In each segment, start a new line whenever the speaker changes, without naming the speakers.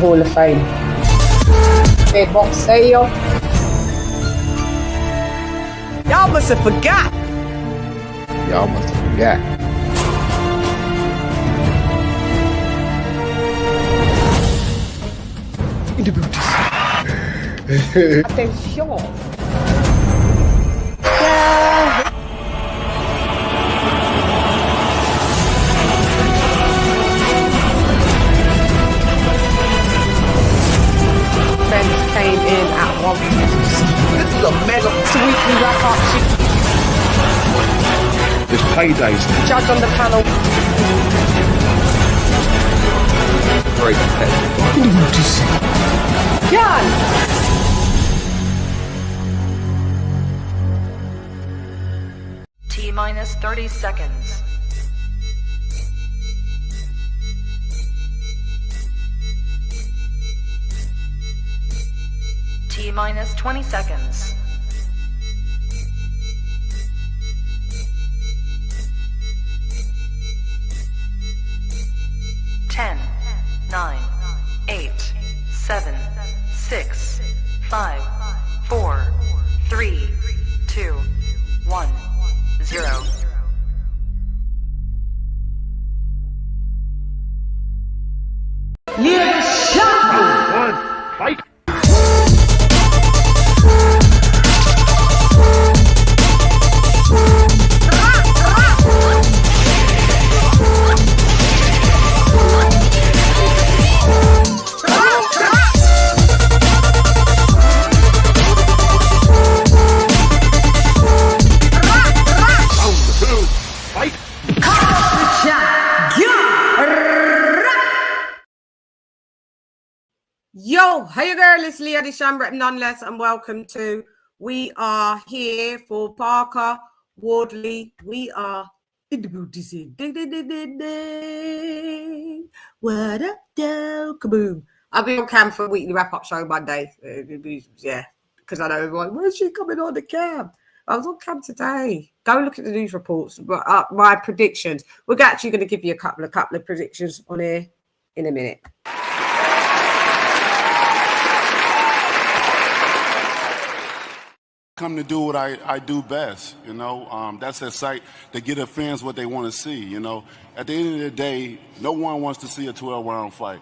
Hall of Fame. Big boxeo.
Y'all must have forgot.
Y'all must have forgot.
Attention. Friends came in at one.
This is a mega
Weekly wrap up.
It's paydays.
Judge on the panel.
Very competitive.
John.
T-minus 30 seconds. T-minus 20 seconds. Ten, 9, 8, 7, 6, 5, 4, 3, 2, 1, 0.
Lady Chann.
Fight.
Yo, hey girl, it's Lady Chann, none less, and welcome to We Are Here for Parker Wardley. We are in the beauty scene. Ding, ding, ding, ding, ding. What up, though? Kaboom. I'll be on cam for a weekly wrap-up show Monday. Yeah, because I know everyone, where's she coming on the cam? I was on cam today. Go look at the news reports. But my predictions. We're actually going to give you a couple of predictions on here in a minute.
Come to do what I do best, you know. That's that site to get the fans what they want to see, you know. At the end of the day, no one wants to see a 12-round fight.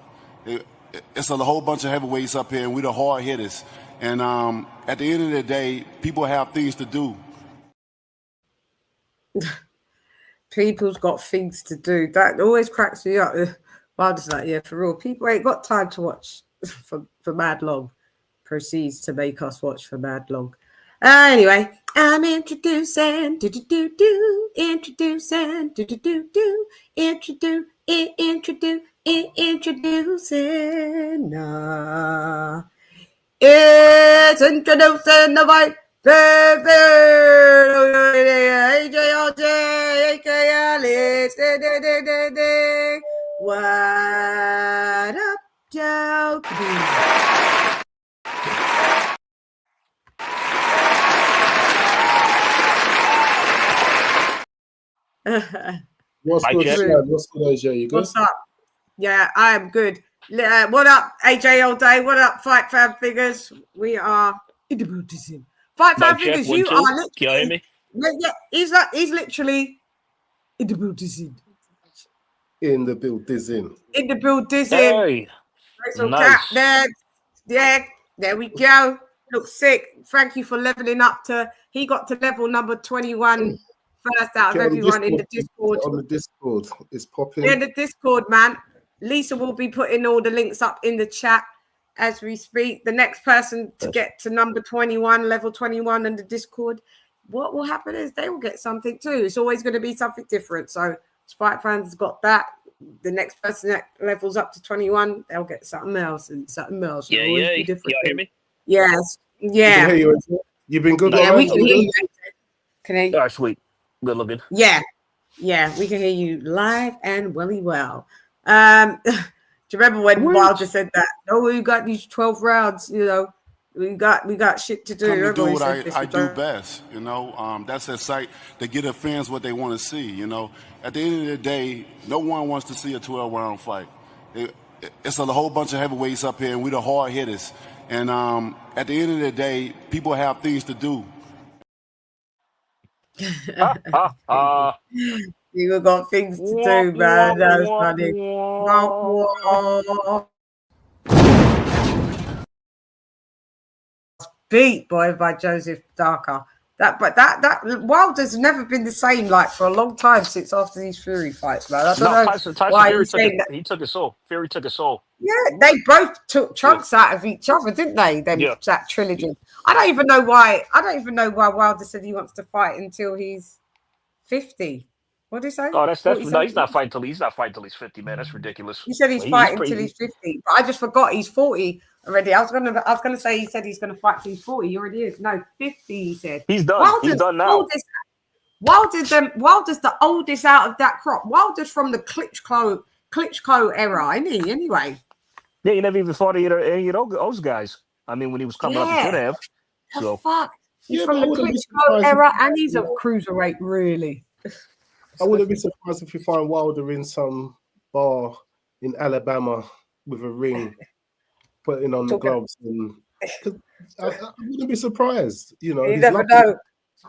It's a whole bunch of heavyweights up here, and we're the hard hitters. And at the end of the day, people have things to do.
People's got things to do. That always cracks me up. Well, just like, yeah, for real. People ain't got time to watch for mad long. Proceeds to make us watch for mad long. Anyway, I'm introducing, introducing, introducing. It's introducing the white baby, AJLJ, AKL, what up, Joe?
What's good, Shad? What's good, AJ? You good?
What's up? Yeah, I am good. What up, AJ all day? What up, Fight Fan Figures? We are in the building. Fight Fan Figures, you are literally.
Can you hear me?
Yeah, he's literally in the building.
In the building.
In the building.
Hey,
Nice. Yeah, there we go. Looks sick. Thank you for leveling up to. He got to level number 21. First out of everyone in the Discord.
On the Discord, it's popping.
Yeah, the Discord, man. Lisa will be putting all the links up in the chat as we speak. The next person to get to number 21, level 21 in the Discord, what will happen is they will get something too. It's always going to be something different. So Fight Fans got that. The next person that levels up to 21, they'll get something else and something else.
Yeah.
Different.
Can you hear me?
Yes.
We
Yeah.
can hear you. You've been good.
Yeah, we can hear you. Can I?
All right, sweet. Good looking.
Yeah, we can hear you live and welly well. Do you remember when Wilder said that? Oh, we got these 12 rounds. You know, we got shit to do.
Come to do what I do best, you know. That's that site to get the fans what they want to see, you know. At the end of the day, no one wants to see a 12-round fight. it's a whole bunch of heavyweights up here, and we the hard hitters. And at the end of the day, people have things to do.
You got things to do, man. That's funny. Beat boy by Joseph Darker. That Wilder's never been the same like for a long time since after these Fury fights, man. I don't know
Tyson
why
Fury
he's saying that.
he took his soul. Fury took his soul.
Yeah, they both took chunks out of each other, didn't they? That trilogy. Yeah. I don't even know why Wilder said he wants to fight until he's 50. What did he say?
Oh, that's no, he's not fighting till he's 50, man. That's ridiculous.
He said he's fighting until he's 50, but I just forgot he's 40 already. I was gonna say he said he's gonna fight till he's 40. He already is. No, 50. He said
he's done. He's done now.
Wilder's the oldest out of that crop. Wilder's from the Klitschko era, isn't he? Anyway.
Yeah, he never even fought any of those guys. I mean, when he was coming up, he could have. So
fuck. He's from the Klitschko era, and he's a cruiserweight, really.
I wouldn't be surprised if you find Wilder in some bar in Alabama with a ring, putting on the gloves. And I wouldn't be surprised. You know,
you never know.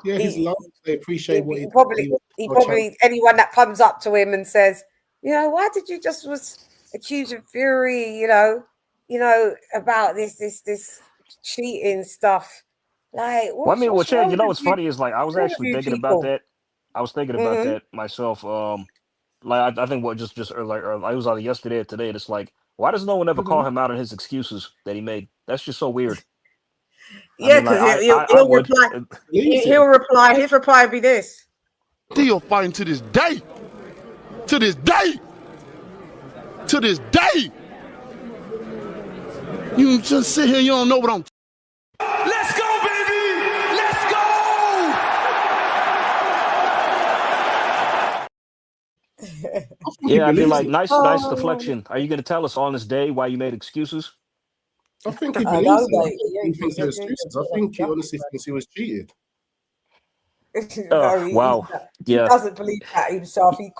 Yeah, he's loved. They appreciate what he
probably anyone that comes up to him and says, you know, why did you just was accusing Fury, you know, about this cheating stuff? Like,
well, I mean, well, Chad, you know what's funny is like I was actually thinking about that. I was thinking about that myself. Like I think just like I was either yesterday or today. And it's like, why does no one ever call him out on his excuses that he made? That's just so weird.
Yeah, because he'll reply. He'll reply. His reply will be this:
Still fighting to this day. To this day. To this day. You just sit here. You don't know what I'm.
Let's go, baby. Let's go.
Yeah, I mean, like, nice deflection. Are you going to tell us on this day why you made excuses?
I think he believes it. I think he honestly thinks he was cheated.
Wow.
He doesn't believe that himself. He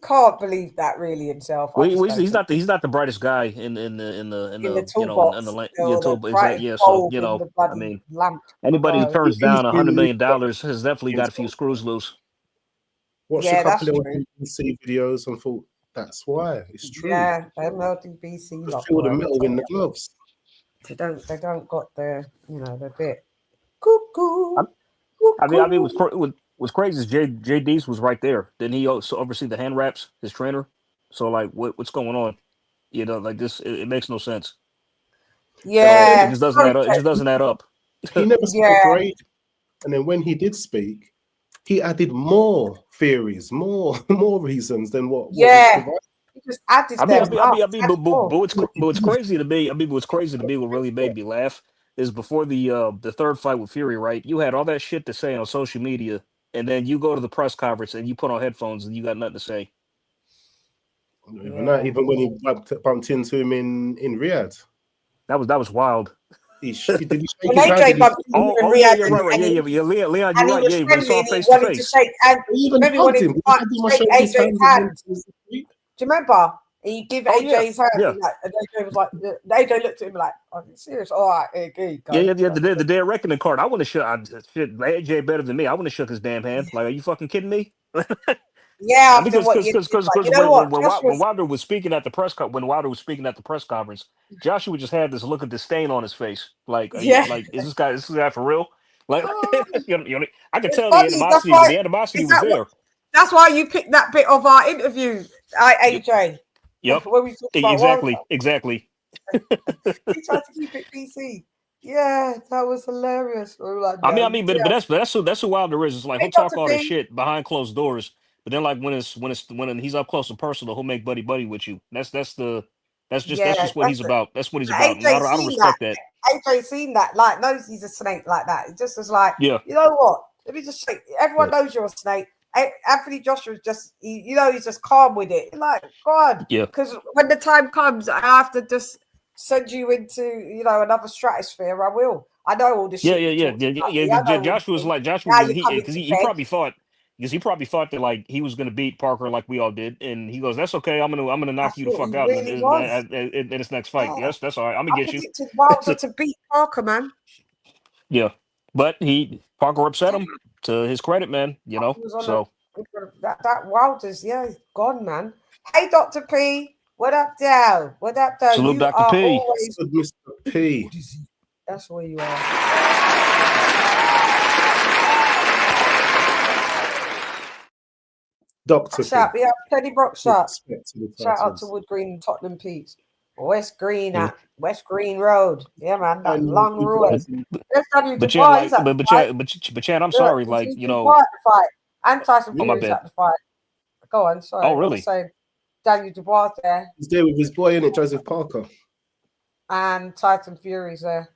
can't believe that really himself.
Well, he's not the brightest guy in the toolbox. Yeah, so you know, I mean, anybody who turns down $100 million has definitely got a few screws loose.
Watched a couple of LDBC videos and thought that's why it's true.
Yeah, LDBC.
You feel the metal in the gloves.
They don't got the the bit. Cuckoo.
I mean, what's crazy is JD's was right there. Didn't he also oversee the hand wraps? His trainer. So like, what's going on? You know, like this, it makes no sense.
Yeah,
it just doesn't add up. It just doesn't add up.
He never spoke great, and then when he did speak, he added more theories, more reasons than what.
Yeah, he just added.
But what's crazy to me? What's crazy to me? What really made me laugh is before the third fight with Fury, right? You had all that shit to say on social media, and then you go to the press conference and you put on headphones and you got nothing to say.
Even when he bumped into him in Riyadh,
that was wild.
Did he shake his
hand?
Yeah, Leon, you're right. Yeah, we saw face to face.
Even hugged him.
AJ's hand. Do you remember? He give AJ's hand.
Yeah.
And AJ was like, AJ looked at him like, "Are you serious? All right, here you go."
Yeah. The day reckoning card. I want to shook. AJ better than me. I want to shook his damn hand. Like, are you fucking kidding me?
Yeah,
because when Wilder was speaking at the press conference, Joshua just had this look of disdain on his face. Like, like is this guy for real? Like, I could tell the animosity was there.
That's why you picked that bit of our interview, AJ.
Yep.
Where we talked about
exactly.
He tried to keep it PC. Yeah, that was hilarious. We were like,
I mean, but that's who Wilder is. It's like he'll talk all this shit behind closed doors, but then like when he's up close and personal, he'll make buddy with you. That's just what he's about. That's what he's about. I don't respect that.
AJ seen that, like knows he's a snake like that. He just was like,
yeah.
You know what? Let me just say, everyone knows you're a snake. Anthony Joshua's just, he's just calm with it. Like, God,
yeah.
Because when the time comes, I have to just send you into, another stratosphere. I will. I know all this shit.
Yeah. Joshua was like, he probably thought because he probably thought that like he was gonna beat Parker like we all did, and he goes, "That's okay. I'm gonna knock
That's
you the
what
fuck
he
out
really was.
in this next fight.
Yeah.
Yes, that's all right. I'm
I
gonna get you."
predicted Wilder to beat Parker, man.
Yeah, but Parker upset him. To his credit, man. You know,
He was on
so
that Wilder's, yeah, he's gone, man. Hey, Dr. P, what up, Dow? What up, Dow?
salute
You
Dr.
are
P.
always
Good Mr. P.
That's where you are.
Dr. P.
Shout, yeah, Teddy Brock shout.
Respect to the
Shout out to
titles.
Wood Green and Tottenham Pete's. West Green at West Green Road. Yeah, man, that
And
long
you
road.
guys-
There's W.
But
Dubois,
Chan,
he's at the
but
fight.
Chan, I'm
Look,
sorry,
you
like
see
you
Dubois
know.
at the fight. And Tyson
Oh, my
Fury's
bad.
at the fight. Go on, sorry.
Oh,
I was
really?
saying Daniel Dubois there
He's there with his boy, innit, Joseph Parker.
and Tyson Fury's there.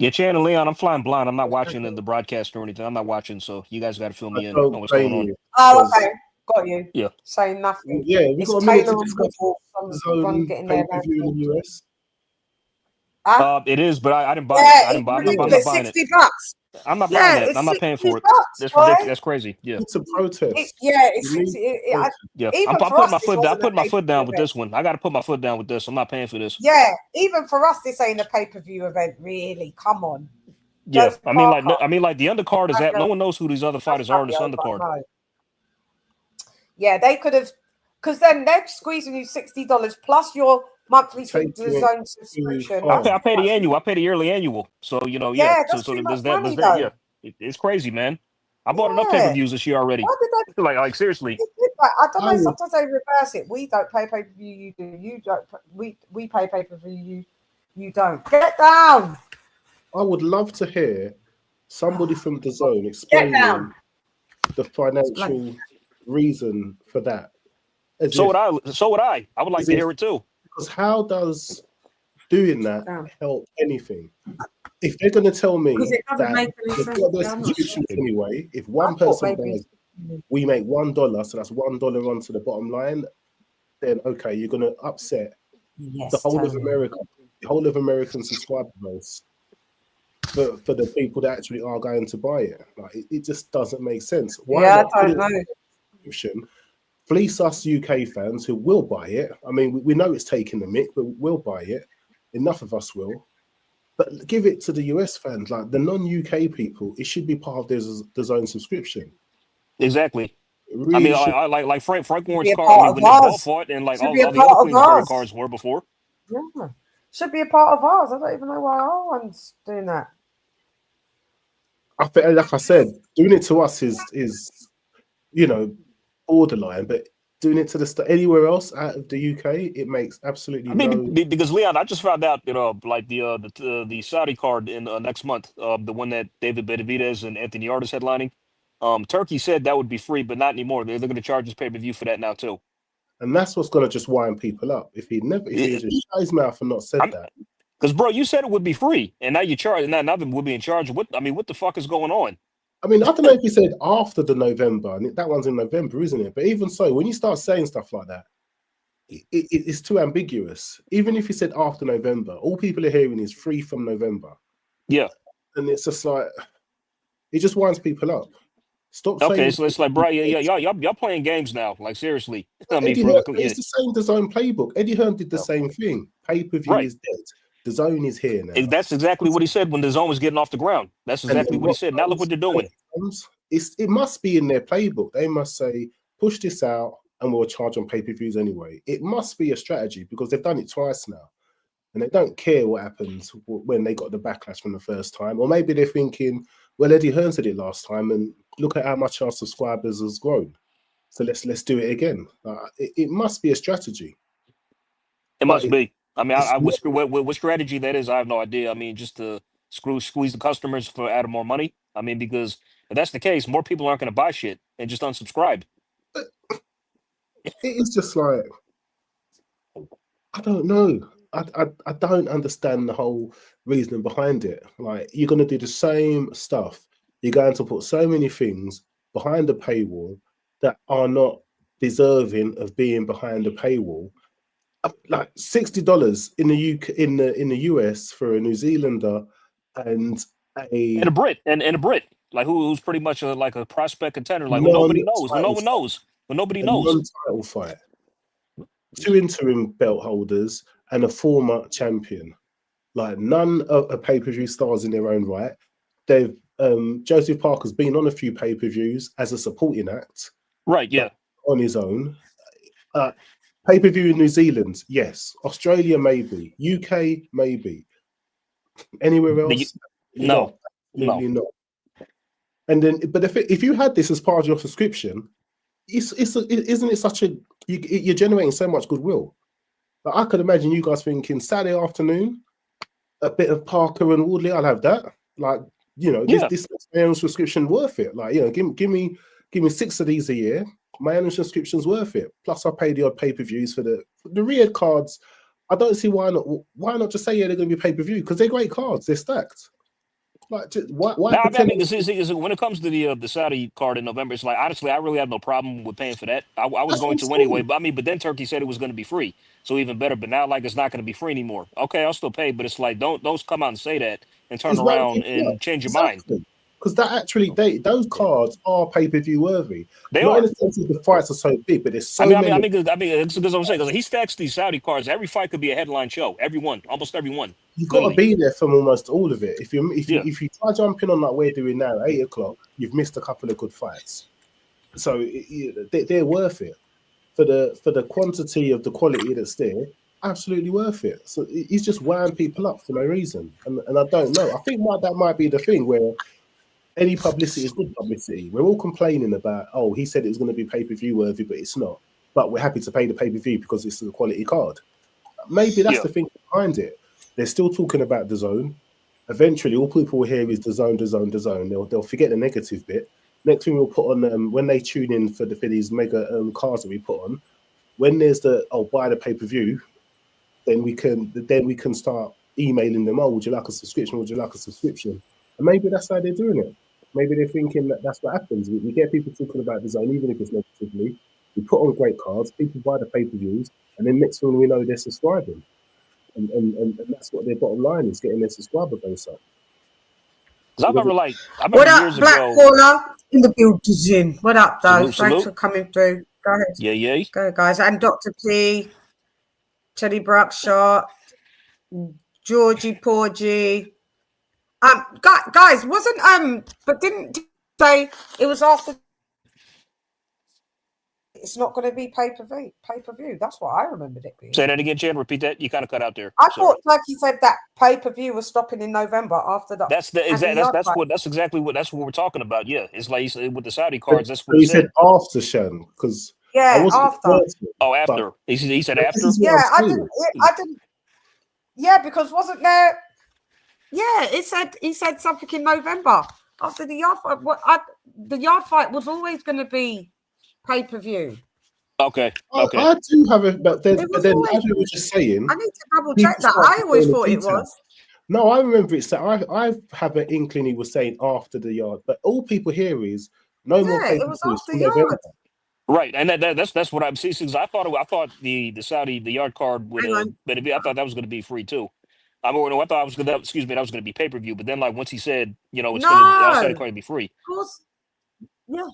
Yeah, Chan and Leon, I'm flying blind. I'm not watching the broadcast or anything. I'm not watching, so you guys got to fill
I
me in
don't
on what's
blame
going on.
you.
Oh,
because-
okay. Got you.
Yeah.
Saying nothing.
Yeah, we've
It's
got a minute
Taylor
to
and
discuss
Woodward,
the
someone
zone
getting there.
pay-per-view in the US.
Huh?
It is, but I didn't buy it.
Yeah,
I didn't buy. I'm not
it's
buying it.
$60.
I'm not
Yeah,
buying that.
it's
I'm not paying for it.
$60,
That's
boy.
ridiculous. That's crazy. Yeah.
It's a protest.
It's
You need
60.
protest.
Yeah.
Even
I'm
for
putting
us,
my
this
foot down. I'm
wasn't a
putting my foot down
pay-per-view
with
event.
this one. I got to put my foot down with this. I'm not paying for this.
Yeah, even for us, this ain't a pay-per-view event, really. Come on.
Yeah.
Joseph
I mean,
Parker.
like the undercard is that no one knows who these other fighters are in this
Fabio, but
undercard.
no. Yeah, they could have, because then they're squeezing you $60 plus your monthly
Take it
zone subscription.
too far.
I pay the annual. I pay the yearly annual. So you know,
Yeah,
yeah.
that's
So
too
there's
much
that.
money,
There's that.
though.
Yeah. It's crazy, man. I bought enough
Yeah.
pay-per-views this year already.
Why did they
Like seriously.
I don't know.
I would-
Sometimes they reverse it. We don't pay pay-per-view. You do. You don't. We pay pay-per-view. You don't. Get down.
I would love to hear somebody from the zone explaining
down.
the financial reason for that. As
So
if-
would I. I would like
as
to
if-
hear it too.
Because how does doing that
Down.
help anything? If they're going to tell me
Because it doesn't
that
make any
they've
sense.
got their
Yeah, I'm not
subscriptions
sure.
anyway, if one
I thought
person
maybe-
buys, we make $1, so that's $1 onto the bottom line, then okay, you're going to upset
Yes,
the whole of
Tony.
America, the whole of American subscriber base for the people that actually are going to buy it. Like it just doesn't make sense. Why
Yeah,
not
I
put
don't
it
know.
in the description? Fleece us UK fans who will buy it. I mean, we know it's taking the mick, but we'll buy it. Enough of us will. But give it to the US fans, like the non-UK people. It should be part of the zone subscription.
Exactly.
It really
I mean,
should.
like Frank Warren's
be a
card.
part
I mean,
of
when they
ours.
fought and like
Should
all
be a
the other
part of
Queensberry
ours.
cards were before.
Yeah, should be a part of ours. I don't even know why our one's doing that.
I feel, like I said, doing it to us is borderline, but doing it to anywhere else out of the UK, it makes absolutely
I mean,
no.
because Leon, I just found out that like the Saudi card in next month, the one that David Benavidez and Anthony Artis headlining, Turkey said that would be free, but not anymore. They're going to charge us pay-per-view for that now too.
And that's what's going to just wind people up. If he just shut his mouth and not said that.
Because, bro, you said it would be free, and now you charge, and now nothing would be in charge. What the fuck is going on?
I mean, I don't know if he said after the November, and that one's in November, isn't it? But even so, when you start saying stuff like that, it's too ambiguous. Even if he said after November, all people are hearing is free from November.
Yeah.
And it's just like, it just winds people up. Stop
Okay,
saying.
so it's like, bro, y'all playing games now. Like, seriously. I mean,
it's the same design playbook. Eddie Hearn did the same thing. Pay-per-view is dead. The zone is here now.
That's exactly what he said when the zone was getting off the ground. That's exactly what he said. Now look what they're doing.
It must be in their playbook. They must say, push this out and we'll charge on pay-per-views anyway. It must be a strategy because they've done it twice now. And they don't care what happens when they got the backlash from the first time. Or maybe they're thinking, well, Eddie Hearn did it last time and look at how much our subscribers has grown. So let's do it again. It must be a strategy.
It must be. I mean, what strategy that is, I have no idea. I mean, just to squeeze the customers for adding more money. I mean, because if that's the case, more people aren't going to buy shit and just unsubscribe.
It is just like, I don't know. I don't understand the whole reasoning behind it. Like, you're going to do the same stuff. You're going to put so many things behind the paywall that are not deserving of being behind the paywall. Like $60 in the UK, in the US for a New Zealander and a
Brit and a Brit. Like who's pretty much like a prospect contender, like when nobody knows, when no one knows, when nobody knows.
Non-title fight. 2 interim belt holders and a former champion. Like none of pay-per-view stars in their own right. They've Joseph Parker's been on a few pay-per-views as a supporting act.
Right, yeah.
On his own. Pay-per-view in New Zealand, yes. Australia, maybe. UK, maybe. Anywhere else?
No.
Absolutely not. And then, but if you had this as part of your subscription, isn't it such a you're generating so much goodwill? Like I could imagine you guys thinking Saturday afternoon, a bit of Parker and Wardley, I'll have that. Like, you know, this annual subscription worth it. Like, you know, give me 6 of these a year. My annual subscription's worth it. Plus, I pay the odd pay-per-views for the Riyadh cards. I don't see why not. Why not just say they're going to be pay-per-view? Because they're great cards. They're stacked. Like, why?
I mean, when it comes to the Saudi card in November, it's like honestly, I really have no problem with paying for that. I was going to anyway, but but then Turkey said it was going to be free, so even better. But now, like, it's not going to be free anymore. Okay, I'll still pay, but it's like don't come out and say that and turn around and change your mind.
Because that actually, those cards are pay-per-view worthy.
They
Not
are.
in the sense of the fights are so big, but there's so
many.
I
mean, it's because I'm saying, because he stacks these Saudi cards. Every fight could be a headline show. Almost every one.
You've got to be there from almost all of it. If you try jumping on like we're doing now, 8 o'clock, you've missed a couple of good fights. So they're worth it for the quantity of the quality that's there. Absolutely worth it. So he's just wowing people up for no reason, and I don't know. I think that might be the thing where any publicity is good publicity. We're all complaining about, oh, he said it was going to be pay-per-view worthy, but it's not. But we're happy to pay the pay-per-view because it's a quality card. Maybe that's the thing behind it. They're still talking about DAZN. Eventually, all people will hear is DAZN. They'll forget the negative bit. Next thing we'll put on, when they tune in for these mega cards that we put on, when there's buy the pay-per-view, then we can start emailing them, would you like a subscription? Would you like a subscription? And maybe that's how they're doing it. Maybe they're thinking that that's what happens. We get people talking about DAZN, even if it's negatively. We put on great cards, people buy the pay-per-views, and then next thing we know, they're subscribing. And that's what their bottom line is, getting their subscriber base up.
I remember
what up,
years
Black
ago.
Caller in the building. What up, though?
Salute.
Thanks for coming through. Go ahead.
Yeah.
Go ahead, guys. And Dr. P, Teddy Bruckshot, Georgie Porgy. Guys, but didn't say it was after. It's not going to be pay-per-view. That's what I remembered it being.
Say that again, Jen. Repeat that. You kind of cut out there.
I thought, like you said, that pay-per-view was stopping in November after that.
That's exactly what we're talking about. Yeah, it's like with the Saudi cards. That's what
he said after Shen, because
after.
After he said after.
Yeah, I didn't. Yeah, because wasn't there? Yeah, he said something in November after the yard fight. The yard fight was always going to be pay-per-view.
Okay.
I do have but then as we were just saying,
I need to double check that. I always thought it was.
No, I remember it. So I have an inkling he was saying after the yard, but all people hear is no more pay-per-view.
It was after yard.
Right, and that's what I'm seeing. I thought the Saudi yard card would, but I thought that was going to be free too. I thought that was going to be pay-per-view, but then once he said, it's going to Saudi card to be free.
Of course, yeah.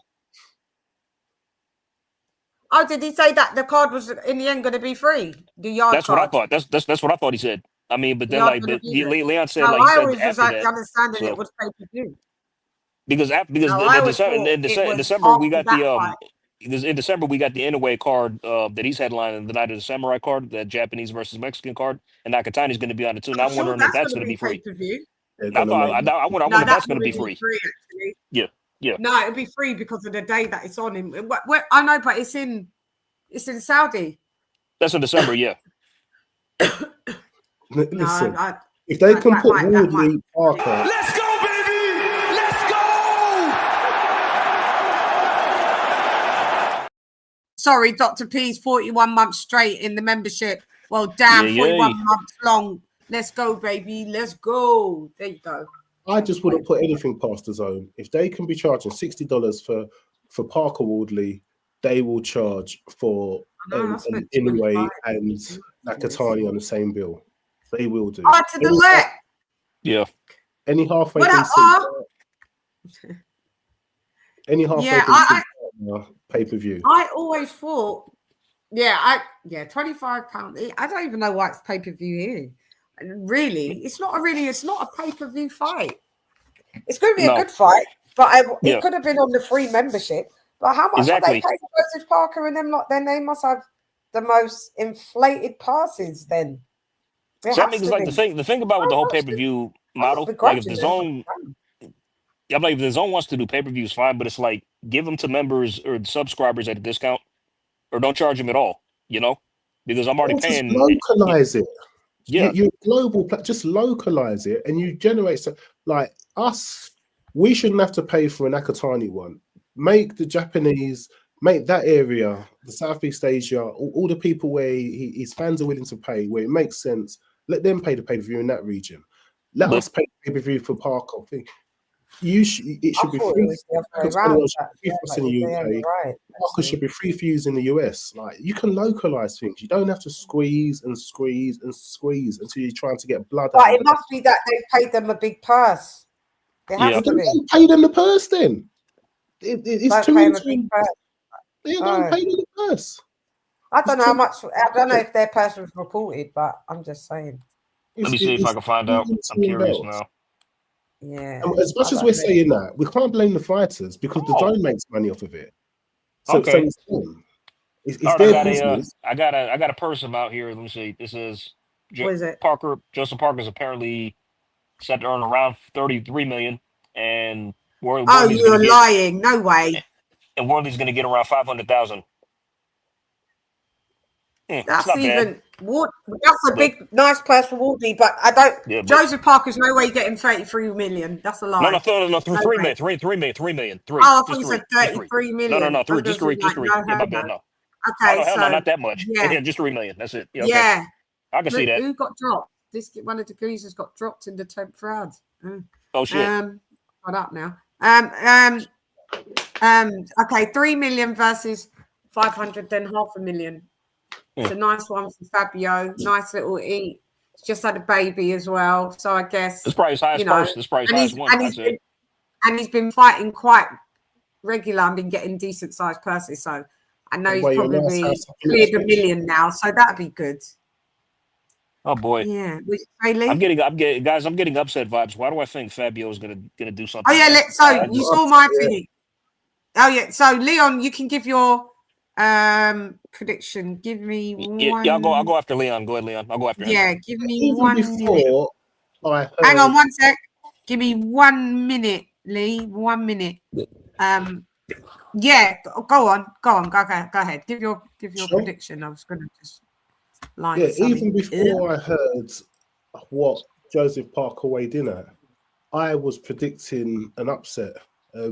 Oh, did he say that the card was in the end going to be free? The yard
That's
card.
what I thought. That's what I thought he said. I mean, but then Leon said
I always was
after that,
understanding it was pay-per-view.
Because in December we got in December we got the Inoue card that he's headlining the Night of the Samurai card, that Japanese versus Mexican card, and Nakatani's going to be on it too. And I'm wondering if that's going to be free. I wonder if that's going to be free. Yeah.
No, it'll be free because of the day that it's on. I know, but it's in Saudi.
That's in December, yeah.
Listen, if they can put Wardley, Parker,
Let's go, baby! Let's go!
Sorry, Dr. P's 41 months straight in the membership. Well, damn, 41 months long. Let's go, baby. Let's go. There you go.
I just wouldn't put anything past DAZN. If they can be charging $60 for Parker Wardley, they will charge for Inoue and Nakatani on the same bill. They will do.
To the left.
Yeah.
Any halfway Any halfway pay-per-view.
I always thought, £25. I don't even know why it's pay-per-view here. Really, it's not a pay-per-view fight. It's going to be a good fight, but it could have been on the free membership. But how much are they paying Joseph Parker and them? Then they must have the most inflated passes. Then,
because like the thing about with the whole pay-per-view model, like if the zone, like if the zone wants to do pay-per-views, fine, but it's like give them to members or subscribers at a discount, or don't charge them at all. Because I'm already paying.
Localize it.
Yeah,
you're global. Just localize it, and you generate like us. We shouldn't have to pay for an Akatani one. Make the Japanese, make that area, the Southeast Asia, all the people where his fans are willing to pay, where it makes sense. Let them pay the pay-per-view in that region. Let us pay the pay-per-view for Parker. It should be free. In the UK. Parker should be free for use in the US. Like you can localize things. You don't have to squeeze and squeeze and squeeze until you're trying to get blood.
But it must be that they paid them a big purse. They have to be.
Pay them the purse then. It's too much. They don't pay them the purse.
I don't know how much. I don't know if their purse was reported, but I'm just saying.
Let me see if I can find out. I'm curious now.
Yeah.
And as much as we're saying that, we can't blame the fighters because the zone makes money off of it. So it's their business.
I got a purse amount here. Let me see. This is Joseph Parker's apparently set to earn around 33 million, and
you're lying! No way.
And Wardley's going to get around 500,000.
That's even that's a big nice purse for Wardley, but I don't. Yeah, Joseph Parker's no way getting 33 million. That's a lie.
No, 3 million. 3 million.
Oh, I thought you said 33 million.
No, 3. Just 3. No.
Okay,
so not that much. Yeah, just 3 million. That's it.
Yeah,
I can see that.
Who got dropped? One of the geezers got dropped in the 10th round.
Oh shit.
Got up now. Okay, 3 million versus 500, then 500,000. It's a nice one for Fabio. Nice little eat. He's just had a baby as well, so I guess
it's probably his highest purse. It's probably his highest one.
And he's been fighting quite regular and been getting decent sized purses. So I know he's probably cleared $1 million now. So that'd be good.
Oh boy.
Yeah.
I'm getting upset vibes. Why do I think Fabio is gonna do something?
Oh yeah. So you saw my thing. Oh yeah. So Leon, you can give your prediction. Give me one.
Yeah, I'll go after Leon. Go ahead, Leon. I'll go after him.
Yeah, give me 1 minute. Hang on 1 sec. Give me 1 minute, Lee. 1 minute. Yeah, go on. Go ahead. Give your prediction. I was gonna just line.
Yeah, even before I heard what Joseph Parker weighed in at, I was predicting an upset. I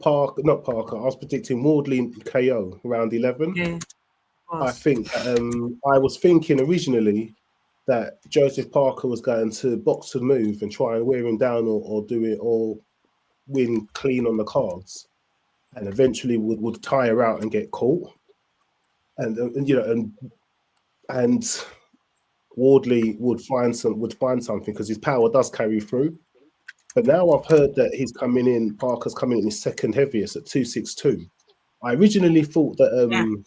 was predicting Wardley KO round 11.
Yeah,
I think I was thinking originally that Joseph Parker was going to box and move and try and wear him down or do it or win clean on the cards, and eventually would tire out and get caught, and Wardley would find something because his power does carry through. But now I've heard that Parker's coming in his second heaviest at 262. I originally thought that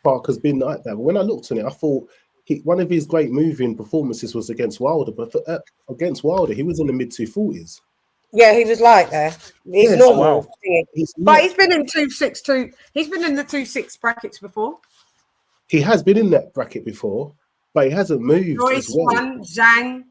Parker's been like that. But when I looked on it, I thought one of his great moving performances was against Wilder. But against Wilder, he was in the mid-240s.
Yeah, he was like that. He's normal. Wow. But he's been in 262. He's been in the 2-6 brackets before.
He has been in that bracket before, but he hasn't moved.
Royce won, Zhang.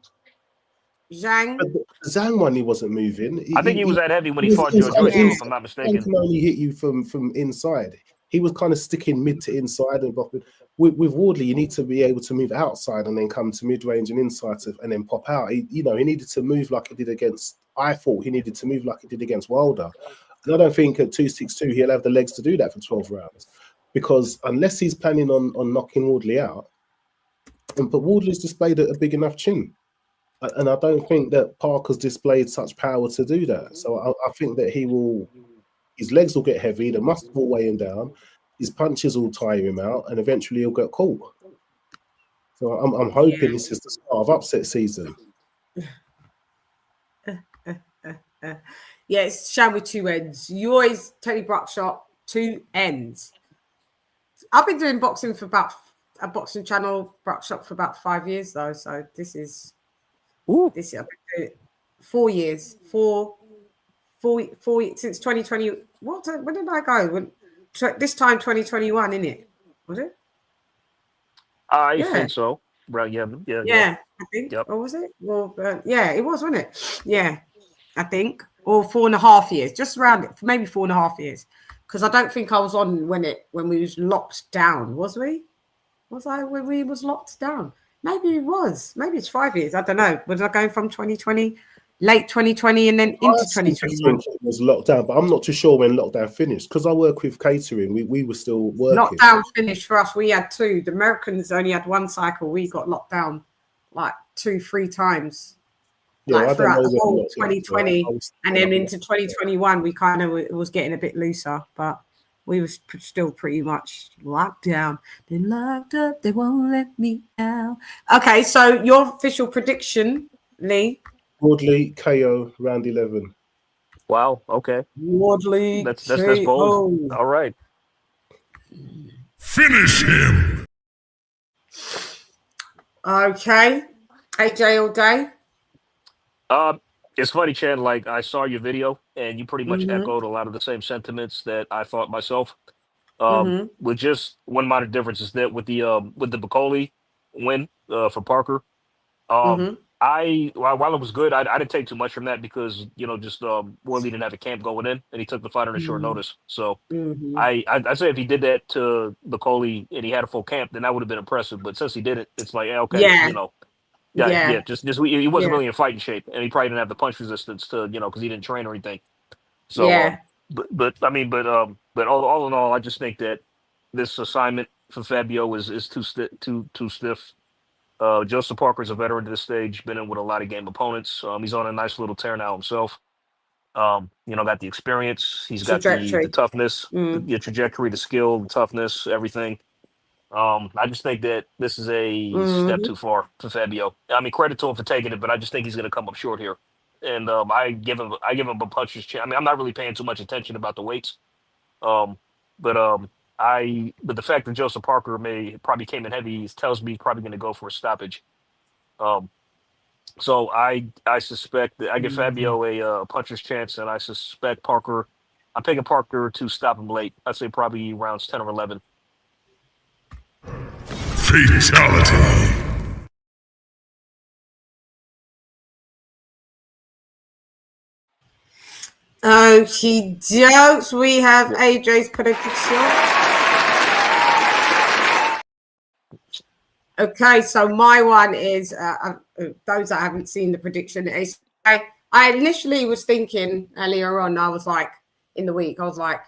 But the Zhang one, he wasn't moving.
I think he was that heavy when he fought George Russell, if I'm not mistaken.
He can only hit you from inside. He was kind of sticking mid to inside and bopping. With Wardley, you need to be able to move outside and then come to mid range and inside and then pop out. He needed to move like he did against. I thought he needed to move like he did against Wilder. And I don't think at 262 he'll have the legs to do that for 12 rounds, because unless he's planning on knocking Wardley out, but Wardley's displayed a big enough chin. And I don't think that Parker's displayed such power to do that. So I think that his legs will get heavy, the muscle will weigh him down, his punches will tire him out, and eventually he'll get caught. So I'm hoping this is the start of upset season.
Yeah, it's Chann with 2 ends. You always Tony Bruckshot 2 ends. I've been doing boxing for about a boxing channel Bruckshot for about 5 years though. So this is
Ooh.
this year. 4 years. Four since 2020. When did I go? This time 2021, isn't it? Was it?
I think so. Right? Yeah.
I think.
Yep.
Or was it? Well, yeah, it was, wasn't it? Yeah, I think. Or 4.5 years, just around it, maybe 4.5 years. Because I don't think I was on when we was locked down. Was we? Was I when we was locked down? Maybe it was. Maybe it's 5 years. I don't know. Was I going from 2020, late 2020, and then into 2021?
It was locked down, but I'm not too sure when lockdown finished because I work with catering. We were still working.
Lockdown finished for us. We had 2. The Americans only had 1 cycle. We got locked down like 2-3 times.
Yeah,
like throughout the whole 2020, and then into 2021, we kind of it was getting a bit looser, but we were still pretty much locked down. Been locked up, they won't let me out. Okay, so your official prediction, Lee?
Wardley KO round 11.
Wow. Okay.
Wardley.
That's bold. All right.
Finish him.
Okay. AJ all day.
It's funny, Chann. Like I saw your video, and you pretty much echoed a lot of the same sentiments that I thought myself. With just one minor difference is that with the Bacoli win for Parker, while it was good, I didn't take too much from that because just Wardley didn't have a camp going in, and he took the fight on a short notice. So I'd say if he did that to Bacoli and he had a full camp, then that would have been impressive. But since he didn't, it's like okay, just he wasn't really in fighting shape, and he probably didn't have the punch resistance to because he didn't train or anything. So but all in all, I just think that this assignment for Fabio is too stiff. Joseph Parker's a veteran to this stage, been in with a lot of game opponents. He's on a nice little tear now himself. Got the experience, he's got the toughness, the trajectory, the skill, the toughness, everything. I just think that this is a step too far for Fabio. I mean, credit to him for taking it, but I just think he's going to come up short here. And I give him a puncher's chance. I mean, I'm not really paying too much attention about the weights, but the fact that Joseph Parker probably came in heavy tells me he's probably going to go for a stoppage. So I suspect that I give Fabio a puncher's chance, and I suspect Parker. I'm picking Parker to stop him late. I'd say probably rounds 10 or 11.
Fatality.
Okie dokes. We have AJ's prediction. Okay, so my one is those that haven't seen the prediction is I initially was thinking earlier on, I was like in the week, I was like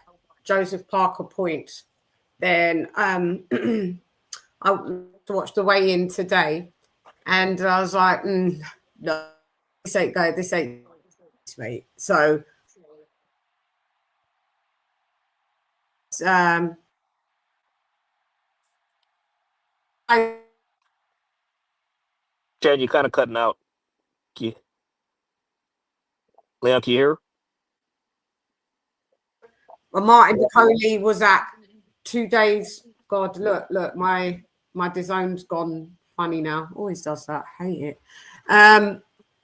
Joseph Parker point. Then I watched the weigh-in today, and I was like, no, this ain't go, this ain't mate. So Jen,
you're kind of cutting out. Leon, can you hear?
Well, Martin Bacoli was at 2 days. God, look, my design's gone funny now. Always does that. Hate it.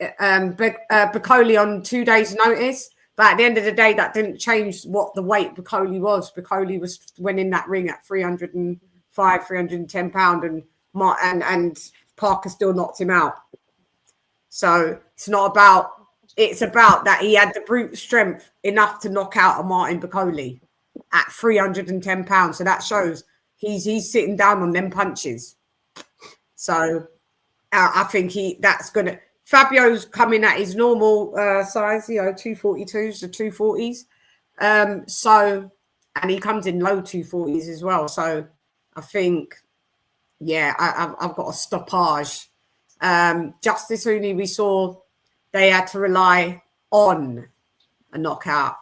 Bacoli on 2 days' notice. But at the end of the day, that didn't change what the weight Bacoli was. Bacoli went in that ring at 305, 310 pound, and Parker still knocked him out. So it's about that he had the brute strength enough to knock out a Martin Bacoli at 310 pounds. So that shows he's sitting down on them punches. So I think that's gonna. Fabio's coming at his normal size, 242s to 240s. And he comes in low 240s as well. So I think, I've got a stoppage. Justice Hooney, we saw they had to rely on a knockout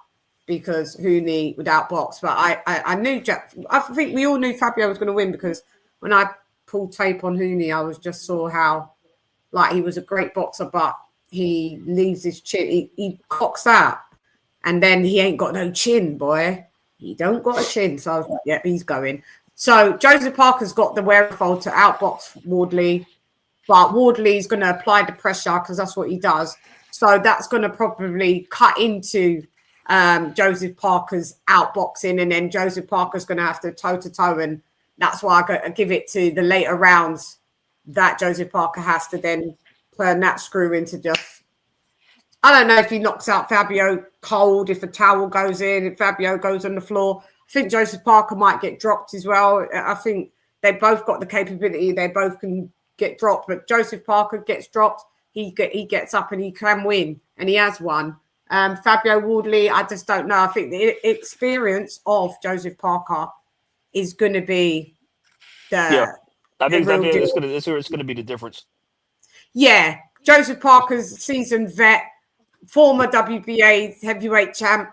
because Hooney would outbox. But I knew I think we all knew Fabio was going to win because when I pulled tape on Hooney, I just saw how he was a great boxer, but he leaves his chin. He cocks out. And then he ain't got no chin, boy. He don't got a chin. So I was like, yeah, he's going. So Joseph Parker's got the wherewithal to outbox Wardley, but Wardley's going to apply the pressure because that's what he does. So that's going to probably cut into Joseph Parker's outboxing, and then Joseph Parker's going to have to toe-to-toe, and that's why I give it to the later rounds that Joseph Parker has to then turn that screw into just, I don't know if he knocks out Fabio cold, if a towel goes in, if Fabio goes on the floor. I think Joseph Parker might get dropped as well. I think they both got the capability. They both can get dropped, but Joseph Parker gets dropped. He gets up and he can win, and he has won. Fabio Wardley, I just don't know. I think the experience of Joseph Parker is going to be the
I think it's going to be the difference.
Yeah, Joseph Parker's seasoned vet, former WBA heavyweight champ,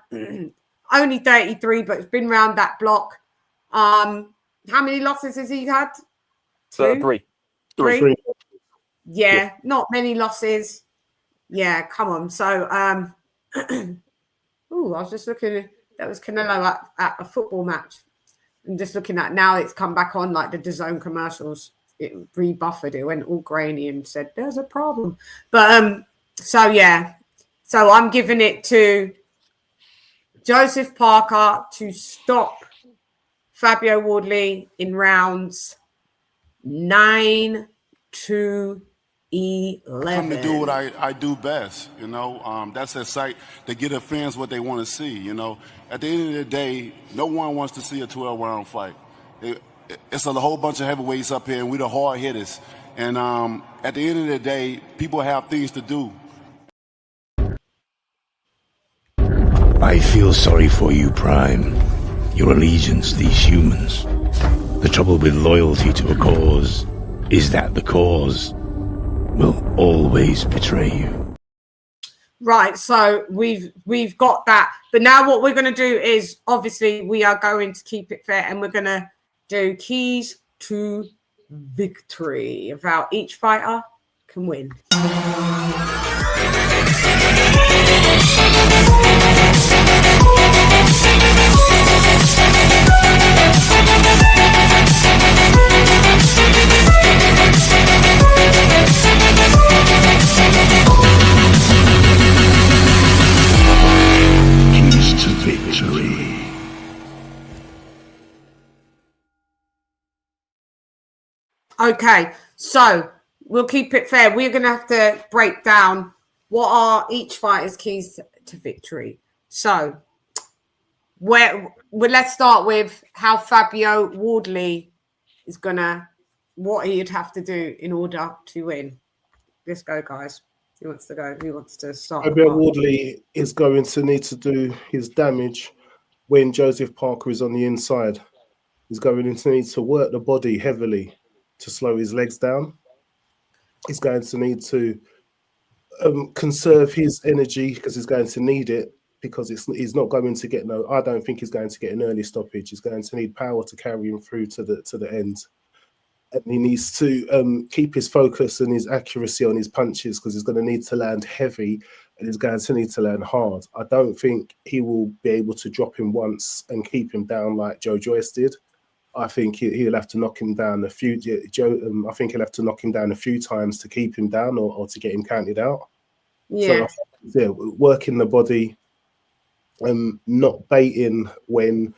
only 33, but it's been around that block. How many losses has he had?
Three.
Yeah, not many losses. Yeah, come on. So, I was just looking. That was Canelo at a football match. I'm just looking at now. It's come back on like the DAZN commercials. It rebuffered. It went all grainy and said there's a problem. But so yeah. So I'm giving it to Joseph Parker to stop Fabio Wardley in rounds 9 to 11.
Come to do what I do best, you know. That's a site to get the fans what they want to see, you know. At the end of the day, no one wants to see a 12-round fight. It's a whole bunch of heavyweights up here, and we're the hard hitters. And at the end of the day, people have things to do.
I feel sorry for you, Prime. Your allegiance, these humans. The trouble with loyalty to a cause is that the cause will always betray you.
Right, so we've got that. But now what we're going to do is, obviously, we are going to keep it fair, and we're going to do keys to victory of how each fighter can win.
Keys to victory.
Okay, so we'll keep it fair. We're going to have to break down what are each fighter's keys to victory. So let's start with how Fabio Wardley is going to, what he'd have to do in order to win. Let's go, guys. Who wants to go? Who wants to start?
Fabio Wardley is going to need to do his damage when Joseph Parker is on the inside. He's going to need to work the body heavily to slow his legs down. He's going to need to conserve his energy because he's going to need it, because he's not going to get I don't think he's going to get an early stoppage. He's going to need power to carry him through to the end. And he needs to keep his focus and his accuracy on his punches, because he's going to need to land heavy and he's going to need to land hard. I don't think he will be able to drop him once and keep him down like Joe Joyce did. I think he'll have to knock him down a few. I think he'll have to knock him down a few times to keep him down or to get him counted out.
Yeah.
So, working the body, not baiting when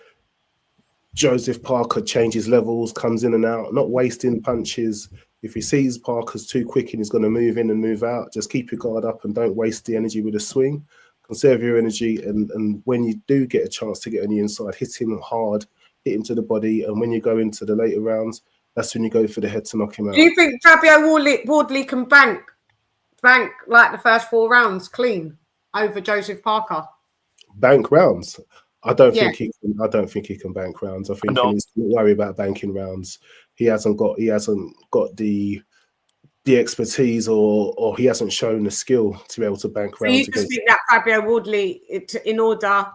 Joseph Parker changes levels, comes in and out, not wasting punches. If he sees Parker's too quick and he's going to move in and move out, just keep your guard up and don't waste the energy with a swing. Conserve your energy, and when you do get a chance to get on the inside, hit him hard, hit him to the body, and when you go into the later rounds, that's when you go for the head to knock him out.
Do you think Fabio Wardley can bank like the first 4 rounds clean over Joseph Parker?
Bank rounds? I don't think he can. I don't think he can bank rounds. I think he needs to worry about banking rounds. He hasn't got the expertise, or he hasn't shown the skill to be able to bank rounds.
You just think that Fabio Wardley, in order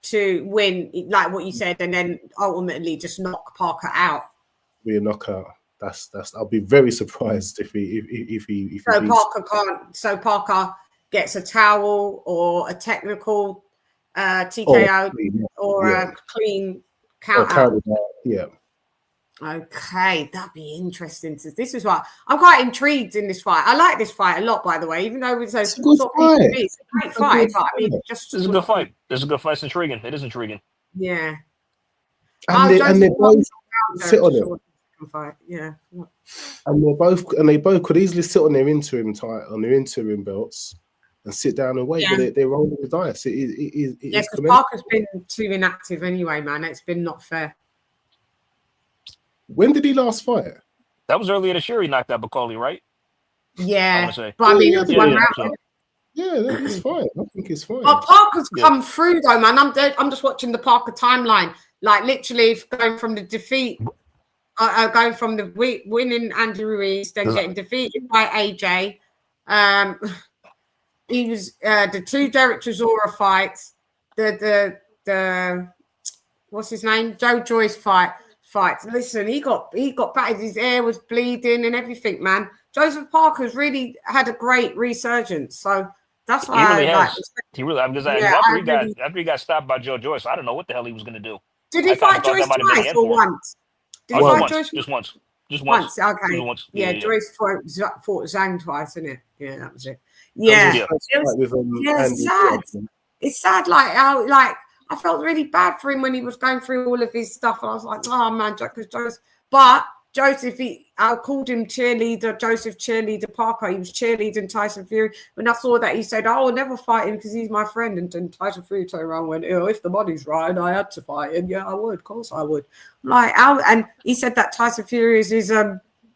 to win, like what you said, and then ultimately just knock Parker out?
Be a knockout. That's. I'll be very surprised if he.
So Parker can't. So Parker gets a towel or a technical TKO or a clean count out.
Yeah.
Okay, that'd be interesting. This is what I'm quite intrigued in this fight. I like this fight a lot, by the way, even though it's a
good fight.
It's a great fight, but I mean,
this is a good fight. This is a good fight. It's intriguing. It is intriguing.
Yeah.
And they both sit on it.
Fight. Yeah.
And they both could easily sit on their interim belts and sit down and wait, but they're rolling the dice.
Yes, because Parker's been too inactive anyway, man. It's been not fair.
When did he last fight?
That was earlier this year. He knocked out Bacoli, right?
Yeah, but I mean, it was 1 round.
Yeah, it's fine. I think it's fine.
But Parker's come through though, man. I'm just watching the Parker timeline, like literally going from the defeat, going from the winning Andy Ruiz, then getting defeated by AJ. He was the 2 Derek Chisora fights, the what's his name, Joe Joyce fights. Listen, he got battered. His ear was bleeding and everything, man. Joseph Parker's really had a great resurgence, so that's why
he really has. He really, because after he got stopped by Joe Joyce, I don't know what the hell he was going to do.
Did he fight Joyce twice or once? Did he fight Joyce?
Just once. Just once.
Okay.
Once.
Yeah, Joyce fought Zhang twice, isn't it? Yeah, that was it. Yeah, it's sad. It's sad, like how I felt really bad for him when he was going through all of his stuff, and I was like, oh man, because Joseph. But Joseph, I called him cheerleader, Joseph cheerleader Parker. He was cheerleading Tyson Fury. When I saw that, he said, "Oh, I'll never fight him because he's my friend." And then Tyson Fury turned around and went, if the money's right, I had to fight him. Yeah, I would. Of course, I would. Like, and he said that Tyson Fury is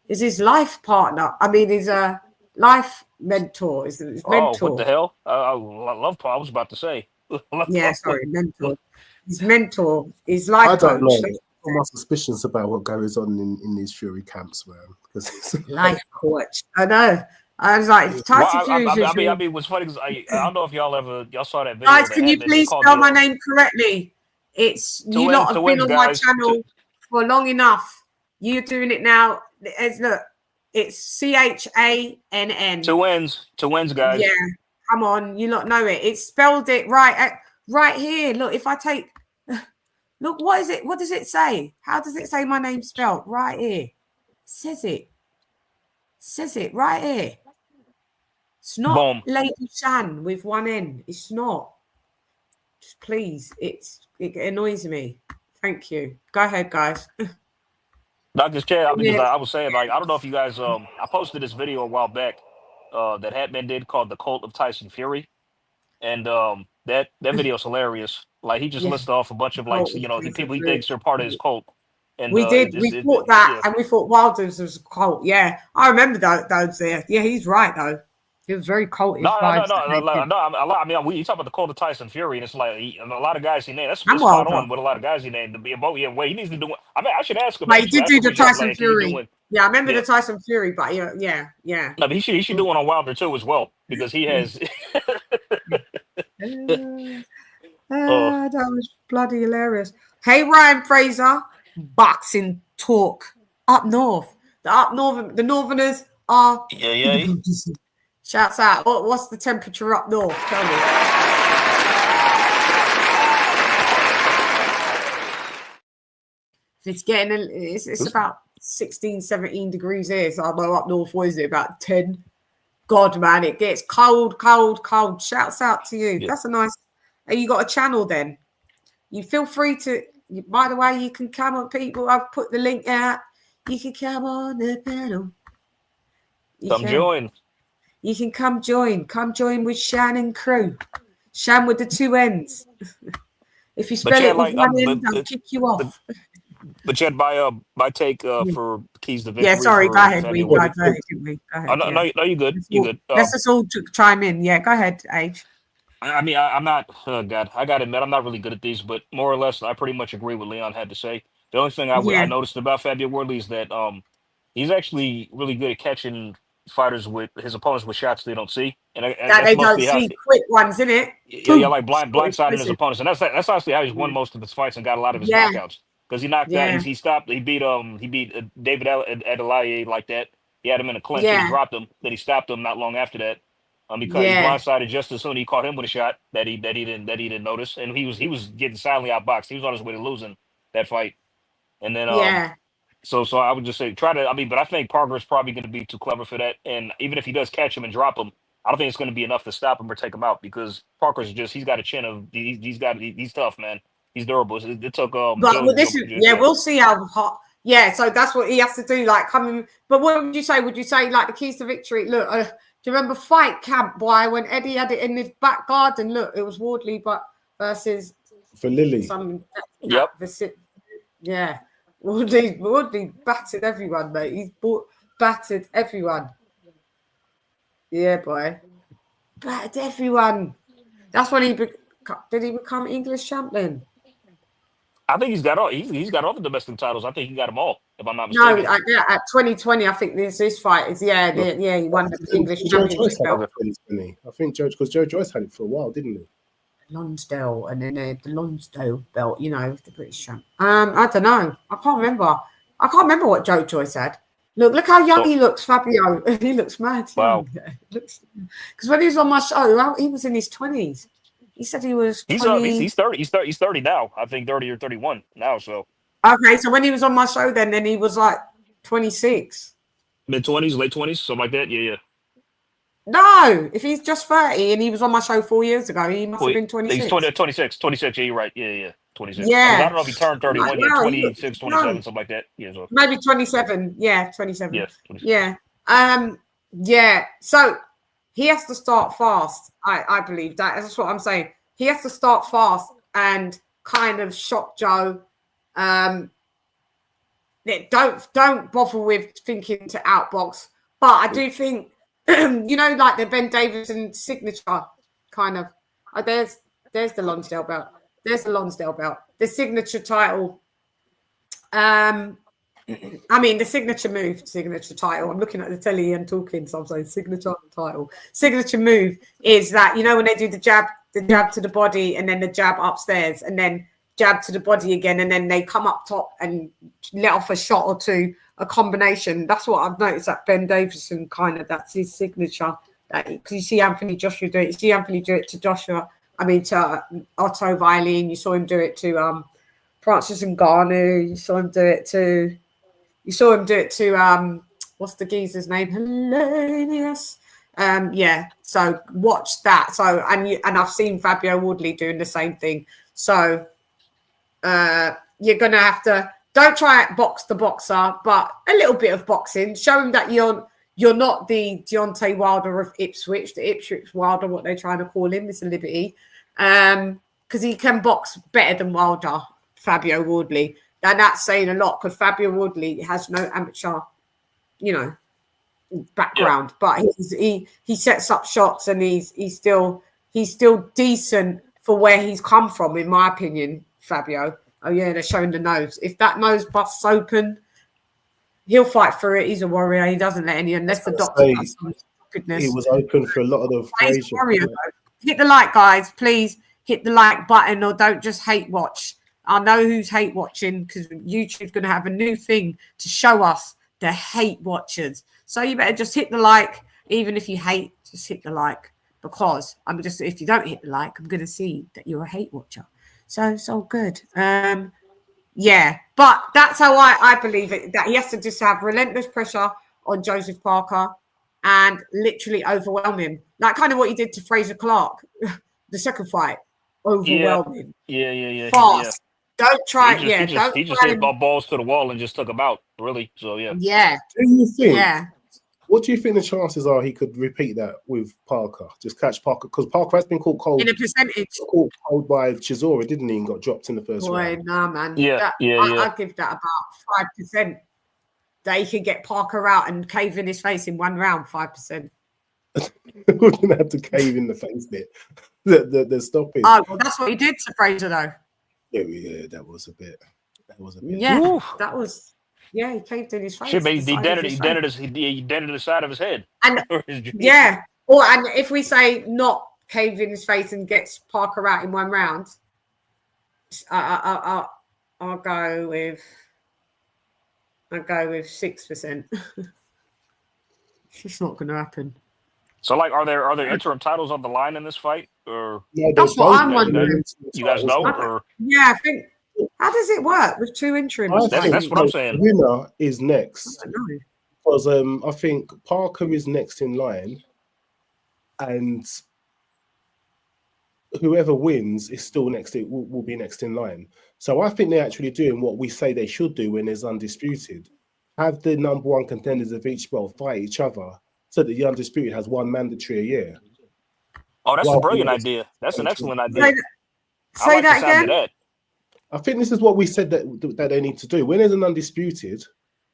his life partner. I mean, his life mentor. Is his mentor.
What the hell? I love Paul. I was about to say.
Mentor. His mentor, his life
I don't
coach.
know. My suspicions about what goes on in these Fury camps, man. Because
life coach. I know. I was like, Tyson Fury.
I mean, what's funny is I don't know if y'all saw that video.
Guys, can you please spell my name correctly? It's you lot have been on my channel for long enough. You're doing it now. Look, it's CHANN.
Two wins, guys.
Yeah, come on, you lot know it. It's spelled it right here. Look, if I take. Look, what is it? What does it say? How does it say my name spelled? Right here. Says it right here. It's not Lady Chann with 1 N. It's not. Just please, it annoys me. Thank you. Go ahead, guys.
Dr. Chad, I was saying, like, I don't know if you guys I posted this video a while back that Hatman did called The Cult of Tyson Fury. And that video is hilarious. Like, he just listed off a bunch of, like, people he thinks are part of his cult. And
we thought that, and we thought Wilder's was a cult. Yeah, I remember those there. Yeah, he's right though. He was very culty.
No. I mean, you talk about the cult of Tyson Fury, and it's like a lot of guys he named. That's spot on with a lot of guys he named to be about. Yeah, he needs to do. I mean, I should ask him.
But he did do the Tyson Fury. Yeah, I remember the Tyson Fury, but yeah. No,
but he should do one on Wilder too as well, because he has.
That was bloody hilarious. Hey, Ryan Fraser, boxing talk up north. The Northerners are.
Yeah.
Shouts out. What's the temperature up north? Tell me. It's getting. It's about 16, 17 degrees here. So I know up north. What is it? About 10. God, man, it gets cold. Shouts out to you. Yeah. That's a nice. You got a channel then. You feel free to. By the way, you can come on, people. I've put the link out. You can come on the panel.
Join.
You can come join. Come join with Shan and crew. Shan with the 2 N's. If you spell it with 1 N, I'll kick you off.
But Chad, my take for keys to victory.
Yeah, sorry. Go ahead. We diverted, didn't we? Go ahead.
No, you're good. You're good.
Let's just all chime in. Yeah, go ahead, Age.
I mean, I'm not. Oh God, I gotta admit, I'm not really good at these, but more or less, I pretty much agree with Leon had to say. The only thing I noticed about Fabio Wardley is that he's actually really good at catching fighters with his opponents with shots they don't see, and
that they don't see quick ones, isn't it?
Yeah, like blindsiding his opponents, and that's honestly how he's won most of his fights and got a lot of his knockouts, because he knocked out, he stopped, he beat David Adelaide like that. He had him in a clinch, he dropped him, then he stopped him not long after that. He blindsided just as soon he caught him with a shot that he didn't notice, and he was getting silently outboxed. He was on his way to losing that fight, and then So I would just say try to. I mean, but I think Parker is probably going to be too clever for that. And even if he does catch him and drop him, I don't think it's going to be enough to stop him or take him out because Parker's he's got a chin of he's tough, man. He's durable. It took
we'll see how hot. Yeah, so that's what he has to do. Like coming. But what would you say? Would you say like the keys to victory? Look, do you remember Fight Camp, boy, when Eddie had it in his back garden? Look, it was Wardley, but versus
for Lily.
Yeah. Wardley battered everyone, mate. He's battered everyone. Yeah, boy. Battered everyone. That's when did he become English champion?
I think he's got all the domestic titles. I think he got them all, if I'm not mistaken.
No, at 2020, I think this fight is he won the English championship belt.
I think because Joe Joyce had it for a while, didn't he?
Lonsdale, and then the Lonsdale belt, the British champ. I don't know. I can't remember what Joe Joyce had. Look how young he looks, Fabio. He looks mad.
Wow.
Because when he was on my show, he was in his 20s. He said he was 20.
He's 30. He's 30 now. I think 30 or 31 now. So
okay, so when he was on my show, then he was like 26,
mid-20s, late 20s, something like that. Yeah.
No, if he's just 30 and he was on my show 4 years ago, he must have been 26.
He's 26. Yeah, you're right. Yeah. 26.
Yeah.
I don't know if he turned 31 yet, 26, 27, something like that. Yeah, so.
Maybe 27. Yeah, 27.
Yeah, 27.
Yeah. Yeah. So he has to start fast. I believe that. That's what I'm saying. He has to start fast and kind of shock Joe. Don't bother with thinking to outbox. But I do think, like the Ben Davison signature kind of. There's the Lonsdale belt. There's the Lonsdale belt. The signature title. The signature title. I'm looking at the telly and talking, so I'm saying signature title. Signature move is that, when they do the jab to the body and then the jab upstairs and then jab to the body again and then they come up top and let off a shot or two, a combination. That's what I've noticed that Ben Davison that's his signature. Because you see Anthony Joshua do it. You see Anthony do it to to Otto Violin. You saw him do it to Francis Ngannou. You saw him do it to what's the geezer's name? Hilarious. So watch that. So and I've seen Fabio Wardley doing the same thing. So you're gonna have to don't try it box the boxer, but a little bit of boxing. Show him that you're not the Deontay Wilder of Ipswich, the Ipswich Wilder, what they're trying to call him, Mr. Liberty. Because he can box better than Wilder, Fabio Wardley. And that's saying a lot because Fabio Wardley has no amateur, background. Yeah. But he sets up shots and he's still decent for where he's come from, in my opinion, Fabio. Oh yeah, they're showing the nose. If that nose busts open, he'll fight for it. He's a warrior. He doesn't let any unless the doctor does some stupidness.
He was open for a lot of the
Frazier. Hit the like, guys. Please hit the like button or don't just hate watch. I know who's hate watching because YouTube's going to have a new thing to show us the hate watchers. So you better just hit the like. Even if you hate, just hit the like. Because if you don't hit the like, I'm going to see that you're a hate watcher. So it's all good. But that's how I believe it, that he has to just have relentless pressure on Joseph Parker and literally overwhelm him. Like kind of what he did to Fraser Clark, the second fight. Overwhelm him.
Yeah.
Fast. Don't try
he just hit balls to the wall and just took him out, really. So, yeah.
Yeah.
What do you think the chances are he could repeat that with Parker? Just catch Parker? Because Parker has been caught cold.
In a percentage.
Caught cold by Chisora, didn't he? And got dropped in the first round.
Nah, man.
I'd
give that about 5%. That he could get Parker out and cave in his face in one round, 5%.
We wouldn't have to cave in the face bit. The stopping.
Oh, well, that's what he did to Fraser, though.
Yeah, that was a bit.
Yeah, that was... Yeah, he caved in his face.
He dented the side of his head.
And and if we say not cave in his face and gets Parker out in one round, I'll go with 6%. It's just not going to happen.
So, like, are there interim titles on the line in this fight, or
No,
That's what I'm wondering.
you guys know, or
yeah, I think. How does it work with two interims?
That's what I'm saying.
The winner is next.
I don't know.
Because I think Parker is next in line, and whoever wins is still next. It will be next in line. So I think they're actually doing what we say they should do when there's undisputed. Have the number one contenders of each belt fight each other, so that the undisputed has one mandatory a year.
Oh, that's a brilliant idea. That's an excellent idea.
Say that again.
I think this is what we said that they need to do. When there's an undisputed,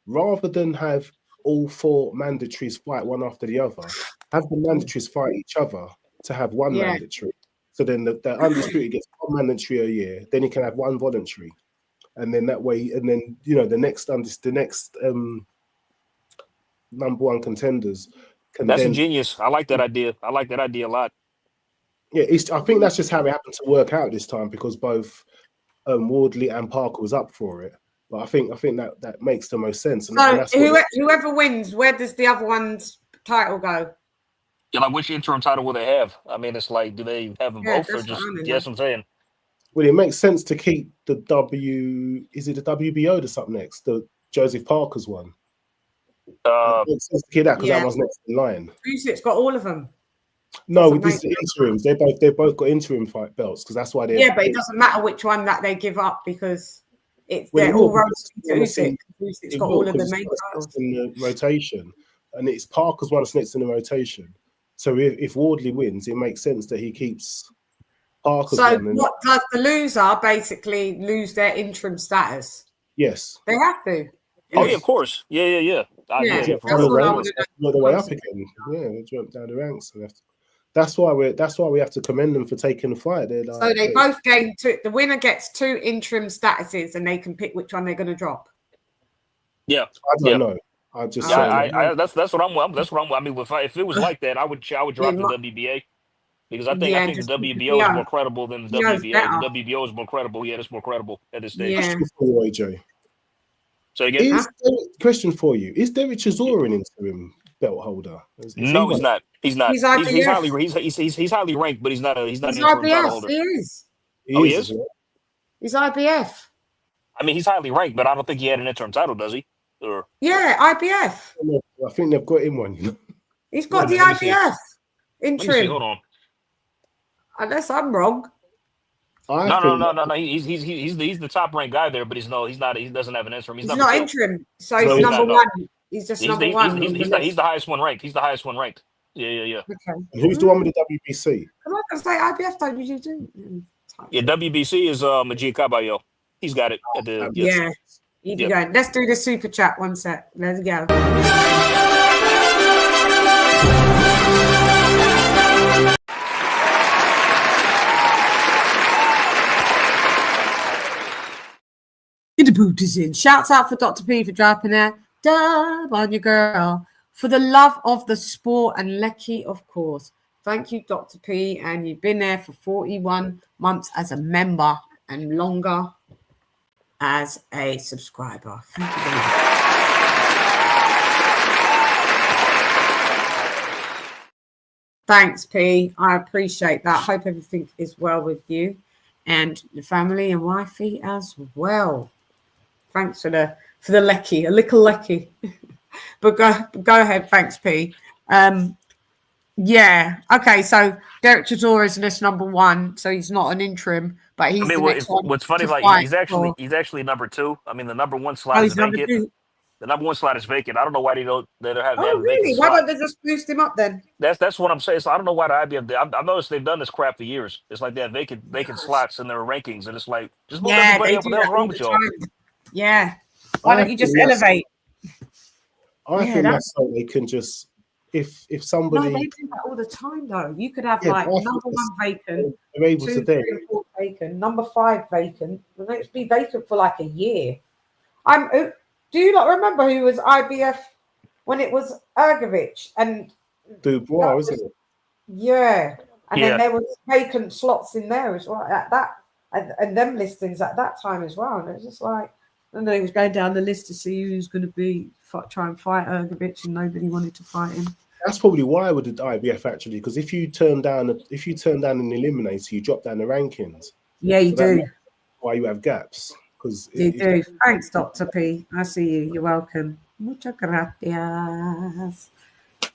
rather than have all four mandatories fight one after the other, have the mandatories fight each other to have one mandatory. So then the undisputed gets one mandatory a year. Then you can have one voluntary, and then that way, and then the next number one contenders can.
That's genius. I like that idea. I like that idea a lot.
Yeah, I think that's just how it happened to work out this time, because both Wardley and Parker was up for it. But I think that makes the most sense. And
so
that's
whoever wins, where does the other one's title go?
Yeah, like which interim title will they have? I mean, it's like, do they have them both, or just? Yes, I'm saying.
Well, it makes sense to keep the Is it the WBO that's up next? The Joseph Parker's one. It makes sense to keep that because that one's next in line.
Usyk's got all of them.
No, this is interims. They've both got interim fight belts because that's why they.
Yeah, but it doesn't matter which one that they give up because they're all rotating to Usyk. Usyk's got all of the main titles
in the rotation, and it's Parker's one that's next in the rotation. So if Wardley wins, it makes sense that he keeps Parker's one. So
what does the loser basically lose their interim status?
Yes,
they have to.
Oh yeah, of course. Yeah.
Not the way up again. Yeah, they jump down the ranks and that's why we have to commend them for taking the fight.
So they both gain two. The winner gets two interim statuses, and they can pick which one they're going to drop.
Yeah,
I don't know. I just
that's what I'm. I mean, if it was like that, I would drop the WBA because I think the WBO is more credible than the WBA. The WBO is more credible. Yeah, it's more credible at this stage.
Yeah.
AJ.
So again,
question for you: is Derek Chisora an interim belt holder?
No, he's not. He's not. He's highly ranked, but he's not an interim title holder.
He is.
He is.
He's IBF.
I mean, he's highly ranked, but I don't think he had an interim title, does he? Or
IBF.
I think they've got him one.
He's got the IBF interim.
Hold on.
Unless I'm wrong.
No. He's the top ranked guy there, but he's not. He doesn't have an interim. He's not
interim. So he's number one. He's just number one.
He's the highest one ranked. He's the highest one ranked. Yeah.
Okay.
And who's the one with the WBC?
I'm not gonna say IBF though. Did you do?
Yeah, WBC is Majid Caballo. He's got it.
Easy going. Let's do the super chat. One sec. Let's go. Get the booties in. Shouts out for Dr. P for dropping that dub on your girl. For the love of the sport and Lecky, of course. Thank you, Dr. P. And you've been there for 41 months as a member and longer as a subscriber. Thank you very much. Thanks, P. I appreciate that. Hope everything is well with you and your family and wifey as well. Thanks for the Lecky, a little Lecky. But go ahead. Thanks, P. Yeah. Okay. So Derek Chisora is list number one. So he's not an interim, but he's. I mean,
what's funny, like he's actually number two. I mean, the number one slot is vacant. The number one slot is vacant. I don't know why they don't have.
Oh, really? Why don't they just boost him up then?
That's what I'm saying. So I don't know why the IBF. I've noticed they've done this crap for years. It's like they have vacant slots in their rankings, and it's like just move everybody up. What the hell's wrong with y'all?
Yeah. Why don't you just elevate?
I think that's so they can just if somebody.
No, they do that all the time though. You could have like number one vacant,
they're able
2,
to
3, and 4 vacant, number 5 vacant. The next be vacant for like a year. Do you not remember who was IBF when it was Ergovich and
Dubois, wasn't it?
Yeah, and then there was vacant slots in there as well at that, and them listings at that time as well. And it was just like, and then he was going down the list to see who's going to be try and fight Ergovich, and nobody wanted to fight him.
That's probably why with the IBF actually, because if you turn down an eliminator, you drop down the rankings.
Yeah, you do.
That's why you have gaps. Because
You do. Thanks, Dr. P. I see you. You're welcome. Muchas gracias.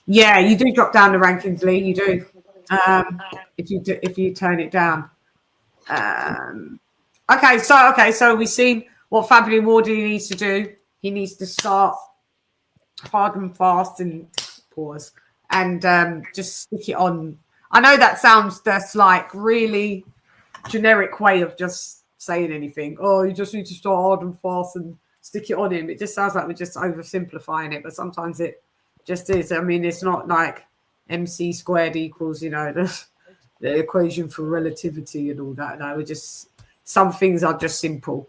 Yeah, you do drop down the rankings, Lee. You do. If you turn it down. Okay, so we've seen what Fabio Wardley needs to do. He needs to start hard and fast and pause and just stick it on. I know that's like really generic way of just saying anything. Oh, you just need to start hard and fast and stick it on him. It just sounds like we're just oversimplifying it, but sometimes it just is. I mean, it's not like MC squared equals, the equation for relativity and all that. No, some things are just simple,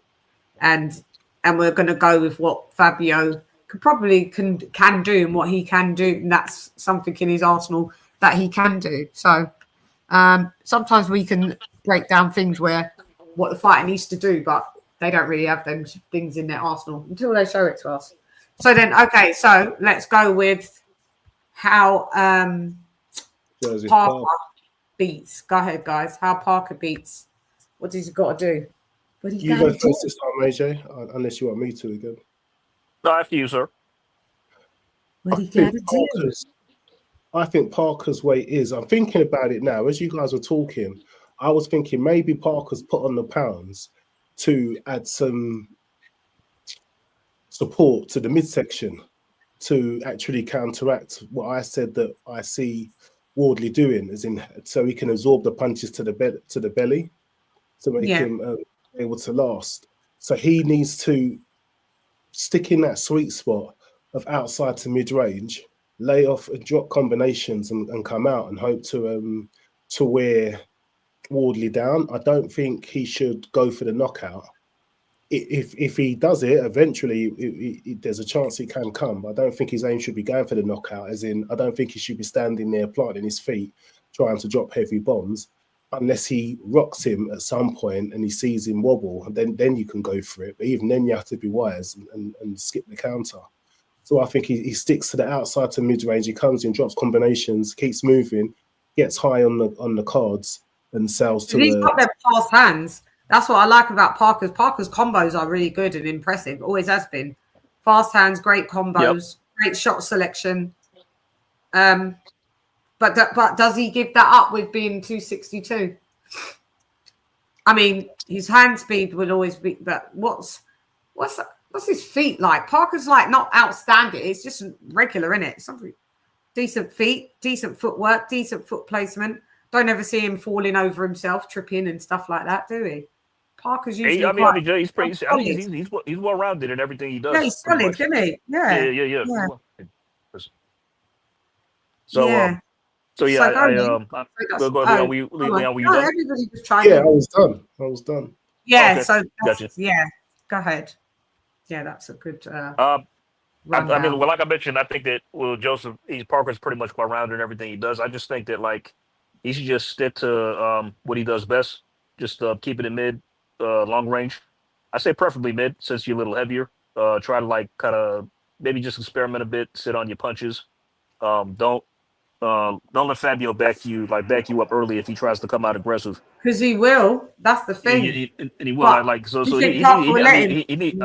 and we're going to go with what Fabio can do and what he can do, and that's something in his arsenal that he can do. So sometimes we can break down things where what the fighter needs to do, but they don't really have them things in their arsenal until they show it to us. So then, okay, so let's go with how Parker beats. Go ahead, guys. How Parker beats. What does he got to do? What
you go first this time, AJ, unless you want me to again.
No, after you, sir.
What do you got to do?
I think Parker's way is. I'm thinking about it now. As you guys were talking, I was thinking maybe Parker's put on the pounds to add some support to the midsection to actually counteract what I said that I see Wardley doing, as in so he can absorb the punches to the belly to make him able to last. So he needs to stick in that sweet spot of outside to mid-range, lay off and drop combinations and come out and hope to wear Wardley down. I don't think he should go for the knockout. If he does it, eventually there's a chance he can come. I don't think his aim should be going for the knockout, as in I don't think he should be standing there planting his feet trying to drop heavy bombs, unless he rocks him at some point and he sees him wobble, and then you can go for it. But even then you have to be wise and skip the counter. So I think he sticks to the outside to mid-range. He comes in, drops combinations, keeps moving, gets high on the cards and sells to
He's got them fast hands. That's what I like about Parker's. Parker's combos are really good and impressive. Always has been. Fast hands, great combos, great shot selection. But does he give that up with being 262? I mean, his hand speed would always be. But what's his feet like? Parker's like not outstanding. It's just regular, isn't it? Something decent feet, decent footwork, decent foot placement. Don't ever see him falling over himself, tripping and stuff like that, do we? Parker's usually.
He's well rounded in everything he does.
Yeah, he's solid, isn't he?
Yeah.
Everybody was trying.
Yeah, I was done.
Yeah,
okay.
So
gotcha.
Yeah, go ahead. Yeah, that's a good.
I mean, well, like I mentioned, I think that Joseph Parker's pretty much well rounded in everything he does. I just think that he should just stick to what he does best. Just keep it in mid, long range. I say preferably mid, since you're a little heavier. Try to kind of maybe just experiment a bit, sit on your punches. Don't let Fabio back you up early if he tries to come out aggressive.
Because he will. That's the thing.
He will.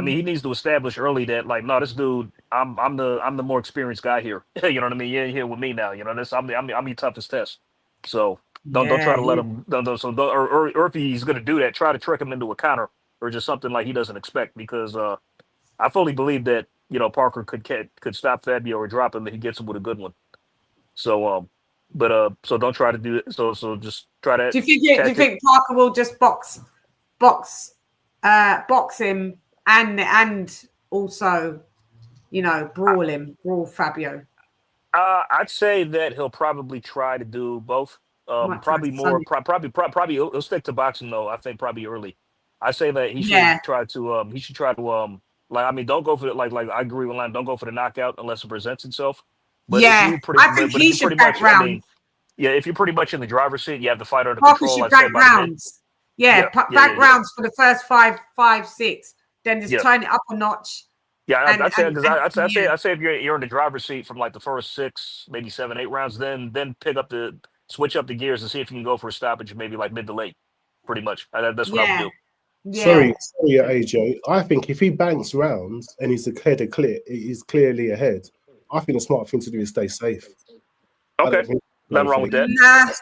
He needs to establish early that no, this dude, I'm the more experienced guy here. You know what I mean? You're in here with me now. You know this. I'm your toughest test. So don't try to let him. Or if he's going to do that, try to trick him into a counter or just something like he doesn't expect. Because I fully believe that Parker could stop Fabio or drop him if he gets him with a good one. So so don't try to do it. So just try to.
Do you think Parker will just box him and also brawl Fabio?
I'd say that he'll probably try to do both. Probably he'll stick to boxing though. I think probably early. I say that he should try to. Don't go for it. I agree with Lon. Don't go for the knockout unless it presents itself. But
I think he should back rounds.
If you're pretty much in the driver's seat, you have the fight under
Parker
control.
Should back rounds. Back rounds for the first 5, 6. Then just turn it up a notch
Yeah, I'd say because
yeah,
I'd say if you're in the driver's seat from like the first 6, maybe 7, 8 rounds, then switch up the gears and see if you can go for a stoppage, maybe like mid to late. Pretty much, that's what I would
yeah,
do.
yeah.
Sorry, AJ. I think if he banks rounds and he's he's clearly ahead, I think the smart thing to do is stay safe. I
Okay,
don't think
nothing
go for
wrong with
the
that.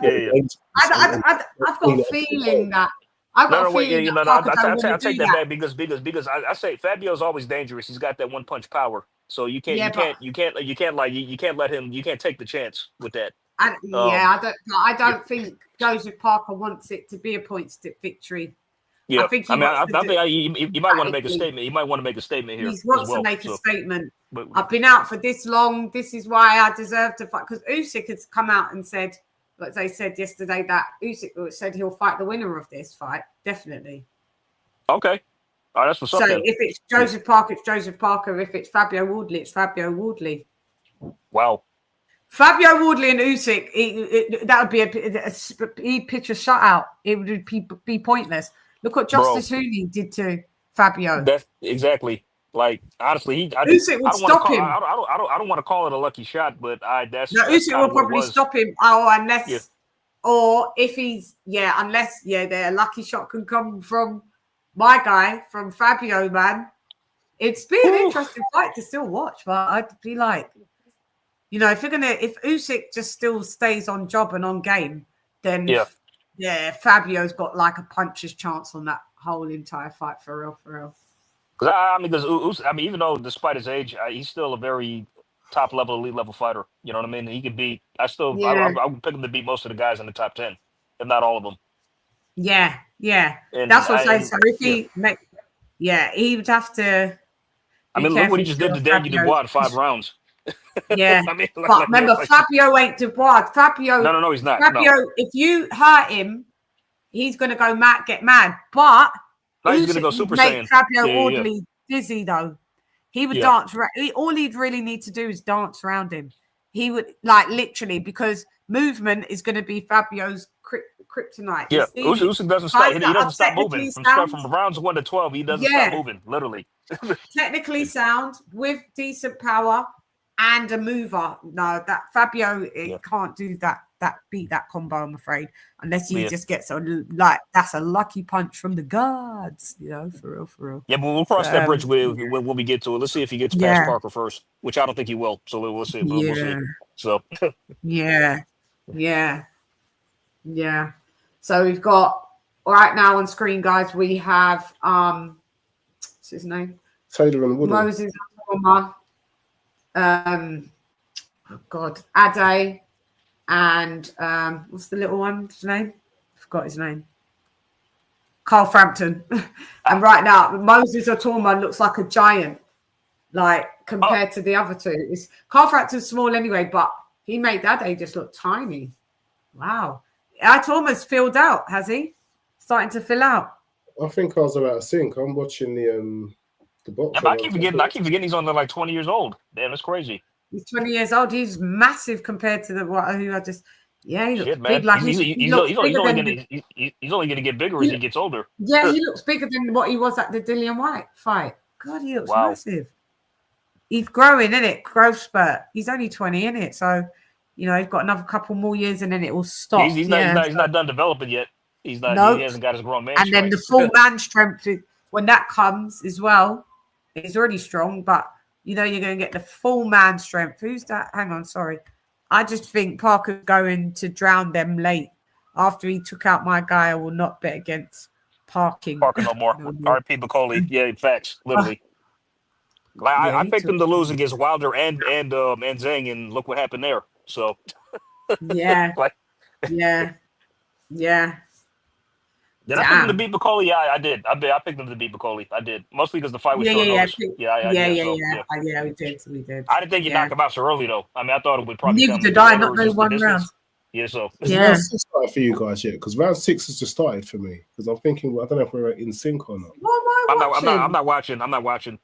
Nah,
Yeah.
I've got a feeling that
No, wait, yeah,
that
no,
Parker
I
don't want to
take
do
that
that.
back because I say Fabio's always dangerous. He's got that one punch power, so
Yeah, but
you can't let him, you can't take the chance with that.
I don't think Joseph Parker wants it to be a point stick victory. I
Yeah,
think
I
he
mean,
wants to
I
do
think you might want to make a
emphatically.
statement. You might want to make a statement
He
here as
wants to
well.
make a
So,
statement.
but
I've been out for this long. This is why I deserve to fight. Because Usyk has come out and said, like they said yesterday, that Usyk said he'll fight the winner of this fight, definitely.
okay, all right, that's what's
So
up then.
if it's Joseph Parker, it's Joseph Parker. If it's Fabio Wardley, it's Fabio Wardley.
Wow.
Fabio Wardley and Usyk, that would be he'd pitch a shutout. It would be pointless. Look what Justice Hooney did to Fabio.
That's exactly, like, honestly,
Usyk would stop him.
I don't want to call it a lucky shot, but that's
Usyk
kind
will
of what it
probably
was.
stop him. Oh, unless, or if he's unless the lucky shot can come from my guy, from Fabio, man. It's been an interesting fight to still watch, but I'd be like, if Usyk just still stays on job and on game, then Fabio's got like a puncher's chance on that whole entire fight for real.
Because even though despite his age, he's still a very top level, elite level fighter. You know what I mean? He could beat. I would pick him to beat most of the guys in the top 10, if not all of them.
Yeah.
And
That's what I'm saying. So if he he would have to.
I mean, look what he just did to Daniel Dubois in 5 rounds.
Yeah,
I mean,
but remember, Fabio ain't Dubois. Fabio.
No, he's not.
Fabio, if you hurt him, he's gonna go get mad. But
he's gonna go Super
Saiyan.
Saiyan.
Fabio Wardley dizzy though. He would dance. All he'd really need to do is dance around him. He would literally, because movement is going to be Fabio's kryptonite.
Yeah, Usyk doesn't stop. He doesn't stop moving from rounds 1 to 12. He doesn't stop moving, literally.
Technically sound with decent power and a mover. No, that Fabio can't do that. Beat that combo, I'm afraid, unless he just gets that's a lucky punch from the guards. For real.
Yeah, but we'll cross that bridge when we get to it. Let's see if he gets past Parker first, which I don't think he will. So we'll see. We'll see. So
yeah. So we've got right now on screen, guys. We have what's his name?
Taylor and Woodall.
Moses Atoma. Ade. And what's the little one's name? I forgot his name. Carl Frampton. And right now, Moses Atoma looks like a giant, compared to the other two. Carl Frampton's small anyway, but he made Ade just look tiny. Wow. Atoma's filled out, has he? Starting to fill out.
I think I was about to sync. I'm watching the box.
Yeah, I keep forgetting he's only 20 years old. Damn, that's crazy.
He's 20 years old. He's massive compared to who I just. Yeah, he looks
big.
Man.
He's only going to get bigger as he gets older.
Yeah, he looks bigger than what he was at the Dillian White fight. God, he looks massive. He's growing, isn't it? Growth spurt. He's only 20, isn't it? So, he's got another couple more years and then it will stop.
He's not done developing yet. He's not. No. He hasn't got his grown man.
And then the full man strength, when that comes as well, he's already strong, but. You're going to get the full man strength. Who's that? Hang on, sorry. I just think Parker's going to drown them late. After he took out my guy, I will not bet against Parker
no more. R.P. Bacoli. Yeah, facts. Literally. I picked him to lose against Wilder and Zhang, and look what happened there. So.
Yeah. Yeah.
Did I pick him to beat Bacoli? Yeah, I did. I picked him to beat Bacoli. I did. Mostly because the fight was short notice.
Yeah, we did.
I didn't think you'd knock him out so early, though. I mean, I thought it would probably
come. Neither did I, not no one round.
Yeah, so.
Yeah. Round 6 started for you guys yet? Because round 6 has just started for me. Because I'm thinking, I don't know if we're in sync or not.
What am I watching?
I'm not watching.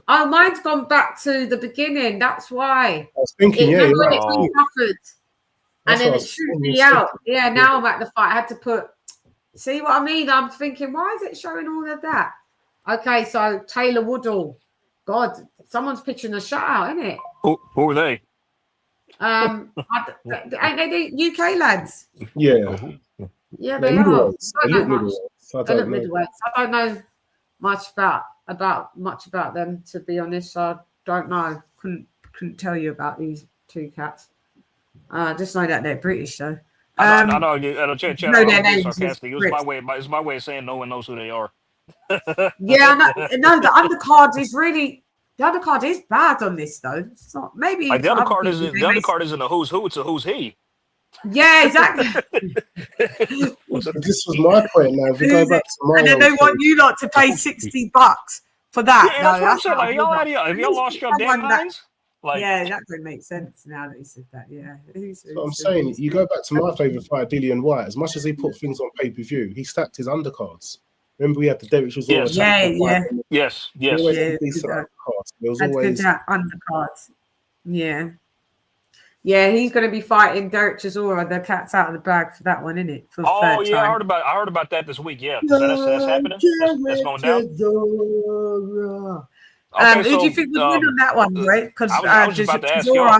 Oh, mine's gone back to the beginning. That's why.
I was thinking,
and then it shoots me out. Yeah, now I'm at the fight. I had to put. See what I mean? I'm thinking, why is it showing all of that? Okay, so Taylor Woodall God, someone's pitching a shutout, isn't it?
Who are they?
Ain't they the UK lads?
Yeah.
Yeah,
They're
they are.
middleweights.
I
They
don't
look
know much.
middleweights. I
They look
don't know.
middleweights. I don't know much about them, to be honest. I don't know. Couldn't tell you about these two cats. Just know that they're British, though.
I know. Chad,
know
I
their
was being
names
sarcastic.
is
It was my way. It's my way of saying no one knows who they are.
Yeah, I know. The undercard is really. The undercard is bad on this, though. It's not. Maybe
Like the
for other
undercard
people,
isn't.
they
The
may-
undercard isn't a who's who. It's a who's he.
Yeah, exactly.
This was my point now. If we go back to my
And then they
old
want
point,
you lot to pay $60 for that.
Yeah, that's
No,
what I'm saying.
not
Like, y'all
good.
out here, have y'all lost your damn
Someone that-
minds? Like,
Yeah, that could make sense now that you said that. Yeah.
that's what I'm saying. You go back to my favourite fight, Dillian White. As much as he put things on pay-per-view, he stacked his undercards. Remember, we had the Derek Chisora.
Yes. Yes.
He always
Yeah,
had decent
good.
undercards. There was
That's
always
good to have undercards. Yeah. Yeah, he's going to be fighting Derek Chisora. The cat's out of the bag for that one, isn't it? For the third
yeah,
time.
I heard about that this week. Yeah, that's happening. That's going down.
Who do you think would win on that one, right? Because
I was about to ask y'all.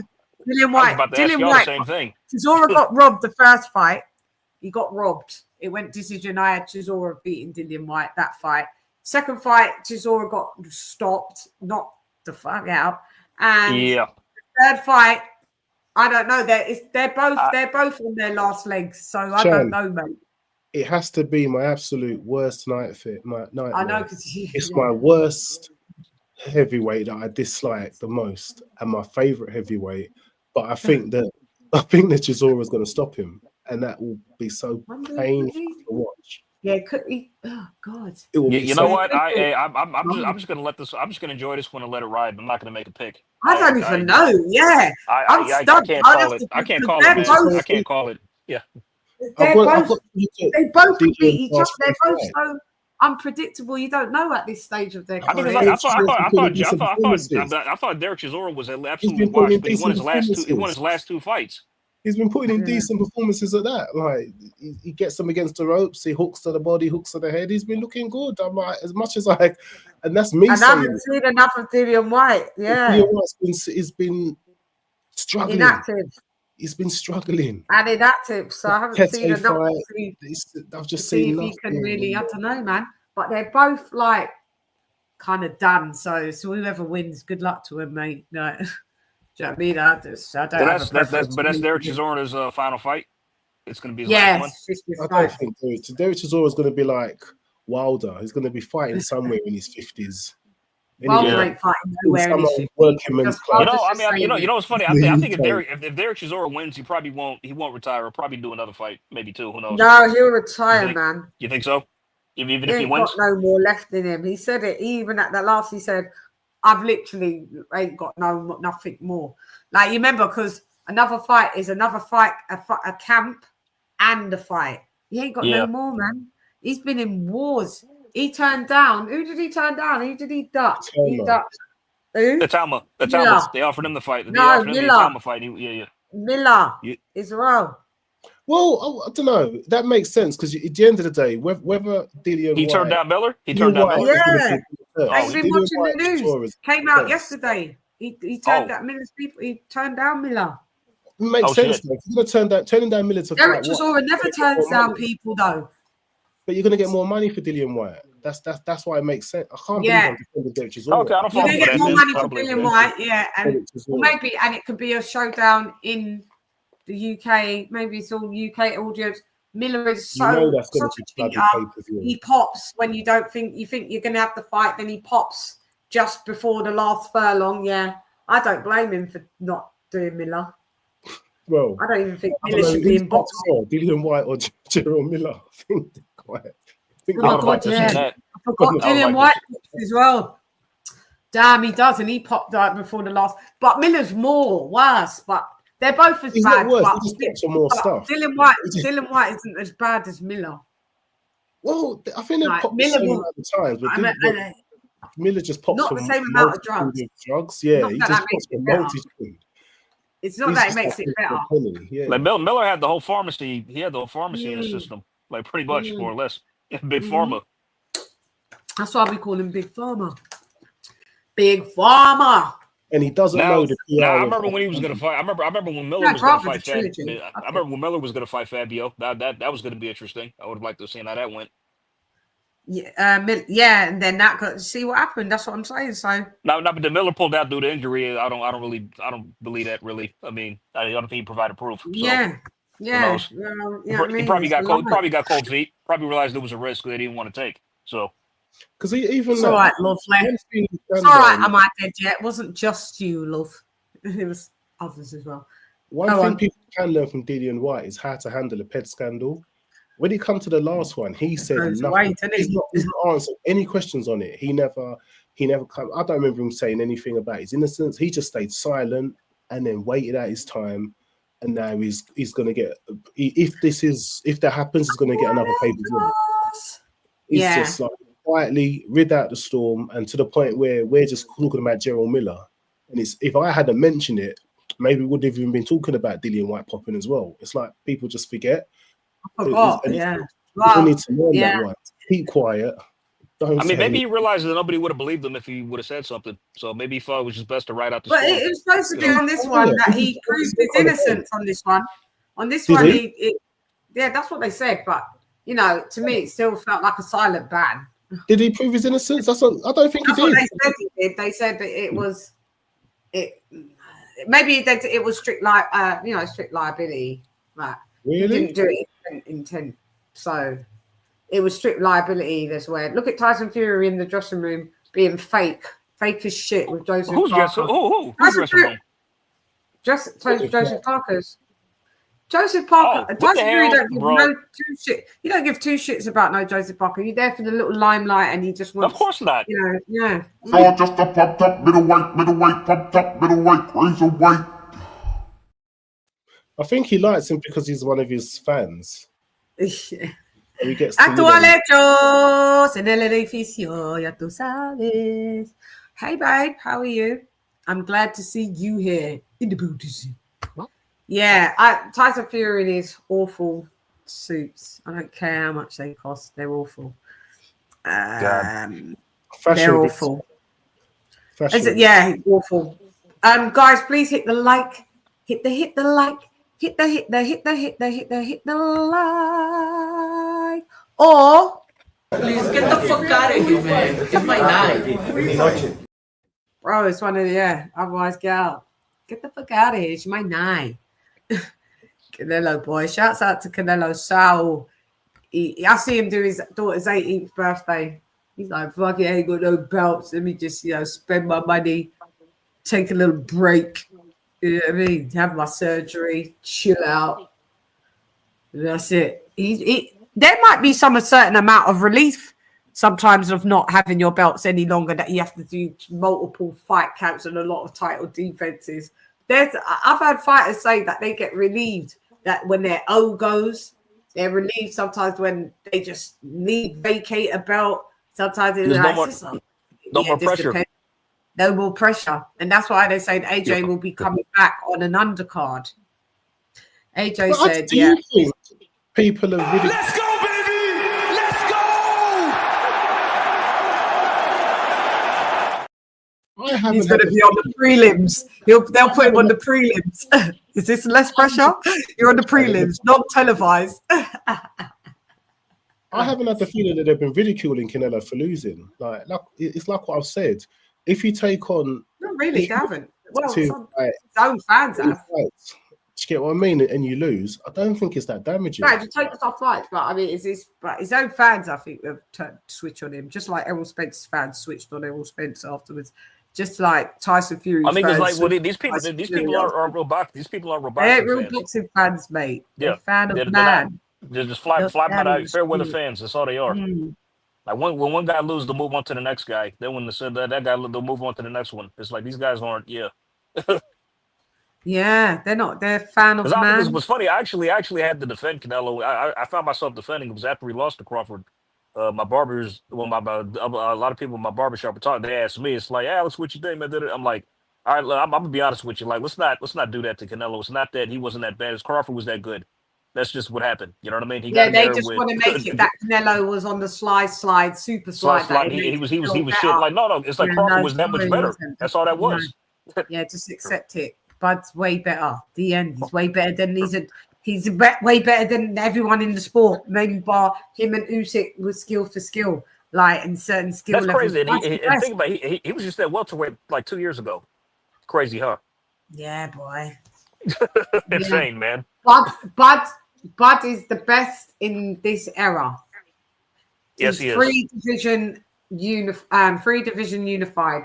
Dillian
I was
White,
about to ask y'all the same thing.
Chisora got robbed the first fight. He got robbed. It went decision. I had Chisora beating Dillian White that fight. Second fight, Chisora got stopped, knocked the fuck out. And
Yeah.
the third fight, I don't know. They're both on their last legs. So I don't know, mate.
it has to be my absolute worst nightmare.
I know because
It's my worst heavyweight that I dislike the most, and my favorite heavyweight. But I think that Chisora is going to stop him, and that will be so painful to watch.
Yeah, could he? Oh God!
It will be
You know what? I'm just gonna let this. I'm just gonna enjoy this one and let it ride. I'm not gonna make a pick.
I don't even know. Yeah, I'm
I
stuck.
can't call it. I can't call it, man. I can't call it. Yeah.
They both beat each other. They're both
fight.
so unpredictable. You don't know at this stage of their
I mean,
career.
I thought Derek Chisora was absolutely washed, but he won his last two fights.
He's been putting in decent performances at that. Like he gets them against the ropes, he hooks to the body, hooks to the head. He's been looking good. I'm like, as much as I, and that's me.
And I
saying
haven't seen enough of Dillian White. Yeah,
Dillian White's he's been struggling.
Inactive.
He's been struggling.
And inactive. So I haven't seen enough
fight,
to see,
I've just
to see
seen
if he can really. I don't know, man. But they're both like kind of done. So whoever wins, good luck to him, mate. No. Do you know what I mean? I don't.
But that's Derek Chisora's final fight. It's going to be his
last
one. I don't think Derek Chisora is going to be like Wilder. He's going to be fighting somewhere in his 50s.
Wilder ain't fighting nowhere in his 50s.
Working men's club.
You know what's funny? I think if Derek Chisora wins, he won't retire. He'll probably do another fight, maybe two. Who knows?
No, he'll retire, man.
You think so? Even
he
if he wins,
got no more left in him. He said it even at the last. He said, "I've literally ain't got nothing more." Like you remember, because another fight is another fight, a camp and a fight. He ain't got no more, man. He's been in wars. He turned down. Who did he turn down? Who did he duck? He ducked. Who?
The Talma. They offered him the fight. They
no,
offered him
Miller.
the Talma fight.
Miller as well.
Well, I don't know. That makes sense because at the end of the day, whether Dillian
He
White,
turned down Miller. He turned down Miller.
Yeah. I've been watching
White
the news. Came out yesterday. He turned that Miller's people. He turned down Miller.
It makes sense. Though. You're going to turning down Miller to
Derek
fight.
Chisora never turns down people though.
But you're going to get more money for Dillian White. That's why it makes sense. I can't believe I'm defending Derek Chisora.
Okay, I don't
you're going to get more money for Dillian White, and
maybe
it could be a showdown in the UK. Maybe it's all UK audience. Miller is such a cheater. He pops when you don't think you're going to have the fight, then he pops just before the last furlong. Yeah, I don't blame him for not doing Miller.
Well,
I don't even think Miller should be in boxing.
Dillian White or Gerald Miller. I think
I forgot Dillian White as well. Damn, he does, and he popped out before the last. But Miller's worse. But they're both as bad.
Not worse. He just pops for more stuff.
Dillian White isn't as bad as Miller.
Well, I think they pop the same amount of times. But Miller just pops
not the same amount of drugs.
Yeah, he just pops for multitude.
It's not that it makes it better.
Yeah.
Like Miller had the whole pharmacy. He had the whole pharmacy in the system, like pretty much more or less. Big Pharma.
That's why we call him Big Pharma. Big Farmer.
And he doesn't know the PR.
Now I remember when he was going to fight. I remember when Miller was going to fight Fabio. I remember when Miller was going to fight Fabio. That was going to be interesting. I would have liked to have seen how that went.
Yeah, and then that got see what happened. That's what I'm saying. So
now, but the Miller pulled out due to injury. I don't believe that really. I mean, I don't think he provided proof. So,
yeah.
Well, he probably got cold. Probably got cold feet. Probably realized there was a risk they didn't want to take. So.
Because even
it's all right, lovely. It's all right. Am I dead yet? It wasn't just you, love. It was others as well.
One thing people can learn from Dillian White is how to handle a ped scandal. When he come to the last one, he said nothing. He's not answered any questions on it. He never come. I don't remember him saying anything about his innocence. He just stayed silent and then waited out his time. And now he's going to get. If that happens, he's going to get another paper. He's just like quietly rid out the storm, and to the point where we're just talking about Gerald Miller. And if I hadn't mentioned it, maybe we would have even been talking about Dillian White popping as well. It's like people just forget.
I forgot.
People need to learn that one. Keep quiet.
Maybe he realized that nobody would have believed him if he would have said something. So maybe he thought it was just best to write out the story.
But it was supposed to be on this one that he proved his innocence on this one. On this one, that's what they said. But to me, it still felt like a silent ban.
Did he prove his innocence? I don't think he did.
What they said he did. They said that it was maybe it was strict liability. Like,
really?
He didn't do it intent. So it was strict liability. That's where look at Tyson Fury in the dressing room being fake as shit with Joseph Parker.
Who's dressing room?
Joseph Parker's. Joseph Parker, Tyson Fury don't give no two shit. You don't give two shits about no Joseph Parker. You're there for the little limelight, and he just wants.
Of course not.
Yeah.
So just a pumped up middleweight, pumped up middleweight, cruiserweight.
I think he likes him because he's one of his fans.
Yeah.
He gets
Actual hechos en el edificio, ya tú sabes. Hey, babe, how are you? I'm glad to see you here in the booty. Yeah, Tyson Fury in his awful suits. I don't care how much they cost. They're awful. They're awful. Awful. Guys, please hit the like. Hit the like. Hit the like. Or
please get the fuck out of here, man. It's my night.
Bro, it's one of otherwise get out. Get the fuck out of here. It's my night. Canelo boy, shouts out to Canelo Saul. I see him do his daughter's 18th birthday. He's like, fuck it, I ain't got no belts. Let me just, spend my money, take a little break. You know what I mean? Have my surgery, chill out. And that's it. There might be a certain amount of relief sometimes of not having your belts any longer, that you have to do multiple fight camps and a lot of title defenses. I've heard fighters say that they get relieved that when their O goes, they're relieved sometimes when they just vacate a belt. Sometimes it's
no more pressure.
No more pressure. And that's why they say AJ will be coming back on an undercard. AJ said,
do you think people are really...
Let's go, baby! Let's go!
He's going to be on the prelims. They'll put him on the prelims. Is this less pressure? You're on the prelims, not televised.
I haven't had the feeling that they've been ridiculing Canelo for losing. Like it's like what I've said. If you take on,
not really, they haven't. Well, his own fans have.
Do you get what I mean? And you lose. I don't think it's that damaging.
No, if you take off fights, but I mean, but his own fans, I think, have turned switch on him, just like Errol Spence's fans switched on Errol Spence afterwards. Just like Tyson Fury.
I mean, because these people are real boxing. These people are real boxing.
They're real boxing fans, mate. They're fan of man.
They're just fly by night, fair weather fans. That's all they are. Like when one guy loses, they'll move on to the next guy. Then when that guy, they'll move on to the next one. It's like these guys aren't.
Yeah, they're not. They're fan of man.
It was funny. I actually had to defend Canelo. I found myself defending him. It was after he lost to Crawford. My barbers, a lot of people in my barbershop were talking. They asked me, it's like, Alex, what you think, man? I'm like, all right, I'm gonna be honest with you. Like, let's not do that to Canelo. It's not that he wasn't that bad. Crawford was that good. That's just what happened. You know what I mean? He got
Yeah,
in
they
there
just
with
want to make it that Canelo was on the slide, super slide. That
slide.
it makes
He
it
was
feel
shit.
better.
Like no, it's like
Yeah,
Crawford
no,
was that much
sorry,
better.
wasn't.
That's all that
No.
was.
Yeah, just accept it. Bud's way better. The end. He's way better than he's way better than everyone in the sport. Maybe bar him and Usyk was skill for skill, like in certain skill
That's
levels.
crazy. And think about it, he was just at welterweight like 2 years ago. Crazy, huh?
Yeah, boy.
Insane, man.
Bud is the best in this era.
Yes, he is.
Three division unified,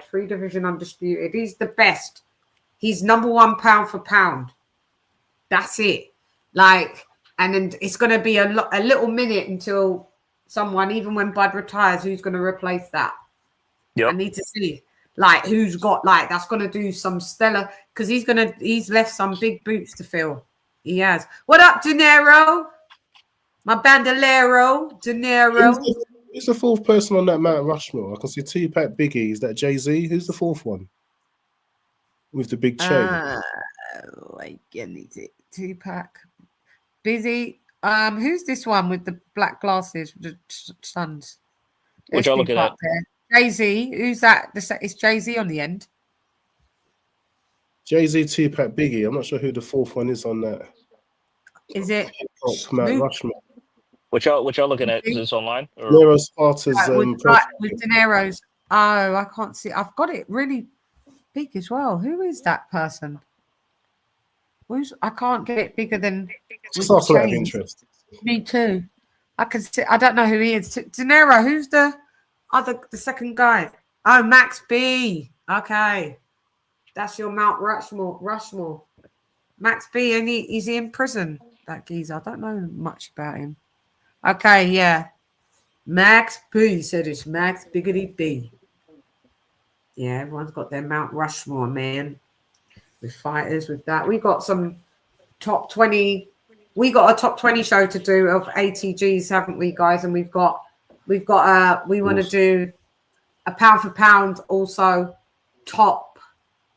3 division undisputed. He's the best. He's number 1 pound for pound. That's it. Like, and then it's going to be a little minute until someone, even when Bud retires, who's going to replace that?
Yep.
I need to see, like, who's got, like, that's going to do some stellar, because he's left some big boots to fill. He has. What up, De Niro? My bandolero, De Niro.
Who's the 4th person on that Mount Rushmore? I can see Tupac, Biggie. Is that Jay-Z? Who's the 4th one? With the big chain.
I get it. Tupac. Busy. Who's this one with the black glasses with the sons?
What y'all looking at?
Jay-Z. Who's that? It's Jay-Z on the end.
Jay-Z, Tupac, Biggie. I'm not sure who the 4th one is on that.
Is it
Mount Rushmore?
What y'all looking at? Is this online? Or?
Nero Sparta's
with De Niro's. Oh, I can't see. I've got it really big as well. Who is that person? I can't get it bigger than.
Just also out of interest.
Me too. I can see. I don't know who he is. De Niro. Who's the second guy? Oh, Max B. Okay, that's your Mount Rushmore. Max B. And is he in prison? That geezer. I don't know much about him. Okay, yeah. Max B. Said it's Max Biggity B. Yeah, everyone's got their Mount Rushmore, man. With fighters, with that. We got some top 20. We got a top 20 show to do of ATGs, haven't we, guys? And we want to do a pound for pound, also top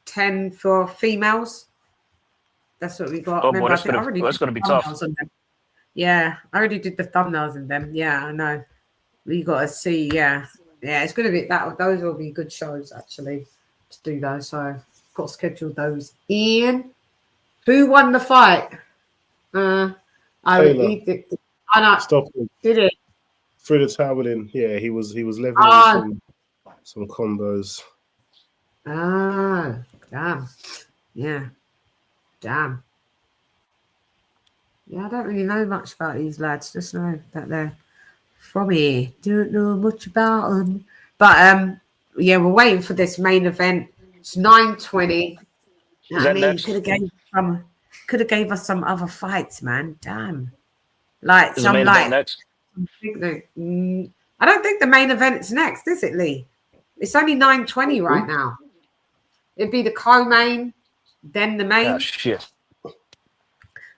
10 for females. That's what we got.
Oh,
remember,
boy, that's going to be tough.
Yeah, I already did the thumbnails in them. Yeah, I know. We got to see. Yeah, it's going to be that. Those will be good shows actually to do those. So got to schedule those in. Who won the fight? He did.
Stop him.
Did it?
Through the toweling. Yeah, he was leveling some combos.
Ah, damn. Yeah, damn. Yeah, I don't really know much about these lads. Just know that they're from here. Don't know much about them. But yeah, we're waiting for this main event. It's 9:20. I mean, could have gave us some other fights, man. Damn. Like
is
some
the main event next?
I don't think the main event's next, is it, Lee? It's only 9:20 right now. It'd be the co-main, then the main.
Oh shit.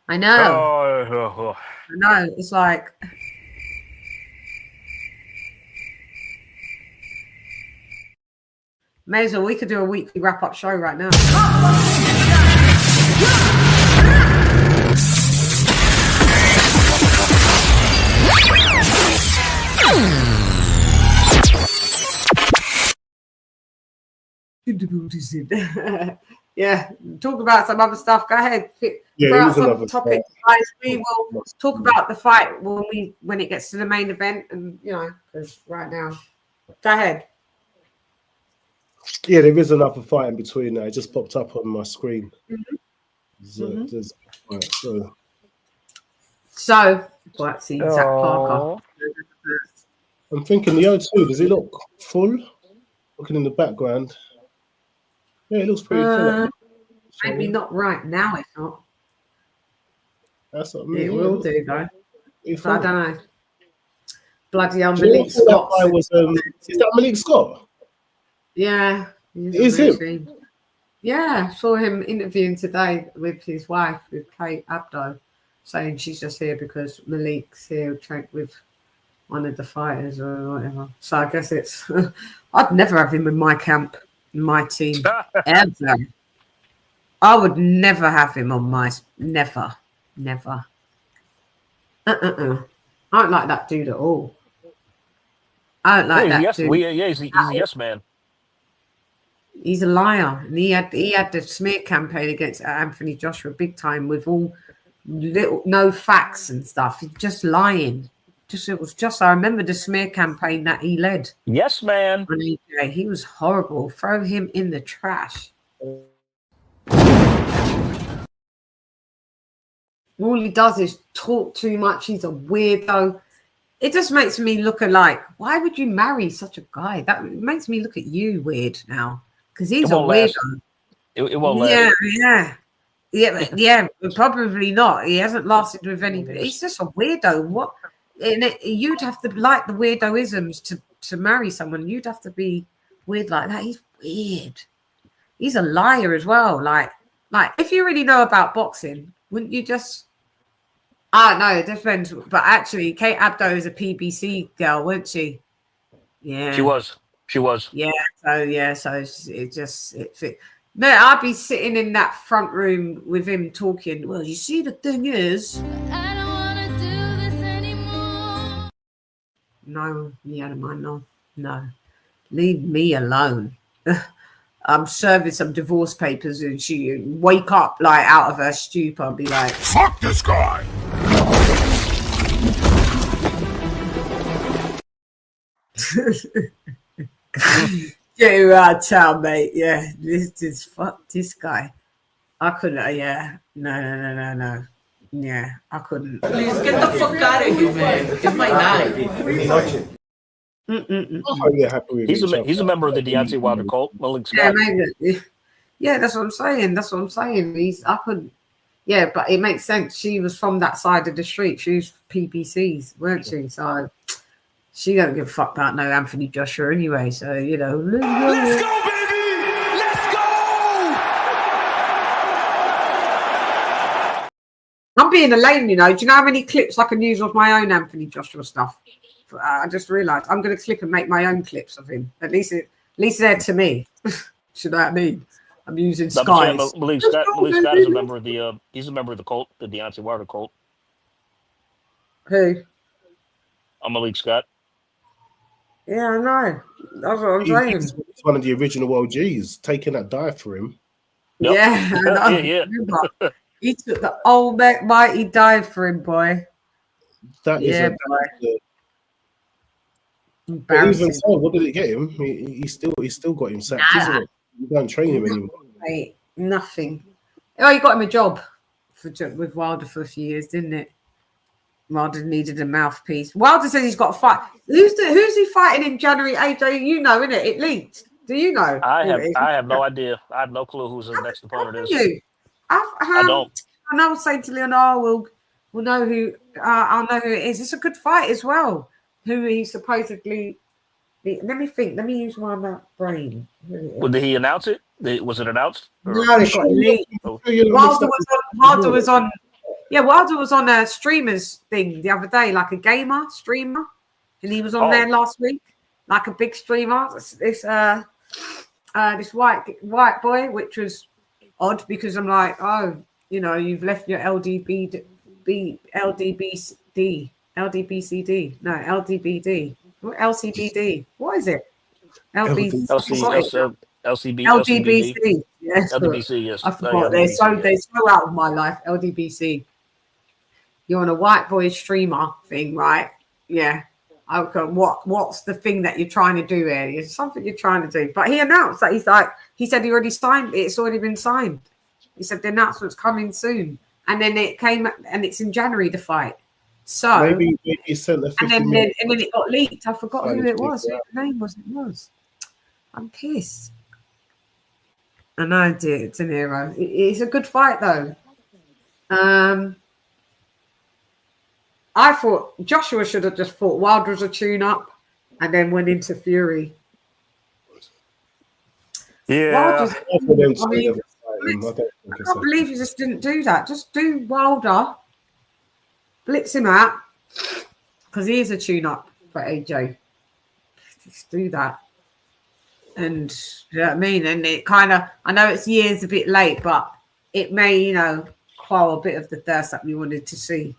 I know. I know. It's like may as well we could do a weekly wrap-up show right now. Yeah, talk about some other stuff. Go ahead.
Yeah,
some topics, guys. We will talk about the fight when it gets to the main event, and because right now, go ahead.
Yeah, there is another fight in between. It just popped up on my screen.
So, let's see, Zach Parker.
I'm thinking the O2. Does it look full? Looking in the background. Yeah, it looks pretty full.
Maybe not right now, if not.
That's what I mean.
It will do, though. I don't know. Bloody hell,
Malik Scott. Is that Malik Scott?
Yeah.
Is him?
Yeah, I saw him interviewing today with his wife, with Kate Abdo, saying she's just here because Malik's here with one of the fighters or whatever. So I guess it's... I'd never have him in my camp, in my team, ever. I would never have him on my... Never. I don't like that dude at all. I don't like that dude.
He's a yes man.
He's a liar, and he had the smear campaign against Anthony Joshua big time with all no facts and stuff. He's just lying. I remember the smear campaign that he led.
Yes, man.
He was horrible. Throw him in the trash. All he does is talk too much. He's a weirdo. It just makes me look like, why would you marry such a guy? That makes me look at you weird now, because he's a weirdo.
It won't last.
Yeah, but probably not. He hasn't lasted with anybody. He's just a weirdo. What? You'd have to like the weirdoisms to marry someone. You'd have to be weird like that. He's weird. He's a liar as well. Like if you really know about boxing, wouldn't you just? I don't know, it depends. But actually, Kate Abdo is a PBC girl, wasn't she? Yeah,
she was.
Yeah, so it fit. No, I'd be sitting in that front room with him talking. Well, you see, the thing is, I don't want to do this anymore. No, no, leave me alone. I'm serving some divorce papers, and she wake up like out of her stupor and be like,
"Fuck this guy."
Get you out of town, mate. Yeah, this fuck this guy. I couldn't. Yeah, no. Yeah, I couldn't.
Please get the fuck out of here, man. It's my night.
He's a member of the Deontay Wilder cult. Malik Scott.
Yeah, that's what I'm saying. I couldn't. Yeah, but it makes sense. She was from that side of the street. She was PBCs, weren't she? So she don't give a fuck about no Anthony Joshua anyway. So
let's go, baby. Let's go.
I'm being a lame, Do you know how many clips I can use of my own Anthony Joshua stuff? I just realised I'm going to click and make my own clips of him. At least they're to me. Do you know what I mean? I'm using Sky.
Malik Scott is a member of the. He's a member of the cult, the Deontay Wilder cult.
Who?
I'm Malik Scott.
Yeah, I know. That's what I'm saying.
He's one of the original OGs, taking that dive for him.
Yep.
Yeah, I know.
Yeah.
He took the old mighty dive for him, boy.
That is embarrassing. Even so, what did it get him? He still got him sacked, isn't it? You don't train him anymore.
Mate, nothing. Oh, you got him a job with Wilder for a few years, didn't it? Wilder needed a mouthpiece. Wilder says he's got a fight. Who's he fighting in January? AJ, you know, innit? It leaked. Do you know?
I have no idea. I have no clue who's his next opponent is.
You?
I don't.
And I was saying to Leonard, we'll know who. I'll know who it is. It's a good fight as well. Who he supposedly. Let me think. Let me use my brain.
Well, did he announce it? Was it announced?
No, it got leaked. Wilder was on. Yeah, Wilder was on a streamers thing the other day, like a gamer streamer, and he was on there last week, like a big streamer. This white boy, which was odd because I'm like, oh, you've left your LDBCD. No, LDBD. What LCBD? What is it?
LCBC.
LDBC. Yes.
LDBC, yes.
I forgot. They're so out of my life. LDBC. You're on a white boy streamer thing, right? Yeah. Okay. What's the thing that you're trying to do here? It's something you're trying to do. But he announced that he said he already signed it. It's already been signed. He said the announcement's coming soon. And then it came, and it's in January, the fight. So
maybe he sent the 50
and then it got leaked. I forgot who it was. Who the name was. I'm pissed. I know, dear, it's an hero. It's a good fight though. I thought Joshua should have just fought Wilder as a tune-up and then went into Fury.
Yeah.
I can't believe you just didn't do that. Just do Wilder, blitz him out, because he is a tune-up for AJ. Just do that. And you know what I mean? And it kind of, I know it's years a bit late, but it may, quell a bit of the thirst that we wanted to see.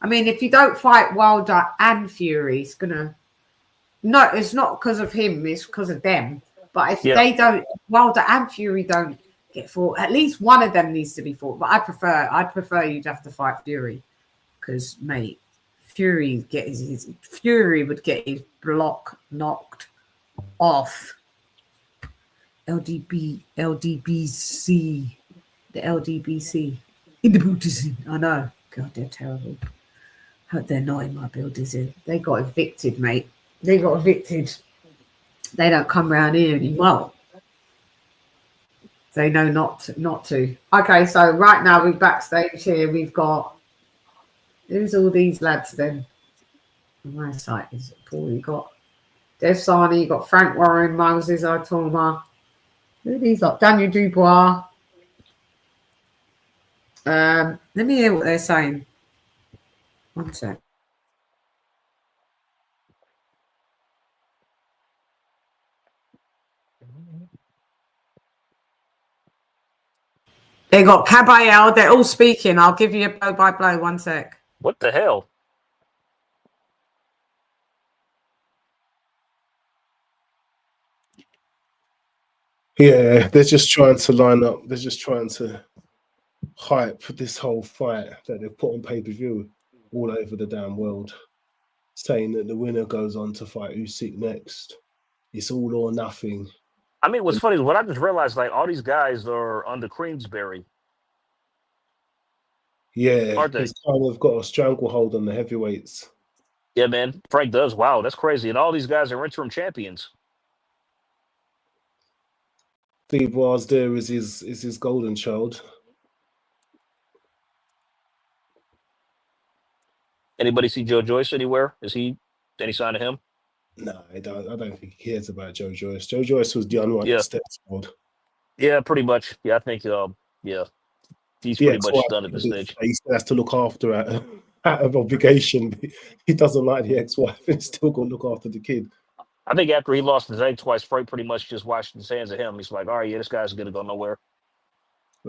I mean, if you don't fight Wilder and Fury, it's gonna. No, it's not because of him. It's because of them. But if they don't, Wilder and Fury don't get fought, at least one of them needs to be fought. But I'd prefer you'd have to fight Fury, because mate, Fury would get his block knocked off. LDBC, the LDBC in the buildings. I know. God, they're terrible. Hope they're not in my buildings. They got evicted, mate. They got evicted. They don't come around here anymore. They know not to. Okay, so right now we're backstage here. We've got, who's all these lads then? My site is Paul. You got Dev Sani, you got Frank Warren, Moses Itoma. Who are these like? Daniel Dubois. Let me hear what they're saying. One sec. They got Caballero. They're all speaking. I'll give you a blow by blow. One sec.
What the hell?
Yeah, they're just trying to line up. They're just trying to hype this whole fight that they've put on pay-per-view all over the damn world, saying that the winner goes on to fight Usyk next. It's all or nothing.
I mean, what's funny is what I just realized, like, all these guys are under Queensberry.
Yeah, he's kind of got a stranglehold on the heavyweights.
Yeah, man. Frank does. Wow, that's crazy. And all these guys are interim champions.
Dubois there is his golden child.
Anybody see Joe Joyce anywhere? Is he any sign of him?
No, I don't think he cares about Joe Joyce. Joe Joyce was the unwanted stepchild.
Yeah, pretty much. Yeah, I think he's pretty much done at this stage.
He still has to look after out of obligation. He doesn't like the ex-wife and still got to look after the kid.
I think after he lost his egg twice, Frank pretty much just washed his hands of him. He's like, all right, yeah, this guy's gonna go nowhere.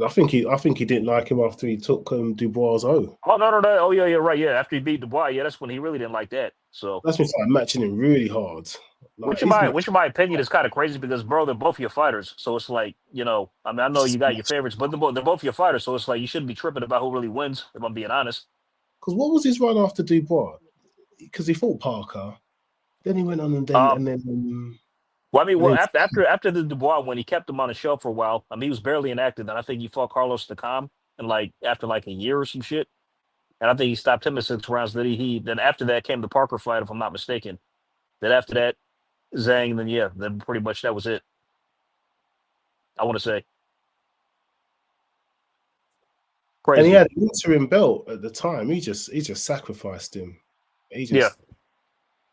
I think he didn't like him after he took Dubois.
Oh no. Oh yeah, right. Yeah, after he beat Dubois, yeah, that's when he really didn't like that. So
that's when started matching him really hard.
Which in my opinion is kind of crazy because, bro, they're both your fighters. So it's like, I mean, I know you got your favorites, but they're both your fighters. So it's like you shouldn't be tripping about who really wins, if I'm being honest.
Because what was his run after Dubois? Because he fought Parker, then he went on and then.
Well, I mean, after the Dubois win, he kept him on the shelf for a while. I mean, he was barely inactive. And I think he fought Carlos Takam after a year or some shit. And I think he stopped him at 6 rounds. Then after that came the Parker fight, if I'm not mistaken. Then after that, Zhang, then pretty much that was it. I want to say. Crazy.
And he had an interim belt at the time. He just sacrificed him. He just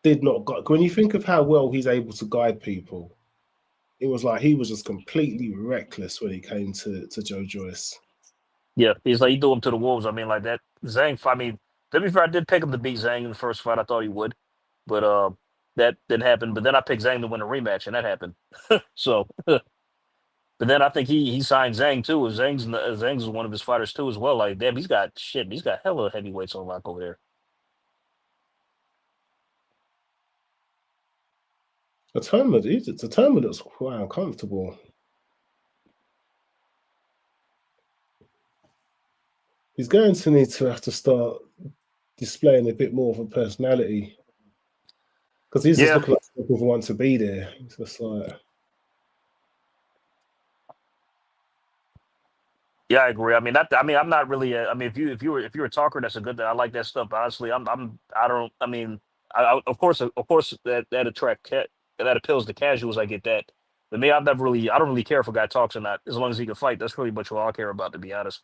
did not got. When you think of how well he's able to guide people, it was like he was just completely reckless when he came to Joe Joyce.
Yeah, he's like, he threw him to the wolves. I mean, like that Zhang. I mean, to be fair, I did pick him to beat Zhang in the first fight. I thought he would, but that didn't happen. But then I picked Zhang to win a rematch, and that happened. So, but then I think he signed Zhang too. Zhang's one of his fighters too as well. Like, damn, he's got hella heavyweights on lock over there.
It's a tournament that's quite uncomfortable. He's going to need to have to start displaying a bit more of a personality. Because he's just looking like people who want to be there. It's just like...
Yeah, I agree. I mean, I'm not really. I mean, if you're a talker, that's a good thing. I like that stuff. But honestly, of course that appeals to casuals. I get that. But me, I don't really care if a guy talks or not, as long as he can fight. That's really what you all care about, to be honest.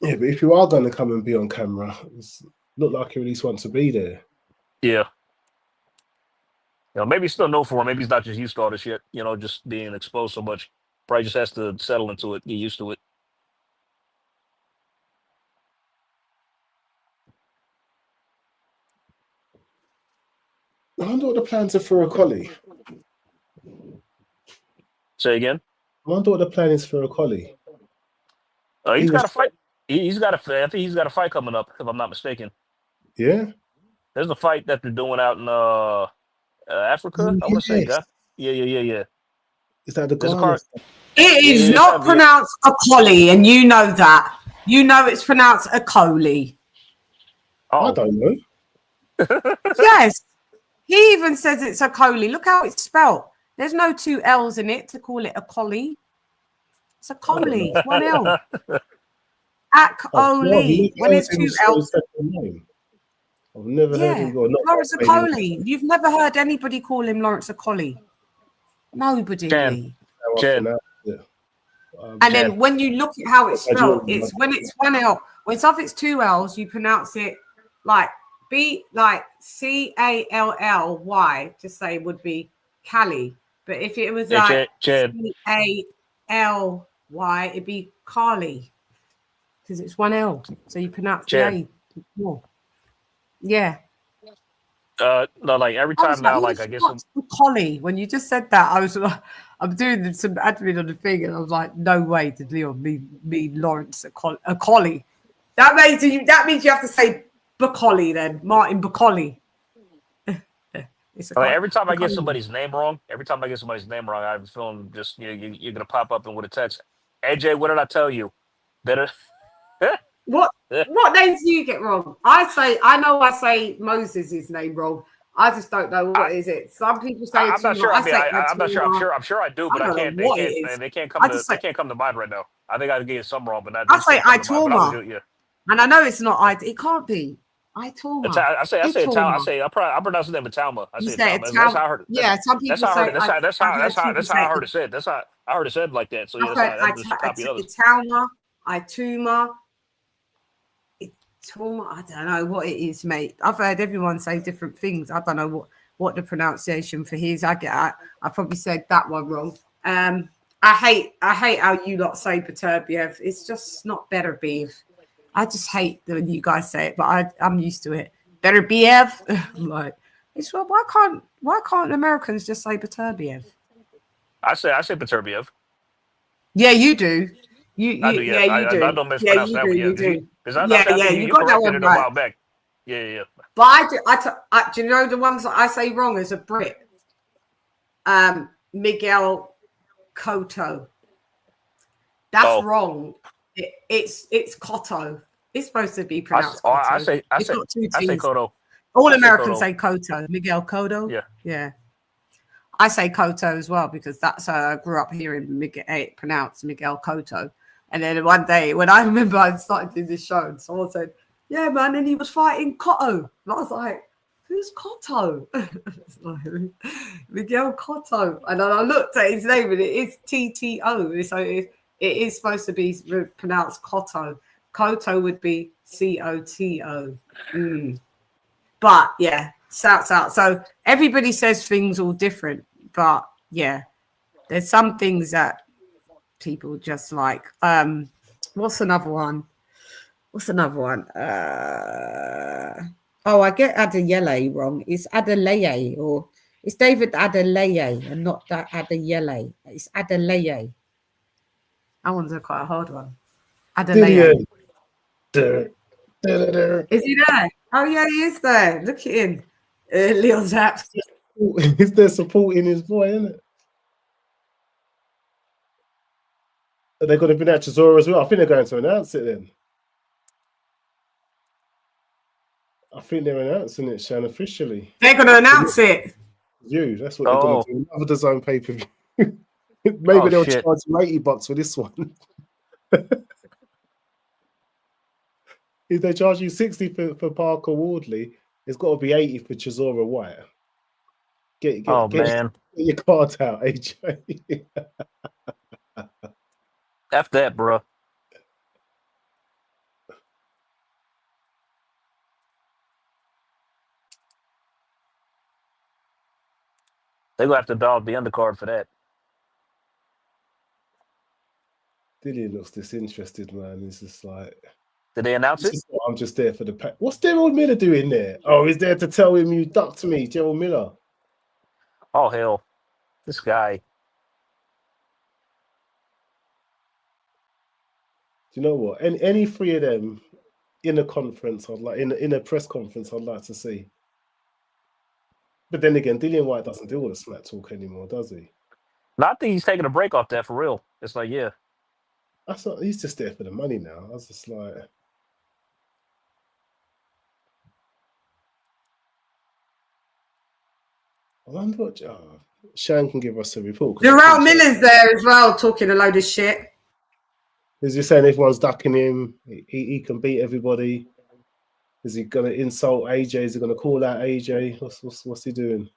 Yeah, but if you are going to come and be on camera, look like you at least want to be there.
Yeah. Maybe he's still known for him. Maybe he's not just used to all this shit. Just being exposed so much. Probably just has to settle into it, get used to it.
I wonder what the plans are for a collie.
Say again?
I wonder what the plan is for a collie.
He's got to fight. He's got I think he's got a fight coming up, if I'm not mistaken.
Yeah.
There's a fight that they're doing out in Africa. I want to say,
Yes.
yeah.
Is that the
There's a
Ghana
car.
stuff?
It is not pronounced a collie, and you know that. You know it's pronounced a collie.
Oh.
I don't know.
Yes. He even says it's a collie. Look how it's spelt. There's no 2 L's in it to call it a collie. It's a collie. 1 L. Ac-oli. When it's 2 L's.
I've never heard him go.
Lawrence a collie. You've never heard anybody call him Lawrence a collie. Nobody.
Jen.
And then when you look at how it's spelled, it's when it's 1 L. When it's 2 L's, you pronounce it like C-A-L-L-Y, to say would be Cali. But if it was like C-A-L-Y, it'd be Carly. Because it's 1 L. So you pronounce the A more. Yeah.
No, like every time now, like I guess
collie. When you just said that, I was like, I'm doing some admin on the thing, and I was like, no way did Leon mean Lawrence a collie. That means you have to say Bacolli then, Martin Bacolli.
Every time I get somebody's name wrong, I have a feeling just you're gonna pop up and with a text. AJ, what did I tell you? Better.
What names do you get wrong? I say Moses' name wrong. I just don't know what is it. Some people say
I'm not sure. I'm sure I do, but I can't. They can't come to mind right now. I think I get some wrong, but not.
I say Itoma. And I know it's not. It can't be Itoma.
I pronounce the name Italma. I say Italma. That's how I heard it.
Yeah, some people say.
That's how I heard it said. That's how I heard it said like that. So yeah, that's just copy others.
Italma, Ituma. I don't know what it is, mate. I've heard everyone say different things. I don't know what the pronunciation for his. I probably said that one wrong. I hate how you lot say Beterbiev. It's just not Beterbiev. I just hate when you guys say it, but I'm used to it. Beterbiev. I'm like, why can't Americans just say Beterbiev?
I say Beterbiev.
Yeah, you do. You do.
I don't mispronounce that one.
You do.
You got that one right. A while back. Yeah.
But do you know the ones that I say wrong as a Brit? Miguel Cotto. That's wrong. It's Cotto. It's supposed to be pronounced Cotto.
I say Cotto.
All Americans say Cotto. Miguel Cotto.
Yeah.
I say Cotto as well because that's how I grew up hearing it pronounced Miguel Cotto. And then one day when I remember I started doing this show and someone said, yeah, man, and he was fighting Cotto. And I was like, who's Cotto? Miguel Cotto. And then I looked at his name and it is T-T-O. So it is supposed to be pronounced Cotto. Cotto would be C-O-T-O. But yeah, shouts out. So everybody says things all different. But yeah, there's some things that people just like. What's another one? I get Adeyeye wrong. It's Adeleye, or it's David Adeleye and not that Adeyeye. It's Adeleye. That one's quite a hard one. Adeleye. Is he there? Oh yeah, he is there. Look at him. Leon's apps.
Is there supporting his boy, isn't it? Are they going to be at Chisora as well? I think they're going to announce it then. I think they're announcing it, Shan, officially.
They're going to announce it.
That's what they're going to do. Another DAZN pay-per-view. Maybe they'll charge $80 for this one. If they charge you 60 for Parker Wardley, it's got to be 80 for Chisora White. Get your card out, AJ.
F that, bro. They're going to have to dog the undercard for that.
Dillian looks disinterested, man. It's just like...
Did they announce it?
I'm just there for the pack. What's Gerald Miller doing there? Oh, he's there to tell him you ducked me, Gerald Miller.
Oh, hell. This guy.
you know what? Any three of them in a conference, I'd like in a press conference, I'd like to see. But then again, Dillian White doesn't do all the smack talk anymore, does he?
No, I think he's taking a break off that for real. It's like, yeah.
He's just there for the money now. I was just like, I wonder what Shane can give us a report.
Jarrell Miller's there as well, talking a load of shit.
Is he saying everyone's ducking him? He can beat everybody. Is he going to insult AJ? Is he going to call out AJ? What's he doing?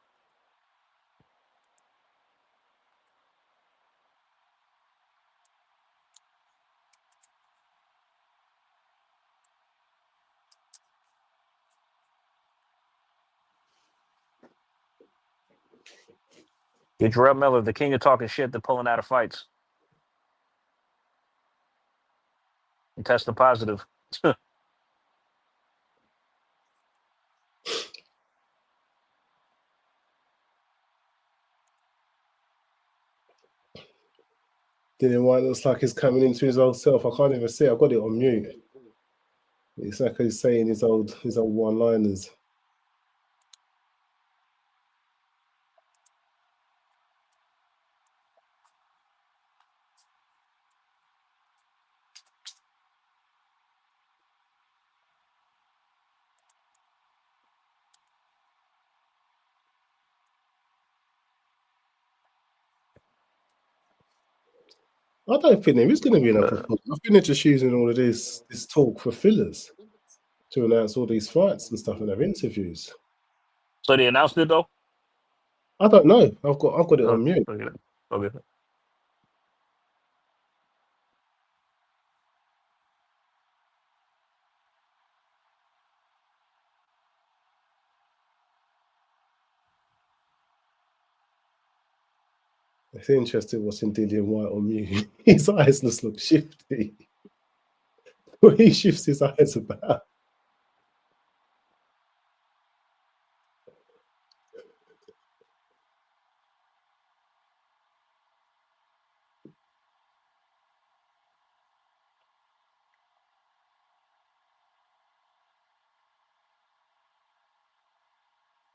Get Jarrell Miller, the king of talking shit, to pulling out of fights. And testing positive.
Dillian White looks like he's coming into his old self. I can't even see it. I've got it on mute. It's like he's saying his old one-liners. I don't think there is going to be enough. I think they're just using all of this talk for fillers to announce all these fights and stuff and have interviews.
So they announced it though?
I don't know. I've got it on mute.
Okay.
It's interesting watching Dillian White on mute. His eyes just look shifty. What he shifts his eyes about.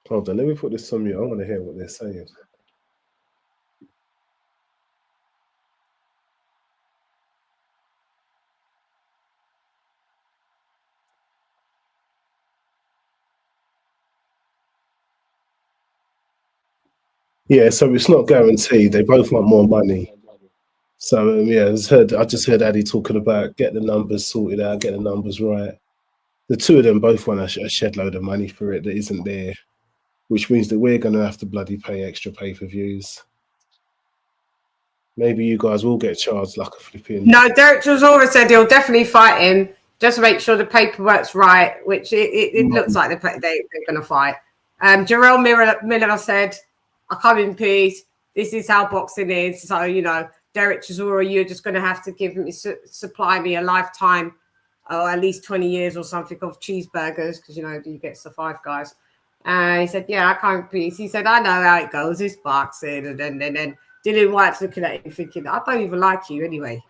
Hold on, let me put this on mute. I want to hear what they're saying. Yeah, so it's not guaranteed. They both want more money. So yeah, I just heard Addy talking about get the numbers sorted out, get the numbers right. The two of them both want a shed load of money for it that isn't there, which means that we're going to have to bloody pay extra pay-per-views. Maybe you guys will get charged like a flipping...
No, Derek Chisora said he'll definitely fight him. Just make sure the paperwork's right, which it looks like they're going to fight. Jarrell Miller said, I come in peace. This is how boxing is. So, you know, Derek Chisora, you're just going to have to supply me a lifetime or at least 20 years or something of cheeseburgers because, you know, you get the Five Guys. He said, yeah, I come in peace. He said, I know how it goes. It's boxing. And then Dillian White's looking at him thinking, I don't even like you anyway.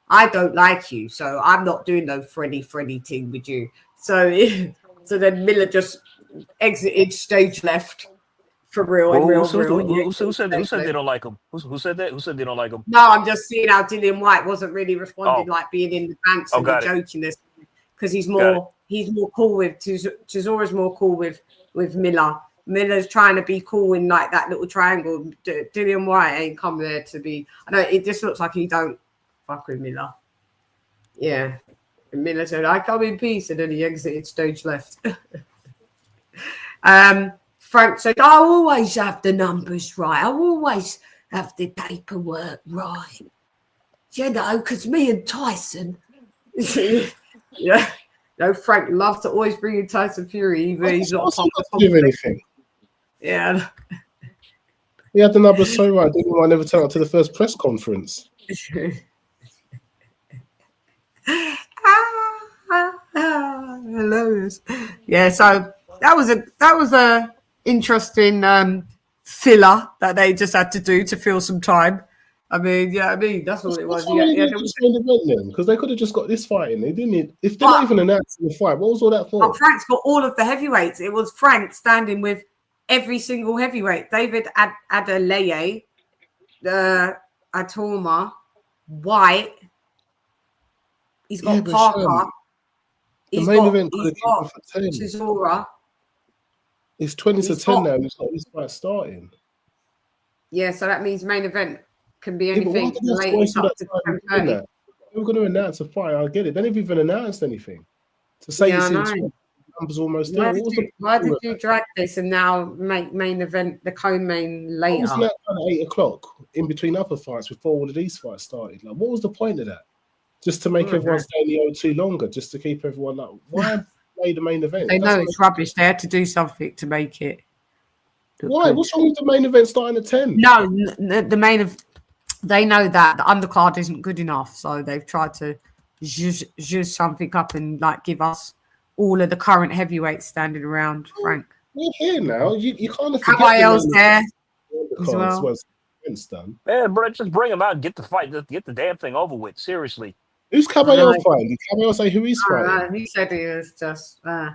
I don't like you. So I'm not doing no friendly thing with you. So then Miller just exited stage left. For real,
Who said they don't like him? Who said that? Who said they don't like him?
No, I'm just seeing how Dillian White wasn't really responding like being in the pants and the jokiness because he's more cool with Chisora's more cool with Miller. Miller's trying to be cool in like that little triangle. Dillian White ain't come there to be. I know it just looks like he don't fuck with Miller. Yeah, and Miller said, "I come in peace," and then he exited stage left. Frank said, I always have the numbers right. I always have the paperwork right. You know, because me and Tyson. Yeah. No, Frank loves to always bring in Tyson Fury. Even he's not
doing anything.
Yeah.
He had the numbers so right. Didn't I never turn up to the first press conference?
Hilarious. Yeah, so that was a interesting filler that they just had to do to fill some time. I mean, yeah, I mean that's all it was.
Why
Yeah,
just main event then? Because they could have just got this fight in. They didn't need, if they're not even announcing the fight, what was all that for?
Frank's got all of the heavyweights. It was Frank standing with every single heavyweight. David Adeleye, Atoma, White. He's got Parker.
The main event could have
got
for 10.
Chisora.
It's 20 to 10 now. He's got this fight starting.
Yeah, so that means main event can be anything.
They were going to announce a fight. I get it. They never even announced anything. To say it's in numbers almost there.
Why did you drag this and now make main event the co-main later?
Wasn't that kind of 8 o'clock in between other fights before all of these fights started? Like, what was the point of that? Just to make everyone stay in the O2 longer, just to keep everyone like, why play the main event?
They know it's rubbish. They had to do something to make it.
Why? What's wrong with the main event starting at 10?
No, the main event. They know that the undercard isn't good enough, so they've tried to zhuzh something up and like give us all of the current heavyweights standing around. Frank,
we're here now. You can't forget.
Caballo's there as well.
Done.
Man, bro, just bring him out and get the fight. Get the damn thing over with. Seriously.
Who's Caballo fighting? Did Caballo say who he's fighting?
He said he was just. I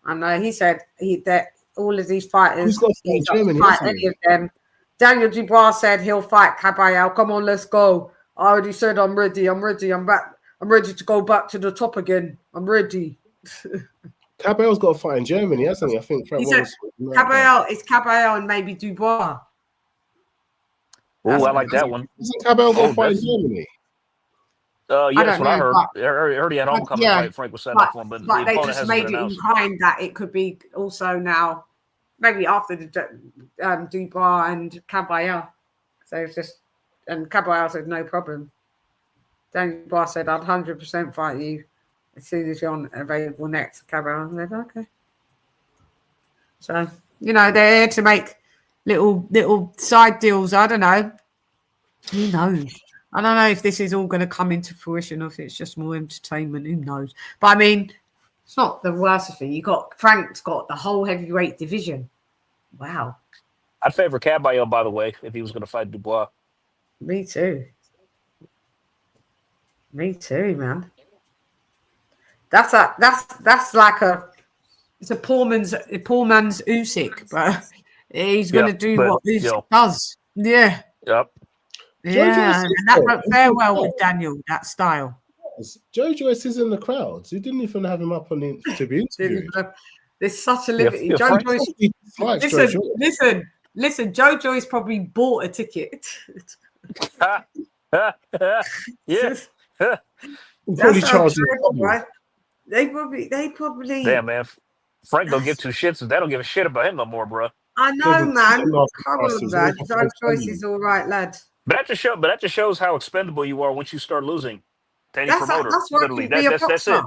know. He said that all of these fighters. He's got to fight any of them. Daniel Dubois said he'll fight Caballo. Come on, let's go. I already said I'm ready. I'm ready. I'm back. I'm ready to go back to the top again. I'm ready.
Caballo's got a fight in Germany, hasn't he? I think.
He said Caballo. It's Caballo and maybe Dubois.
Oh, I like that one.
Isn't Caballo got a fight in Germany?
Yeah, that's what I heard. I heard he had homecoming fight. Frank was setting up for him, but
they just made it in kind that it could be also now, maybe after the Dubois and Caballo. So it's just, and Caballo said no problem. Then Dubois said I'd 100% fight you as soon as you're available next. Caballo said okay. So they're here to make little side deals. I don't know. Who knows? I don't know if this is all going to come into fruition or if it's just more entertainment. Who knows? But I mean, it's not the worst thing. Frank's got the whole heavyweight division. Wow.
I'd favor Caballo, by the way, if he was going to fight Dubois.
Me too. Me too, man. That's like it's a poor man's Usyk, but he's going to do what Usyk does. Yeah.
Yep.
Yeah, and that went very well with Daniel, that style.
Joe Joyce is in the crowd. You didn't even have him up on to be interviewed.
There's such a liberty. Joe Joyce. Listen. Joe Joyce probably bought a ticket.
Yeah.
Probably charged him.
Right? They probably.
Damn, man. Frank don't give two shits if they don't give a shit about him no more, bro.
I know, man. Come on, man. Joe Joyce is all right, lad.
But that just shows how expendable you are once you start losing to any promoter.
That's why
literally, that's it.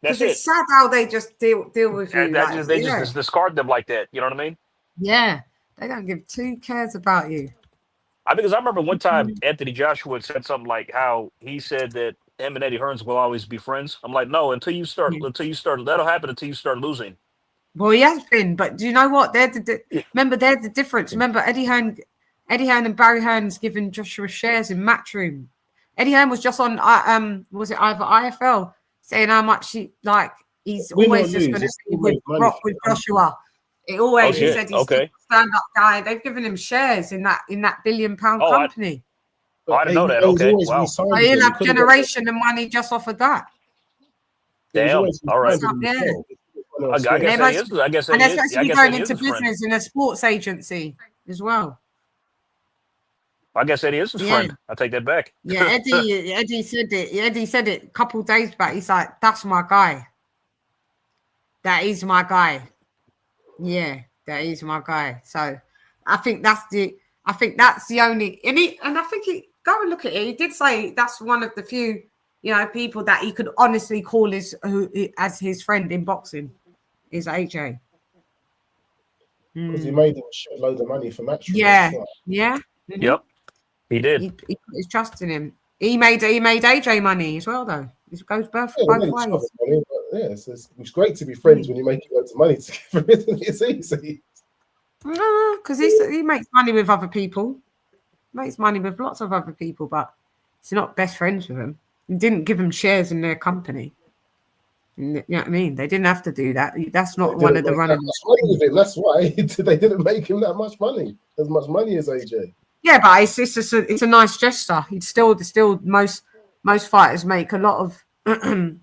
That's it. It's sad how they just deal with you.
They just discard them like that. You know what I mean?
Yeah, they don't give two cares about you.
Because I remember one time Anthony Joshua said something like how he said that him and Eddie Hearns will always be friends. I'm like, no, that'll happen until you start losing.
Well, he has been, but do you know what? Remember, they're the difference. Remember, Eddie Hearn and Barry Hearn's given Joshua shares in Matchroom. Eddie Hearn was just on, was it either IFL, saying how much he's always just going to be with Joshua. He said he's a stand-up guy. They've given him shares in that £1 billion company.
I didn't know that. Okay, wow.
So he'll have generation and money just off of that.
Damn. All right. I guess
and they're supposed to be going into business in a sports agency as well.
I guess Eddie is his friend. I take that back.
Yeah, Eddie said it. Eddie said it a couple of days back. He's like, "That's my guy. That is my guy. Yeah, that is my guy." So I think that's the only. And I think go and look at it. He did say that's one of the few, people that he could honestly call as his friend in boxing. Is AJ.
Because he made him a load of money for match.
Yeah.
Mm-hmm. Yep. He did.
He put his trust in him. He made AJ money as well, though. It goes both ways.
Money, it's great to be friends when you make loads of money together. It's easy.
Because he makes money with other people. makes money with lots of other people, but he's not best friends with them. He didn't give them shares in their company. You know what I mean? They didn't have to do that. That's not one of the running.
That's why they didn't make him that much money, as much money as AJ.
Yeah, but it's a nice gesture. It's still most fighters make a lot of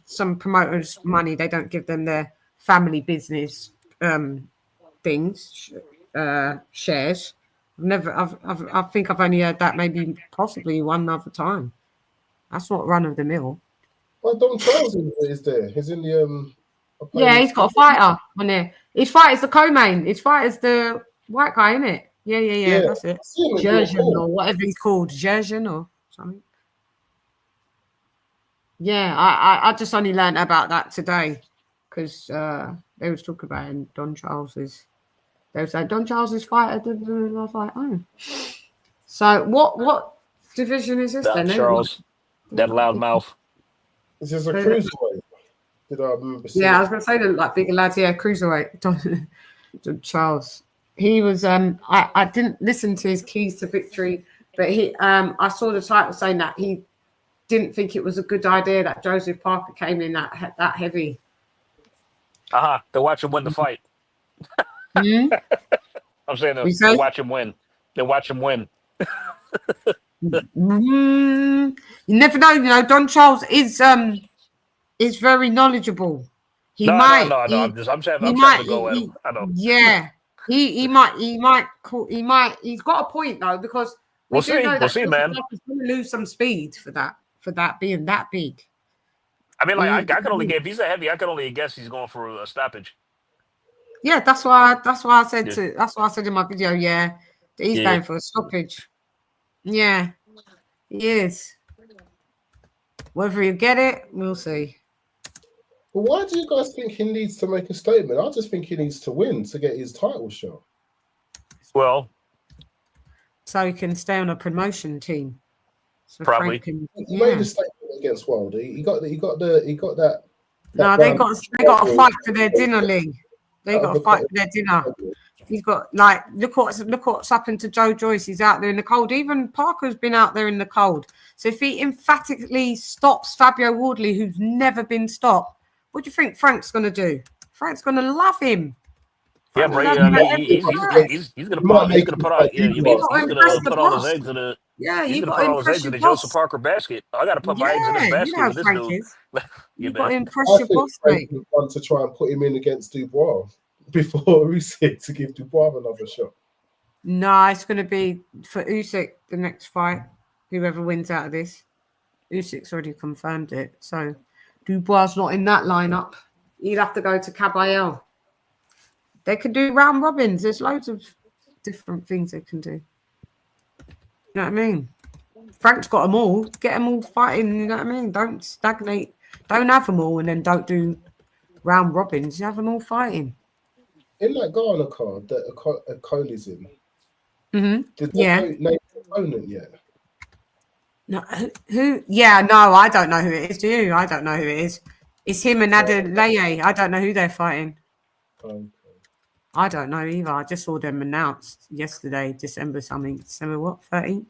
some promoters money. They don't give them their family business things, shares. I think I've only heard that maybe possibly one other time. That's not run of the mill.
Well, Don Charles is there. He's in the
yeah, he's got a fighter on there. His fighter's the co-main. His fighter's the white guy, isn't it? Yeah, that's it. Jergen or whatever he's called, Jergen or something. Yeah, I just only learned about that today because they was talking about it in Don Charles's. They was like Don Charles's fighter. And I was like, oh. So what division is this
Don
then?
Charles, that loud mouth.
This is a cruiserweight. Did I remember?
Yeah, I was gonna say the like bigger lads. Yeah, cruiserweight. Don Charles. He was. I didn't listen to his keys to victory, but he. I saw the title saying that he didn't think it was a good idea that Joseph Parker came in that heavy.
To watch him win the fight.
Mm-hmm.
I'm saying to watch him win. To watch him win.
You never know. You know, Don Charles is very knowledgeable. He might.
No. I'm just having to go at him. I know.
Yeah, he might. He's got a point though because
we'll see, man.
He's going to lose some speed for that being that big.
I mean, like I can only get if he's a heavy. I can only guess he's going for a stoppage.
Yeah, that's why I said in my video. Yeah, that he's going for a stoppage. Yeah, he is. Whether you get it, we'll see.
But why do you guys think he needs to make a statement? I just think he needs to win to get his title shot.
Well,
so he can stay on a promotion team. So
probably.
He made a statement against Wilder. He got that.
No, they got to fight for their dinner, Lee. They got to fight for their dinner. He's got like look what's happened to Joe Joyce. He's out there in the cold. Even Parker's been out there in the cold. So if he emphatically stops Fabio Wardley, who's never been stopped, what do you think Frank's going to do? Frank's going to love him.
Yeah, bro. He's going to put all his eggs in the.
Yeah,
he's going to put all his eggs in the Joseph Parker basket. I got to put my eggs in this basket with this dude.
You got to impress your boss,
mate. Want to try and put him in against Dubois before Usyk to give Dubois another shot.
No, it's going to be for Usyk the next fight. Whoever wins out of this, Usyk's already confirmed it. So Dubois not in that lineup. He'd have to go to Caballero. They could do round robins. There's loads of different things they can do. You know what I mean? Frank's got them all. Get them all fighting. You know what I mean? Don't stagnate. Don't have them all and then don't do round robins. You have them all fighting.
In that Ghana card that Coley's in, did they name the opponent yet?
No, who? Yeah, no, I don't know who it is. Do you? I don't know who it is. It's him and Adeleye. I don't know who they're fighting.
Okay.
I don't know either. I just saw them announced yesterday, December what, 13th?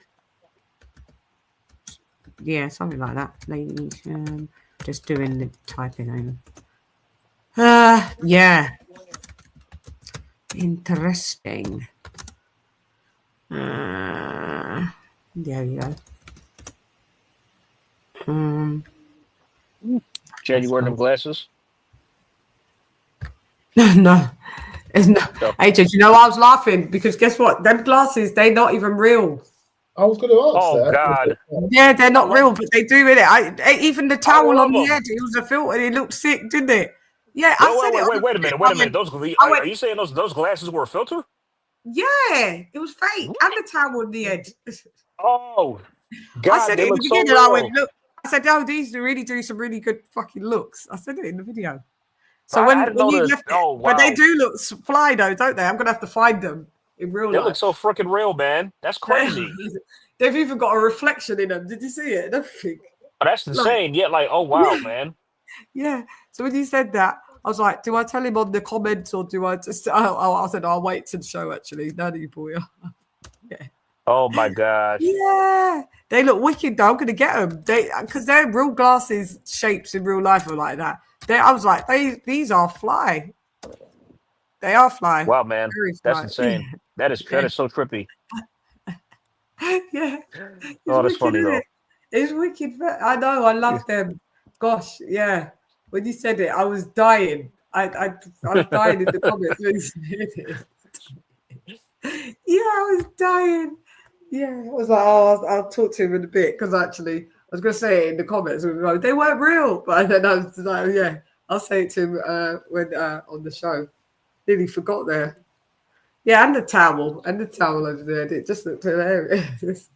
Yeah, something like that. Lady Chann. Just doing the typing over. Yeah. Interesting. There you go.
Jen, you wearing them glasses?
No. It's not. AJ, you know I was laughing because guess what? Them glasses, they're not even real.
I was going to ask
that. Oh, God.
Yeah, they're not real, but they do with it. Even the towel on the head, it was a filter. It looked sick, didn't it? Yeah,
wait a minute. Are you saying those glasses were a filter?
Yeah, it was fake. And the towel on the head.
Oh, God.
I said it in the beginning. I went, look. I said, oh, these really do some really good fucking looks. I said it in the video. So when you left it, wow. But they do look fly though, don't they? I'm gonna have to find them in real life.
They look so freaking real, man. That's crazy.
They've even got a reflection in them. Did you see it? Nothing.
Oh, that's insane. Yeah, like, oh wow, man.
Yeah. So when you said that, I was like, do I tell him on the comments or do I just? I said I'll wait to the show. Actually, none of you boy. Yeah.
Oh my gosh.
Yeah, they look wicked though. I'm gonna get them. Because they're real glasses shapes in real life are like that. I was like, these are fly. They are fly.
Wow, man,
Very
that's
fly.
insane. That is so trippy.
Yeah, it's
Oh, that's
wicked,
funny
isn't
though.
it? It's wicked. I know. I love them. Gosh, yeah. When you said it, I was dying. I was dying in the comments when you said it. Yeah, I was dying. Yeah, I was like, oh, I'll talk to him in a bit because actually, I was going to say it in the comments. They weren't real, but then I was like, yeah, I'll say it to him when on the show. Nearly forgot there. Yeah, and the towel over there. It just looked hilarious.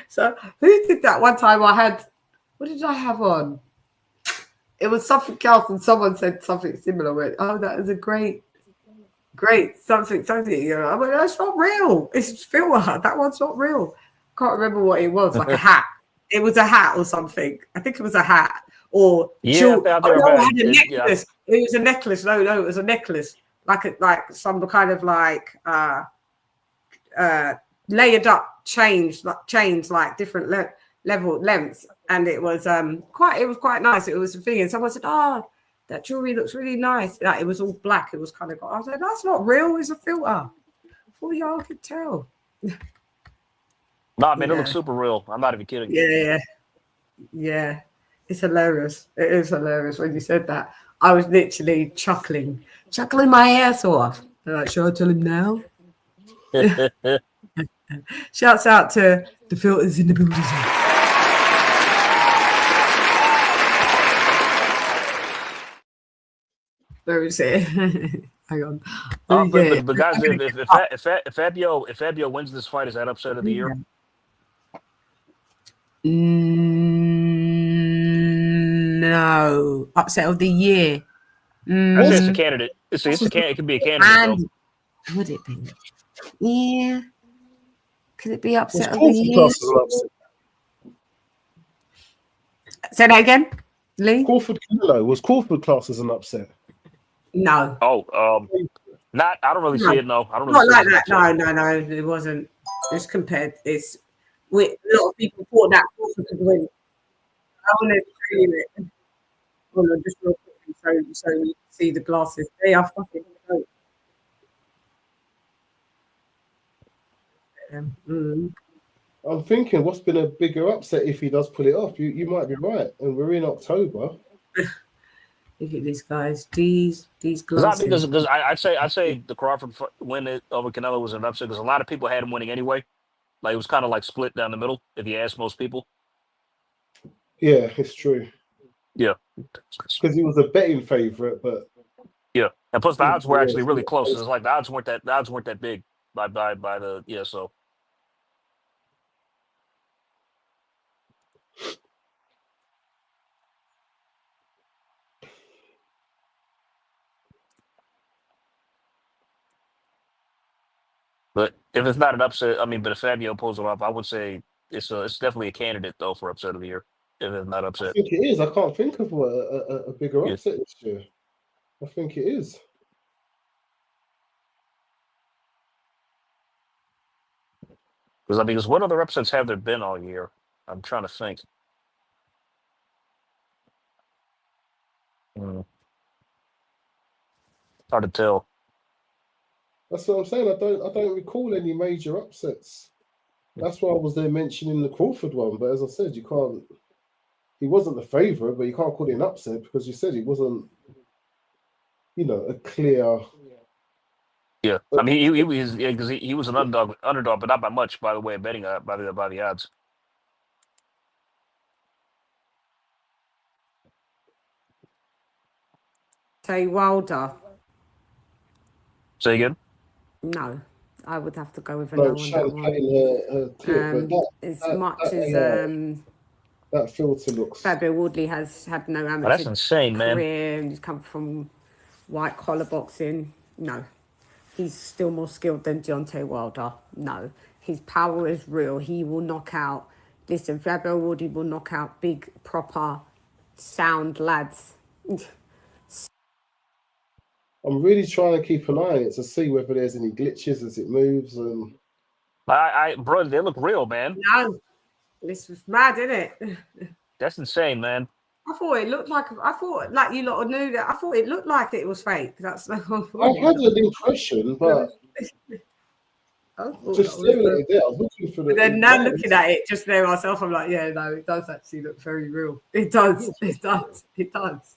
So, who did that one time? What did I have on? It was something else, and someone said something similar. Oh, that is a great something. You know, I mean, that's not real. It's filter. That one's not real. Can't remember what it was. Like a hat. It was a hat or something. I think it was a hat or
Yeah,
I had a necklace. It was a necklace. No, it was a necklace. Like some kind of like layered up chains, like different level lengths, and it was quite nice. It was a thing, and someone said, "Oh, that jewelry looks really nice." Like, it was all black. It was kind of. I was like, "That's not real. It's a filter." All y'all could tell.
Nah, man, it looks super real. I'm not even kidding.
Yeah. It's hilarious. It is hilarious when you said that. I was literally chuckling my ass off. They're like, should I tell him now? Shouts out to the filters in the building. Where is it? Hang on.
But guys, if Fabio wins this fight, is that upset of the year?
No, upset of the year.
I say it's a candidate. It could be a candidate.
Would it be? Yeah. Could it be upset of the year? Say that again, Lee.
Crawford Canelo, was Crawford classed as an upset?
No.
Oh, not. I don't really see it. No, I don't.
Not like that. No. It wasn't. It's compared. It's with a lot of people thought that Crawford could win. I want to show you it. Hold on, just real quickly, so you can see the glasses. They are fucking dope.
I'm thinking, what's been a bigger upset if he does pull it off? You might be right, and we're in October.
Look at these guys. These glasses.
Because I'd say the Crawford win over Canelo was an upset because a lot of people had him winning anyway. Like, it was kind of like split down the middle if you ask most people.
Yeah, it's true.
Yeah,
because he was a betting favorite, but
yeah, and plus the odds were actually really close. It's like the odds weren't that big by the so. But if it's not an upset, but if Fabio pulls it off, I would say it's definitely a candidate though for upset of the year. If it's not upset,
I think it is. I can't think of a bigger upset this year. I think it is.
Because what other upsets have there been all year? I'm trying to think. Hard to tell.
That's what I'm saying. I don't recall any major upsets. That's why I was there mentioning the Crawford one. But as I said, you can't. He wasn't the favorite, but you can't call it an upset because you said he wasn't. A clear.
Yeah, he was because he was an underdog, but not by much. By the way, betting by the odds.
Tay Wilder.
Say again.
No, I would have to go with a no on that one. As much as
that filter looks.
Fabio Wardley has had no amateur
that's insane,
career,
man.
and he's come from white collar boxing. No, he's still more skilled than Deontay Wilder. No, his power is real. He will knock out. Listen, Fabio Wardley will knock out big, proper, sound lads.
I'm really trying to keep an eye on it to see whether there's any glitches as it moves, and
Bro, they look real, man.
No, this was mad, isn't it?
That's insane, man.
I thought it looked like. I thought like you lot knew that. I thought it looked like it was fake. That's no.
I had an impression, but just staring at it there, I was looking for the.
But then now looking at it just there myself, I'm like, yeah, no, it does actually look very real. It does. It does. It does.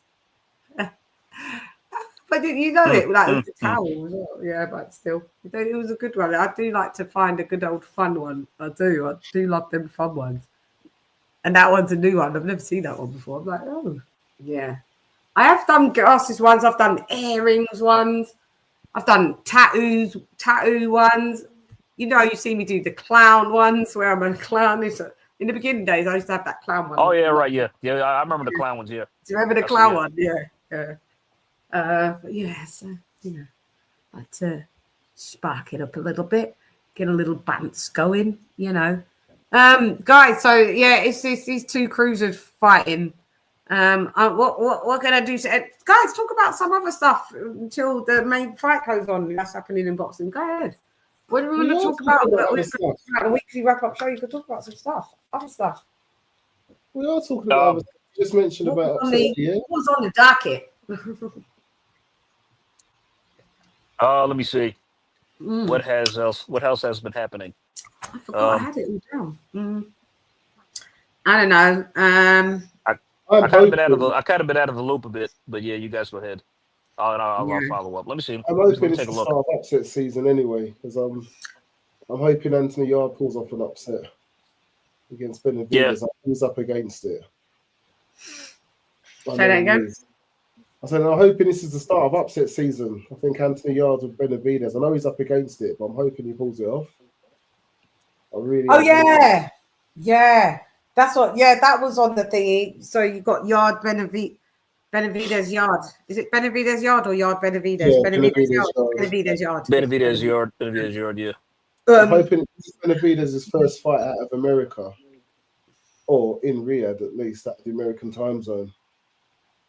But didn't you know it? Like with the towel as well. Yeah, but still, it was a good one. I do like to find a good old fun one. I do love them fun ones. And that one's a new one. I've never seen that one before. I'm like, oh, yeah. I have done glasses ones. I've done earrings ones. I've done tattoo ones. You know, you see me do the clown ones where I'm a clown. In the beginning days, I used to have that clown one.
Oh, yeah, right, yeah. Yeah, I remember the clown ones, yeah.
Do you remember the clown one? Yeah, yeah. But yeah, so, you know, like to spark it up a little bit, get a little bounce going, you know. Guys, so yeah, it's these two cruisers fighting. What can I do? Guys, talk about some other stuff until the main fight goes on. That's happening in boxing. Go ahead. What do we want to talk about? The weekly wrap-up show. You can talk about some stuff, other stuff.
We are talking about. Just mentioned about.
What was on the docket?
Let me see. What else has been happening?
I forgot I had it all down. I don't know.
I kind of been out of the loop a bit, but yeah, you guys go ahead. I'll follow up. Let me see.
I'm hoping it's the start of upset season anyway, because I'm hoping Anthony Yard pulls off an upset against Benavidez.
Yeah.
He's up against it.
Say that again.
I said, I'm hoping this is the start of upset season. I think Anthony Yards with Benavidez. I know he's up against it, but I'm hoping he pulls it off.
Yeah. That's what. Yeah, that was on the thingy. So you got Yard Benavidez Yard. Is it Benavidez Yard or Yard Benavidez?
Yeah,
Benavidez Yard.
Benavidez Yard. Yeah.
I'm hoping this is Benavidez' first fight out of America, or in Riyadh at least, at the American time zone.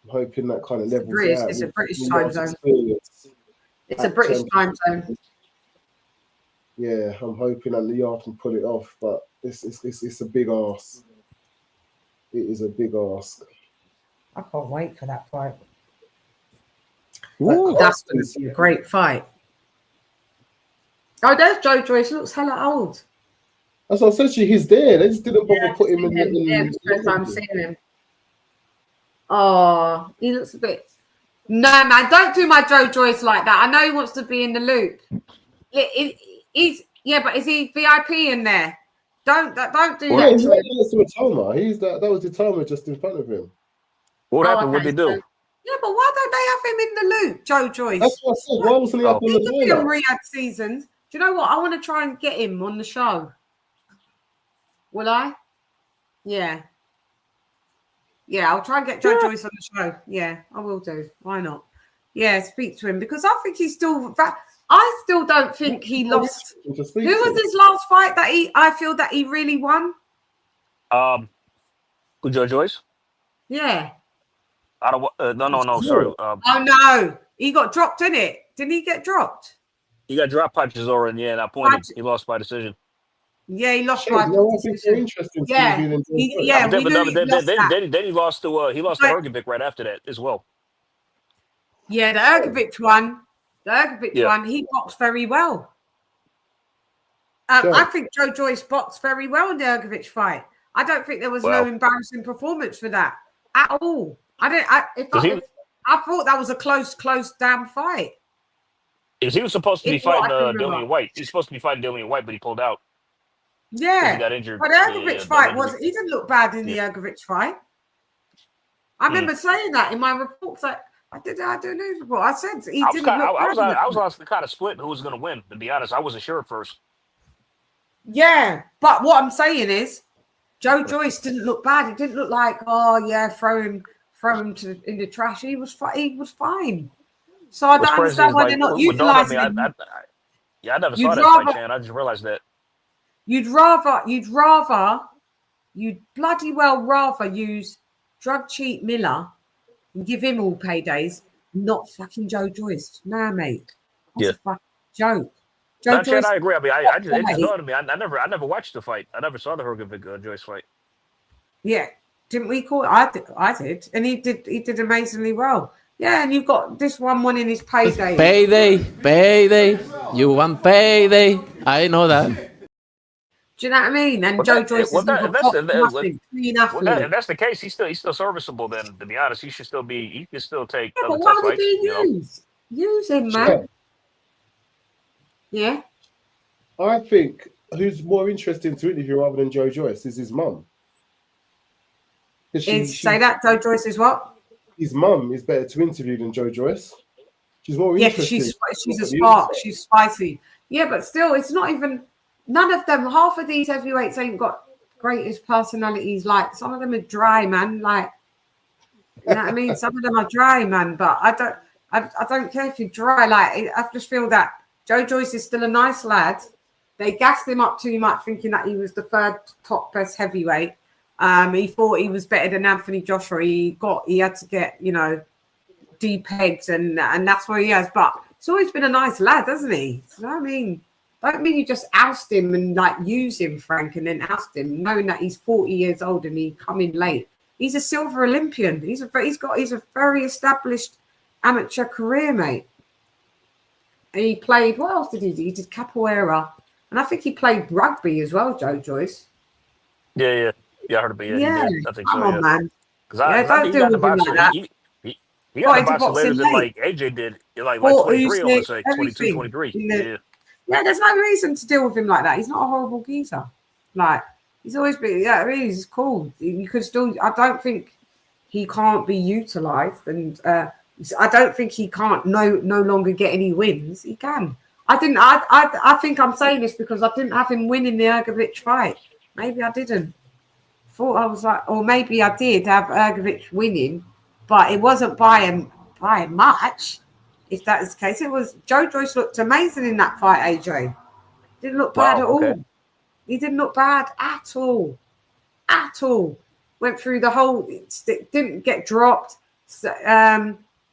I'm hoping that kind of levels it out.
It's a British time zone. It's a British time zone.
Yeah, I'm hoping that the Yard can pull it off, but it's a big ask. It is a big ask.
I can't wait for that fight.
Ooh,
that's going to be a great fight. Oh, there's Joe Joyce. He looks hella old.
That's what I said to you. He's there. They just didn't bother put him in.
It's the first time seeing him. Oh, he looks a bit. No, man, don't do my Joe Joyce like that. I know he wants to be in the loop. He's but is he VIP in there? Don't do that.
He's right next to Atoma. That was the Atoma just in front of him.
What happened? What did they do?
Yeah, but why don't they have him in the loop, Joe Joyce?
That's what I said. Why wasn't he up on the lineup?
Riyadh seasons. Do you know what? I want to try and get him on the show. Will I? Yeah. Yeah, I'll try and get Joe Joyce on the show. Yeah, I will do. Why not? Yeah, speak to him because I think he's still. I still don't think he lost. Who was his last fight that I feel that he really won?
Joe Joyce?
Yeah.
I don't. No. Sorry.
Oh no, he got dropped in it. Didn't he get dropped?
He got dropped by Chisora, and and I pointed. He lost by decision.
Yeah, he lost by decision.
Interesting.
Then
he lost to Ergovic right after that as well.
Yeah, the Ergovic one. One, he boxed very well. I think Joe Joyce boxed very well in the Ergovic fight. I don't think there was no embarrassing performance for that at all. I thought that was a close damn fight.
He was supposed to be fighting Dillian White. He was supposed to be fighting Dillian White, but he pulled out.
Yeah,
he got injured.
But the Ergovic fight he didn't look bad in the Ergovic fight. I remember saying that in my reports. I do a news report. I said he didn't look bad.
I was honestly kind of split who was going to win. To be honest, I wasn't sure at first.
Yeah, but what I'm saying is, Joe Joyce didn't look bad. It didn't look like throw him in the trash. He was fine. So I don't understand why they're not utilizing him.
I never saw that fight, Chan. I just realized that.
You'd bloody well rather use drug cheat Miller and give him all paydays, not fucking Joe Joyce. Nah, mate. That's a fucking joke. Joe Joyce.
I agree. I mean, I just, it just dawned on me. I never watched the fight. I never saw the Hogan Joyce fight.
Yeah, didn't we call it? I did, and he did amazingly well. Yeah, and you've got this one winning his payday.
Payday. You want payday? I know that.
Do you know what I mean? And Joe Joyce is
if
nothing.
that's the case, he's still serviceable. Then, to be honest, he can still take
Yeah,
other
but
tough
why would
fights.
he use? Use him, man. Yeah.
I think who's more interesting to interview rather than Joe Joyce is his mum.
Say that Joe Joyce is what?
His mum is better to interview than Joe Joyce. She's more interesting.
She's a spark. She's spicy. Yeah, but still, it's not even. None of them. Half of these heavyweights ain't got greatest personalities. Like some of them are dry, man. Like, you know what I mean? Some of them are dry, man. But I don't care if you're dry. Like, I just feel that Joe Joyce is still a nice lad. They gassed him up too much, thinking that he was the third top best heavyweight. He thought he was better than Anthony Joshua. He had to get, deep pegs, and that's what he has. But he's always been a nice lad, hasn't he? You know what I mean? Don't mean you just oust him and like use him, Frank, and then oust him, knowing that he's 40 years old and he come in late. He's a silver Olympian. He's a very established amateur career, mate. And he played. What else did he do? He did capoeira, and I think he played rugby as well. Joe Joyce.
Yeah, I heard about it.
Yeah,
I think
come
so.
on, man.
Because
don't deal with him like that.
He got the boxing later than like AJ did, like 23, I want to say 22, 23.
Yeah, there's no reason to deal with him like that. He's not a horrible geezer. Like, he's always been, I mean, he's cool. You could still, I don't think he can't be utilised. And I don't think he can't no longer get any wins. He can. I think I'm saying this because I didn't have him winning the Ergovic fight. Maybe I didn't. Thought I was like, or maybe I did have Ergovic winning, but it wasn't by much. If that is the case, it was. Joe Joyce looked amazing in that fight. AJ didn't look bad at all. He didn't look bad at all. Went through the whole. Didn't get dropped. Gave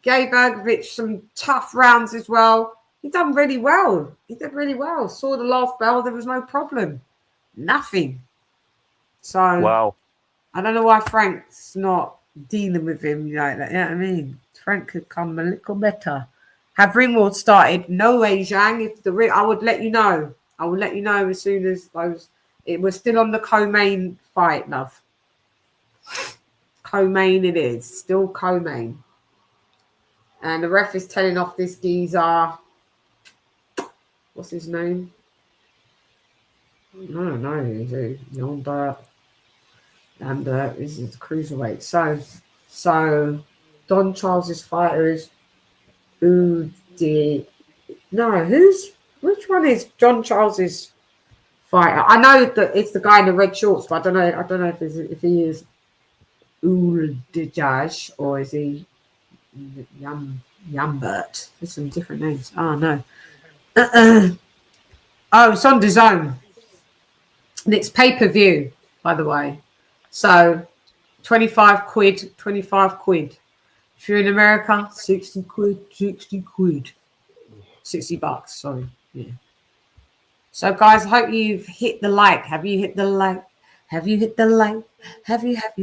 Ergovic some tough rounds as well. He done really well. He did really well. Saw the last bell. There was no problem. Nothing. So I don't know why Frank's not dealing with him like that. You know what I mean? Frank could come a little better. Have ring wars started? No way, Zhang. If the ring, I would let you know. I will let you know as soon as those. It was still on the co-main fight, love. Co-main it is. Still co-main. And the ref is telling off this geezer. What's his name? I don't know. He's a young Burt. And this is the cruiserweight. So Don Charles's fighter is Udi. No, which one is John Charles's fighter? I know that it's the guy in the red shorts, but I don't know if he is Uldijaj or is he Yambert? There's some different names. Oh no. Oh, it's on DAZN. And it's pay-per-view, by the way. So 25 quid. If you're in America, 60 quid. 60 bucks, sorry. Yeah. So guys, I hope you've hit the like. Have you hit the like? Have you hit the like? Have you hit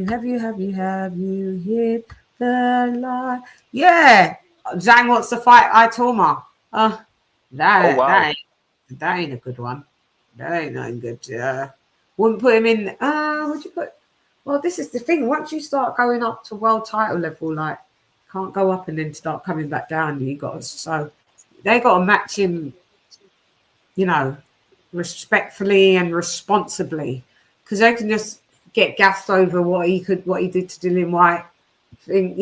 the like? Yeah. Zhang wants to fight Itoma. That ain't a good one. That ain't nothing good. Wouldn't put him in. Would you put? Well, this is the thing. Once you start going up to world title level, like can't go up and then start coming back down. You got so they got to match him, respectfully and responsibly, because they can just get gassed over what he did to Dillian White. Think,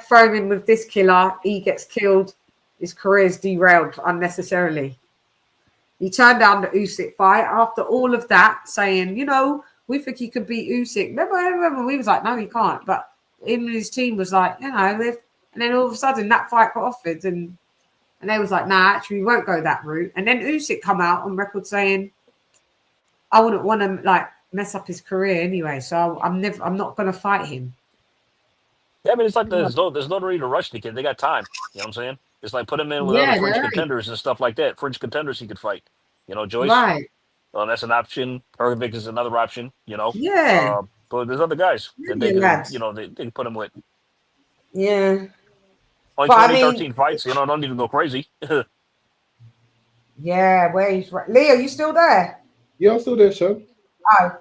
throw him in with this killer. He gets killed. His career's derailed unnecessarily. He turned down the Usyk fight after all of that, saying, we think he could beat Usyk. Remember, we was like, no, he can't. But him and his team was like, and then all of a sudden that fight got offered, and they was like, nah, actually, we won't go that route. And then Usyk come out on record saying, I wouldn't want to mess up his career anyway, so I'm not going to fight him.
Yeah, I mean, it's like there's no need to rush the kid. They got time. You know what I'm saying? It's like put him in with other French contenders and stuff like that. French contenders he could fight. Joyce.
Right.
That's an option. Hervik is another option.
Yeah.
But there's other guys that they
Yeah,
can,
lads.
they can put him with.
Yeah.
Only
But
13 fights. Don't need to go crazy.
Yeah, where he's Leo, you still there?
Yeah, I'm still there, Sean.
Oh.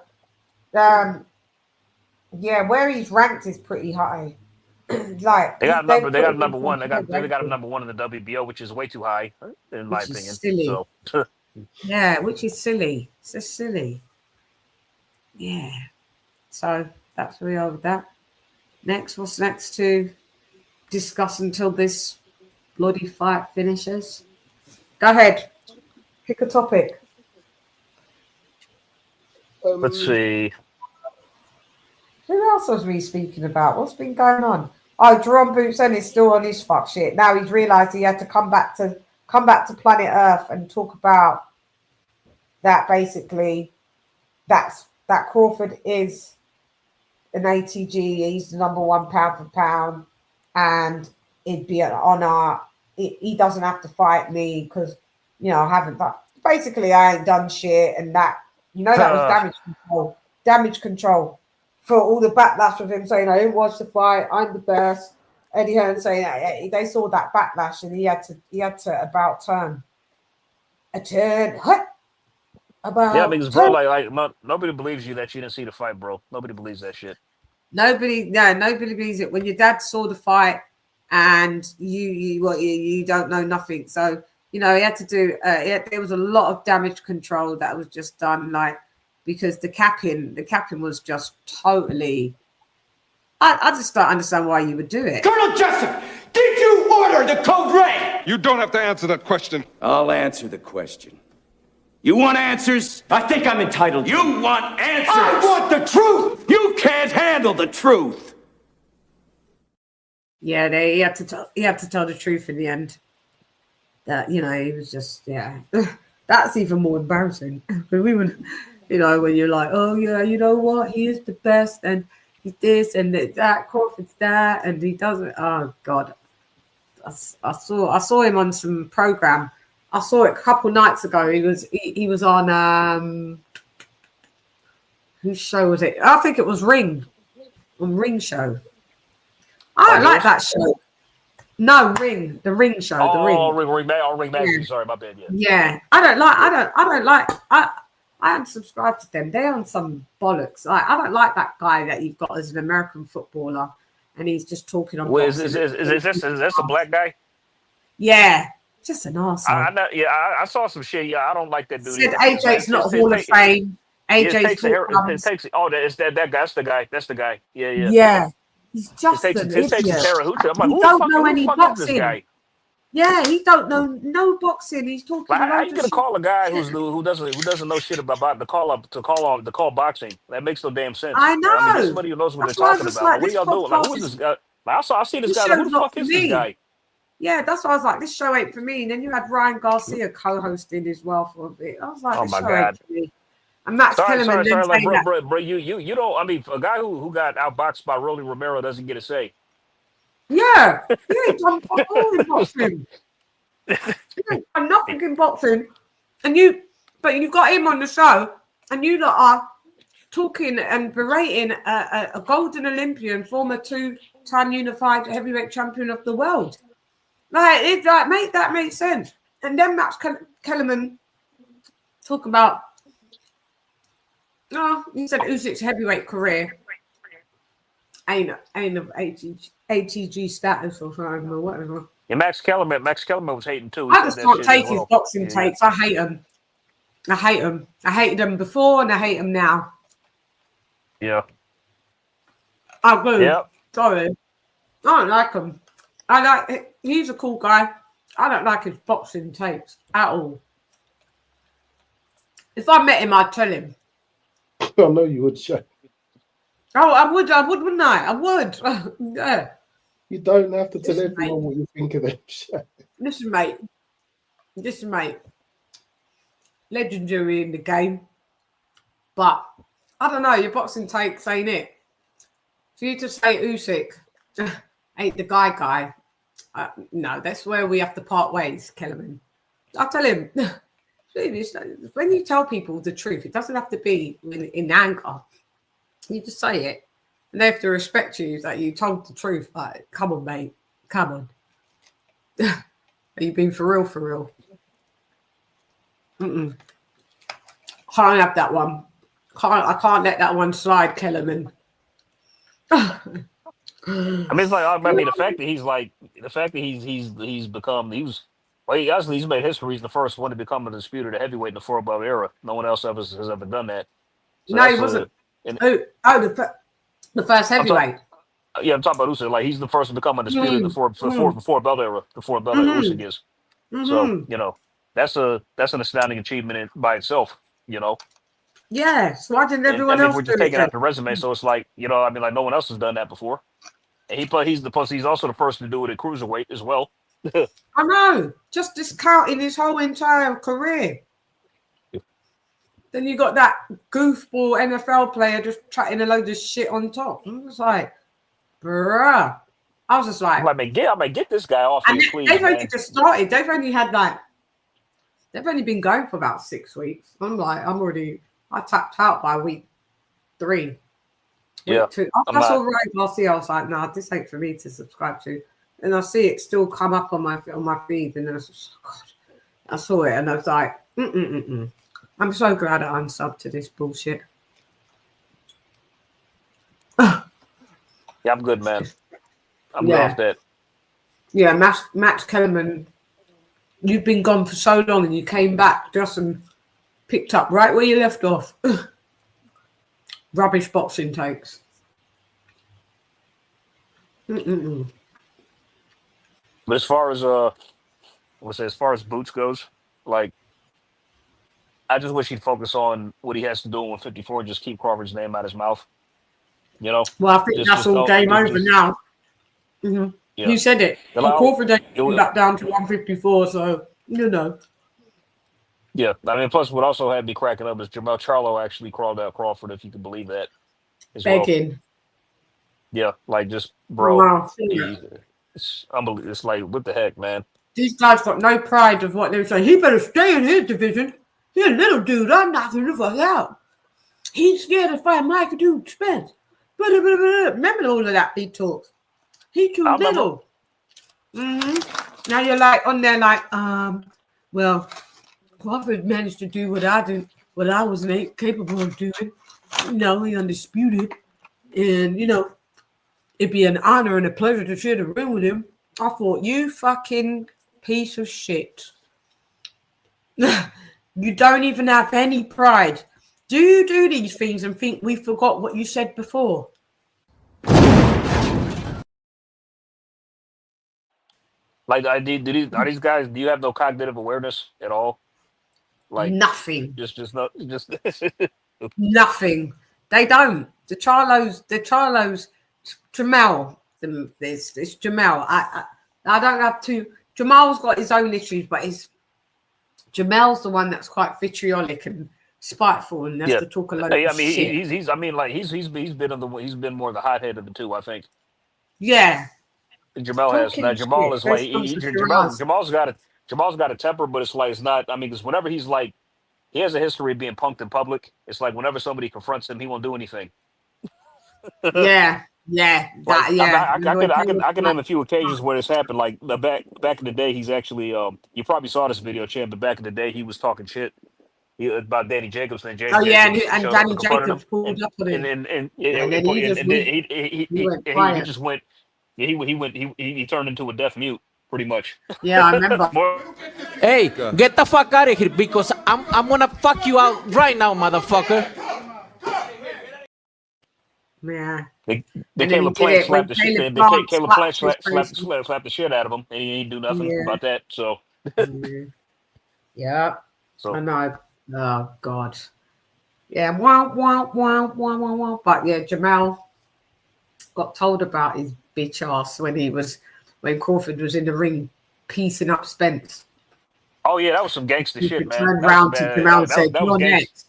Yeah, where he's ranked is pretty high. Like
they got
they
him number one. They got him number one in the WBO, which is way too high, in my opinion.
Silly.
So
yeah, which is silly. It's just silly. Yeah. So that's where we are with that. Next, what's next to discuss until this bloody fight finishes? Go ahead. Pick a topic.
Let's see.
Who else was we speaking about? What's been going on? Oh, Jerome Bootsen is still on his fuck shit. Now he's realised he had to come back to planet Earth and talk about that. Basically, that Crawford is an ATG. He's the number one pound for pound, and it'd be an honour. He doesn't have to fight me because I haven't. But basically, I ain't done shit, and that that was damage control. For all the backlash of him saying, I didn't watch the fight, I'm the best. Eddie Hearn saying they saw that backlash and he had to about turn.
Because bro, like nobody believes you that you didn't see the fight, bro. Nobody believes that shit.
Nobody believes it. When your dad saw the fight and you don't know nothing. So, he had to do there was a lot of damage control that was just done, like, because the capping was just totally. I just don't understand why you would do it.
Colonel Jessup, did you order the code red? You don't have to answer that question.
I'll answer the question. You want answers?
I think I'm entitled.
You want answers?
I want the truth.
You can't handle the truth.
Yeah, he had to tell the truth in the end. That he was just That's even more embarrassing. When we were. When you're like, oh yeah, you know what? He is the best, and he's this and that. Crawford's that, and he doesn't. Oh God, I saw him on some program. I saw it a couple nights ago. He was on whose show was it? I think it was Ring Show. I don't like that show. No, the Ring Show.
Ring Magazine. Sorry, my bad.
Yeah, I don't like. I unsubscribe to them. They're on some bollocks. I don't like that guy that you've got as an American footballer, and he's just talking on.
Wait, is this a black guy?
Yeah, just an arsehole.
I saw some shit. Yeah, I don't like that dude.
Said AJ's not Hall of Fame. AJ's
it's that guy. That's the guy. Yeah.
Yeah, he's just an idiot.
He
don't know any boxing. Yeah, he don't know no boxing. He's talking.
Like, how you gonna call a guy who doesn't know shit about to call boxing? That makes no damn sense.
I know.
I mean, somebody who knows what they're talking about. Like, what are y'all doing? Like, who is this guy? Like, I see this guy. Like, who the fuck is this guy?
Yeah, that's why I was like, this show ain't for me. And then you had Ryan Garcia co-hosting as well for a bit. I was like, this show ain't for me. And Max Kellerman.
Sorry, like, bro, you don't. I mean, a guy who got outboxed by Rolly Romero doesn't get a say.
Yeah, he ain't done all in boxing. He ain't done nothing in boxing, but you've got him on the show, and you lot are talking and berating a golden Olympian, former two-time unified heavyweight champion of the world. Make that make sense. And then Max Kellerman talk about, he said Usyk's heavyweight career ain't of ATG status or something or whatever.
Yeah, Max Kellerman was hating too.
I just can't take his boxing takes. I hate him. I hated him before and I hate him now.
Yeah.
I do.
Yeah.
Sorry. I don't like him. He's a cool guy. I don't like his boxing takes at all. If I met him, I'd tell him.
I know you would, Shay.
Oh, I would, wouldn't I? I would. Yeah.
You don't have to tell everyone what you think of them, Shay.
Listen, mate. Legendary in the game. But, I don't know, your boxing takes ain't it. For you to say Usyk ain't the guy, no, that's where we have to part ways, Kellerman. I'll tell him. when you tell people the truth, it doesn't have to be in anger. You just say it, and they have to respect you that you told the truth. Like, come on, mate, come on. Are you being for real? For real? Can't have that one. I can't let that one slide, Kellerman.
I mean, it's like, I mean, the fact that he's made history. He's the first one to become a disputed heavyweight in the 4 above era. No one else has ever done that. So
no, he wasn't. The first heavyweight.
I'm talking about Usyk. Like, he's the first to become undisputed in the 4 belt era. The 4 belt era Usyk is. So that's an astounding achievement by itself.
Yeah. So why didn't everyone else?
We're just taking out the resume, so it's like I mean, like no one else has done that before. And he's also the first to do it at cruiserweight as well.
I know. Just discounting his whole entire career. Then you got that goofball NFL player just chatting a load of shit on top. I was like, bruh. I was just like,
I might get this guy off here, please.
They've only just started. They've only been going for about 6 weeks. I'm like, I tapped out by week 3.
Yeah.
2. I saw Ryan Garcia. I was like, nah, this ain't for me to subscribe to. And I see it still come up on my feed, and I was just, God, I saw it, and I was like, I'm so glad I unsubbed to this bullshit.
Yeah, I'm good, man. I'm good off that.
Yeah, Matt Kellerman, you've been gone for so long, and you came back just and picked up right where you left off. Rubbish boxing takes.
But as far as Boots goes, like, I just wish he'd focus on what he has to do in 154 and just keep Crawford's name out of his mouth.
Well, I think that's all game over now. Yeah. You said it. Crawford came back down to 154, so
Yeah, I mean, plus what also had me cracking up is Jermell Charlo actually crawled out Crawford, if you can believe that.
Begging.
Well. Yeah, like, just, bro.
Wow.
It's unbelievable. It's like, what the heck, man?
These guys got no pride of what they were saying. He better stay in his division. He's a little dude. I'm knocking the fuck out. He's scared to fight Michael Dude Spence. Remember all of that big talk? He too little. Now you're like on there like, well, Crawford managed to do what I wasn't capable of doing. He undisputed. And, it'd be an honor and a pleasure to share the ring with him. I thought, you fucking piece of shit. You don't even have any pride. Do you do these things and think we forgot what you said before?
Like, are these guys, do you have no cognitive awareness at all? Like,
nothing.
Just
nothing. They don't. The Charlos, Jamel, it's Jamel. I don't have to. Jamal's got his own issues, but Jamel's the one that's quite vitriolic and spiteful, and has to talk a lot of shit.
He's been more the hothead of the two, I think.
Yeah.
Jamal has. Now Jamal is like Jamal's got a temper, but it's like it's not. I mean, because whenever he's like, he has a history of being punked in public. It's like whenever somebody confronts him, he won't do anything.
Yeah.
I can name a few occasions where this happened. Like back in the day, he's actually you probably saw this video, Chan, but back in the day, he was talking shit about Danny Jacobs and James.
And Danny Jacobs pulled up on him, and then he
just went. Yeah, he turned into a deaf mute, pretty much.
Yeah, I remember.
Hey, get the fuck out of here, because I'm gonna fuck you out right now, motherfucker.
Yeah.
Caleb Plant slapped the shit. Caleb Plant slapped the shit out of him, and he didn't do nothing about that. So.
Yeah. So I know. Oh God. Yeah. Wow. But yeah, Jamal got told about his bitch ass when Crawford was in the ring piecing up Spence.
Oh yeah, that was some gangster shit, man.
Turned around to Jamal and said, "You're next."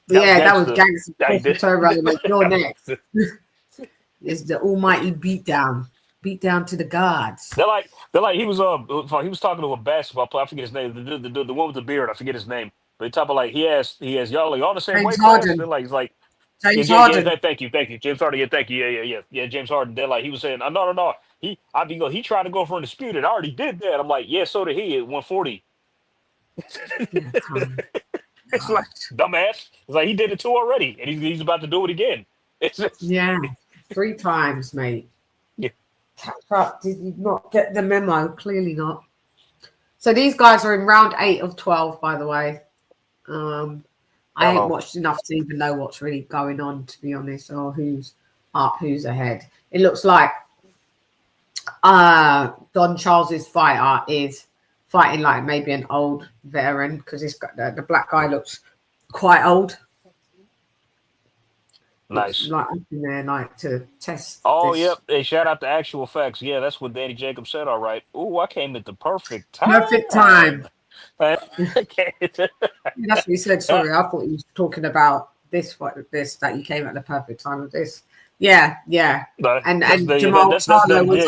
Yeah, that was gangster. Crawford turned around and went, "You're next." It's the almighty beatdown. beat down to the gods.
They're like he was talking to a basketball player. I forget his name. The one with the beard. I forget his name. But he talk about like he has y'all like all the same
James
weight class.
Harden.
They're like he's like
James Harden.
thank you, James Harden. Yeah, thank you. Yeah. James Harden. They're like he was saying, no. He tried to go for an undisputed. I already did that. I'm like, yeah, so did he at 140. It's like dumbass. It's like he did it 2 already, and he's about to do it again. It's just,
3 times, mate.
Yeah.
Did you not get the memo? Clearly not. So these guys are in round 8 of 12, by the way. I ain't watched enough to even know what's really going on, to be honest, or who's up, who's ahead. It looks like Don Charles's fighter is fighting like maybe an old veteran because the black guy looks quite old.
Nice.
It's like up in there, like to test.
Oh,
this.
yep. Hey, shout out to Actual Facts. Yeah, that's what Danny Jacobs said. All right. Ooh, I came at the perfect time.
Perfect time.
That's
what he said. Sorry, I thought he was talking about this that you came at the perfect time of this. Yeah. And Jamal Charlo was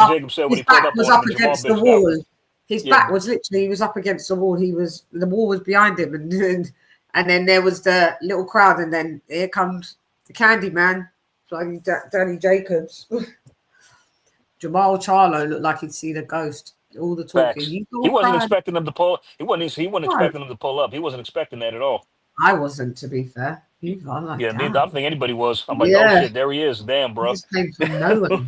up against the wall. His back was literally, he was up against the wall. The wall was behind him, and then there was the little crowd, and then here comes the candy man, like Danny Jacobs. Jamal Charlo looked like he'd seen a ghost. All the talking.
He wasn't expecting them to pull. He wasn't expecting them to pull up. He wasn't expecting that at all.
I wasn't, to be fair. I
don't think anybody was. I'm like, oh shit, there he is. Damn, bro.
He just came from nowhere.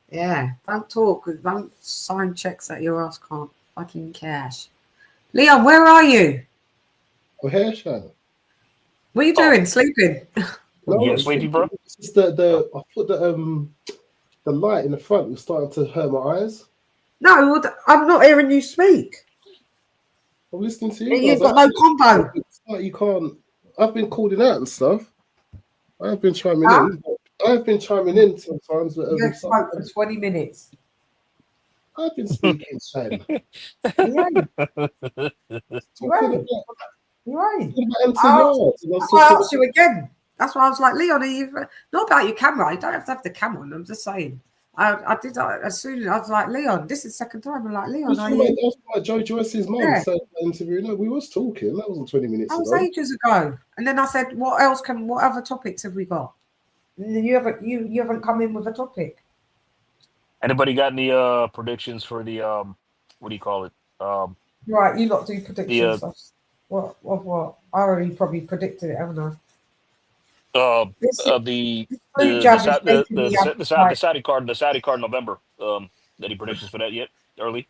Yeah. Don't talk. Don't sign checks that your ass can't fucking cash. Leon, where are you?
Oh, here, Shannon.
What are you doing? Sleeping?
No,
sleepy, bro.
It's just I thought the light in the front was starting to hurt my eyes.
No, I'm not hearing you speak.
I'm listening to you.
You've got no combo.
You can't. I've been calling out and stuff. I've been chiming in. I've been chiming in sometimes. But,
you spoke for 20 minutes.
I've been speaking, Shane.
You're right. I asked you again. That's why I was like, Leon, not about your camera. You don't have to have the camera on. I'm just saying. I did as soon as I was like, Leon, this is the second time. I'm like, Leon, are you?
That's like Joe Joyce's mum said in the interview. No, we was talking. That wasn't 20 minutes ago.
That was ages ago. And then I said, what other topics have we got? And you haven't come in with a topic.
Anybody got any predictions for the what do you call it?
Right, you lot do predictions. What? I already probably predicted it, haven't I?
The Saudi card in November. Any predictions for that yet? Early?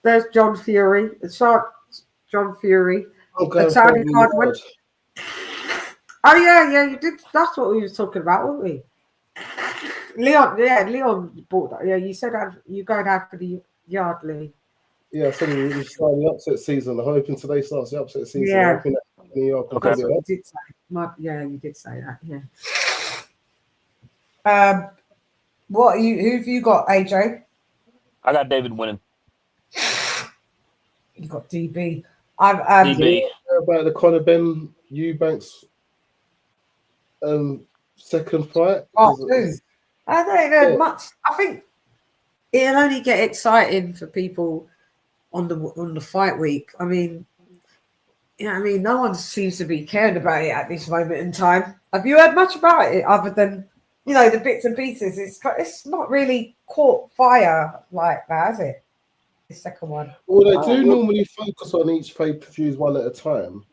There's John Fury. John Fury.
Okay,
Saudi card went. Oh yeah, you did. That's what we were talking about, weren't we? Leon bought that. Yeah, you said you're going out for the Yardley.
Yeah, so we started the upset season. I'm hoping today starts the upset season.
Yeah.
New York.
Okay. You did say. You did say that. Yeah. Who have you got, AJ?
I got David winning.
You got DB.
DB.
About the Conor Ben Eubanks second fight.
I don't know much. I think it'll only get exciting for people on the fight week. I mean, no one seems to be caring about it at this moment in time. Have you heard much about it other than, the bits and pieces? It's not really caught fire like that, has it? The second one.
Well, they do normally focus on each pay-per-views one at a time,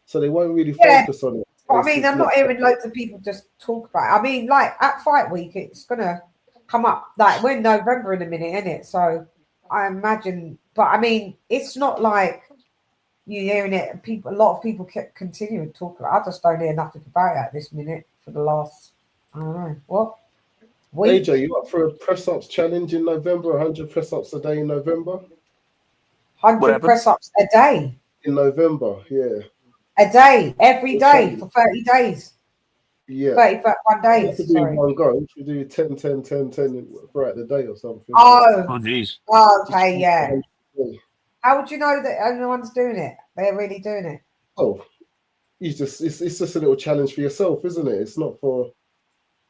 so they won't really focus on it.
But, I'm not hearing loads of people just talk about it. Like at fight week, it's gonna come up. Like we're in November in a minute, isn't it? So I imagine, but it's not like you're hearing it. A lot of people kept continuing to talk about it. I just don't hear nothing about it at this minute for the last, I don't know, what? Week?
AJ, you up for a press-ups challenge in November? 100 press-ups a day in November?
100 press-ups a day?
In November, yeah.
A day, every day for 30 days.
Yeah.
31 days.
You do one go. You do 10 throughout the day or something.
Oh,
jeez.
Okay, yeah. How would you know that anyone's doing it? They're really doing it.
Oh, it's just a little challenge for yourself, isn't it? It's not for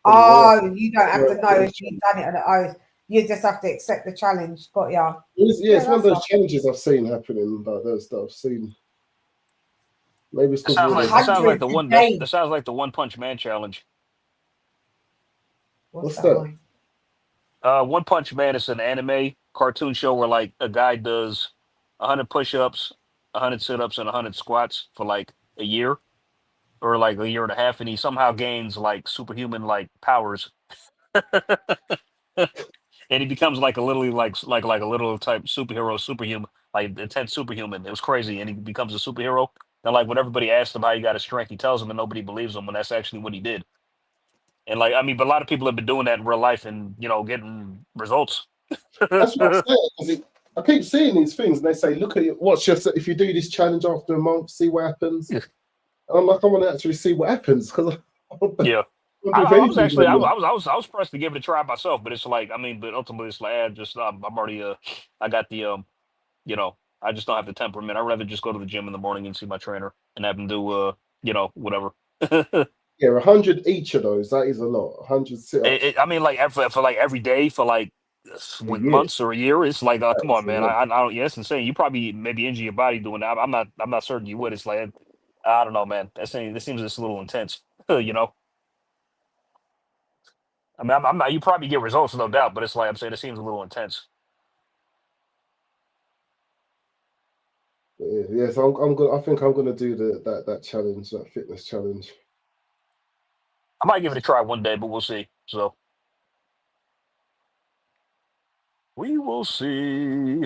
Oh, you don't have to know if you've done it or not. You just have to accept the challenge. Got ya.
It's one of those challenges I've seen happening, like those that I've seen. Maybe it's
That
because
sounds like the one. That sounds like the One Punch Man challenge.
What's that one?
One Punch Man is an anime cartoon show where like a guy does 100 push-ups, 100 sit-ups, and 100 squats for like a year or like a year and a half, and he somehow gains like superhuman like powers, and he becomes like a literally like a little type superhero, superhuman, like intense superhuman. It was crazy, and he becomes a superhero. And like when everybody asks him how he got his strength, he tells them, and nobody believes him, and that's actually what he did. And like I mean, but a lot of people have been doing that in real life, and getting results.
that's what I'm saying. I keep seeing these things, and they say, "Look at it. If you do this challenge after a month, see what happens." And I'm like, I want to actually see what happens because
yeah. I was pressed to give it a try myself, but it's like, I mean, but ultimately it's like, I'm already, I got the, I just don't have the temperament. I'd rather just go to the gym in the morning and see my trainer and have him do, whatever.
Yeah, 100 each of those. That is a lot. 100 sit-ups.
I mean, like for like every day for like months or a year, it's like, come on, man. I don't. Yeah, it's insane. You probably maybe injure your body doing that. I'm not certain you would. It's like, I don't know, man. This seems just a little intense. I mean, I'm not. You probably get results, no doubt, but it's like I'm saying, it seems a little intense.
Yeah, so I'm good. I think I'm gonna do that challenge, that fitness challenge.
I might give it a try one day, but we'll see. So we will see.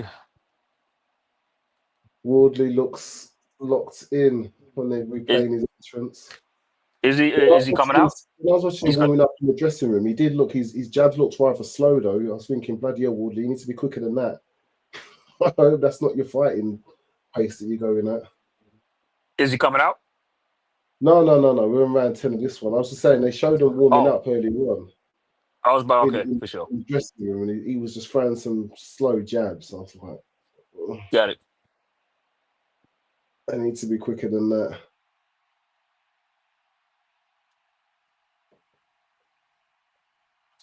Wardley looks locked in when they're replaying his entrance.
Is he coming out?
When I was watching him warming up in the dressing room, he did look. His jabs looked rather slow though. I was thinking, bloody hell, Wardley, you need to be quicker than that. I hope that's not your fighting pace that you're going at.
Is he coming out?
No. We're in round 10 of this one. I was just saying they showed him warming up earlier on.
I was about for sure.
In the dressing room, and he was just throwing some slow jabs. I was like,
got it.
I need to be quicker than that.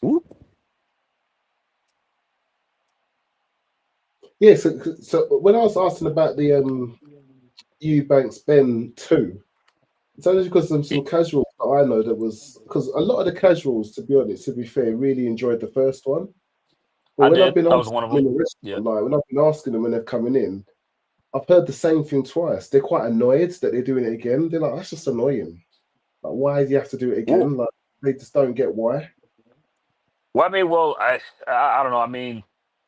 Ooh.
Yeah, so when I was asking about the Eubanks Ben 2, it's only because some casuals that I know that was because a lot of the casuals, to be fair, really enjoyed the first one. But when I've been asking them in the restaurant, like when I've been asking them when they're coming in, I've heard the same thing twice. They're quite annoyed that they're doing it again. They're like, that's just annoying. Like, why do you have to do it again? Ooh. Like, they just don't get why.
Well, I mean, I don't know. I mean,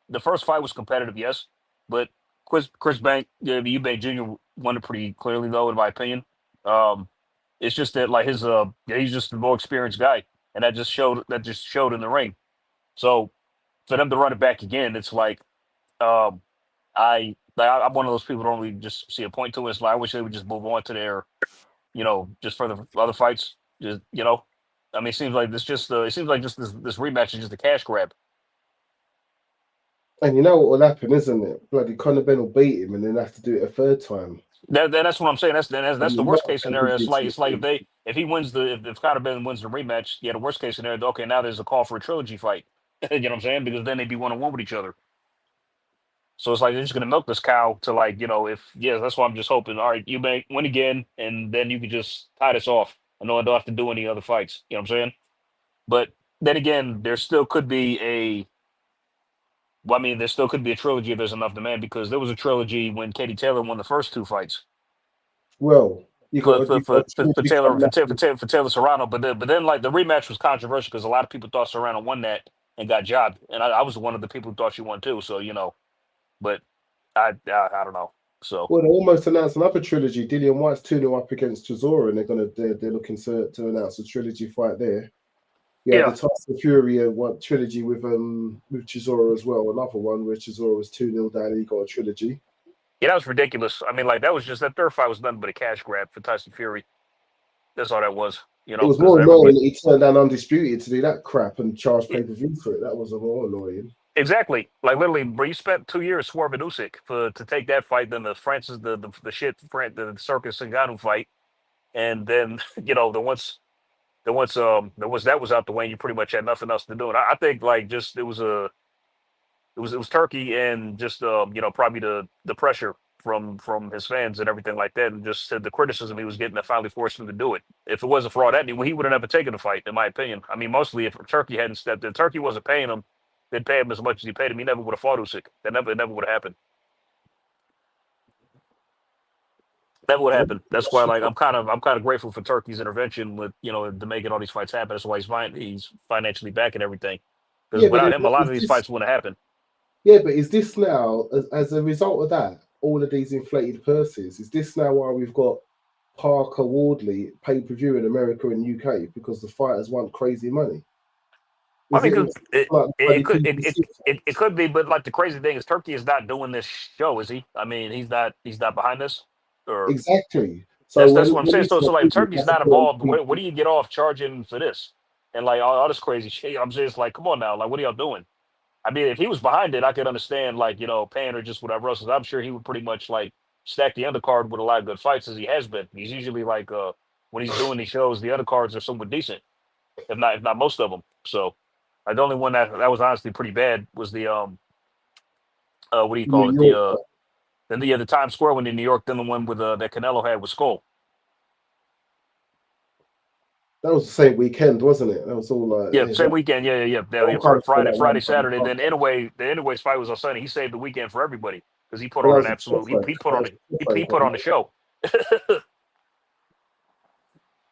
the first fight was competitive, yes, but Chris Eubank Jr. won it pretty clearly, though, in my opinion. It's just that like he's just a more experienced guy, and that just showed in the ring. So for them to run it back again, it's like I'm one of those people who don't really just see a point to it. It's like I wish they would just move on to their, just for the other fights. Just I mean, it seems like this rematch is just a cash grab.
And you know what will happen, isn't it? Bloody Conor Ben will beat him and then have to do it a third time.
That's what I'm saying. That's the worst case scenario. It's like if he wins if Conor Ben wins the rematch, the worst case scenario. Okay, now there's a call for a trilogy fight. You know what I'm saying? Because then they'd be 1-on-1 with each other. So it's like they're just gonna milk this cow to that's why I'm just hoping. All right, you may win again, and then you can just tie this off. I know I don't have to do any other fights. You know what I'm saying? But then again, there still could be a trilogy if there's enough demand, because there was a trilogy when Katie Taylor won the first two fights.
Well,
for Taylor Serrano, but then like the rematch was controversial because a lot of people thought Serrano won that and got jobbed, and I was one of the people who thought she won too. So but I don't know. So
they almost announced another trilogy. Dillian White's 2-0 up against Chisora, and they're looking to announce a trilogy fight there. Yeah, the Tyson Fury one trilogy with Chisora as well. Another one where Chisora was 2-0 down. He got a trilogy.
Yeah, that was ridiculous. I mean, like that third fight was nothing but a cash grab for Tyson Fury. That's all that was.
It was more annoying that he turned down Undisputed to do that crap and charge pay-per-view for it. That was more annoying.
Exactly. Like literally, bro, you spent 2 years swerving Usyk to take that fight, then the Circus Ngannou fight, and then then once that was out the way, and you pretty much had nothing else to do. And I think like just it was Turkey and just probably the pressure from his fans and everything like that, and just the criticism he was getting that finally forced him to do it. If it wasn't for all that, he would have never taken the fight, in my opinion. I mean, mostly if Turkey hadn't stepped in, Turkey wasn't paying him. They'd pay him as much as he paid him. He never would have fought Usyk. It never would have happened. Never would happen. That's why, like, I'm kind of grateful for Turkey's intervention with to making all these fights happen. That's why he's financially backing everything. Because without him, a lot of these fights wouldn't happen.
Yeah, but is this now, as a result of that, all of these inflated purses, is this now why we've got Parker Wardley pay-per-view in America and UK because the fighters want crazy money?
I mean, it could be, but like the crazy thing is Turkey is not doing this show, is he? I mean, he's not behind this. Or
exactly.
So that's what I'm saying. So like Turkey's not involved. What do you get off charging for this? And like all this crazy shit. I'm just like, come on now, like what are y'all doing? I mean, if he was behind it, I could understand like paying or just whatever else. I'm sure he would pretty much like stack the undercard with a lot of good fights as he has been. He's usually like when he's doing these shows, the undercards are somewhat decent, if not most of them. So. The only one that was honestly pretty bad was the what do you call it? The Times Square one in New York. Then the one with that Canelo had with Skull.
That was the same weekend, wasn't it? That was all like
same weekend. Yeah. Friday, Saturday. Then the Inouye's fight was on Sunday. He saved the weekend for everybody because he put on an absolute. He put on the show.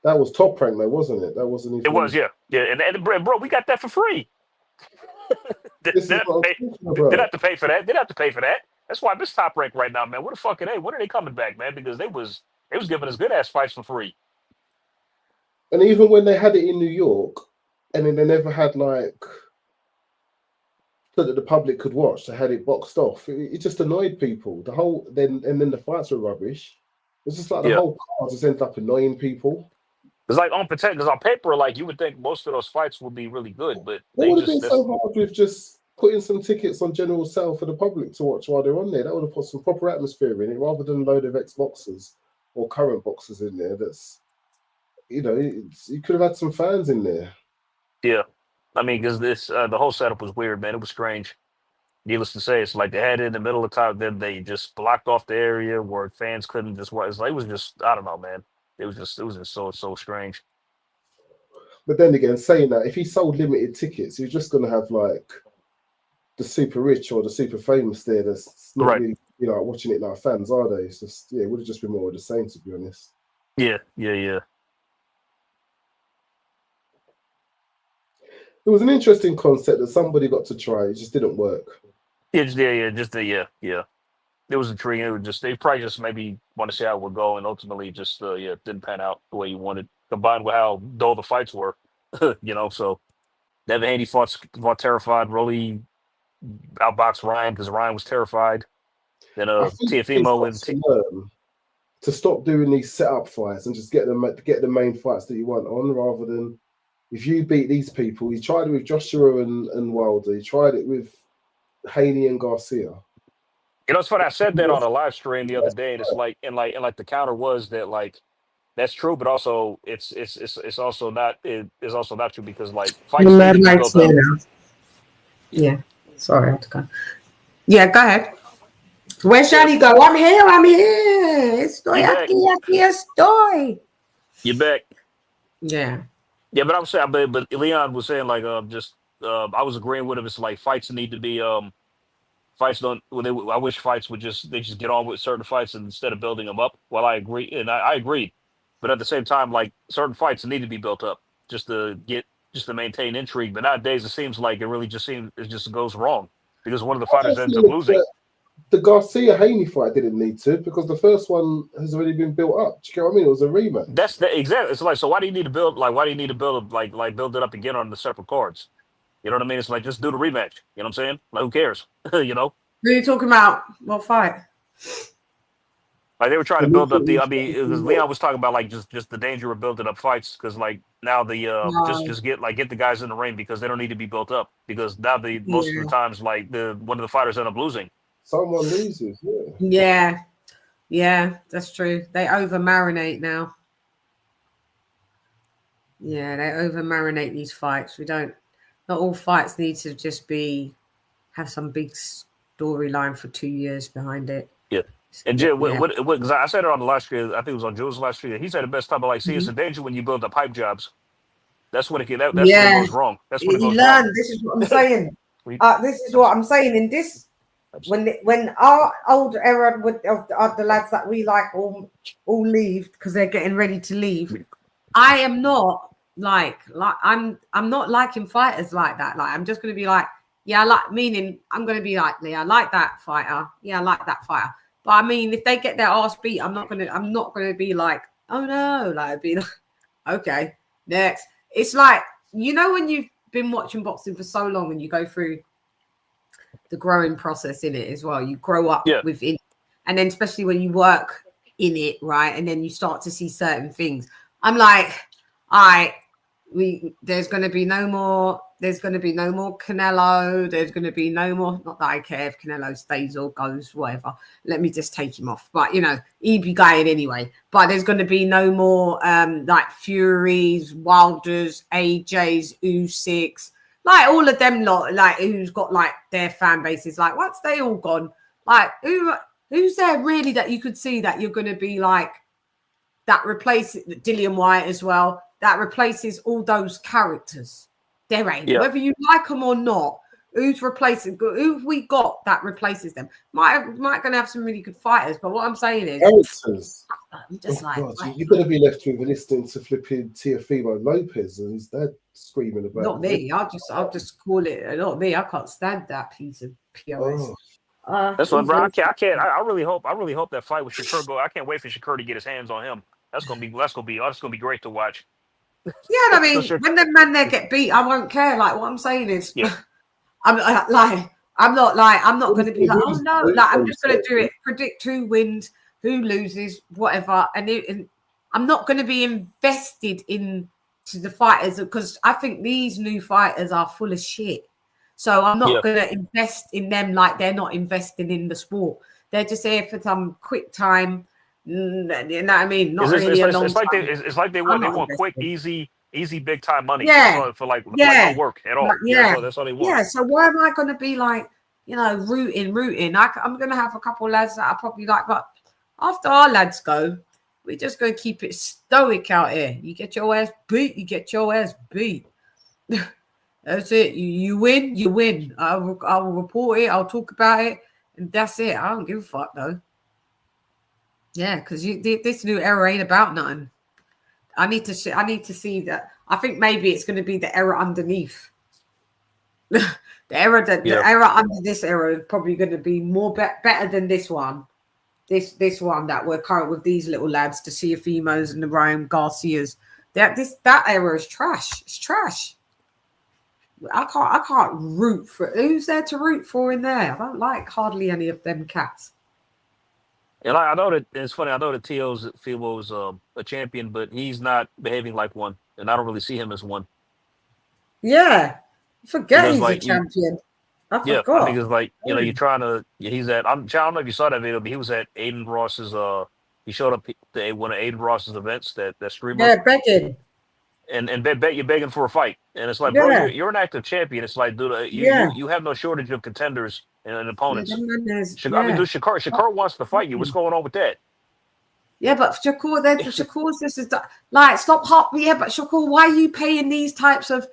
That was Top Rank, though, wasn't it? That wasn't even...
It was, yeah. And bro, we got that for free. They didn't have to pay for that. They didn't have to pay for that. That's why this Top Rank right now, man. What the fucking A? When are they coming back, man? Because they was giving us good ass fights for free.
And even when they had it in New York, and then they never had like so that the public could watch. They had it boxed off. It just annoyed people. Then the fights were rubbish. It's just like the whole card just ended up annoying people.
It's like on paper, like you would think most of those fights would be really good, but
it would have been so hard with just putting some tickets on general sale for the public to watch while they're on there. That would have put some proper atmosphere in it, rather than a load of ex-boxers or current boxers in there. That's you could have had some fans in there.
Yeah, I mean, because the whole setup was weird, man. It was strange. Needless to say, it's like they had it in the middle of time. Then they just blocked off the area where fans couldn't just watch. It was just I don't know, man. It was just so strange.
But then again, saying that, if he sold limited tickets, you're just going to have like the super rich or the super famous there. That's not really, watching it like fans, are they? It's just it would have just been more of the same, to be honest.
Yeah.
It was an interesting concept that somebody got to try. It just didn't work.
Yeah. It was intriguing. It was just they probably just maybe want to see how it would go, and ultimately just didn't pan out the way you wanted. Combined with how dull the fights were, So Devin Haney fought terrified. Rolly outboxed Ryan because Ryan was terrified. Then Teofimo and
to stop doing these setup fights and just get the main fights that you want on, rather than if you beat these people. He tried it with Joshua and Wilder. He tried it with Haney and Garcia.
It's funny. I said that on a live stream the other day, and it's like, and the counter was that like that's true, but also it's also not true because like fights need to be built up.
Yeah, sorry, I had to go. Yeah, go ahead. Where Shani go? I'm here. Estoy aquí.
You back?
Yeah.
Yeah, but I'm saying, but Leon was saying like I was agreeing with him. It's like fights need to be fights don't. I wish fights would just get on with certain fights instead of building them up. Well, I agree, and I agreed, but at the same time, like certain fights need to be built up just to maintain intrigue. But nowadays, it seems like it just goes wrong because one of the fighters ends up losing.
The Garcia Haney fight didn't need to because the first one has already been built up. Do you know what I mean? It was a rematch.
That's exactly. It's like, so why do you need to build? Like, why do you need to build build it up again on the separate cards? You know what I mean? It's like, just do the rematch. You know what I'm saying? Like, who cares?
Who are you talking about? What fight?
Like, they were trying to build up because Leon was talking about like just the danger of building up fights because like now just get the guys in the ring because they don't need to be built up because now most of the times like one of the fighters end up losing.
Someone loses.
Yeah, that's true. They over marinate now. Yeah, they over marinate these fights. Not all fights need to just have some big storyline for 2 years behind it.
Yeah. And Jim, because I said it on the last year, I think it was on Jules last year. He said the best time of see it's a danger when you build up hype jobs. That's when it goes wrong. That's when it goes wrong.
This is what I'm saying. This is what I'm saying. In this, when our old era of the lads that we like all leave because they're getting ready to leave, I am not I'm not liking fighters like that. Like I'm just going to be like, yeah, I'm going to be like, yeah, I like that fighter. Yeah, I like that fighter. But I mean, if they get their ass beat, I'm not gonna be like, oh no, like I'd be like, okay, next. It's like, you know, when you've been watching boxing for so long and you go through the growing process in it as well. You grow up within, and then especially when you work in it, right? And then you start to see certain things. I'm like, there's going to be no more Canelo. There's going to be no more, not that I care if Canelo stays or goes, whatever. Let me just take him off. But, you know, he'd be going anyway. But there's going to be no more like Furies, Wilders, AJs, Usyks, like all of them lot, like who's got like their fan bases. Like, once they all gone, like who's there really that you could see that you're going to be like, that replaces Dillian White as well, that replaces all those characters. There ain't. Whether you like them or not, who's replacing? Who we got that replaces them? Might gonna have some really good fighters, but what I'm saying is,
characters.
Just
you're gonna be left with listening to flipping Teofimo Lopez and his dad screaming about.
Not me. I'll just call it. Not me. I can't stand that piece of POS.
That's what, bro. I can't. I really hope that fight with Shakur go. I can't wait for Shakur to get his hands on him. That's gonna be great to watch.
Yeah, I mean, when the man there get beat, I won't care. Like, what I'm saying is, I'm not going to be like, oh no, like I'm just going to do it, predict who wins, who loses, whatever, and I'm not going to be invested into the fighters because I think these new fighters are full of shit. So I'm not going to invest in them like they're not investing in the sport. They're just here for some quick time. You know what I mean?
It's like they want quick, easy, big time money.
Yeah.
For no work at all.
Yeah.
That's all they want.
Yeah. So why am I going to be like, you know, rooting? I'm going to have a couple of lads that I probably like, but after our lads go, we're just going to keep it stoic out here. You get your ass beat, you get your ass beat. That's it. You win, you win. I will report it. I'll talk about it, and that's it. I don't give a fuck though. Yeah, because this new era ain't about nothing. I need to see that. I think maybe it's going to be the era underneath. the era under this era is probably going to be more better than this one. This one that we're current with these little lads, the Teofimos and the Ryan Garcias. That era is trash. It's trash. I can't root for. Who's there to root for in there? I don't like hardly any of them cats.
And I know that it's funny. I know that Teofimo's a champion, but he's not behaving like one, and I don't really see him as one.
Yeah, forget he's a champion. I forgot.
I think it's like, you know, you're trying to. He's at. I don't know if you saw that video, but he was at Aiden Ross's. He showed up at one of Aiden Ross's events. That streamer.
Yeah, begging.
And you're begging for a fight, and it's like, bro, you're an active champion. It's like, dude, you have no shortage of contenders and opponents. I mean, dude, Shakur wants to fight you. What's going on with that?
Yeah, but Shakur's this is like, stop hop. Yeah, but Shakur, why are you paying these types of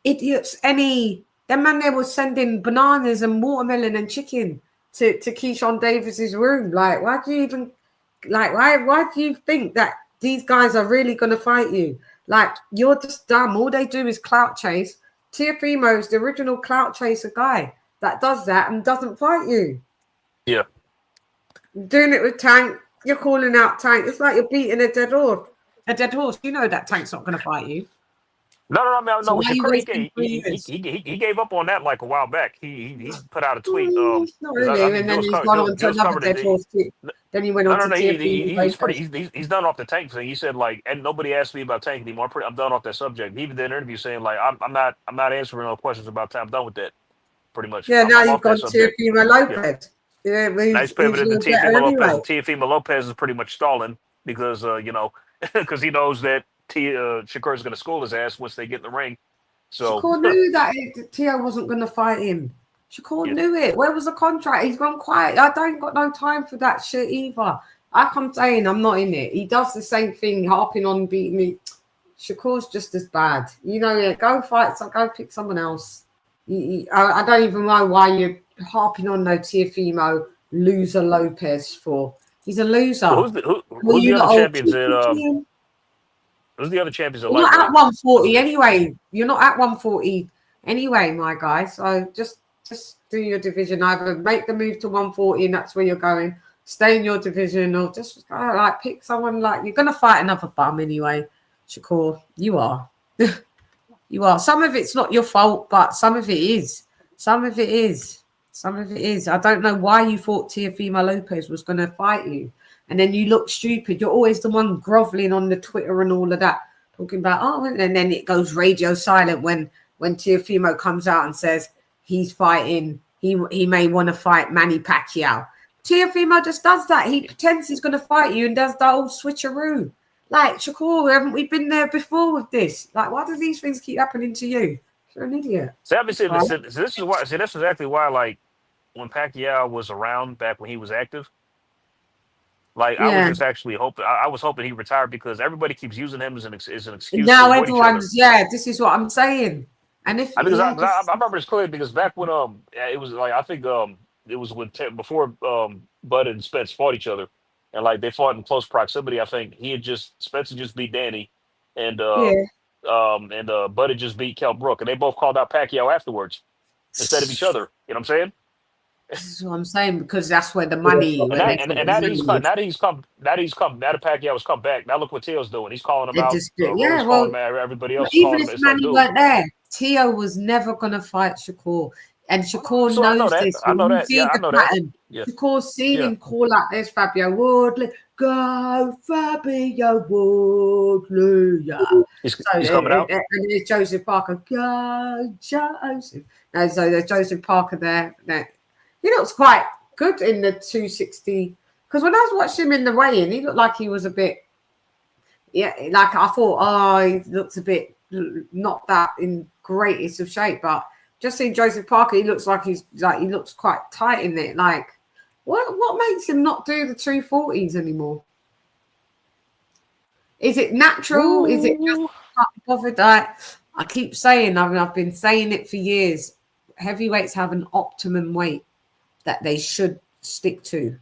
idiots them man there was sending bananas and watermelon and chicken to Keyshawn Davis's room. Like, why do you even why do you think that these guys are really gonna fight you? Like, you're just dumb. All they do is clout chase. Teofimo's the original clout chaser guy that does that and doesn't fight you.
Yeah.
Doing it with Tank, you're calling out Tank. It's like you're beating a dead horse. You know that Tank's not going to fight you.
No. So he gave up on that like a while back. He put out a tweet.
Not really. And then he's gone on to another dead horse. Then he went on to
he's done off the Tank thing. He said, like, and nobody asked me about Tank anymore. I'm done off that subject. He even did an interview saying, like, I'm not answering no questions about Tank. I'm done with that. Pretty much.
Yeah, now you've got Teofimo Lopez.
Yeah, nice pivot into Teofimo Lopez. Teofimo Lopez is pretty much stalling because because he knows that Shakur is going to school his ass once they get in the ring. So
Shakur knew that Tio wasn't going to fight him. Shakur knew it. Where was the contract? He's gone quiet. I don't got no time for that shit either. I'm saying I'm not in it. He does the same thing, harping on beating me. Shakur's just as bad. You know, yeah, go fight. So go pick someone else. I don't even know why you're harping on no Teofimo loser Lopez for. He's a loser.
Well, who's the other champions at who's the other champions at
You're not at
lightweight?
140 anyway. You're not at 140 anyway, my guy. So just do your division. Either make the move to 140 and that's where you're going. Stay in your division, or just like pick someone. Like, you're gonna fight another bum anyway, Shakur. You are. You are. Some of it's not your fault, but some of it is. Some of it is. Some of it is. I don't know why you thought Teofimo Lopez was going to fight you. And then you look stupid. You're always the one groveling on the Twitter and all of that, talking about, oh, and then it goes radio silent when Teofimo comes out and says he's fighting, he may want to fight Manny Pacquiao. Teofimo just does that. He pretends he's going to fight you and does the old switcheroo. Like, Shakur, haven't we been there before with this? Like, why do these things keep happening to you? You're an idiot.
So this is why. See, that's exactly why. Like, when Pacquiao was around back when he was active, like I was just actually hoping. I was hoping he retired because everybody keeps using him as an excuse.
Now everyone's This is what I'm saying. And if
I remember this clearly because back when it was like I think it was when before Bud and Spence fought each other. And like they fought in close proximity. I think Spencer just beat Danny, and Bud had just beat Kell Brook, and they both called out Pacquiao afterwards instead of each other. You know what I'm saying?
This is what I'm saying, because that's where the money.
Now that Pacquiao has come back. Now look what Teo's doing. He's calling him out. Everybody else.
Even if Manny weren't there, Teo was never gonna fight Shakur. And Shakur knows this.
I know that. I know that. Yeah.
Shakur's seen him call out, there's Fabio Wardley. Go, Fabio Wardley. Yeah.
He's coming out.
And there's Joseph Parker. Go, Joseph. And so there's Joseph Parker there. He looks quite good in the 260. Because when I was watching him in the weigh-in, he looked like he was a bit, like I thought, he looks a bit not that in greatest of shape, but just seeing Joseph Parker, he looks like he looks quite tight in it. Like, what makes him not do the 240s anymore? Is it natural? Ooh. Is it just bothered? I keep saying, I've been saying it for years. Heavyweights have an optimum weight that they should stick to.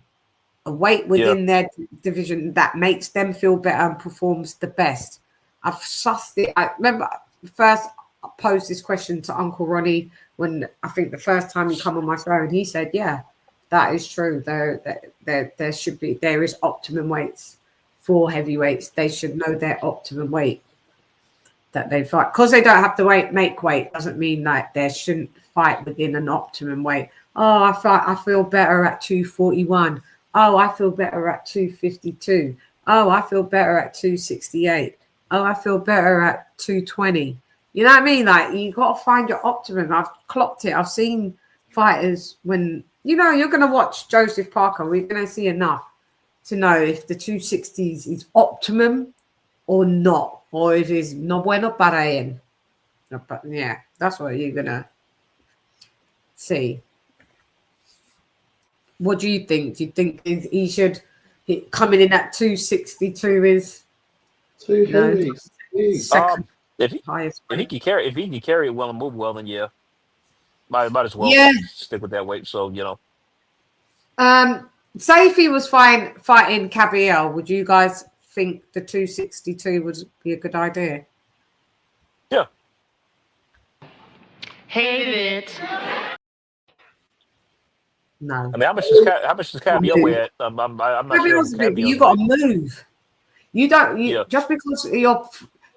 A weight within their division that makes them feel better and performs the best. I've sussed it. I remember first I posed this question to Uncle Ronnie when I think the first time he come on my show, and he said, "Yeah, that is true. There should be optimum weights for heavyweights. They should know their optimum weight that they fight, because they don't have to make weight. Doesn't mean that they shouldn't fight within an optimum weight. Oh, I feel better at 241. Oh, I feel better at 252. Oh, I feel better at 268. Oh, I feel better at 220." You know what I mean? Like, you got to find your optimum. I've clocked it. I've seen fighters when, you're going to watch Joseph Parker. We're going to see enough to know if the 260s is optimum or not, or if it's no bueno para él. But yeah, that's what you're going to see. What do you think? Do you think he should coming in at 262 is
too heavy?
If he can carry it well and move well, then might as well stick with that weight. So
say if he was fighting Gabriel, would you guys think the 262 would be a good idea?
Yeah.
Hate it.
No.
I mean, how much does Gabriel weigh at? I'm not sure.
You got to move. You don't. Just because you're.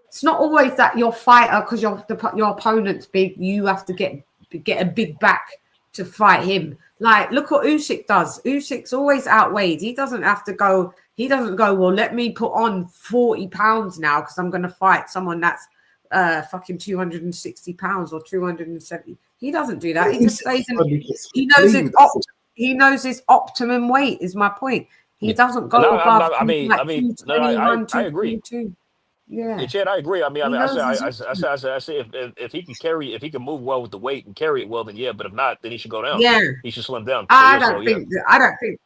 It's not always that your fighter, because your opponent's big, you have to get a big back to fight him. Like, look what Usyk does. Usyk's always outweighed. He doesn't have to go. He doesn't go, well, let me put on 40 pounds now because I'm going to fight someone that's fucking 260 pounds or 270. He doesn't do that. He just stays in. He knows his optimum weight. Is my point. He doesn't go above.
I agree.
Yeah.
Hey, Chad, I agree. I mean,
He
I
knows his
say if he can move well with the weight and carry it well, then yeah. But if not, then he should go down.
Yeah.
He should slim down. So
I
yeah,
don't think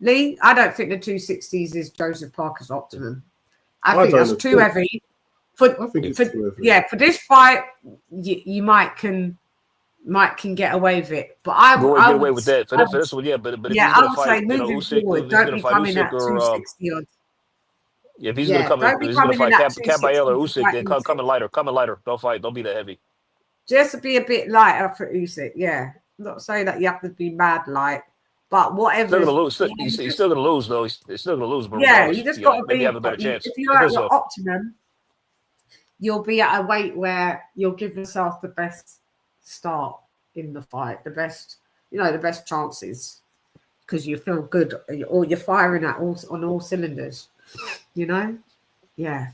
Lee, I don't think the 260s is Joseph Parker's optimum. I think that's too heavy.
I think it's too heavy.
Yeah, for this fight, you might can get away with it. But I would
get away with that for this one, yeah. But if he's gonna fight, Usyk,
forward,
if he's gonna fight Usyk or if he's gonna come in, if he's gonna fight Caballero or Usyk, then come in lighter. Come in lighter. Don't be that heavy.
Just to be a bit lighter for Usyk, yeah. I'm not saying that you have to be mad light, but whatever.
Still gonna lose. He's still gonna lose though. He's still gonna lose. But
yeah, you just got to
maybe have a better chance.
If you're at your optimum, you'll be at a weight where you'll give yourself the best start in the fight, the best chances, because you feel good, or you're firing on all cylinders. Yeah,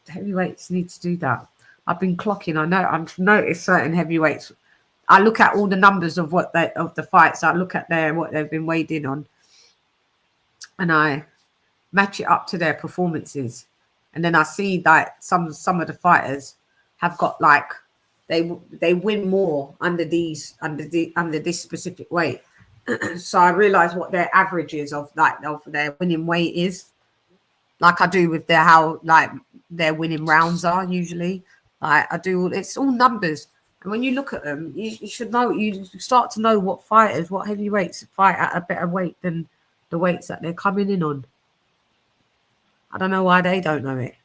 heavyweights need to do that. I've been clocking. I've noticed certain heavyweights. I look at all the numbers of the fights. I look at what they've been weighed in on, and I match it up to their performances. And then I see that some of the fighters have got like they win more under this specific weight. So I realize what their average is of their winning weight is. Like I do with how their winning rounds are usually. It's all numbers. And when you look at them, you should know, you start to know what heavyweights fight at a better weight than the weights that they're coming in on. I don't know why they don't know it.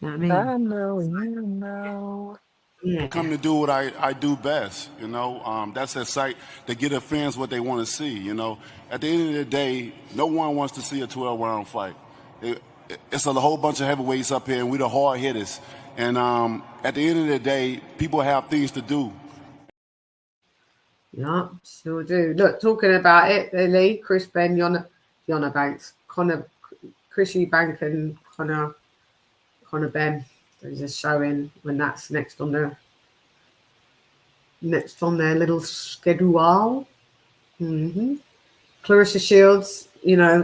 You know what I mean?
You know.
Yeah. Come to do what I do best, That's a sight to get the fans what they want to see, At the end of the day, no one wants to see a 12-round fight. It's a whole bunch of heavyweights up here, and we're the hard hitters. And at the end of the day, people have things to do.
Yeah, sure do. Look, talking about it, Lee, Chris Ben, Yana Banks, Chris Eubank and Conor Ben. They're just showing when that's next on their little schedule. Clarissa Shields,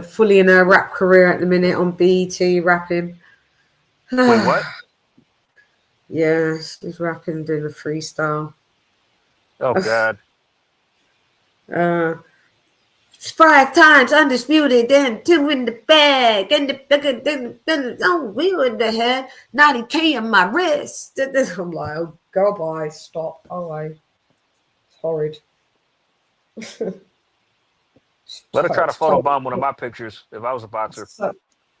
fully in her rap career at the minute on BET rapping.
Wait, what?
Yeah, she's rapping, doing a freestyle.
Oh God.
5 times undisputed, then 2 in the bag, and we were in the head, 90K on my wrist. I'm like, oh, go by, stop, it's horrid.
Let her try to photobomb one of my pictures if I was a boxer.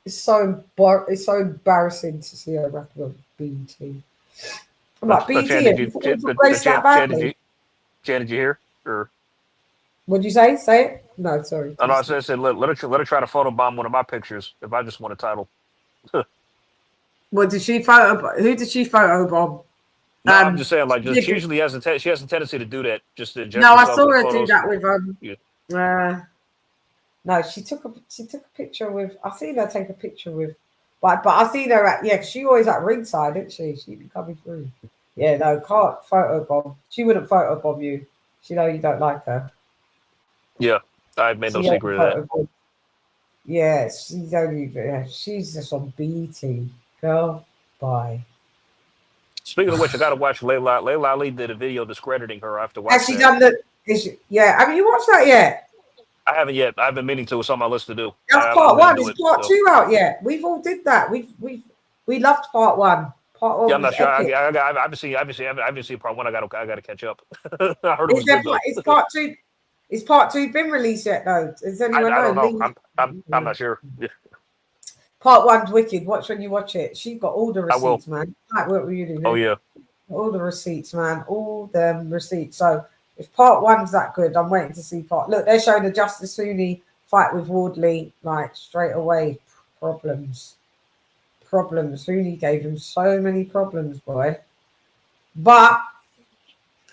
It's so embarrassing to see her rapping on BT. I'm like, BT,
Jan, did you hear? Or
what'd you say? Say it? No, sorry.
Oh, no, I said let her try to photobomb one of my pictures if I just want a title.
What did she photo? Who did she photobomb?
No, I'm just saying, she usually has a tendency to do that.
No, I saw her do that with no, she took a picture with. I seen her take a picture with, but I seen her at she always at ringside, didn't she? She'd be coming through. Yeah, no, can't photobomb. She wouldn't photobomb you. She know you don't like her.
Yeah, I made no secret of that.
Yeah, she's just on BT. Girl, bye.
Speaking of which, I gotta watch Layla. Layla Ali did a video discrediting her after watching.
Has she done the? Yeah, haven't you watched that yet?
I haven't yet. I've been meaning to. It's on my list to do.
That's part 1. Is part 2 out yet? We've all did that. We loved part 1. Part 1.
Yeah, I'm not sure. I haven't seen part 1. I gotta catch up. I heard it was good,
Is part 2? Is part 2 been released yet though? Is anyone
I don't know. I'm not sure. Yeah.
Part 1's wicked. Watch when you watch it. She got all the receipts, man. Like what were you doing?
Oh yeah.
All the receipts, man. All them receipts. So if part 1's that good, I'm waiting to see part. Look, they're showing the Justice Hooney fight with Wardley straight away. Problems. Hooney gave him so many problems, boy. But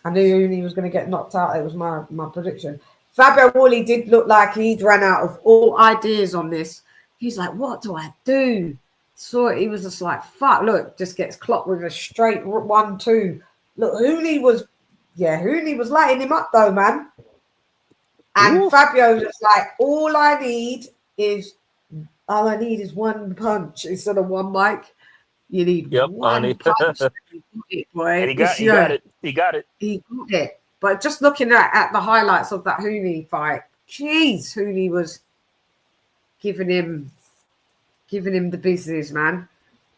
I knew Hooney was going to get knocked out. It was my prediction. Fabio Wardley did look like he'd run out of all ideas on this. He's like, what do I do? So he was just like, fuck, look, just gets clocked with a straight 1-2. Look, Hooney was lighting him up though, man. And Fabio was like, all I need is all I need is one punch instead of one mic. You need
Yep.
one punch. You got it, boy.
And he got it. He got it.
He got it. But just looking at the highlights of that Hooney fight, jeez, Hooney was giving him the business, man.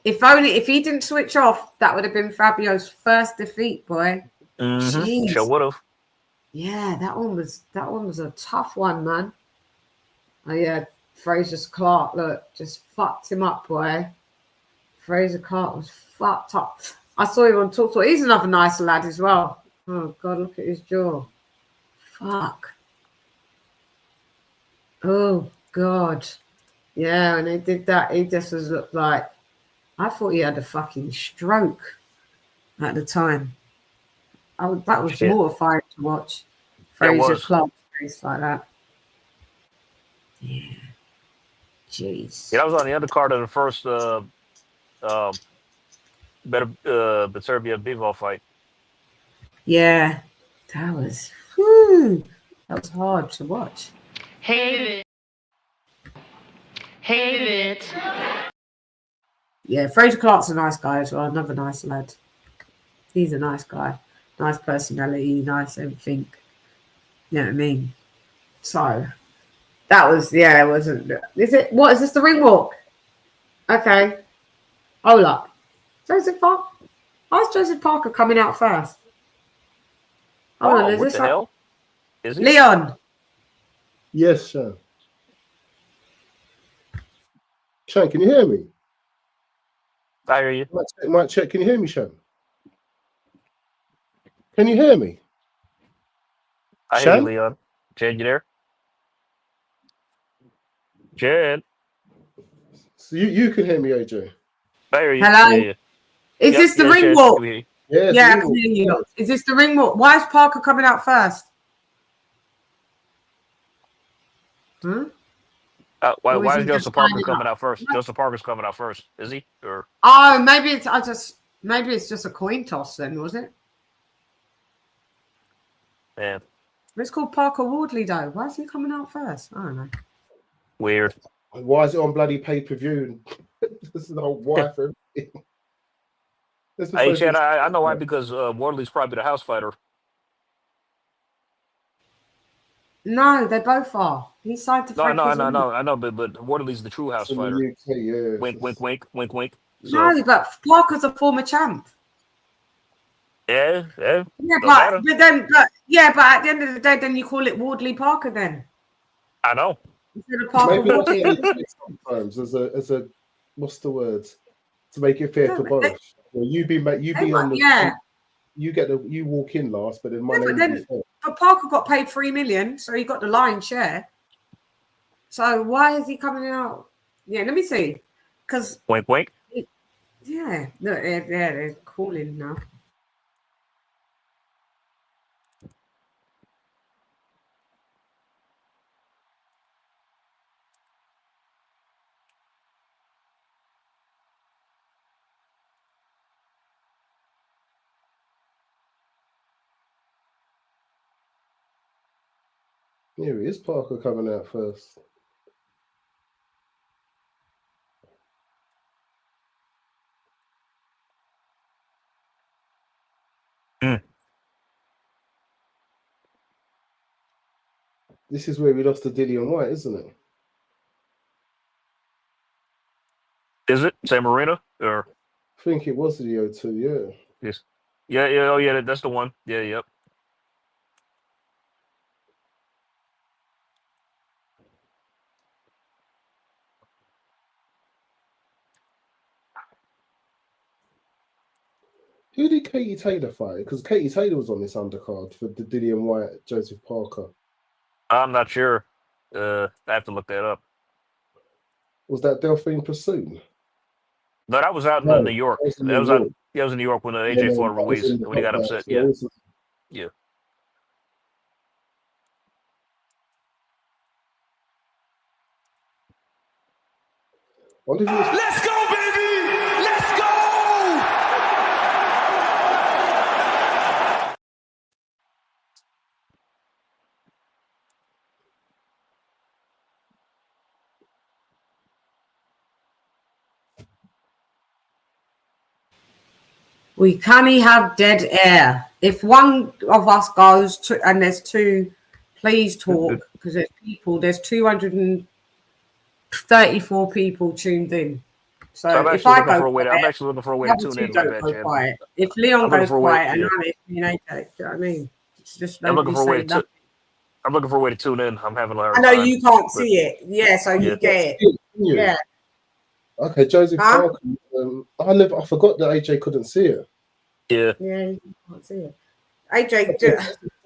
If he didn't switch off, that would have been Fabio's first defeat, boy.
Mm-hmm. Sure would have.
Yeah, that one was a tough one, man. Oh yeah, Fraser Clark, look, just fucked him up, boy. Fraser Clark was fucked up. I saw him on Talk. He's another nice lad as well. Oh God, look at his jaw. Fuck. Oh God. Yeah, and he did that. He just looked like, I thought he had a fucking stroke at the time. That was mortifying to watch. Fraser Clark's face like that. Yeah. Jeez.
Yeah, I was on the undercard of the first Serbia Bivol fight.
Yeah. That was hard to watch.
Hate it.
Yeah, Fraser Clark's a nice guy as well. Another nice lad. He's a nice guy. Nice personality, nice everything. You know what I mean? So that was, it wasn't. What is this, the ring walk? Okay. Hold up. Joseph Parker. Why is Joseph Parker coming out first? Hold on, is
what
this
the hell? Is he?
Leon?
Yes, sir. Shan, can you hear me?
I hear you.
Might check. Can you hear me, Shan? Can you hear me?
I hear you, Leon. Jen, you there? Jen.
So you can hear me, AJ.
I hear you.
Hello?
Yeah.
Is this the ring walk?
Yeah,
I can hear you. Is this the ring walk? Why is Parker coming out first?
Why is Joseph Parker coming out first? Joseph Parker's coming out first, is he? Or
maybe it's just a coin toss then, was it?
Man.
It's
called Parker Wardley though. Why is he coming out first? I don't know.
Weird.
Why is it on bloody pay-per-view? This is the whole wife.
Hey, Chad, I know why, because Wardley's probably the house fighter.
No, they both are. He signed to
I know, but Wardley's the true house fighter.
UK, yeah.
Wink, wink, wink, wink, wink. So.
No, but Parker's a former champ.
Yeah.
But at the end of the day, then you call it Wardley Parker then.
I know.
Instead of Parker Wardley.
Sometimes as a what's the word? To make it fair to both. Well, you walk in last, but then my name.
But Parker got paid $3 million, so he got the lion's share. So why is he coming out? Yeah, let me see. Because
wink, wink.
Yeah, look, they're calling now.
Here he is, Parker coming out first. This is where we lost to Dillian White, isn't it?
Is it same arena or?
I think it was the O2, yeah.
Yes. Yeah. Oh, yeah. That's the one. Yeah. Yep.
Who did Katie Taylor fight? Because Katie Taylor was on this undercard for the Dillian White, Joseph Parker.
I'm not sure. I have to look that up.
Was that Delphine Pursuit?
No, that was out in New York. That was out. Yeah, it was in New York when AJ fought Ruiz when he got upset. Yeah. Yeah.
Let's go, baby! Let's go!
We can't have dead air. If one of us goes to, and there's two, please talk, because there's 234 people tuned in. So
I'm
if
actually
I
looking
go
for a way.
quiet,
I'm actually looking for a way to tune in. My bad, Jen.
quiet. If Leon
I'm looking
goes
for a way-
quiet and
yeah.
I'm communicate, do you know what I mean? It's just
I'm looking
nobody
for a way
saying
to.
nothing.
I'm looking for a way to tune in. I'm having a hard
I know
time.
you can't
but-
see it. Yeah, so you get it. Yeah.
Okay, Joseph
Huh?
Parker. I forgot that AJ couldn't see it.
Yeah.
Yeah, you can't see it. AJ,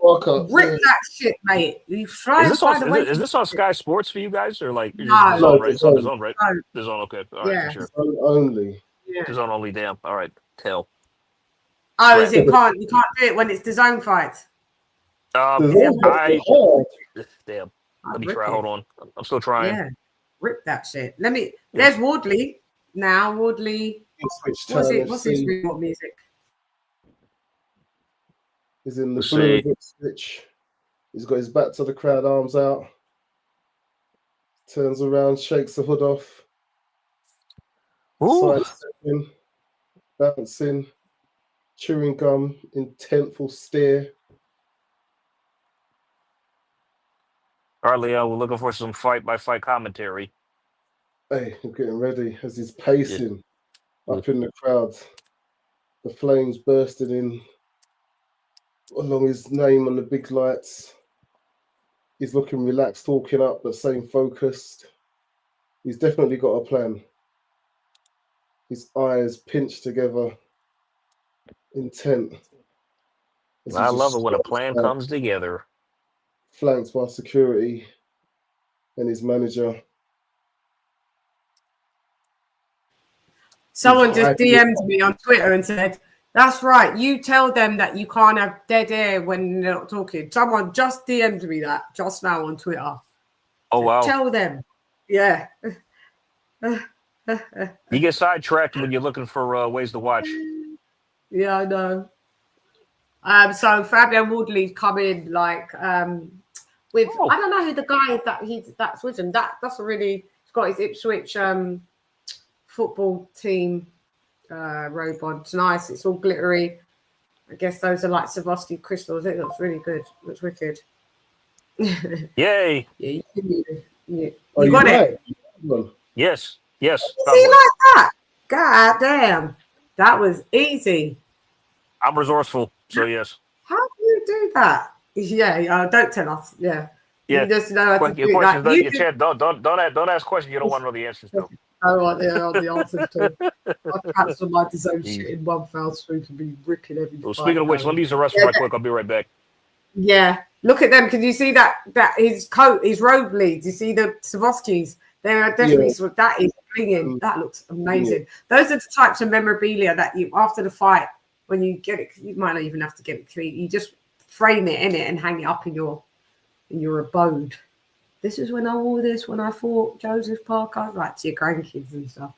Parker,
rip that shit, mate. You try
Is
and
this on?
find a way.
Is this on Sky Sports for you guys, or like it's
No.
just DAZN, right?
No,
It's on DAZN, right?
No.
DAZN, okay. All right,
Yeah.
for sure.
Only.
Yeah.
DAZN only. Damn. All right. Tell.
Oh, is it can't? You can't do it when it's the zone fight.
Damn. Let me try. Hold on. I'm still trying.
Yeah, rip that shit. Let me. There's Wardley now. Wardley. What's his remote music?
He's in the
Let's
blue
see.
of switch. He's got his back to the crowd, arms out. Turns around, shakes the hood off.
Ooh.
Side stepping, bouncing, chewing gum, intentful stare.
All right, Leo. We're looking for some fight-by-fight commentary.
Hey, I'm getting ready as he's pacing up in the crowd. The flames bursting in along his name on the big lights. He's looking relaxed, talking up, but staying focused. He's definitely got a plan. His eyes pinched together, intent.
I love it when a plan comes together.
Flanked by security and his manager.
Someone just DM'd me on Twitter and said, "That's right. You tell them that you can't have dead air when they're not talking." Someone just DM'd me that just now on Twitter.
Oh wow!
Tell them, yeah.
You get sidetracked when you're looking for ways to watch.
Yeah, I know. So Fabio Wardley come in like with I don't know who the guy that's with him. That's a really he's got his Ipswich football team robe on. It's nice. It's all glittery. I guess those are like Swarovski crystals. It looks really good. Looks wicked.
Yay!
Yeah, you
Oh,
got it.
Yes. Yes.
See like that? God damn. That was easy.
I'm resourceful, so yes.
How do you do that? Yeah, don't tell us. Yeah.
Yeah.
You just know how to do it.
Questions,
Like,
Chad, don't ask questions you don't want to know the answers to.
I want the answers to. I cancel my DAZN shit in one foul swoop and be ripping every.
Well, speaking of which, let me use the restroom right quick. I'll be right back.
Yeah, look at them. Can you see that his coat, his robe bleeds? You see the Swarovskis? They're definitely that is blinging. That looks amazing. Those are the types of memorabilia that you after the fight when you get it. You might not even have to get it clean. You just frame it in it and hang it up in your abode. This is when I wore this when I fought Joseph Parker, like to your grandkids and stuff.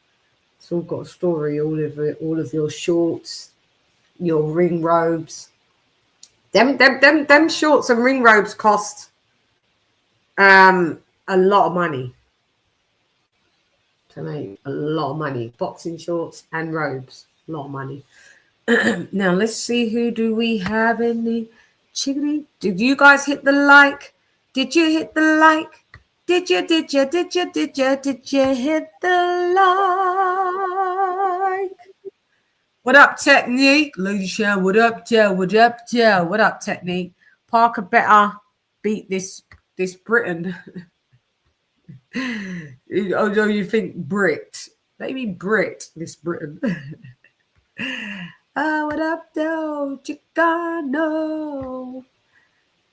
It's all got a story. All of it, all of your shorts, your ring robes. Them shorts and ring robes cost a lot of money to make. A lot of money. Boxing shorts and robes, a lot of money. Now let's see, who do we have in the chickadee? Did you guys hit the like? Did you hit the like? Did you hit the like? What up, Technique? Lady Chann, what up, Joe? What up, Joe? What up, Technique? Parker better beat this Britain. Although you think Brit. Maybe Brit, this Britain. What up, though? Chicano.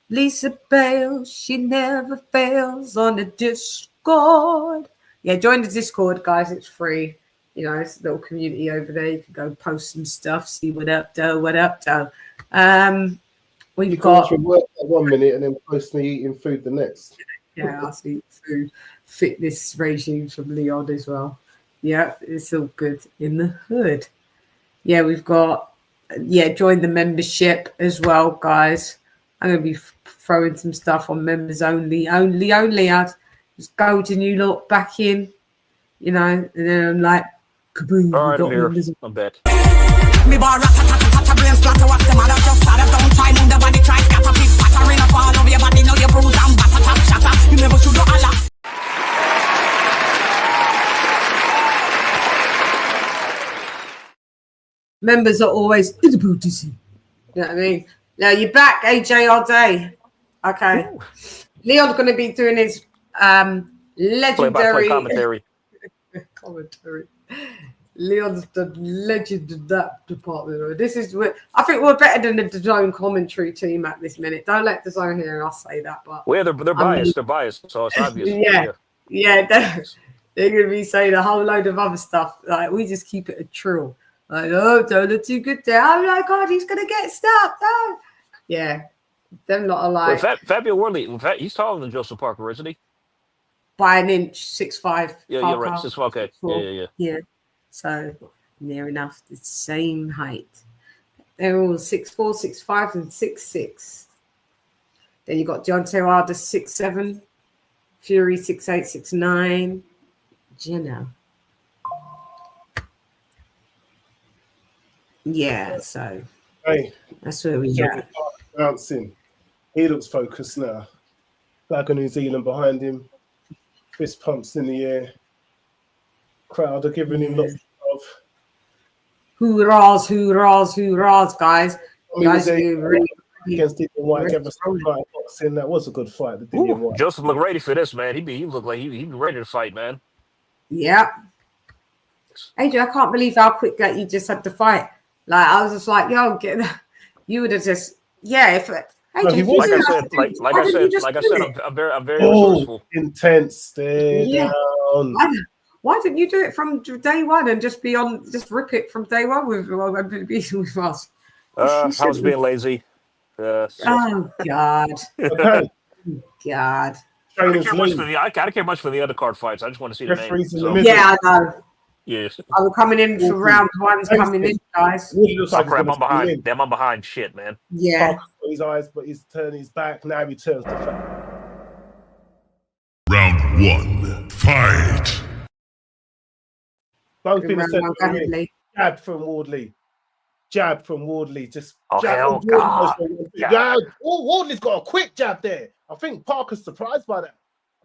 Lisa Bales, she never fails on the Discord. Yeah, join the Discord, guys. It's free. You know, it's a little community over there. You can go post some stuff, see what up, though. What up, though? We've got
work 1 minute and then post me eating food the next.
Yeah, I see food fitness regime from Leon as well. Yeah, it's all good in the hood. Yeah, we've got join the membership as well, guys. I'm gonna be throwing some stuff on members only. I just go to new lot back in, you know, and then I'm like, kaboom,
all right,
we got members.
I'm back.
Me bar rat-a-tat-a-tat-a, brain splatter, what's the matter? Just sadder, don't try, move the body, try, scatter, pick, patter, in a fall over your body, now you bruise and batter, tap, shatter. You never should do Allah.
Members are always in the booty. You know what I mean? Now you're back, AJ all day. Okay. Ooh. Leon's going to be doing his legendary
commentary.
Leon's the legend of that department. This is what I think we're better than the DAZN commentary team at this minute. Don't let DAZN hear and I'll say that. But
well, they're biased. They're biased, so it's obvious.
Yeah. They're going to be saying a whole load of other stuff. Like we just keep it a trill. Like, oh, don't look too good there. Oh my God, he's going to get stopped. Oh. Yeah. Them not alike.
Well, FABIO WARDLEY, in fact, he's taller than Joseph Parker, isn't he?
By an inch, 6'5".
Yeah, you're right. 6'5". Okay. Yeah.
So near enough the same height. They're all 6'4", 6'5", and 6'6". Then you got Deontay Wilder 6'7", Fury 6'8", 6'9". You know. Yeah, so that's where we are.
Bouncing. He looks focused now. Flag of New Zealand behind him. Fist pumps in the air. Crowd are giving him lots of love.
Hoorahs, hoorahs, hoorahs, guys. Guys,
against Dillian White, boxing. That was a good fight. The Dillian White.
Joseph looked ready for this, man. He looked like he'd be ready to fight, man.
Yeah. Adrian, I can't believe how quick that you just had to fight. Like I was just like, yo, get that. You would have just, if Adrian,
like I said, I'm very resourceful.
Intense. Stay down.
Why didn't you do it from day one and just rip it from day one with us?
I was being lazy.
Oh God.
Okay.
God.
I don't care much for the undercard fights. I just want to see the name. So.
Yeah, I know.
Yes.
I'm coming in for round one's coming in, guys.
Oh, crap, I'm behind. Damn, I'm behind. Shit, man.
Yeah.
His eyes, but he's turned his back. Now he turns the front.
Round one, fight.
Both in the center. Jab from Wardley. Jab from Wardley. Just jab. Wardley's got a quick jab there. I think Parker's surprised by that.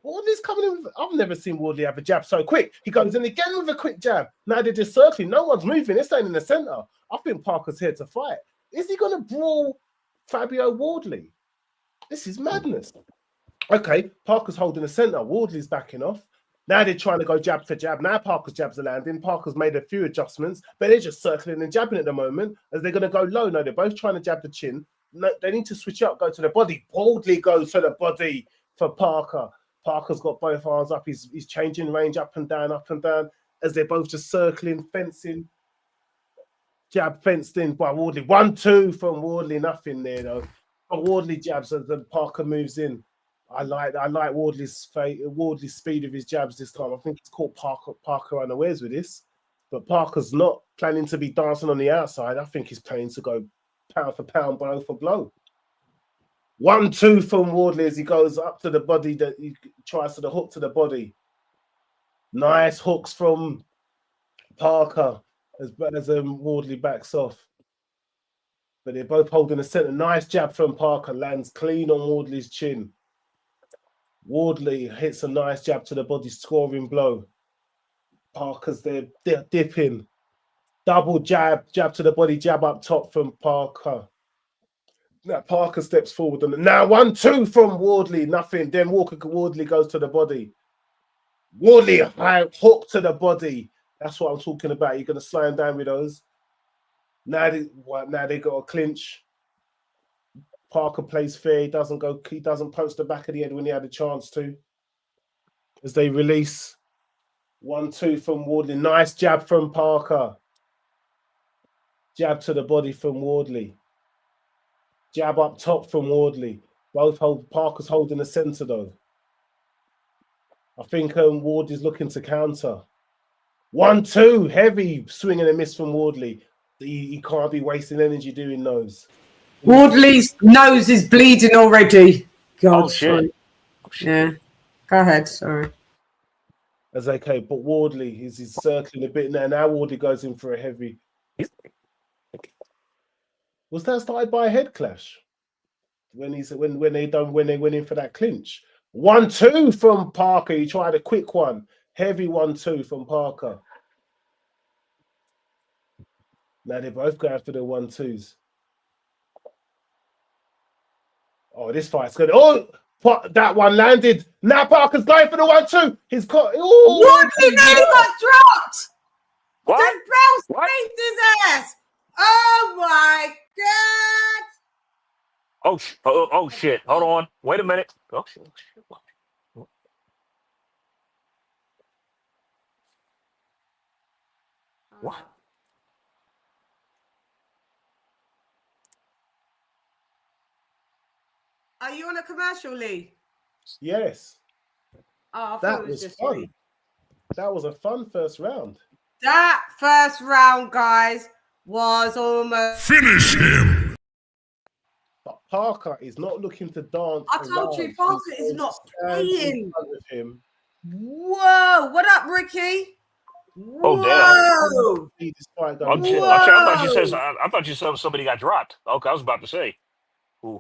Wardley's coming in with, I've never seen Wardley have a jab so quick. He goes in again with a quick jab. Now they're just circling. No one's moving. They're staying in the center. I think Parker's here to fight. Is he going to brawl FABIO WARDLEY? This is madness. Okay, Parker's holding the center. Wardley's backing off. Now they're trying to go jab for jab. Now Parker's jabs are landing. Parker's made a few adjustments, but they're just circling and jabbing at the moment as they're going to go low. No, they're both trying to jab the chin. No, they need to switch up, go to the body. Wardley goes to the body for Parker. Parker's got both arms up. He's changing range up and down as they're both just circling, fencing. Jab fenced in by Wardley. 1-2 from Wardley. Nothing there though. But Wardley jabs as the Parker moves in. I like Wardley's speed of his jabs this time. I think it's caught Parker unawares with this. But Parker's not planning to be dancing on the outside. I think he's planning to go pound for pound, blow for blow. 1-2 from Wardley as he goes up to the body, that he tries to the hook to the body. Nice hooks from Parker as Wardley backs off. But they're both holding the center. Nice jab from Parker, lands clean on Wardley's chin. Wardley hits a nice jab to the body, scoring blow. Parker's there, dipping. Double jab to the body, jab up top from Parker. Now Parker steps forward. And now 1-2 from Wardley, nothing. Then Wardley goes to the body. Wardley, high hook to the body. That's what I'm talking about. You're going to slow him down with those. Now they got a clinch. Parker plays fair. He doesn't punch the back of the head when he had a chance to. As they release. 1-2 from Wardley. Nice jab from Parker. Jab to the body from Wardley. Jab up top from Wardley. Parker's holding the center though. I think Wardley's looking to counter. 1-2, heavy swing and a miss from Wardley. He can't be wasting energy doing those.
Wardley's nose is bleeding already. God,
oh, shit.
Yeah. Go ahead, sorry.
That's okay, but Wardley he's circling a bit now. Now Wardley goes in for a heavy. Was that started by a head clash? When they went in for that clinch. 1-2 from Parker. He tried a quick one. Heavy 1-2 from Parker. Now they both go after the 1-2s. Oh, this fight's good. Oh, that one landed. Now Parker's going for the 1-2. He's caught.
What? He nearly got dropped.
What?
The bell saved his ass. Oh my god.
Oh shit. Hold on. Wait a minute. Oh shit. What?
Are you on a commercial, Lee?
Yes.
Oh,
that was fun. Me. That was a fun first round.
That first round, guys, was almost...
Finish him!
But Parker is not looking to dance.
I told you, Parker is not playing.
With him.
Whoa! What up, Ricky?
Oh,
whoa.
Damn. I thought you said somebody got dropped. Okay, I was about to say. Ooh.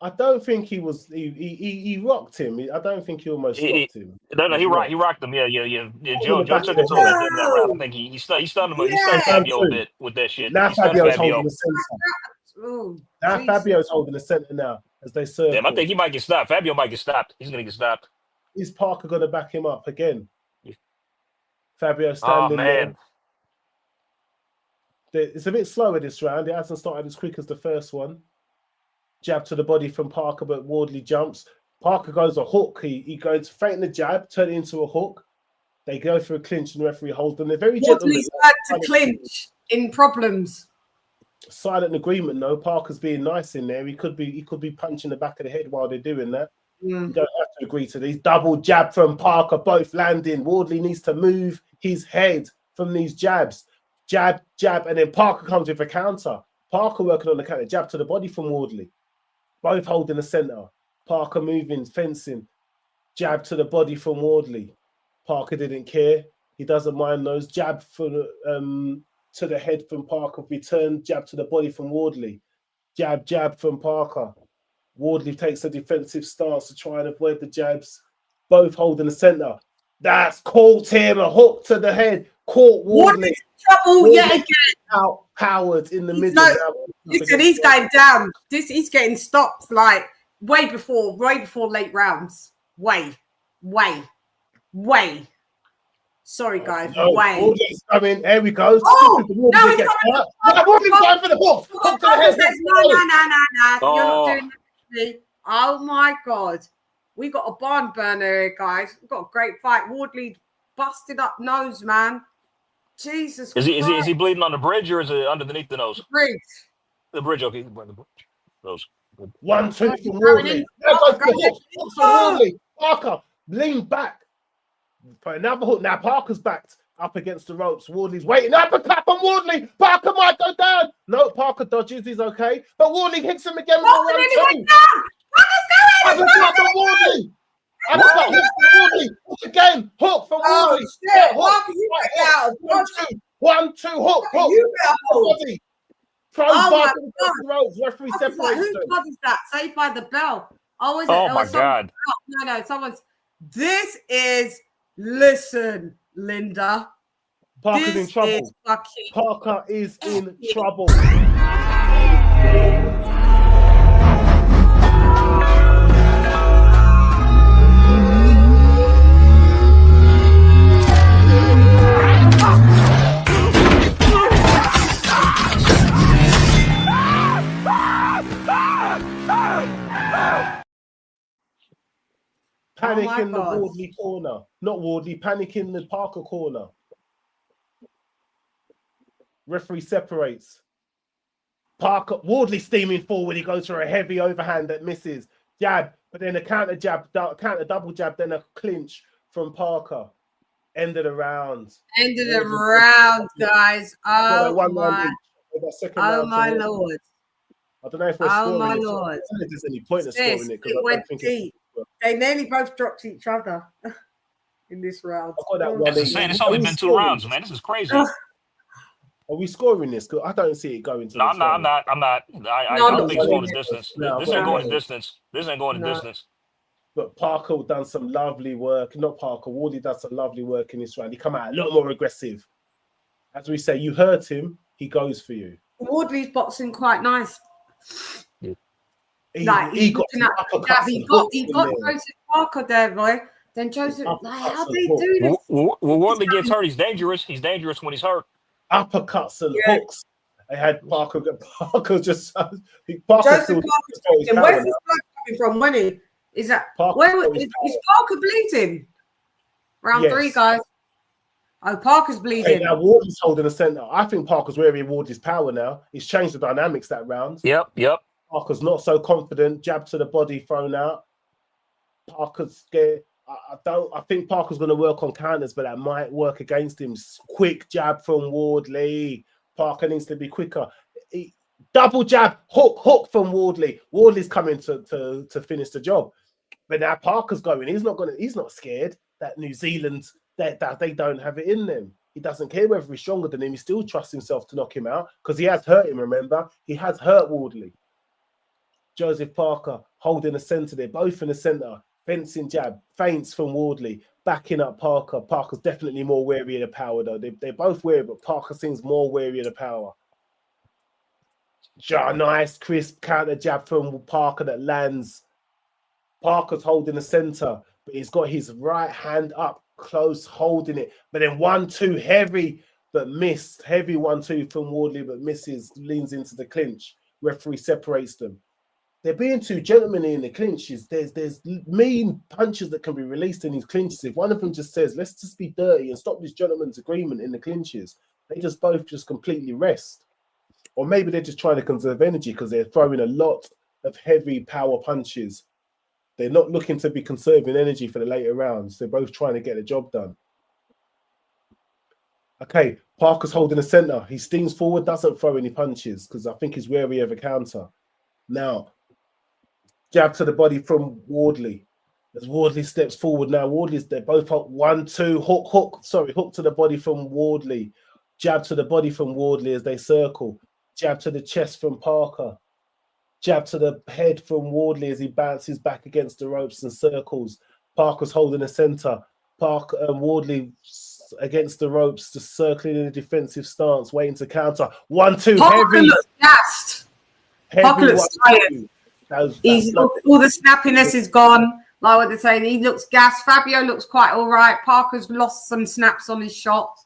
I don't think he was. He rocked him. I don't think he almost stopped him.
No, he rocked him. Yeah. Joe took it to him at the end of that round. I think he stunned him. He stunned Fabio a bit with that shit.
Now Fabio's holding the center. Now Fabio's holding the center now as they circle.
Damn, I think he might get stopped. Fabio might get stopped. He's gonna get stopped.
Is Parker gonna back him up again? Fabio standing there. It's a bit slower this round. It hasn't started as quick as the first one. Jab to the body from Parker, but Wardley jumps. Parker goes a hook. He goes feign the jab, turn it into a hook. They go for a clinch, and the referee holds them. They're very gentle.
Wardley's had to clinch in problems.
Silent agreement, though. Parker's being nice in there. He could be punching the back of the head while they're doing that. You don't have to agree to these. Double jab from Parker, both landing. Wardley needs to move his head from these jabs. Jab, jab, and then Parker comes with a counter. Parker working on the counter. Jab to the body from Wardley. Both holding the center. Parker moving, fencing. Jab to the body from Wardley. Parker didn't care. He doesn't mind those. Jab to the head from Parker. Return. Jab to the body from Wardley. Jab, jab from Parker. Wardley takes a defensive stance to try and avoid the jabs. Both holding the center. That's caught him. A hook to the head. Caught Wardley.
Trouble yet again.
Out Howard in the middle.
Listen, he's going down. He's getting stopped like way before late rounds. Way. Sorry, guys. Way.
Wardley's coming. There we go.
Oh, no, he's coming.
Wardley's going for the hook. Hook to the head.
No. You're not doing that. Oh my God. We got a barn burner here, guys. We've got a great fight. Wardley busted up nose, man. Jesus
Christ. Is he bleeding on the bridge or is it underneath the nose?
The bridge.
The bridge, okay. The bridge. Nose.
1-2 from Wardley. Hook for Wardley. Parker, lean back. For another hook. Now Parker's backed up against the ropes. Wardley's waiting. Uppercut from Wardley. Parker might go down. No, Parker dodges. He's okay. But Wardley hits him again with a 1-2. Uppercut from Wardley. Uppercut Wardley. Hook again. Hook from Wardley.
Parker, you get out.
1-2 hook.
You better
hold. The ropes. Referee separates them.
Whose blood is that? Saved by the Bell.
Oh my God.
No, someone's. This is. Listen, Linda.
Parker's in trouble. Parker is in trouble. Panic in the Wardley corner. Not Wardley, panic in the Parker corner. Referee separates. Wardley steaming forward. He goes for a heavy overhand that misses. Jab, but then a counter double jab, then a clinch from Parker. End of the round.
End of the round, guys. Oh my Lord.
I don't know if we're scoring.
Oh my Lord.
I don't know if there's any point in scoring it.
It went deep. They nearly both dropped each other in this round.
That's insane. It's only been 2 rounds, man. This is crazy.
Are we scoring this? Because I don't see it going to
No,
the
I'm not.
20.
I'm not. I
No, I'm
don't
not
think it's going
scoring
to
it.
distance.
No,
This
I've
ain't
got
going to
no.
distance. This ain't going to
No.
distance.
But Parker done some lovely work. Not Parker, Wardley done some lovely work in this round. He come out a lot more aggressive. As we say, you hurt him, he goes for you.
Wardley's boxing quite nice.
Yeah.
He got some uppercuts
he
and
got
hooks in there.
Joseph Parker there, boy. Then Joseph, like, how they do this?
Well, Wardley gets hurt. He's dangerous. He's dangerous when he's hurt.
Uppercuts and hooks. They had Parker just. Parker
Joseph
still.
Parker. And where's this blood coming from? When he is that? Is Parker bleeding? Round 3, guys. Oh, Parker's bleeding.
Hey, now Wardley's holding the centre. I think Parker's wary of Wardley's power now. He's changed the dynamics that round.
Yep.
Parker's not so confident. Jab to the body thrown out. Parker's scared. I think Parker's going to work on counters, but that might work against him. Quick jab from Wardley. Parker needs to be quicker. Double jab, hook from Wardley. Wardley's coming to finish the job. But now Parker's going. He's not scared that New Zealand that they don't have it in them. He doesn't care whether he's stronger than him. He still trusts himself to knock him out because he has hurt him. Remember, he has hurt Wardley. Joseph Parker holding the centre. They're both in the centre. Fencing jab, feints from Wardley, backing up Parker. Parker's definitely more wary of the power, though. They're both wary, but Parker seems more wary of the power. Nice, crisp counter jab from Parker that lands. Parker's holding the centre, but he's got his right hand up close, holding it. But then 1-2 heavy, but missed. Heavy 1-2 from Wardley, but misses, leans into the clinch. Referee separates them. They're being too gentlemanly in the clinches. There's mean punches that can be released in these clinches. If one of them just says, let's just be dirty and stop this gentleman's agreement in the clinches, they just both just completely rest. Or maybe they're just trying to conserve energy because they're throwing a lot of heavy power punches. They're not looking to be conserving energy for the later rounds. They're both trying to get the job done. Okay, Parker's holding the centre. He steams forward, doesn't throw any punches because I think he's wary of a counter. Now, jab to the body from Wardley. As Wardley steps forward now, they're both up 1-2, hook to the body from Wardley. Jab to the body from Wardley as they circle. Jab to the chest from Parker. Jab to the head from Wardley as he bounces back against the ropes and circles. Parker's holding the centre. Parker and Wardley against the ropes, just circling in a defensive stance, waiting to counter. 1-2,
Parker
heavy.
looks gassed. Parker looks tired. All the snappiness is gone. Like what they're saying, he looks gassed. Fabio looks quite all right. Parker's lost some snaps on his shot.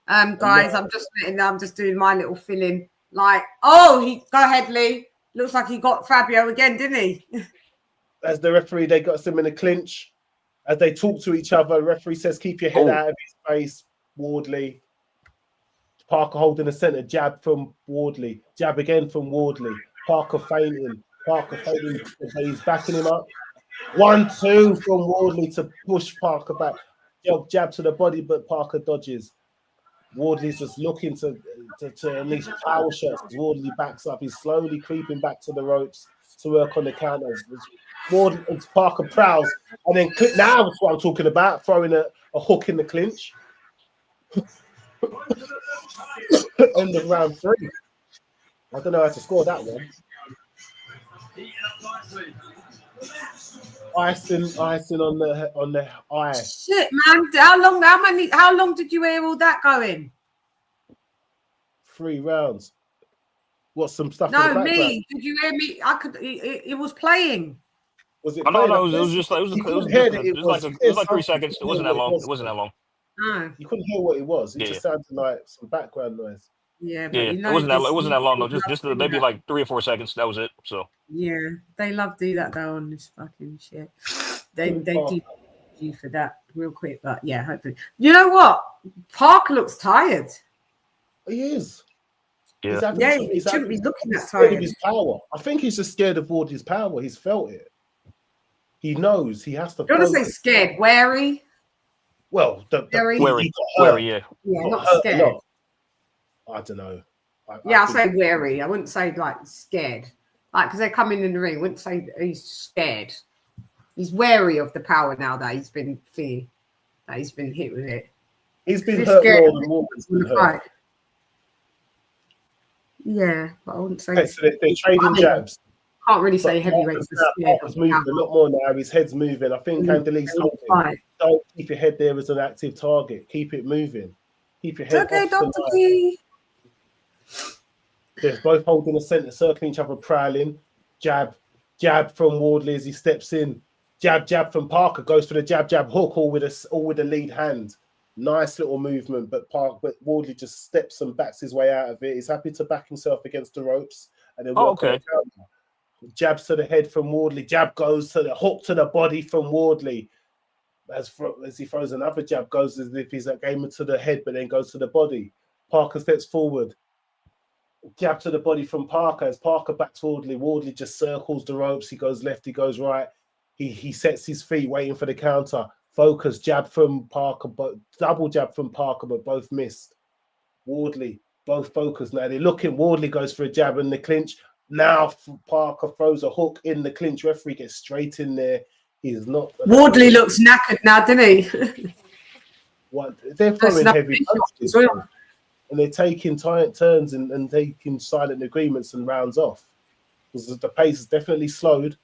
Guys, yeah. I'm just doing my little filling. Like, go ahead, Lee. Looks like he got Fabio again, didn't he?
As the referee, they got some in a clinch. As they talk to each other, the referee says, keep your head out of his face, Wardley. Parker holding the centre, jab from Wardley. Jab again from Wardley. Parker fainting. He's backing him up. 1-2 from Wardley to push Parker back. Jab to the body, but Parker dodges. Wardley's just looking to unleash power shots. Wardley backs up. He's slowly creeping back to the ropes to work on the counters. Parker prowls and then now that's what I'm talking about, throwing a hook in the clinch. End of round 3. I don't know how to score that one. Icing on the eye.
Shit, man! How long did you hear all that going?
3 rounds. What, some stuff?
No, me. Did you hear me? I could. It was playing.
Was it?
No. It was just like it was like 3 seconds. It wasn't that long. It wasn't that long.
No.
You couldn't hear what it was. It just sounded like some background noise.
Yeah, but
it wasn't that long. No, just maybe like 3 or 4 seconds. That was it. So
yeah, they love do that though on this fucking shit. They do you for that real quick, but yeah, hopefully. You know what? Parker looks tired.
He is.
Yeah,
he shouldn't be looking that tired.
Of his power. I think he's just scared of Wardley's power. He's felt it. He knows he has to.
You want to say scared? Wary?
Well,
wary, yeah.
Yeah, not scared.
I don't know.
I'll say wary. I wouldn't say like scared. Like, because they're coming in the ring. I wouldn't say he's scared. He's wary of the power now that he's been hit with it.
He's been hurt more than Morgan's been hurt.
Yeah, but I wouldn't say.
Okay, so they're trading jabs.
Can't really say heavyweights.
Parker's moving a lot more now. His head's moving. I think Andali's told him, don't keep your head there as an active target. Keep it moving. Keep your head
okay,
off
Dr.
the
Key.
They're both holding the centre, circling each other, prowling. Jab, jab from Wardley as he steps in. Jab, jab from Parker. Goes for the jab, jab hook, all with a lead hand. Nice little movement, but Wardley just steps and backs his way out of it. He's happy to back himself against the ropes and then work on the counter. Jabs to the head from Wardley. Jab goes to the hook to the body from Wardley. As he throws another jab, goes as if he's aiming to the head, but then goes to the body. Parker steps forward. Jab to the body from Parker. As Parker backs Wardley, Wardley just circles the ropes. He goes left, he goes right. He sets his feet, waiting for the counter. Focus, jab from Parker, but double jab from Parker, but both missed. Wardley, both focused. Now they're looking. Wardley goes for a jab in the clinch. Now Parker throws a hook in the clinch. Referee gets straight in there. He's not.
Wardley looks knackered now, doesn't he?
What they're throwing heavy punches, and they're taking turns and taking silent agreements and rounds off. Because the pace is definitely slowed.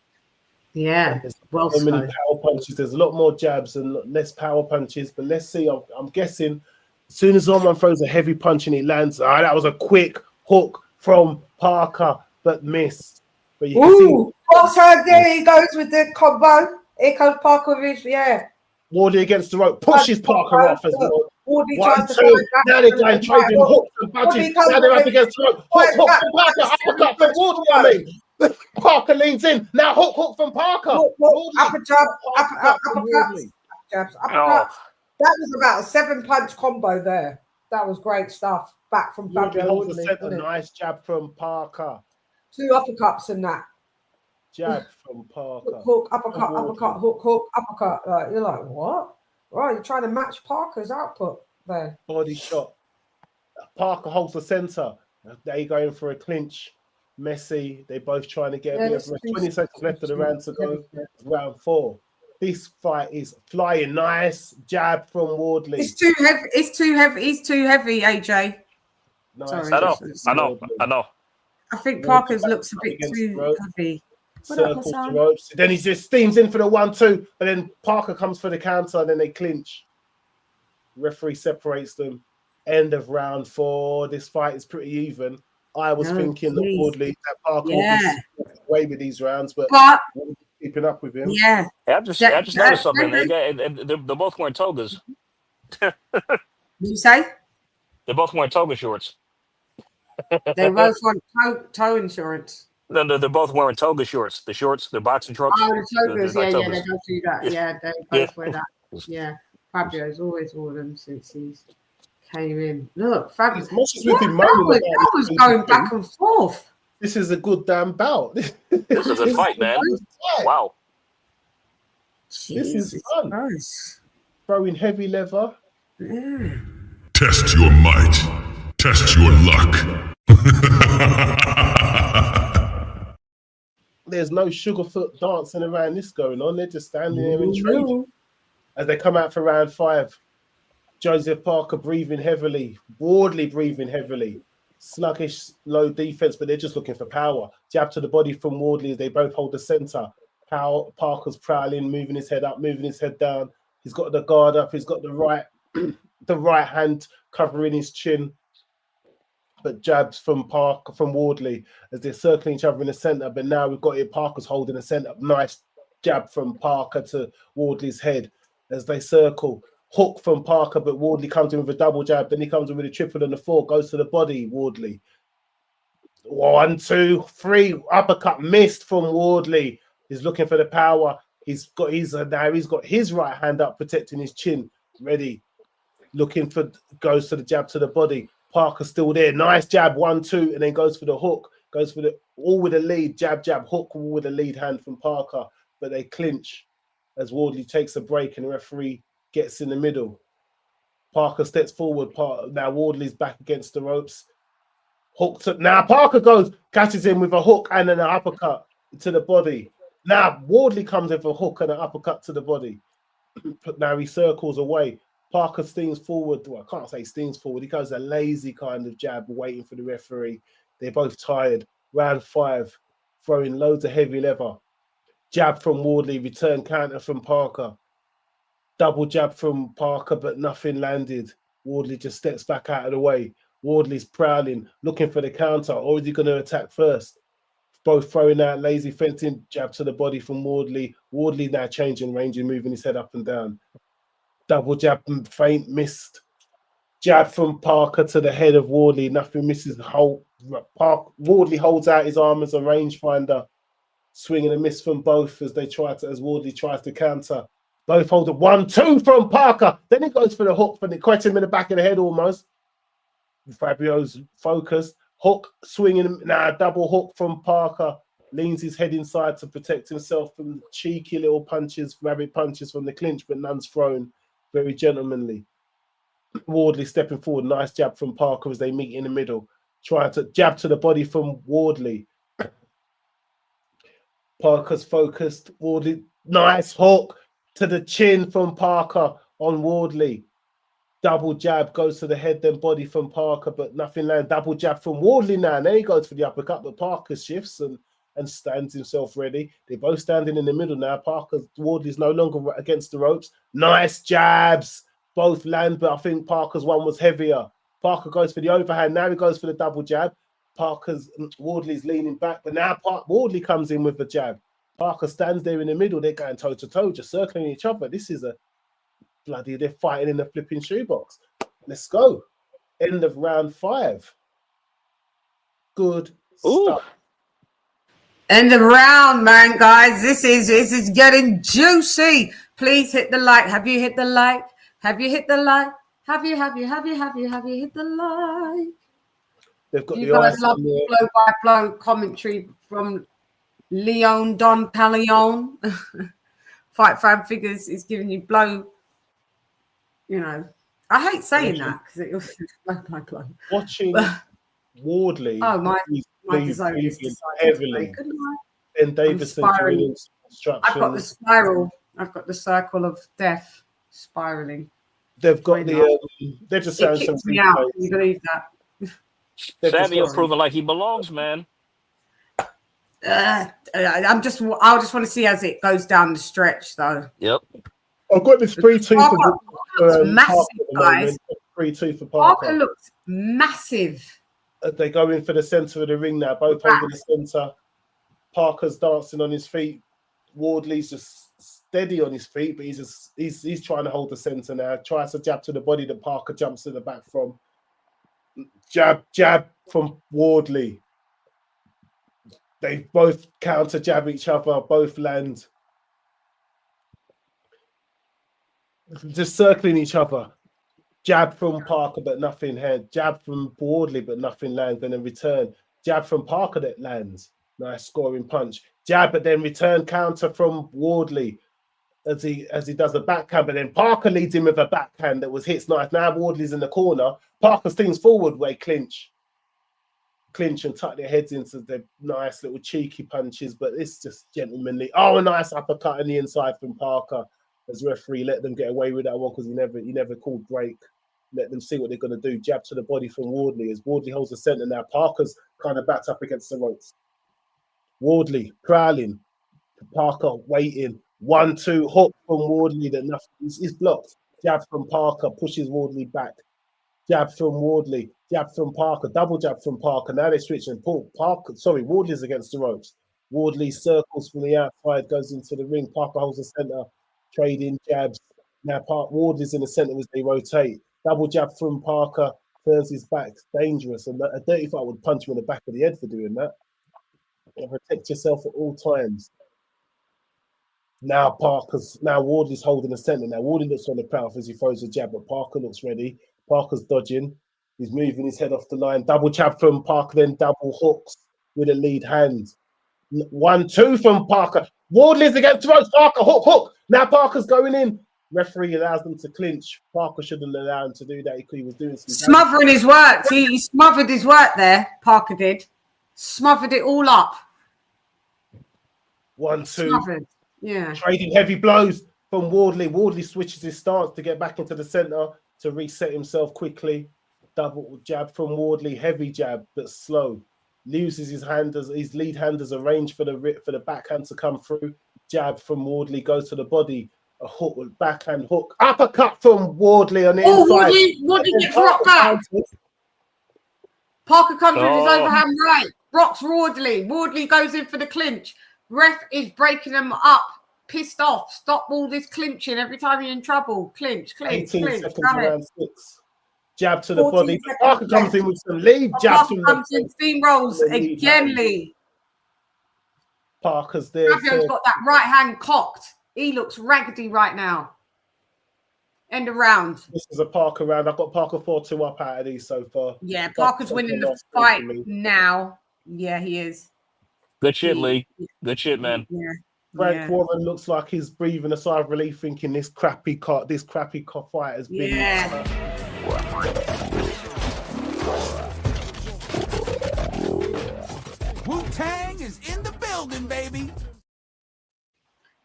Yeah,
well, so many power punches. There's a lot more jabs and less power punches. But let's see. I'm guessing as soon as someone throws a heavy punch and it lands, that was a quick hook from Parker, but missed. But you can see.
What's her there? He goes with the combo. Here comes Parker with
Wardley against the rope, pushes Parker off as well.
Wardley
One, two. Now they're going trading hooks and punches. Now they're up against the rope. Hook from Parker, uppercut from Wardley. I mean. Parker leans in. Now hook from Parker.
Upper jab, uppercut. Jabs, uppercut. That was about a 7-punch combo there. That was great stuff. Back from FABIO WARDLEY.
A nice jab from Parker.
2 uppercuts in that.
Jab from Parker.
Hook, uppercut, uppercut, hook, uppercut. You're like, what? Right, you're trying to match Parker's output there.
Body shot. Parker holds the center. They going for a clinch. Messy. They're both trying to get a bit of 20 seconds left of the round to go. Round 4. This fight is flying. Nice jab from Wardley.
It's too heavy. It's too heavy. He's too heavy, AJ.
Nice.
Sorry,
I know.
I think Parker's looks a bit too heavy.
Circles the ropes. Then he just steams in for the 1-2, but then Parker comes for the counter, and then they clinch. Referee separates them. End of round 4. This fight is pretty even. I was thinking that Wardley, that Parker would be away with these rounds, but keeping up with him.
Yeah.
I just noticed something. They're both wearing togas.
Did you say?
They're both wearing toga shorts.
They both want toe insurance.
No, they're both wearing toga shorts. The shorts, the boxing shorts.
Oh, the togas, they both do that. Yeah, they both wear that. Yeah, Fabio's always worn them since he's came in. Look, Fabio. That was going back and forth.
This is a good damn bout.
This is a fight, man. Wow.
This is fun. Nice. Throwing heavy leather.
Yeah.
Test your might. Test your luck.
There's no sugarfoot dancing around this going on. They're just standing there and trading. As they come out for round 5. Joseph Parker breathing heavily. Wardley breathing heavily. Sluggish, low defense, but they're just looking for power. Jab to the body from Wardley as they both hold the center. Parker's prowling, moving his head up, moving his head down. He's got the guard up. He's got the right hand covering his chin. But jabs from Wardley as they're circling each other in the center. But now we've got it. Parker's holding the center. Nice jab from Parker to Wardley's head as they circle. Hook from Parker, but Wardley comes in with a double jab. Then he comes in with a triple and a 4. Goes to the body, Wardley. 1, 2, 3. Uppercut missed from Wardley. He's looking for the power. He's got his right hand up, protecting his chin. Ready. Goes to the jab to the body. Parker's still there. Nice jab, 1, 2, and then goes for the hook. Goes for all with a lead. Jab, jab, hook, all with a lead hand from Parker. But they clinch as Wardley takes a break and the referee gets in the middle. Parker steps forward. Now Wardley's back against the ropes. Now Parker catches him with a hook and then an uppercut to the body. Now Wardley comes with a hook and an uppercut to the body. Now he circles away. Parker steams forward. Well, I can't say steams forward. He goes a lazy kind of jab, waiting for the referee. They're both tired. Round 5, throwing loads of heavy leather. Jab from Wardley, return counter from Parker. Double jab from Parker, but nothing landed. Wardley just steps back out of the way. Wardley's prowling, looking for the counter, or is he going to attack first? Both throwing out lazy fencing, jab to the body from Wardley. Wardley now changing range and moving his head up and down. Double jab and feint, missed. Jab from Parker to the head of Wardley, nothing misses. Wardley holds out his arm as a rangefinder. Swinging a miss from both as Wardley tries to counter. Both hold it 1-2 from Parker. Then he goes for the hook, but it caught him in the back of the head almost. Fabio's focused. Hook swinging now, double hook from Parker. Leans his head inside to protect himself from cheeky little punches, rabbit punches from the clinch, but none's thrown. Very gentlemanly. Wardley stepping forward. Nice jab from Parker as they meet in the middle. Trying to jab to the body from Wardley. Parker's focused. Wardley, nice hook to the chin from Parker on Wardley. Double jab goes to the head, then body from Parker, but nothing lands. Double jab from Wardley now. And then he goes for the uppercut, but Parker shifts and stands himself ready. They're both standing in the middle now. Wardley's no longer against the ropes. Nice jabs. Both land, but I think Parker's one was heavier. Parker goes for the overhand. Now he goes for the double jab. Wardley's leaning back, but now Wardley comes in with the jab. Parker stands there in the middle. They're going toe to toe, just circling each other. This is they're fighting in the flipping shoebox. Let's go. End of round 5. Good stuff.
End of round, man, guys. This is getting juicy. Please hit the like. Have you hit the like? Have you hit the like? Have you hit the like?
They've got
you guys love the blow-by-blow commentary from Leon Don Paleon. Fight Fan Figures is giving you blow. I hate saying that because it was blow-by-blow.
Watching Wardley.
Oh, my design is
heavily. And Davison doing instructions.
I've got the spiral. I've got the circle of death spiraling.
They've got they're just saying some
me out. Can you believe that?
Fabio proving like he belongs, man.
I just want to see as it goes down the stretch, though.
Yep.
I've got this 3-2
for massive, guys.
3-2 for Parker.
Parker looks massive.
They go in for the center of the ring now, both holding the center. Parker's dancing on his feet. Wardley's just steady on his feet, but he's trying to hold the center now. Tries to jab to the body that Parker jumps to the back from. Jab from Wardley. They both counter jab each other, both land. Just circling each other. Jab from Parker, but nothing head. Jab from Wardley, but nothing lands. Then a return. Jab from Parker that lands. Nice scoring punch. Jab, but then return counter from Wardley as he does the backhand. But then Parker leads him with a backhand that was hits nice. Now Wardley's in the corner. Parker stings forward where clinch and tuck their heads into the nice little cheeky punches. But it's just gentlemanly. Oh, a nice uppercut on the inside from Parker. As referee, let them get away with that one because he never called break. Let them see what they're going to do. Jab to the body from Wardley as Wardley holds the center now. Parker's kind of backed up against the ropes. Wardley prowling. Parker waiting. 1-2 hook from Wardley that nothing is blocked. Jab from Parker pushes Wardley back. Jab from Wardley. Jab from Parker. Double jab from Parker. Now they're switching. Wardley's against the ropes. Wardley circles from the outside, goes into the ring. Parker holds the center. Trading jabs. Now Wardley's in the center as they rotate. Double jab from Parker. Turns his back. Dangerous. And a dirty fight would punch him in the back of the head for doing that. And protect yourself at all times. Now Wardley's holding the center. Now Wardley looks on the path as he throws the jab, but Parker looks ready. Parker's dodging. He's moving his head off the line. Double jab from Parker, then double hooks with a lead hand. 1-2 from Parker. Wardley's against the ropes. Parker, hook. Now Parker's going in. Referee allows them to clinch. Parker shouldn't allow him to do that. He was doing some
smothering his work. He smothered his work there. Parker did. Smothered it all up.
1-2.
Smothered. Yeah.
Trading heavy blows from Wardley. Wardley switches his stance to get back into the center to reset himself quickly. Double jab from Wardley. Heavy jab, but slow. loses his hand as his lead hand as arranged for the backhand to come through. Jab from Wardley goes to the body. A hook with backhand hook. Uppercut from Wardley on the inside.
Wardley gets rocked up. Parker comes with his overhand right. Rocks Wardley. Wardley goes in for the clinch. Ref is breaking them up. Pissed off. Stop all this clinching. Every time you're in trouble. Clinch, clinch,
18
clinch.
seconds around 6. Jab to the body. Parker comes in with some lead jabs.
Parker comes in, steamrolls again, Lee.
Parker's there.
Fabio's got that right hand cocked. He looks raggedy right now. End of round.
This is a Parker round. I've got Parker 4-2 up out of these so far.
Yeah, Parker's winning the fight now. Yeah, he is.
Good shit, Lee. Good shit, man.
Yeah.
Frank Warren looks like he's breathing a sigh of relief, thinking this crappy fight has been.
Yeah.
Wu-Tang is in the building, baby.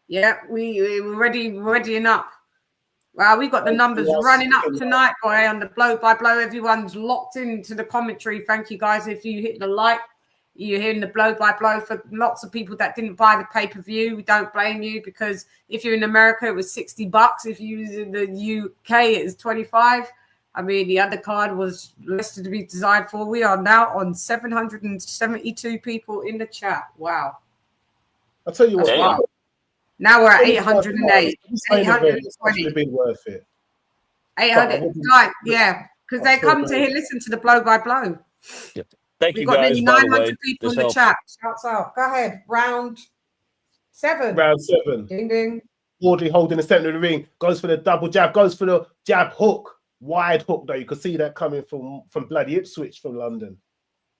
Yeah, we're readying up. Wow, we got the numbers running up tonight, boy, on the blow by blow. Everyone's locked into the commentary. Thank you, guys. If you hit the like, you're hearing the blow by blow. For lots of people that didn't buy the pay-per-view, we don't blame you, because if you're in America, it was $60. If you was in the UK, it is 25. I mean, the other card was listed to be designed for. We are now on 772 people in the chat. Wow.
I'll tell you what.
Now we're at 808. 820.
It's been worth it.
800. Right, yeah, because they come to here, listen to the blow by blow.
Yep. Thank you,
We've got
guys.
nearly
By the
900
way,
people in
this
the chat. Shouts out. Go ahead. Round 7.
Round 7.
Ding, ding.
Wardley holding the center of the ring, goes for the double jab, goes for the jab hook. Wide hook, though. You could see that coming from bloody Ipswich from London.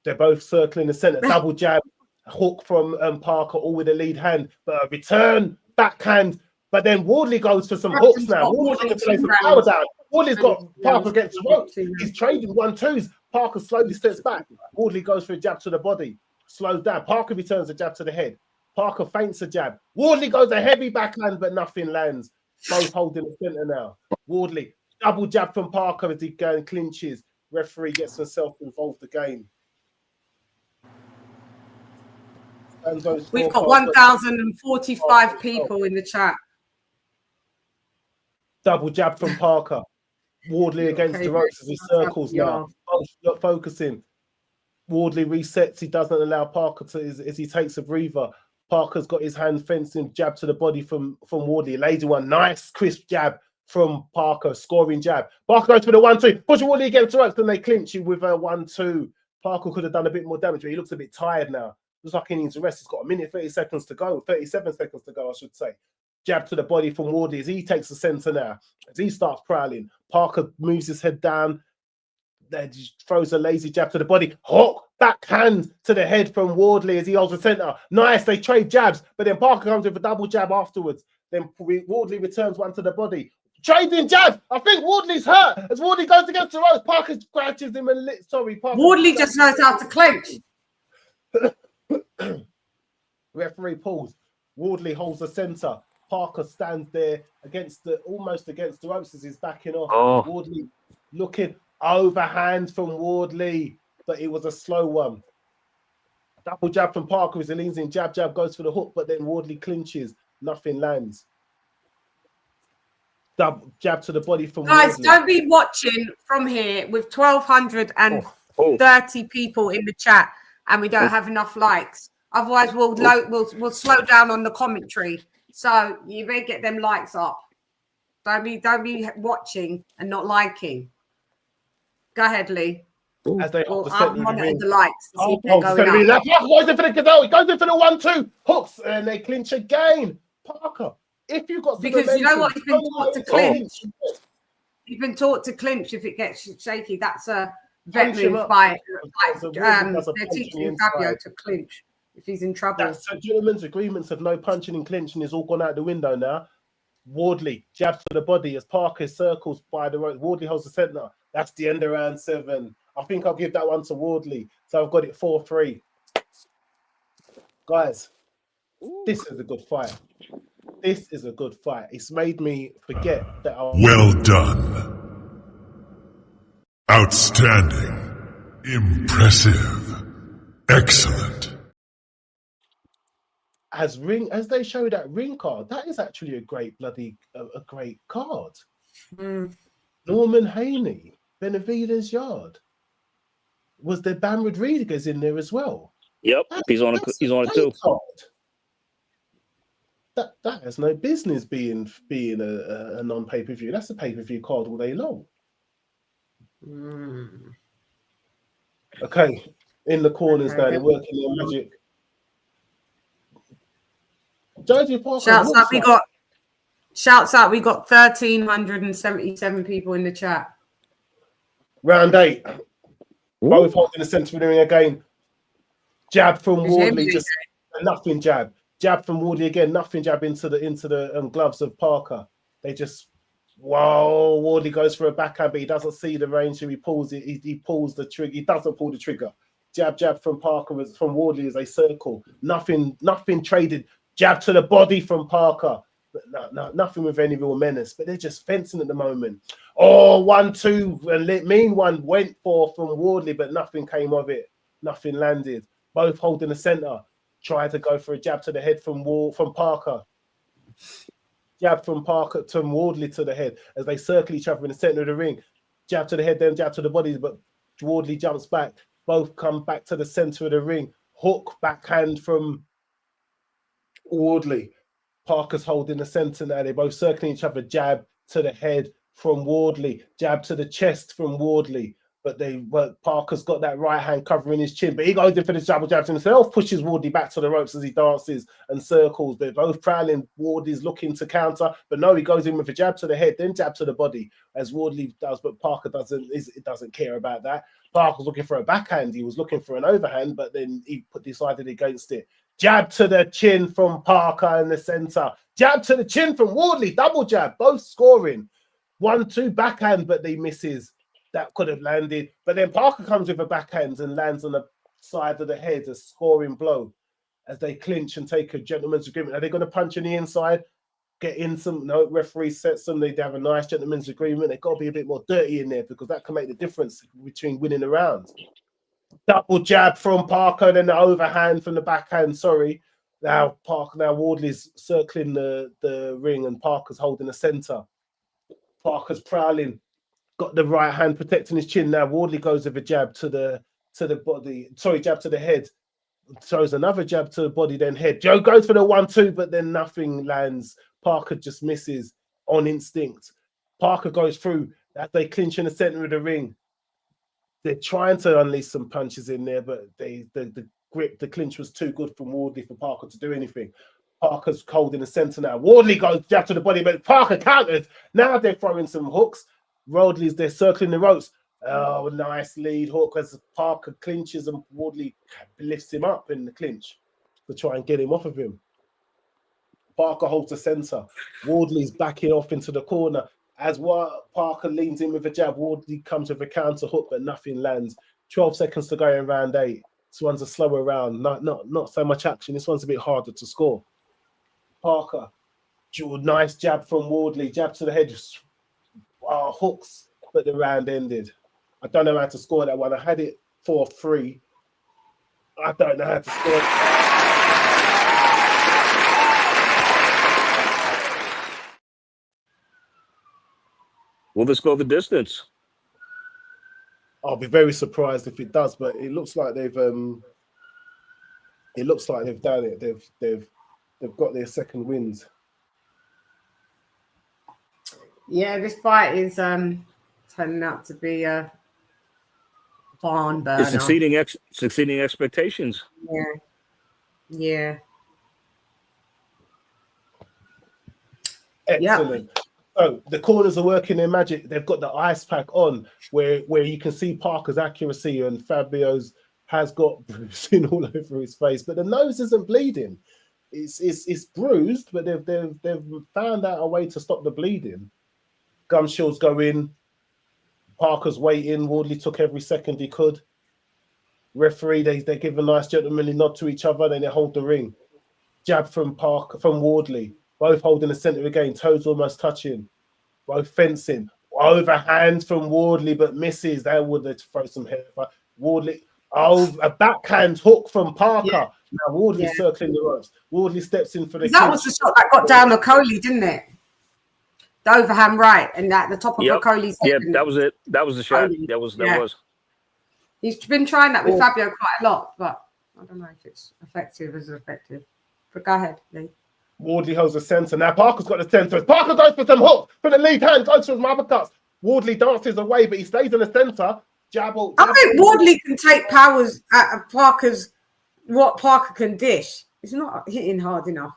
They're both circling the center. Double jab, hook from Parker, all with the lead hand. But a return, backhand. But then Wardley goes for some hooks now. Wardley can play some power down. Wardley's got Parker against the ropes. He's trading 1-2s. Parker slowly steps back. Wardley goes for a jab to the body. Slows down. Parker returns a jab to the head. Parker feints a jab. Wardley goes a heavy backhand, but nothing lands. Both holding the center now. Wardley. Double jab from Parker as he goes and clinches. Referee gets himself involved again.
We've got 1,045 people in the chat.
Double jab from Parker. Wardley against the ropes as he circles now. Not focusing. Wardley resets. He doesn't allow Parker to as he takes a breather. Parker's got his hand fencing, jab to the body from Wardley. Lady one, nice crisp jab from Parker, scoring jab. Parker goes for the 1-2, push Wardley against the ropes, then they clinch you with a 1-2. Parker could have done a bit more damage, but he looks a bit tired now. Looks like he needs to rest. He's got 1:30 seconds to go, 37 seconds to go, I should say. Jab to the body from Wardley as he takes the center now. As he starts prowling, Parker moves his head down, then throws a lazy jab to the body. Hook, backhand to the head from Wardley as he holds the center. Nice, they trade jabs, but then Parker comes with a double jab afterwards. Then Wardley returns one to the body. Trading jabs. I think Wardley's hurt. As Wardley goes against the ropes, Parker scratches him and Parker.
Wardley just knows how to clinch.
Referee pulls. Wardley holds the center. Parker stands there almost against the ropes as he's backing off. Wardley looking overhand from Wardley, but it was a slow one. Double jab from Parker as he leans in. Jab goes for the hook, but then Wardley clinches. Nothing lands. Double jab to the body from
Guys,
Wardley.
don't be watching from here with 1,230 people in the chat and we don't have enough likes. Otherwise, we'll slow down on the commentary. So you better get them likes up. Don't be watching and not liking. Go ahead, Lee.
As they
I've monitored the likes to see if they're going up.
Goes in for the gazelle. He goes in for the 1-2 hooks, and they clinch again. Parker, if you got
because you know what, he's been taught to clinch. He's been taught to clinch if it gets shaky. That's a vet move by they're teaching Fabio to clinch if he's in trouble.
That's a gentleman's agreements of no punching and clinching is all gone out the window now. Wardley jabs to the body as Parker circles by the rope. Wardley holds the center. That's the end of round 7. I think I'll give that one to Wardley. So I've got it 4-3. Guys, this is a good fight. This is a good fight. It's made me forget that
Well done. Outstanding. Impressive. Excellent.
As they show that ring card, that is actually a great a great card. Norman Haney, Benavides Yard. Was there Bam Rodriguez in there as well?
Yep, he's on it too.
Card. That has no business being a non-pay-per-view. That's a pay-per-view card all day long. Okay, in the corners now, they're working their magic. Jodie Parker.
Shouts out, we got 1,377 people in the chat.
Round 8. Both holding the centre of the ring again. Jab from Wardley, just nothing jab. Jab from Wardley again, nothing jab into the gloves of Parker. They just Wardley goes for a backhand, but he doesn't see the range, so he pulls it. He pulls the trigger. He doesn't pull the trigger. Jab from Parker from Wardley as a circle. Nothing traded. Jab to the body from Parker. But nothing with any real menace. But they're just fencing at the moment. 1-2, and mean one went from Wardley, but nothing came of it. Nothing landed. Both holding the center. Try to go for a jab to the head from Parker. Jab from Parker to Wardley to the head as they circle each other in the center of the ring. Jab to the head, then jab to the body, but Wardley jumps back. Both come back to the center of the ring. Hook, backhand from Wardley. Parker's holding the center now. They're both circling each other. Jab to the head from Wardley. Jab to the chest from Wardley. But Parker's got that right hand covering his chin. But he goes in for the double jab to himself, pushes Wardley back to the ropes as he dances and circles. They're both prowling. Wardley's looking to counter. But no, he goes in with a jab to the head, then jab to the body, as Wardley does. But Parker doesn't care about that. Parker's looking for a backhand. He was looking for an overhand, but then he decided against it. Jab to the chin from Parker in the center. Jab to the chin from Wardley. Double jab. Both scoring. 1-2 backhand, but they misses. That could have landed. But then Parker comes with a backhand and lands on the side of the head, a scoring blow as they clinch and take a gentleman's agreement. Are they going to punch in the inside? Get in some? No, referee sets them. They have a nice gentleman's agreement. They've got to be a bit more dirty in there because that can make the difference between winning the round. Double jab from Parker, then the overhand from the backhand. Sorry. Now Wardley's circling the ring and Parker's holding the center. Parker's prowling, got the right hand protecting his chin. Now Wardley goes with a jab to the body. Sorry, jab to the head. Throws another jab to the body, then head. Joe goes for the 1-2, but then nothing lands. Parker just misses on instinct. Parker goes through as they clinch in the center of the ring. They're trying to unleash some punches in there, but the grip, the clinch was too good from Wardley for Parker to do anything. Parker's cold in the center now. Wardley goes jab to the body, but Parker counters. Now they're throwing some hooks. They're circling the ropes. Oh, nice lead hook as Parker clinches and Wardley lifts him up in the clinch to try and get him off of him. Parker holds the center. Wardley's backing off into the corner. As Parker leans in with a jab, Wardley comes with a counter hook, but nothing lands. 12 seconds to go in round 8. This one's a slower round. Not so much action. This one's a bit harder to score. Parker, nice jab from Wardley. Jab to the head. Hooks, but the round ended. I don't know how to score that one. I had it 4-3. I don't know how to score it.
Will this go the distance?
I'll be very surprised if it does, but it looks like they've done it. They've got their second wins.
Yeah, this fight is turning out to be a barn burner.
It's succeeding expectations.
Yeah.
Excellent. Yep. So the corners are working their magic. They've got the ice pack on where you can see Parker's accuracy, and Fabio's has got bruising all over his face, but the nose isn't bleeding. It's bruised, but they've found out a way to stop the bleeding. Gum shields go in. Parker's waiting. Wardley took every second he could. Referee, they give a nice gentlemanly nod to each other, then they hold the ring. Jab from Wardley. Both holding the center again, toes almost touching. Both fencing. Overhand from Wardley, but misses. They would throw some hair. Wardley, Oh, a backhand hook from Parker. Yeah. Now Wardley circling the ropes. Wardley steps in for the
That was the shot that got down Okoli, didn't it? The overhand right and at the top of Okoli's head.
Yeah, that was it. That was the shot. That was.
He's been trying that with Fabio quite a lot, but I don't know if it's effective as effective. But go ahead, Lee.
Wardley holds the centre. Now Parker's got the centre. Parker goes for some hooks for the lead hand, goes for some uppercuts. Wardley dances away, but he stays in the centre. I
think Wardley can take powers out of Parker's, what Parker can dish. It's not hitting hard enough.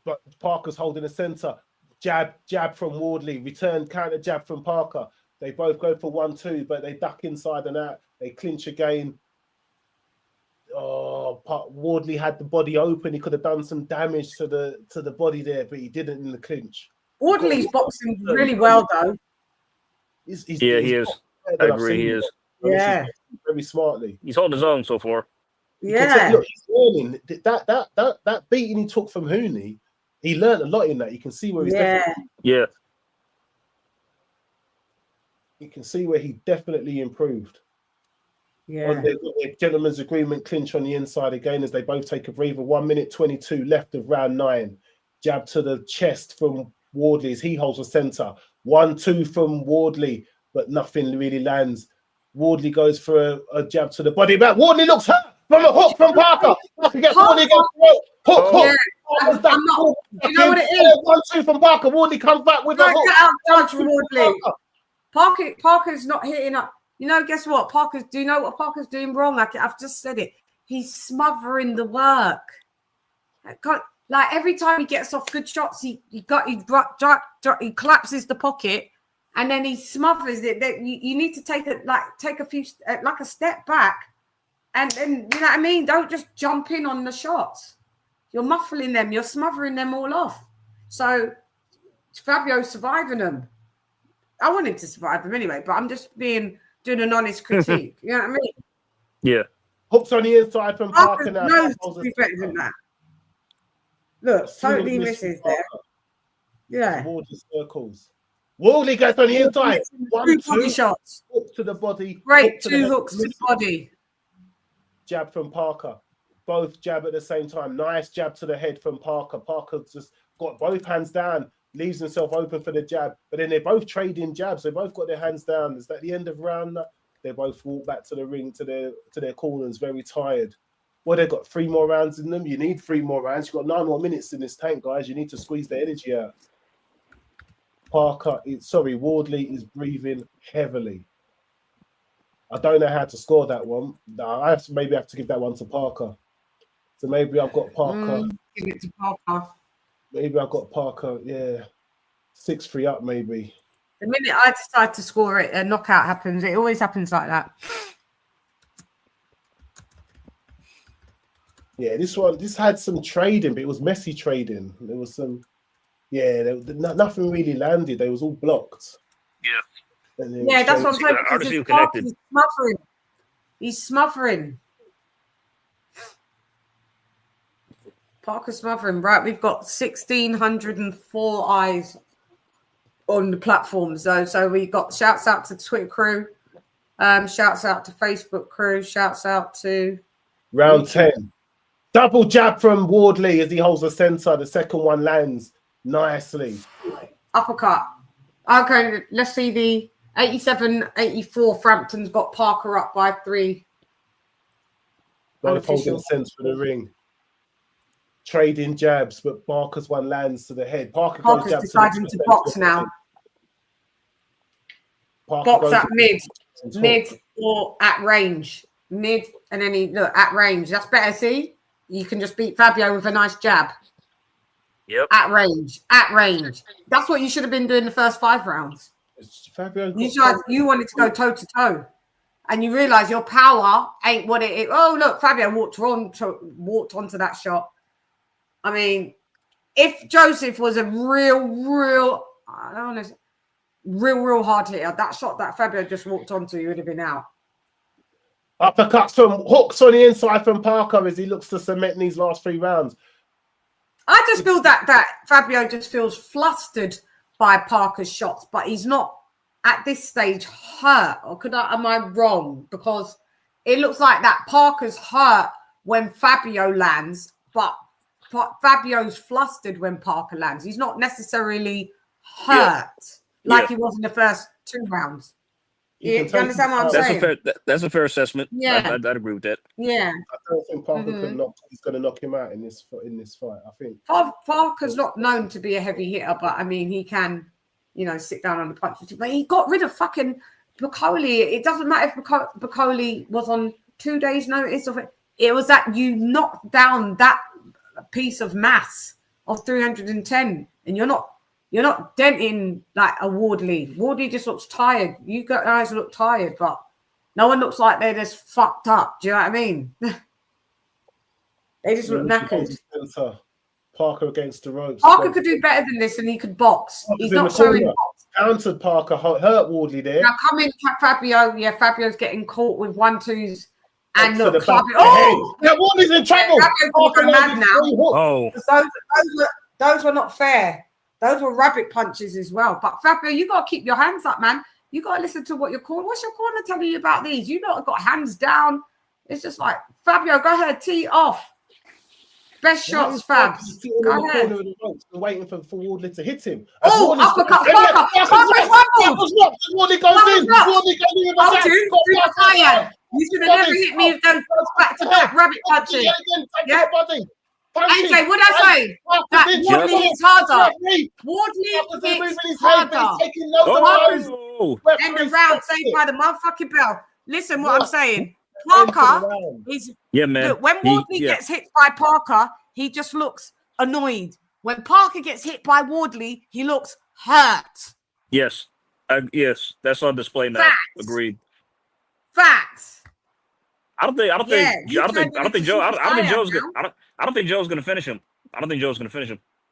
But Parker's holding the centre. Jab from Wardley. Return counter jab from Parker. They both go for 1-2, but they duck inside and out. They clinch again. Oh, Wardley had the body open. He could have done some damage to the body there, but he didn't in the clinch.
Wardley's boxing really well, though.
He is. I agree, he is.
Yeah.
Very smartly.
He's holding his own so far.
Yeah.
Look, he's learning. That beating he took from Hooney, he learned a lot in that. You can see where he's definitely...
Yeah.
You can see where he definitely improved.
Yeah.
Their gentleman's agreement clinch on the inside again as they both take a breather. 1 minute 22 left of round 9. Jab to the chest from Wardley as he holds the centre. 1-2 from Wardley, but nothing really lands. Wardley goes for a jab to the body. But Wardley looks hurt from a hook from Parker. Parker gets Wardley against the rope. Hook.
Yeah. You know what it is?
1-2 from Parker. Wardley comes back with a hook.
Get out, Wardley. Parker's not hitting up. You know, guess what? Do you know what Parker's doing wrong? Like I've just said it. He's smothering the work. Like every time he gets off good shots, he collapses the pocket, and then he smothers it. You need to take a step back, and then you know what I mean. Don't just jump in on the shots. You're muffling them. You're smothering them all off. So Fabio's surviving them. I want him to survive them anyway, but I'm just doing an honest critique. You know what I mean?
Yeah.
Hooks on the inside from Parker now.
Knows to be better than that. Look, totally misses there. Yeah.
Wardley circles. Wardley gets on the inside.
1-2 shots.
Hook to the body.
Great, 2 hooks to the body.
Jab from Parker. Both jab at the same time. Nice jab to the head from Parker. Parker just got both hands down, leaves himself open for the jab. But then they both trade in jabs. They both got their hands down. Is that the end of round? They both walk back to the ring, to their corners, very tired. Well, they've got 3 more rounds in them. You need 3 more rounds. You've got 9 more minutes in this tank, guys. You need to squeeze the energy out. Wardley is breathing heavily. I don't know how to score that one. I maybe have to give that one to Parker. So maybe I've got Parker.
Give it to Parker.
Maybe I've got Parker, 6-3 up maybe.
The minute I decide to score it, a knockout happens. It always happens like that.
Yeah, this had some trading, but it was messy trading. There was some, nothing really landed. They was all blocked.
Yeah.
Yeah, that's what I'm saying. He's smothering. He's smothering. Parker's smothering. Right, we've got 1,604 eyes on the platform. So we got shouts out to Twitter crew, shouts out to Facebook crew, shouts out to
round 10. Double jab from Wardley as he holds the centre. The second one lands nicely.
Uppercut. Okay, let's see the 87-84. Frampton's got Parker up by 3.
Both holding the centre for the ring. Trading jabs, but Parker's one lands to the head.
Parker's deciding to box now. Box at mid or at range. Mid, and then he look at range. That's better, see? You can just beat Fabio with a nice jab.
Yep.
At range. That's what you should have been doing the first 5 rounds. You wanted to go toe to toe, and you realise your power ain't what it is. Oh, look, Fabio walked onto that shot. I mean, if Joseph was a real hard hitter, that shot that Fabio just walked onto, he would have been out.
Uppercuts from hooks on the inside from Parker as he looks to cement these last 3 rounds.
I just feel that Fabio just feels flustered by Parker's shots, but he's not at this stage hurt, or am I wrong? Because it looks like that Parker's hurt when Fabio lands, but Fabio's flustered when Parker lands. He's not necessarily hurt like he was in the first 2 rounds. You understand what I'm saying?
That's a fair assessment.
Yeah,
I'd agree with that.
Yeah,
I don't think Parker he's going to knock him out in this fight. I think
Parker's not known to be a heavy hitter, but I mean he can, sit down on the punches. But he got rid of fucking Bacoli. It doesn't matter if Bacoli was on 2 days' notice of it. It was that you knocked down that piece of mass of 310, and you're not denting like a Wardley. Wardley just looks tired. You guys look tired, but no one looks like they're just fucked up. Do you know what I mean? They just look knackered.
Parker against the ropes.
Parker could do better than this, and he could box. He's not showing box.
Countered Parker, hurt Wardley there.
Now come in, Fabio. Yeah, Fabio's getting caught with 1-2s. And look,
Wardley's in trouble.
Parker mad now.
Oh,
those were not fair. Those were rabbit punches as well. But Fabio, you got to keep your hands up, man. You got to listen to what your corner. What's your corner telling you about these? You not got hands down. It's just like, Fabio, go ahead, tee off. Best shots, Fabs. Go ahead.
Waiting for Wardley to hit him.
Oh, uppercut, Parker.
Wardley goes in. Wardley goes in with a jab.
You should have never hit me with those back-to-back rabbit punches. Yeah. AJ, what did I say? That Wardley hits harder. Wardley hits harder. End the round, saved by the motherfucking bell. Listen what I'm saying. Parker is...
Yeah, man.
Look, when Wardley gets hit by Parker, he just looks annoyed. When Parker gets hit by Wardley, he looks hurt.
Yes. Yes, that's on display now.
Facts.
Agreed.
Facts.
I don't think Joe's gonna finish him.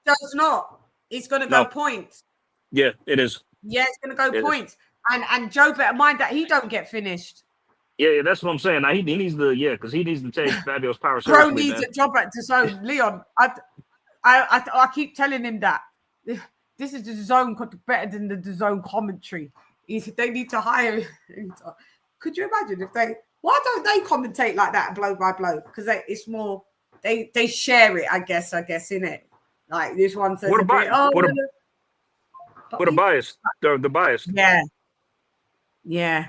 Joe's
not. He's gonna go points.
Yeah, it is.
Yeah, it's gonna go points. And Joe better mind that he don't get finished.
Yeah, that's what I'm saying. Now he needs to, because he needs to take Fabio's power.
Bro needs a job at DAZN. Leon, I keep telling him that this is the DAZN better than the DAZN commentary. They need to hire. Could you imagine if they? Why don't they commentate like that, blow by blow? Because it's more, they share it, I guess, in it. Like this one says,
what a bias. They're biased.
Yeah.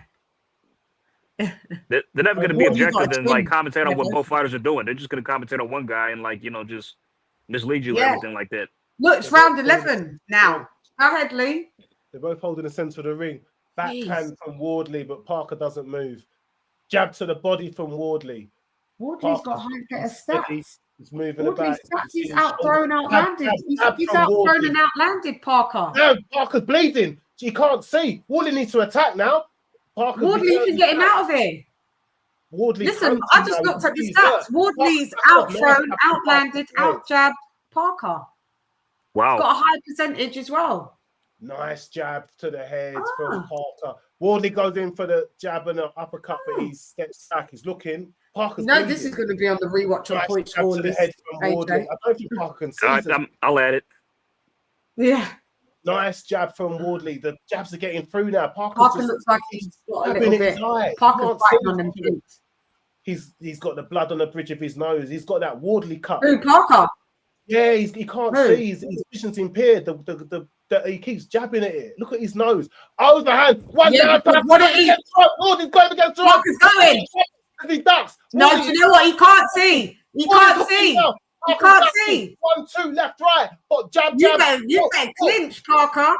They're never going to be objective and like commentate on what both fighters are doing. They're just going to commentate on one guy and just mislead you, everything like that.
Look, it's round 11 now. Go ahead, Lee.
They're both holding the center of the ring. Backhand from Wardley, but Parker doesn't move. Jab to the body from Wardley.
Wardley's got better stats.
He's moving
Wardley's
about.
Stats is outthrown, outlanded. He's outthrown and outlanded Parker.
No, Parker's bleeding. He can't see. Wardley needs to attack now.
Wardley can get him out of here. Listen, I just looked at the stats. Wardley's outthrown, outlanded, outjabbed Parker.
Wow.
He's got a high percentage as well.
Nice jab to the head from Parker. Wardley goes in for the jab and an uppercut, but he steps back. He's looking. Parker's bleeding.
This is going to be on the rewatch on points score list.
I don't think Parker can see it.
I'll add it.
Yeah.
Nice jab from Wardley. The jabs are getting through now.
Parker looks like he's got a little bit. Parker's biting on them feet.
He's got the blood on the bridge of his nose. He's got that Wardley cut.
Who, Parker?
Yeah, he can't see. His vision's impaired. He keeps jabbing at it. Look at his nose. Overhand. What it is? Wardley's going against the
Parker's going.
He ducks.
No, you know what? He can't see. He can't see. You can't see.
1, 2, left, right. But jab.
You better clinch, Parker.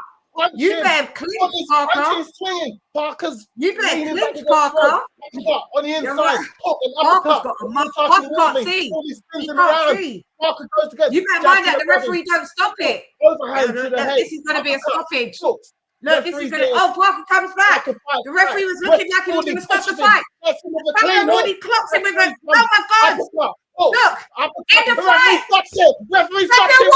You better clinch, Parker.
Parker's.
You better clinch, Parker.
On the inside.
Parker can't see. He can't see.
Parker goes to get.
You better mind that the referee don't stop it.
Overhand to the head.
This is going to be a stoppage. Look, this is going to. Oh, Parker comes back. The referee was looking like he was going to stop the fight. Wardley clocks him with a. Oh my God. Look, end the fight.
Referee stops it.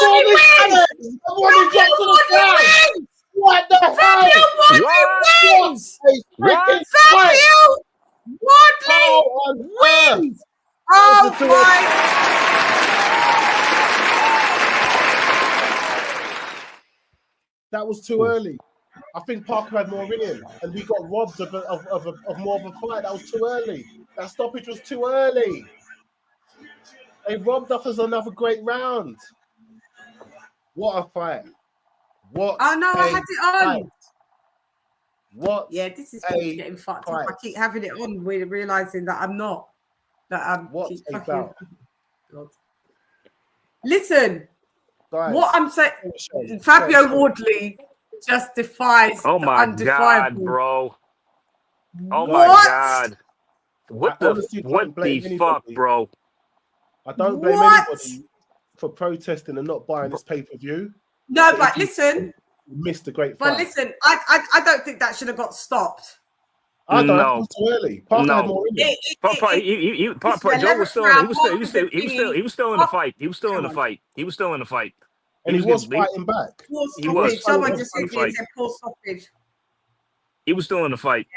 Wardley drops to the ground. What the hell?
Wardley wins. Wardley wins. Oh my.
That was too early. I think Parker had more in him, and we got robbed of more of a fight. That was too early. That stoppage was too early. They robbed us as another great round. What a fight! What?
Oh no, I had it on.
Fight. What?
Yeah, this is getting fucked up. I keep having it on, realizing that I'm not. That I'm.
What
keep
a
fucking...
bout.
Listen,
guys,
what I'm saying, Fabio Wardley just defies
Oh
the
my
undefiable.
God, bro! Oh
What?
my God! What the fuck, bro?
I don't blame anybody for protesting and not buying this pay-per-view.
No, but listen,
missed a great fight.
but listen, I don't think that should have got stopped.
I don't. It was too early. Parker had more in him.
Joe was still. He was still in the fight. He was still in the fight. He was still in the fight.
And he was fighting back.
He was.
Someone just said poor stoppage.
He was still in the fight.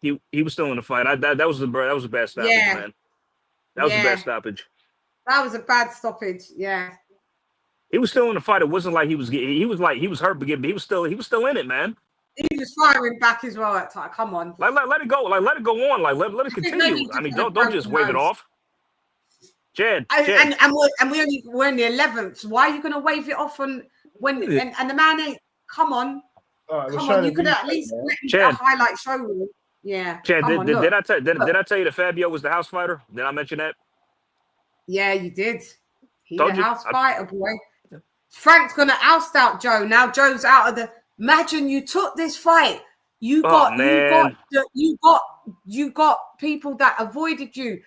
Yeah.
He was still in the fight. That was the bad stoppage, man. That was the bad stoppage.
That was a bad stoppage. Yeah.
He was still in the fight. It wasn't like he was hurt, but he was still in it, man.
He was firing back as well at time. Come on.
Let it go. Let it go on. Let it continue. I mean, don't just wave it off. Chad.
And we're in the 11th. Why are you gonna wave it off and the man ain't come on. Come on, you could at least let a highlight show reel. Yeah.
Chad, did I tell you that Fabio was the house fighter? Did I mention that?
Yeah, you did. He's a house fighter, boy. Frank's gonna oust out Joe. Now Joe's out of the. Imagine you took this fight. You got people that avoided you.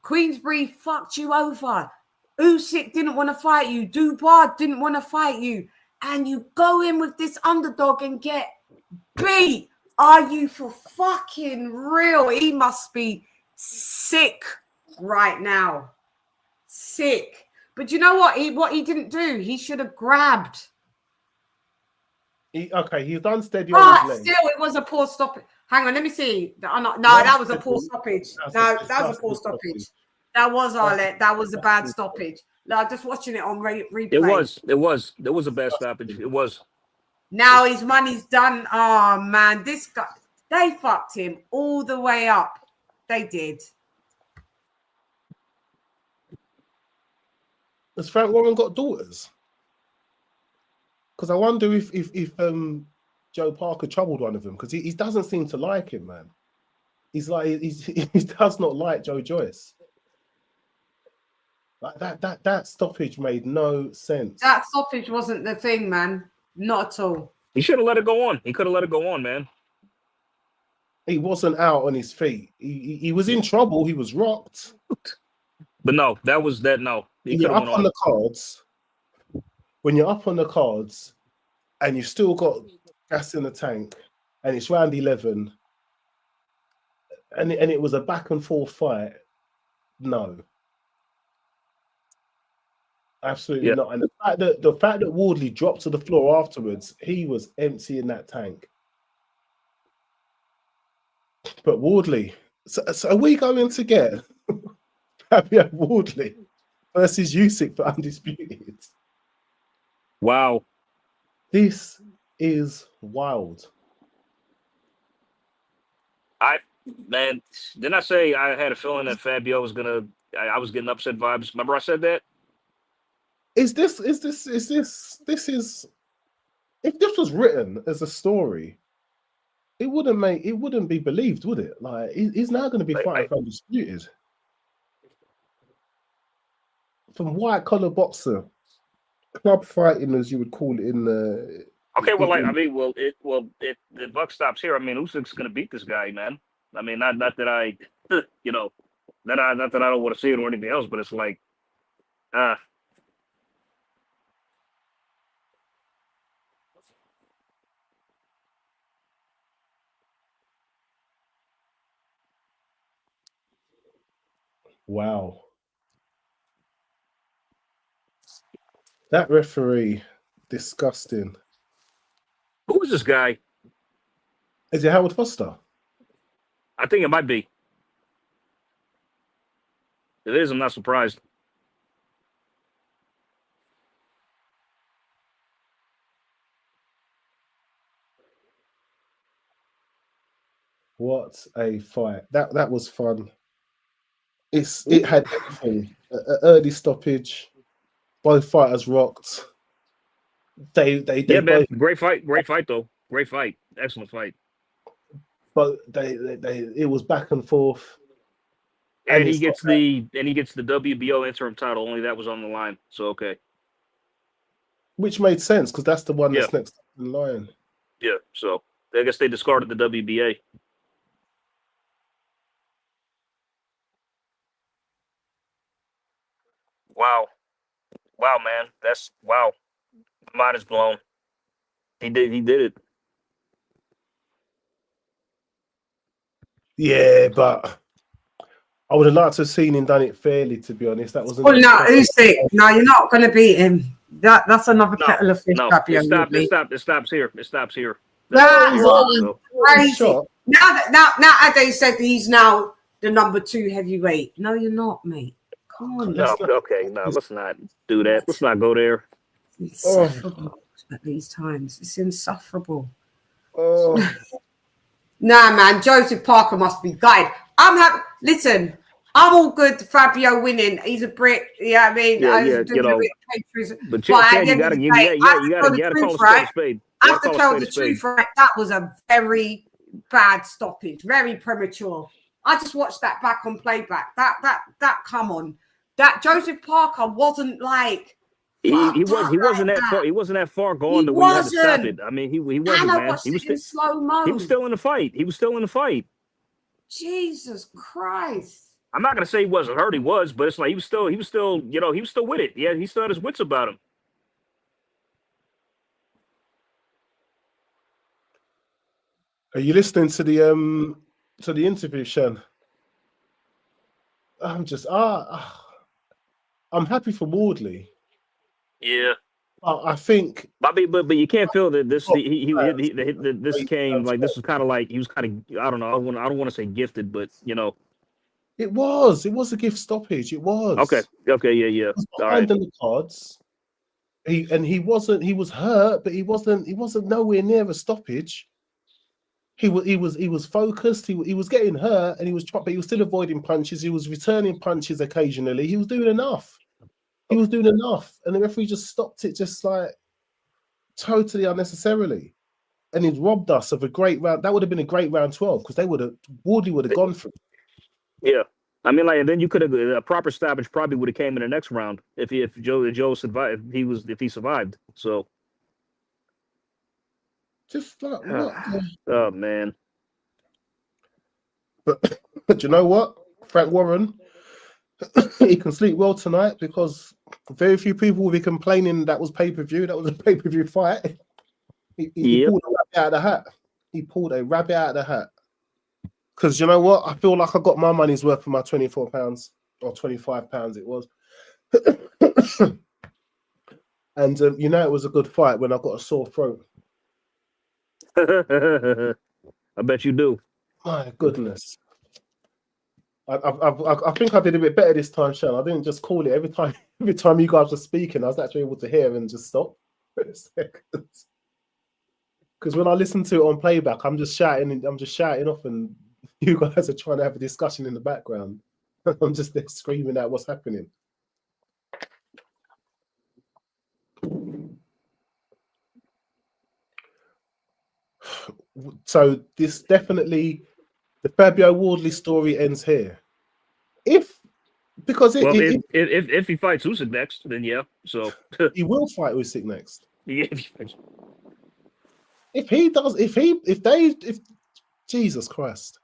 Queensbury fucked you over. Usyk didn't want to fight you. Dubois didn't want to fight you. And you go in with this underdog and get beat. Are you for fucking real? He must be sick right now. Sick. But you know what? What he didn't do, he should have grabbed.
He's unsteady
on
his leg.
Still, it was a poor stoppage. Hang on, let me see. That was a poor stoppage. That was a poor stoppage. That was Arlette. That was a bad stoppage. No, just watching it on replay.
It was a bad stoppage. It was.
Now his money's done. Oh man, this guy, they fucked him all the way up. They did.
Has Frank Warren got daughters? Because I wonder if Joe Parker troubled one of them, because he doesn't seem to like him, man. He does not like Joe Joyce. Like that stoppage made no sense.
That stoppage wasn't the thing, man. Not at all.
He should have let it go on. He could have let it go on, man.
He wasn't out on his feet. He was in trouble. He was rocked.
But no, that was that. No,
you're up on the cards. When you're up on the cards, and you've still got gas in the tank, and it's round 11, and it was a back and forth fight. No, absolutely not. And the fact that Wardley dropped to the floor afterwards, he was emptying that tank. But Wardley, so are we going to get FABIO Wardley versus Usyk for undisputed?
Wow.
This is wild.
Didn't I say I had a feeling that Fabio was gonna? I was getting upset vibes. Remember I said that?
If this was written as a story, it wouldn't be believed, would it? Like he's now going to be fighting for undisputed. From white collar boxer, club fighting, as you would call it in the.
Okay, well, the buck stops here. I mean, Usyk's going to beat this guy, man. I mean, not that I, not that I don't want to see it or anything else, but it's like,
Wow. That referee, disgusting.
Who is this guy?
Is it Howard Foster?
I think it might be. If it is, I'm not surprised.
What a fight! That was fun. It had everything. Early stoppage. Both fighters rocked. They
man.
both.
Great fight though. Great fight. Excellent fight.
But they it was back and forth.
And he gets the WBO interim title. Only that was on the line. So okay.
Which made sense because that's the one that's next in line.
Yeah. So I guess they discarded the WBA. Wow, man. That's wow. My mind is blown. He did it.
Yeah, but I would have liked to have seen him done it fairly. To be honest, that wasn't.
Well, no, Usyk. No, you're not going to beat him. That's another kettle of fish.
No, it stops here. It stops here.
Crazy. Now Ade said he's now the number 2 heavyweight. No, you're not, mate. Come on.
No, okay, no, let's not do that. Let's not go there.
It's insufferable at these times. It's insufferable. Nah, man, Joseph Parker must be gutted. I'm happy. Listen, I'm all good. Fabio winning. He's a Brit. Yeah, I mean,
But you gotta call a spade.
I have to tell the truth, right? That was a very bad stoppage, very premature. I just watched that back on playback. That come on. That Joseph Parker wasn't like
he wasn't that far gone to where you had to stop it. I mean, he wasn't, man. He was still in the fight. He was still in the fight.
Jesus Christ.
I'm not gonna say he wasn't hurt. He was, but it's like he was still, he was still with it. Yeah, he still had his wits about him.
Are you listening to the interview, Shen? I'm just I'm happy for Wardley.
Yeah,
I think.
But you can't feel that this this came like this was kind of like he was kind of I don't know I don't want to say gifted, but
it was a gift stoppage. It was
okay yeah all right.
Under the cards, he was hurt, but he wasn't nowhere near a stoppage. He was focused. He was getting hurt, and but he was still avoiding punches. He was returning punches occasionally. He was doing enough. He was doing enough, and the referee just stopped it, just like totally unnecessarily, and he's robbed us of a great round. That would have been a great round 12 because Wardley would have gone for it.
Yeah, I mean, like, and then you could have a proper stoppage probably would have came in the next round if Joe survived. If he survived. So
just like what?
Oh man!
But you know what, Frank Warren, he can sleep well tonight because very few people will be complaining that was pay-per-view. That was a pay-per-view fight. He pulled a rabbit out of the hat. He pulled a rabbit out of the hat. Because you know what? I feel like I got my money's worth for my £24 or £25 it was. And it was a good fight when I got a sore throat.
I bet you do.
My goodness. I think I did a bit better this time, Sean. I didn't just call it every time you guys were speaking. I was actually able to hear and just stop for a second. Because when I listen to it on playback, I'm just shouting off, and you guys are trying to have a discussion in the background. I'm just there screaming out what's happening. So this definitely, the Fabio Wardley story ends here. If he fights
Usyk next, then yeah. So
he will fight Usyk next.
Yeah,
if Jesus Christ,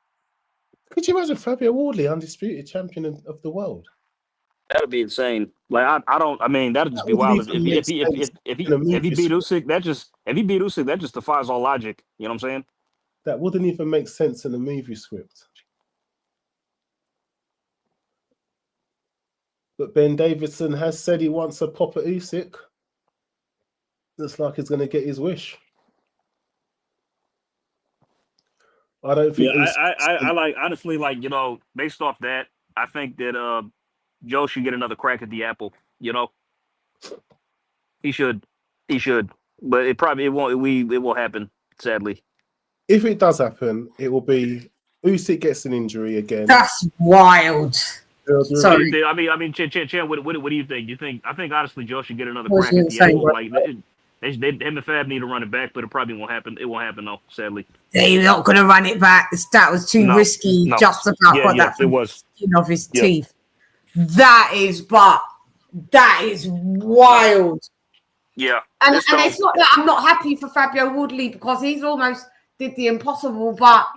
could you imagine Fabio Wardley undisputed champion of the world?
That'd be insane. Like that'd just be wild. If he beat Usyk, that just defies all logic. You know what I'm saying?
That wouldn't even make sense in a movie script. But Ben Davison has said he wants a pop at Usyk. Looks like he's going to get his wish. I don't think.
Yeah, I honestly, based off that, I think that Joe should get another crack at the apple. He should, but it won't happen. Sadly,
if it does happen, it will be Usyk gets an injury again.
That's wild. Sorry.
I mean, Chan, what do you think? I think honestly, Joe should get another crack at the end. Like, him and Fab need to run it back, but it probably won't happen. It won't happen though, sadly.
They're not going to run it back. That was too risky.
No.
Just about got that from the skin of his teeth. That is wild.
Yeah.
And it's not that I'm not happy for Fabio Wardley because he's almost did the impossible. But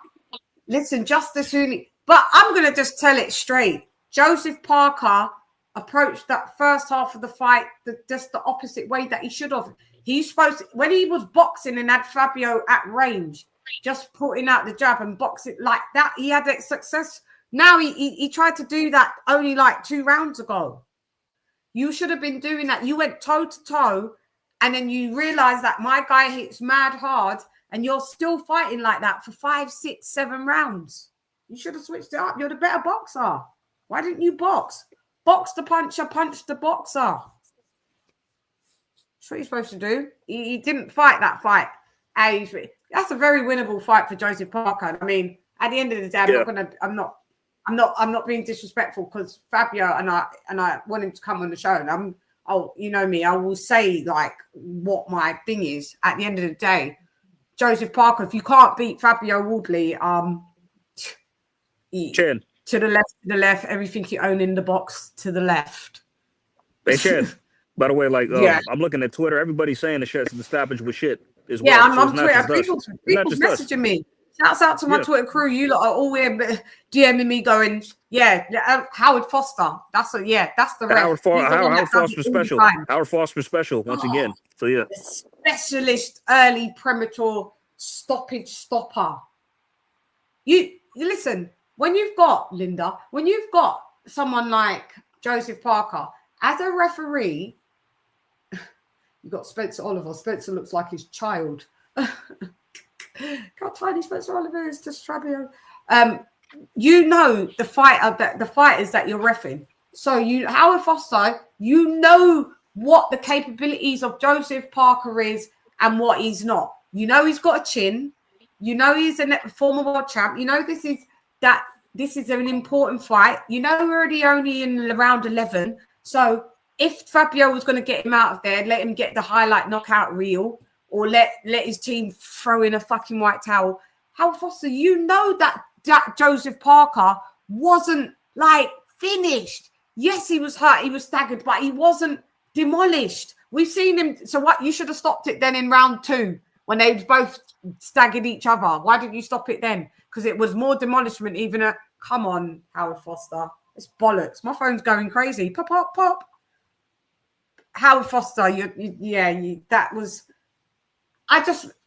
listen, Justice Hooley. But I'm going to just tell it straight. Joseph Parker approached that first half of the fight just the opposite way that he should have. He's supposed to, when he was boxing and had Fabio at range, just putting out the jab and boxing like that, he had that success. Now he tried to do that only like 2 rounds ago. You should have been doing that. You went toe to toe, and then you realize that my guy hits mad hard, and you're still fighting like that for 5, 6, 7 rounds. You should have switched it up. You're the better boxer. Why didn't you box? Box the puncher, punch the boxer. That's what you're supposed to do. He didn't fight that fight. That's a very winnable fight for Joseph Parker. I mean, at the end of the day, I'm not being disrespectful because Fabio and I want him to come on the show, and you know me, I will say like what my thing is. At the end of the day, Joseph Parker, if you can't beat Fabio Wardley,
Chan.
To the left, everything you own in the box to the left.
Hey, Chan, by the way, like, I'm looking at Twitter. Everybody's saying the stoppage was shit as well.
Yeah, I'm
so
on Twitter. People's messaging me. Shouts out to my Twitter crew. You lot are all here DMing me going, Howard Foster. That's the ref.
Howard Foster special. Howard Foster special once again. So yeah.
Specialist early premature stoppage stopper. You listen, when you've got someone like Joseph Parker as a referee, you've got Spencer Oliver. Spencer looks like his child. How tiny Spencer Oliver is to Fabio. You know the fighters that you're reffing. So Howard Foster, you know what the capabilities of Joseph Parker is and what he's not. You know he's got a chin. You know he's a former world champ. You know this is an important fight. You know we're already only in round 11. So if Fabio was going to get him out of there, let him get the highlight knockout reel, or let his team throw in a fucking white towel. Howard Foster, you know that Joseph Parker wasn't like finished. Yes, he was hurt, he was staggered, but he wasn't demolished. We've seen him. So what? You should have stopped it then in round 2 when they both staggered each other. Why didn't you stop it then? Because it was more demolishment. Come on, Howard Foster. It's bollocks. My phone's going crazy. Pop, pop, pop. Howard Foster, that was.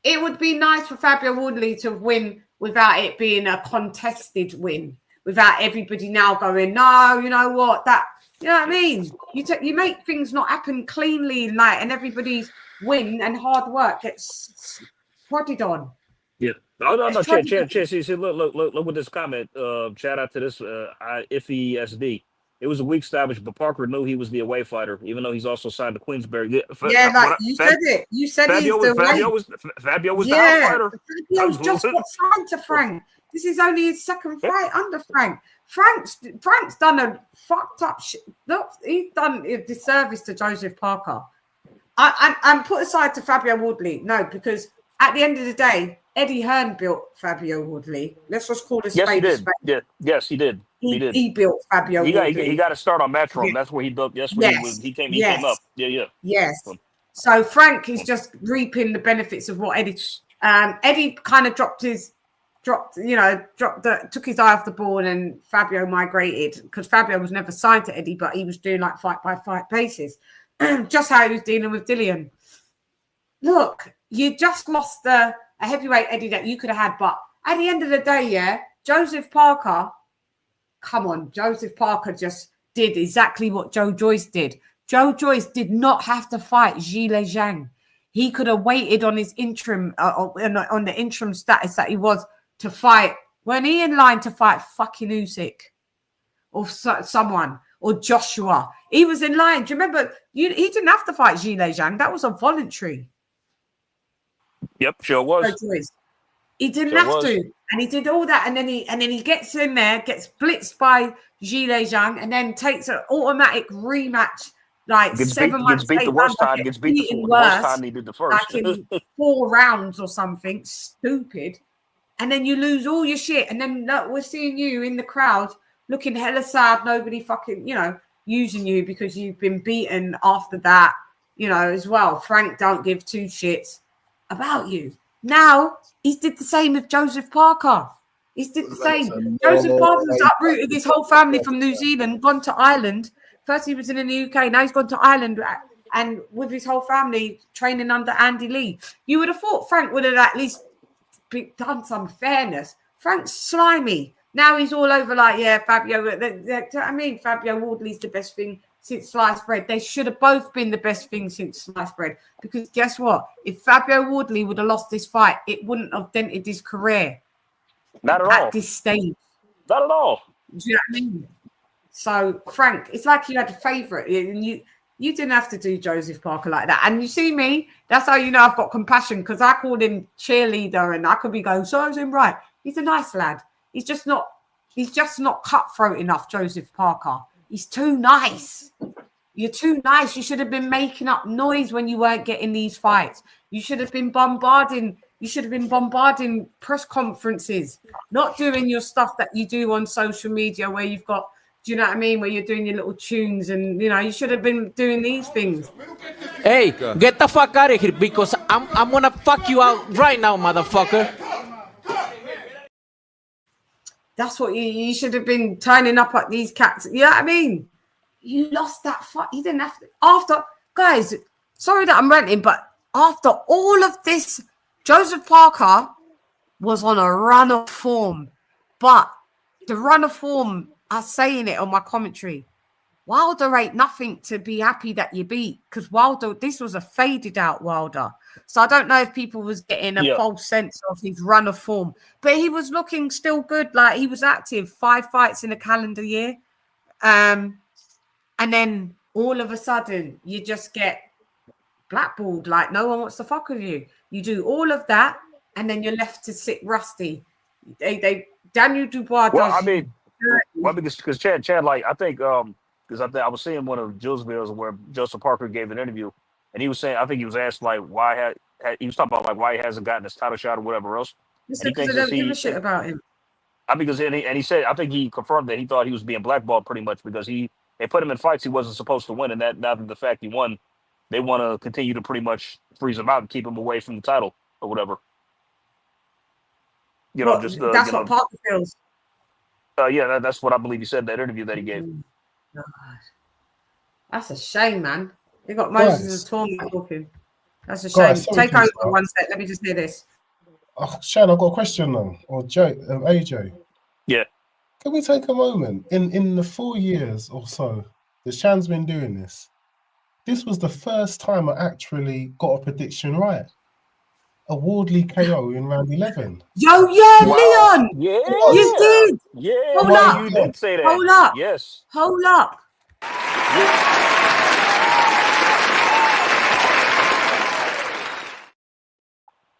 It would be nice for Fabio Wardley to win without it being a contested win, without everybody now going, no, you know what, you know what I mean? You make things not happen cleanly and everybody's win and hard work gets prodded on.
Yeah. No, Chan, see, look with this comment. Shout out to this Iffy SD. It was a weak stoppage, but Parker knew he was the away fighter, even though he's also signed to Queensberry.
You said it. You said Fabio was the outsider. Fabio's just got signed to Frank. This is only his second fight under Frank. Frank's done a fucked up shit. Look, he's done a disservice to Joseph Parker. I'm put aside to Fabio Wardley. No, because at the end of the day, Eddie Hearn built Fabio Wardley. Let's just call this spade a spade.
Yeah. Yes, he did.
He built Fabio Wardley.
He got to start on Matchroom. That's where he built. That's where he came up. Yeah.
Yes. So Frank is just reaping the benefits of what Eddie. Eddie kind of took his eye off the ball, and Fabio migrated because Fabio was never signed to Eddie, but he was doing like fight by fight basis. Just how he was dealing with Dillian. Look, you just lost a heavyweight Eddie that you could have had, but at the end of the day, Joseph Parker. Come on, Joseph Parker just did exactly what Joe Joyce did. Joe Joyce did not have to fight Zhilei Zhang. He could have waited on his interim, on the interim status that he was to fight. Weren't he in line to fight fucking Usyk or someone or Joshua? He was in line. Do you remember? He didn't have to fight Zhilei Zhang. That was a voluntary.
Yep, sure was.
Joe Joyce. He didn't have to, and he did all that, and then he gets in there, gets blitzed by Lady Chann, and then takes an automatic rematch. Like
Gets
7 months
beat
later,
the worst time. Gets beat the worst time he did the first.
like in 4 rounds or something stupid, and then you lose all your shit. And then we're seeing you in the crowd looking hella sad. Nobody fucking, using you because you've been beaten after that, as well. Frank don't give 2 shits about you. Now he did the same with Joseph Parker. He's did the same. Joseph Parker's uprooted his whole family from New Zealand, gone to Ireland. First he was in the UK, now he's gone to Ireland and with his whole family training under Andy Lee. You would have thought Frank would have at least done some fairness. Frank's slimy. Now he's all over like, yeah, Fabio. I mean, Fabio Wardley's the best thing since sliced bread. They should have both been the best thing since sliced bread. Because guess what? If Fabio Wardley would have lost this fight, it wouldn't have dented his career.
Not at all.
At this stage.
Not at all.
Do you know what I mean? So, Frank, it's like you had a favourite. And you didn't have to do Joseph Parker like that. And you see me, that's how you know I've got compassion, because I called him cheerleader and I could be going, so is him right. He's a nice lad. He's just not cutthroat enough, Joseph Parker. He's too nice. You're too nice. You should have been making up noise when you weren't getting these fights. You should have been bombarding press conferences, not doing your stuff that you do on social media where you've got, do you know what I mean? Where you're doing your little tunes and, you should have been doing these things.
Hey, get the fuck out of here because I'm gonna fuck you out right now, motherfucker.
That's what you should have been turning up at these cats. You know what I mean? You lost that fight. You didn't have to. After, guys, sorry that I'm ranting, but after all of this, Joseph Parker was on a run of form. But the run of form, I'm saying it on my commentary, Wilder ain't nothing to be happy that you beat, because Wilder, this was a faded out Wilder. So I don't know if people was getting a false sense of his run of form, but he was looking still good. Like he was active, 5 fights in a calendar year. And then all of a sudden you just get blackballed. Like no one wants to fuck with you. You do all of that and then you're left to sit rusty. Daniel Dubois does.
Because Chad, like I think because I was seeing one of Jill's videos where Joseph Parker gave an interview, and he was saying, I think he was asked like why he was talking about like why he hasn't gotten his title shot or whatever else.
Because they don't give a shit about him.
He said, I think he confirmed that he thought he was being blackballed pretty much because they put him in fights he wasn't supposed to win, and that now that the fact he won, they want to continue to pretty much freeze him out and keep him away from the title or whatever. That's
what Parker feels.
Yeah, that's what I believe he said in that interview that he gave.
God. That's a shame, man. They got Moses as a tournament talking. That's a shame. Take over for 1 sec. Let me just hear this.
Shan, I've got a question though, or AJ.
Yeah.
Can we take a moment? In the 4 years or so that Shan's been doing this, this was the first time I actually got a prediction right. A Wardley KO in round 11.
Yo, yeah, wow. Leon.
Yeah.
You did.
Yeah.
Hold up.
You did say that.
Hold up.
Yes.
Hold up.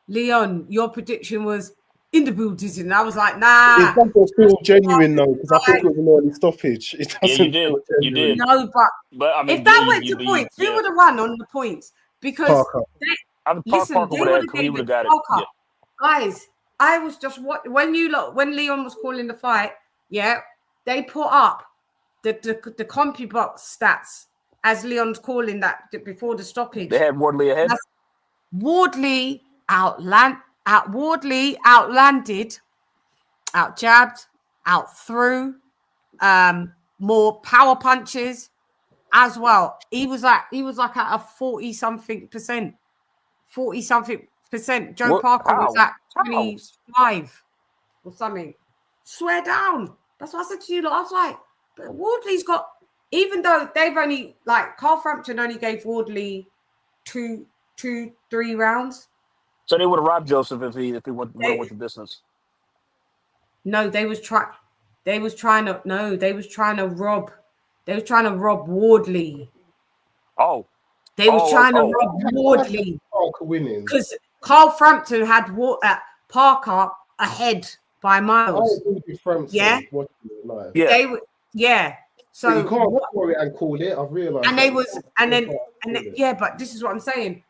Leon, your prediction was in the building. I was like, nah.
It doesn't feel genuine though, because I think it was an early stoppage. It doesn't feel genuine.
You did.
No, but I mean, if that went to points, who would have won on the points? Because
Parker would have got it. Yeah.
Guys, I was just when Leon was calling the fight, yeah, they put up the CompuBox stats as Leon's calling that before the stoppage.
They had Wardley ahead.
Wardley outlanded, outjabbed, outthrew, more power punches as well. He was like at a 40-something percent. Joe Parker was at 25 or something. Swear down. That's what I said to you. I was like, but Wardley's got, even though they've only, like, Carl Frampton only gave Wardley 3 rounds.
So they would have robbed Joseph if he went the distance.
No, they was trying to rob Wardley.
Oh.
They was trying to rob Wardley. Because Carl Frampton had Parker ahead by miles. Yeah.
Yeah.
They were, yeah. So
but you can't score it and call it. I've realised.
And they was, and then, yeah, but this is what I'm saying.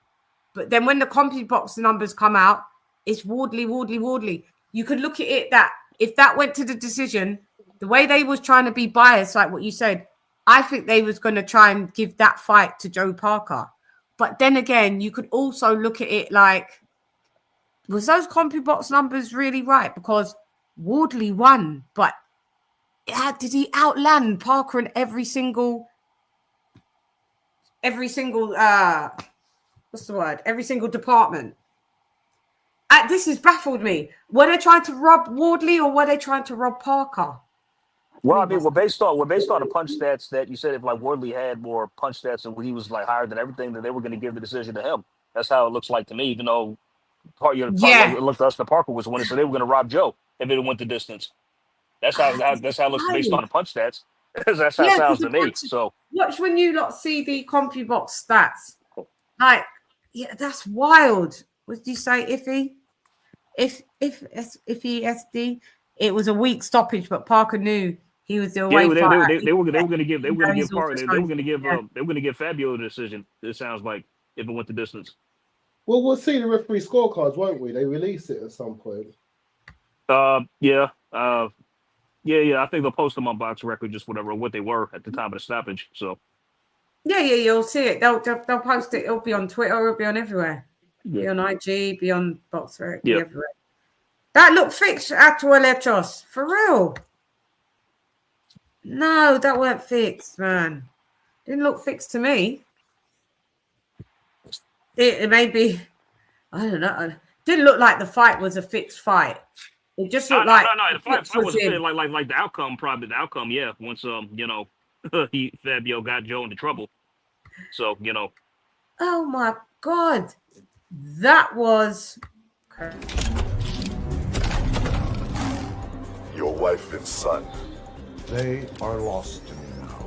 But then when the CompuBox numbers come out, it's Wardley. You could look at it that if that went to the decision, the way they was trying to be biased, like what you said, I think they was going to try and give that fight to Joe Parker. But then again, you could also look at it like, was those CompuBox numbers really right? Because Wardley won, but did he outland Parker in every single what's the word? Every single department? This has baffled me. Were they trying to rob Wardley or were they trying to rob Parker?
Well, I mean, we're based on the punch stats that you said. If like Wardley had more punch stats and he was like higher than everything, that they were going to give the decision to him. That's how it looks like to me. Even though it looked to us that Parker was winning, so they were going to rob Joe if it went the distance. That's how it looks based on the punch stats. That's how it sounds to me. So
watch when you see the CompuBox stats. Like, yeah, that's wild. What did you say, Iffy? Iffy SD? It was a weak stoppage, but Parker knew he was the away fighter.
They were going to give Fabio the decision. It sounds like if it went the distance.
Well, we'll see the referee scorecards, won't we? They release it at some point.
Yeah. I think they'll post them on Box Record, just what they were at the time of the stoppage. So.
Yeah, you'll see it. They'll post it. It'll be on Twitter. It'll be on everywhere. Yeah. Be on IG. Be on Box Record. Be everywhere. That looked fixed, Actualechos. For real. No, that weren't fixed, man. Didn't look fixed to me. It may be, I don't know. Didn't look like the fight was a fixed fight. It just looked like
the fight wasn't like the outcome. Probably the outcome, yeah. Once Fabio got Joe into trouble. So
Oh my God, that was.
Your wife and son.
They are lost to me now.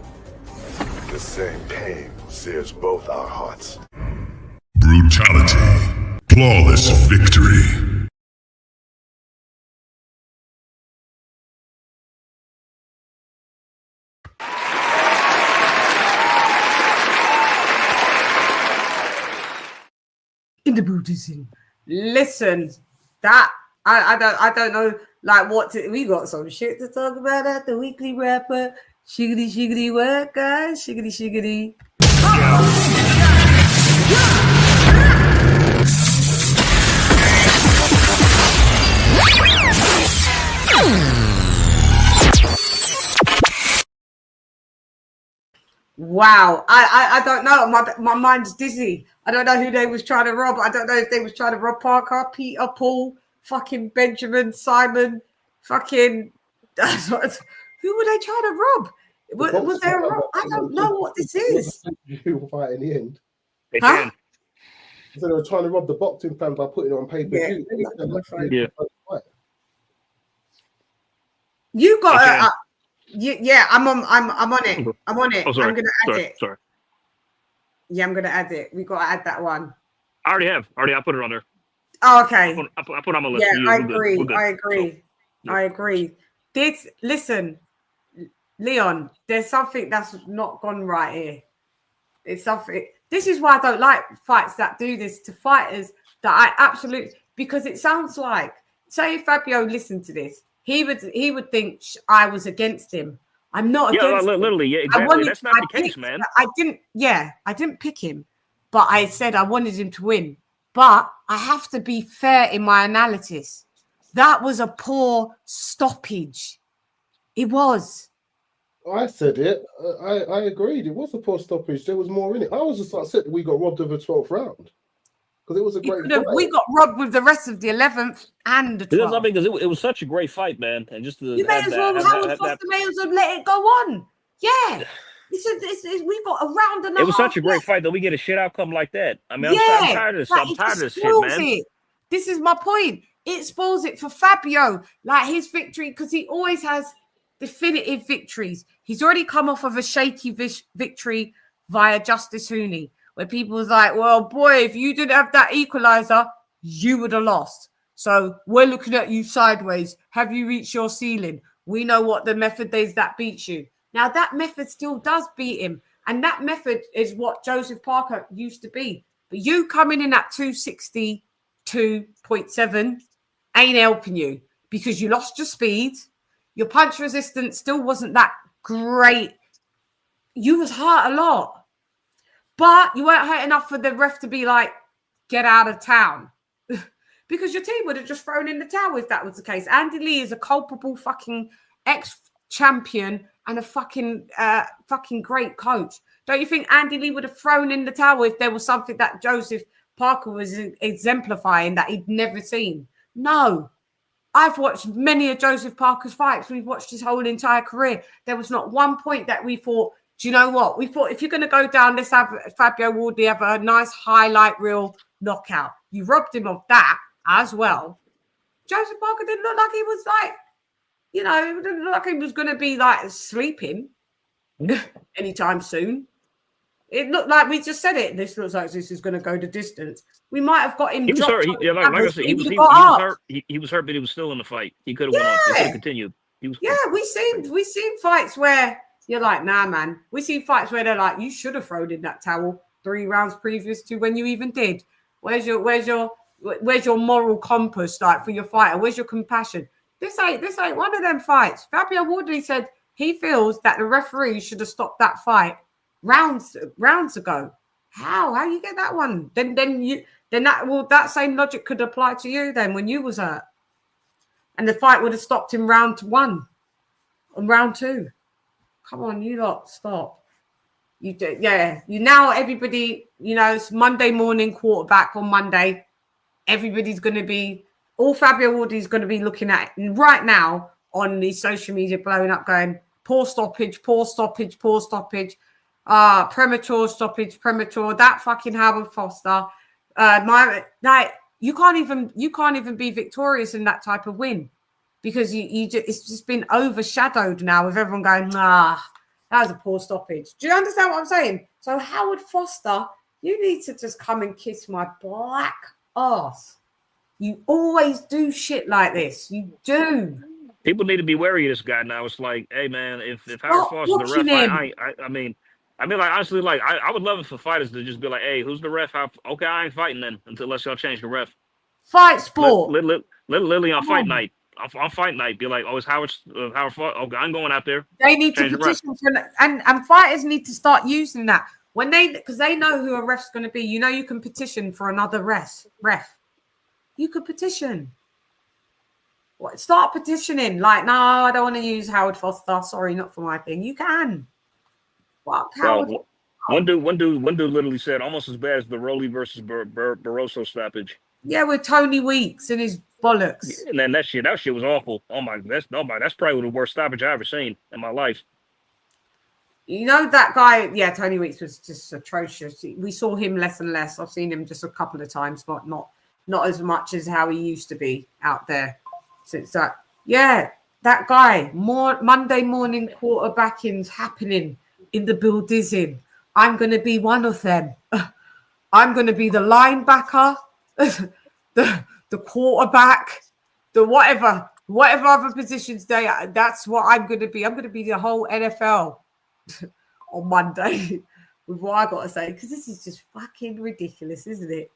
The same pain sears both our hearts.
Brutality. Flawless victory.
In the Buddhism. Listen, that I don't know like we got some shit to talk about at the weekly rapper. Shiggity work, guys. Shiggity. Wow, I don't know. My mind's dizzy. I don't know who they was trying to rob. I don't know if they was trying to rob Parker, Peter, Paul, fucking Benjamin, Simon, fucking. Who were they trying to rob? Was there a rob? I don't know what this is.
You fight in the end.
Huh?
So they were trying to rob the boxing fan by putting it on pay-per-view.
Yeah.
You got I'm on it. I'm on it.
Oh, sorry.
I'm gonna add it.
Sorry.
Yeah, I'm gonna add it. We gotta add that one.
I already have. I put it on there.
Oh, okay.
I put it on my list.
Yeah, I agree. Listen, Leon, there's something that's not gone right here. It's something. This is why I don't like fights that do this to fighters that I absolutely, because it sounds like, say if Fabio listened to this, he would think I was against him. I'm not against him.
Literally, yeah, exactly. That's not the case, man.
I didn't pick him, but I said I wanted him to win. But I have to be fair in my analysis. That was a poor stoppage. It was.
I said it. I agreed. It was a poor stoppage. There was more in it. I was just upset that we got robbed of the 12th round. Because it was a great fight.
We got robbed with the rest of the 11th and the 12th.
Because it was such a great fight, man. And just
you may as well, Howard Foster may as well let it go on. Yeah. We got a round and a half.
It was such a great fight that we get a shit outcome like that. I mean, I'm tired of this. I'm tired of this shit, man.
This is my point. It spoils it for Fabio. Like his victory, because he always has definitive victories. He's already come off of a shaky victory via Justice Hooney, where people was like, well, boy, if you didn't have that equalizer, you would have lost. So we're looking at you sideways. Have you reached your ceiling? We know what the method is that beats you. Now, that method still does beat him. And that method is what Joseph Parker used to be. But you coming in at 262.7 ain't helping you because you lost your speed. Your punch resistance still wasn't that great. You was hurt a lot. But you weren't hurt enough for the ref to be like, get out of town. Because your team would have just thrown in the towel if that was the case. Andy Lee is a culpable fucking ex-champion and a fucking great coach. Don't you think Andy Lee would have thrown in the towel if there was something that Joseph Parker was exemplifying that he'd never seen? No. I've watched many of Joseph Parker's fights. We've watched his whole entire career. There was not one point that we thought, do you know what? We thought if you're going to go down, let's have Fabio Wardley have a nice highlight reel knockout. You robbed him of that as well. Joseph Parker didn't look like he was like, you know, it didn't look like he was going to be like sleeping anytime soon. It looked like we just said it. This looks like this is going to go the distance. We might have got him.
He was hurt. Like I said, he was hurt. He was hurt, but he was still in the fight. He could have went on. He could have continued. We seen fights where you're like, nah, man. We seen fights where they're like, you should have thrown in that towel 3 rounds previous to when you even did. Where's your moral compass like for your fighter? Where's your compassion? This ain't one of them fights. Fabio Wardley said he feels that the referee should have stopped that fight rounds ago. How you get that one? Then that same logic could apply to you then when you was hurt, and the fight would have stopped in round 1 and round 2. Come on, you lot, stop. You do, yeah. You now everybody, you know, it's Monday morning quarterback on Monday. Everybody's going to be, all Fabio Wardley's going to be looking at right now on the social media blowing up going, poor stoppage, premature stoppage, that fucking Howard Foster. You can't even be victorious in that type of win because it's just been overshadowed now with everyone going, that was a poor stoppage. Do you understand what I'm saying? So Howard Foster, you need to just come and kiss my black ass. You always do shit like this. You do. People need to be wary of this guy now. It's like, hey man, if Howard Foster's the ref, I mean, like honestly, like I would love it for fighters to just be like, hey, who's the ref? Okay, I ain't fighting then unless y'all change the ref.
Fight sport.
Literally on fight night. On fight night, be like, oh, it's Howard Foster. Okay, I'm going out there.
They need to petition for and fighters need to start using that because they know who a ref's going to be. You know, you can petition for another ref. You could petition. Start petitioning. Like, no, I don't want to use Howard Foster. Sorry, not for my thing. You can. Fuck Howard.
One dude literally said almost as bad as the Rolly versus Barroso stoppage.
Yeah, with Tony Weeks and his bollocks.
Yeah, and then that shit was awful. Oh my, that's probably the worst stoppage I've ever seen in my life.
You know that guy? Yeah, Tony Weeks was just atrocious. We saw him less and less. I've seen him just a couple of times, but not as much as how he used to be out there. Since that, yeah, that guy. More Monday morning quarterbacking's happening in the building. I'm going to be one of them. I'm going to be the linebacker, the quarterback, the whatever other positions they are. That's what I'm going to be. I'm going to be the whole NFL on Monday with what I got to say, because this is just fucking ridiculous, isn't it?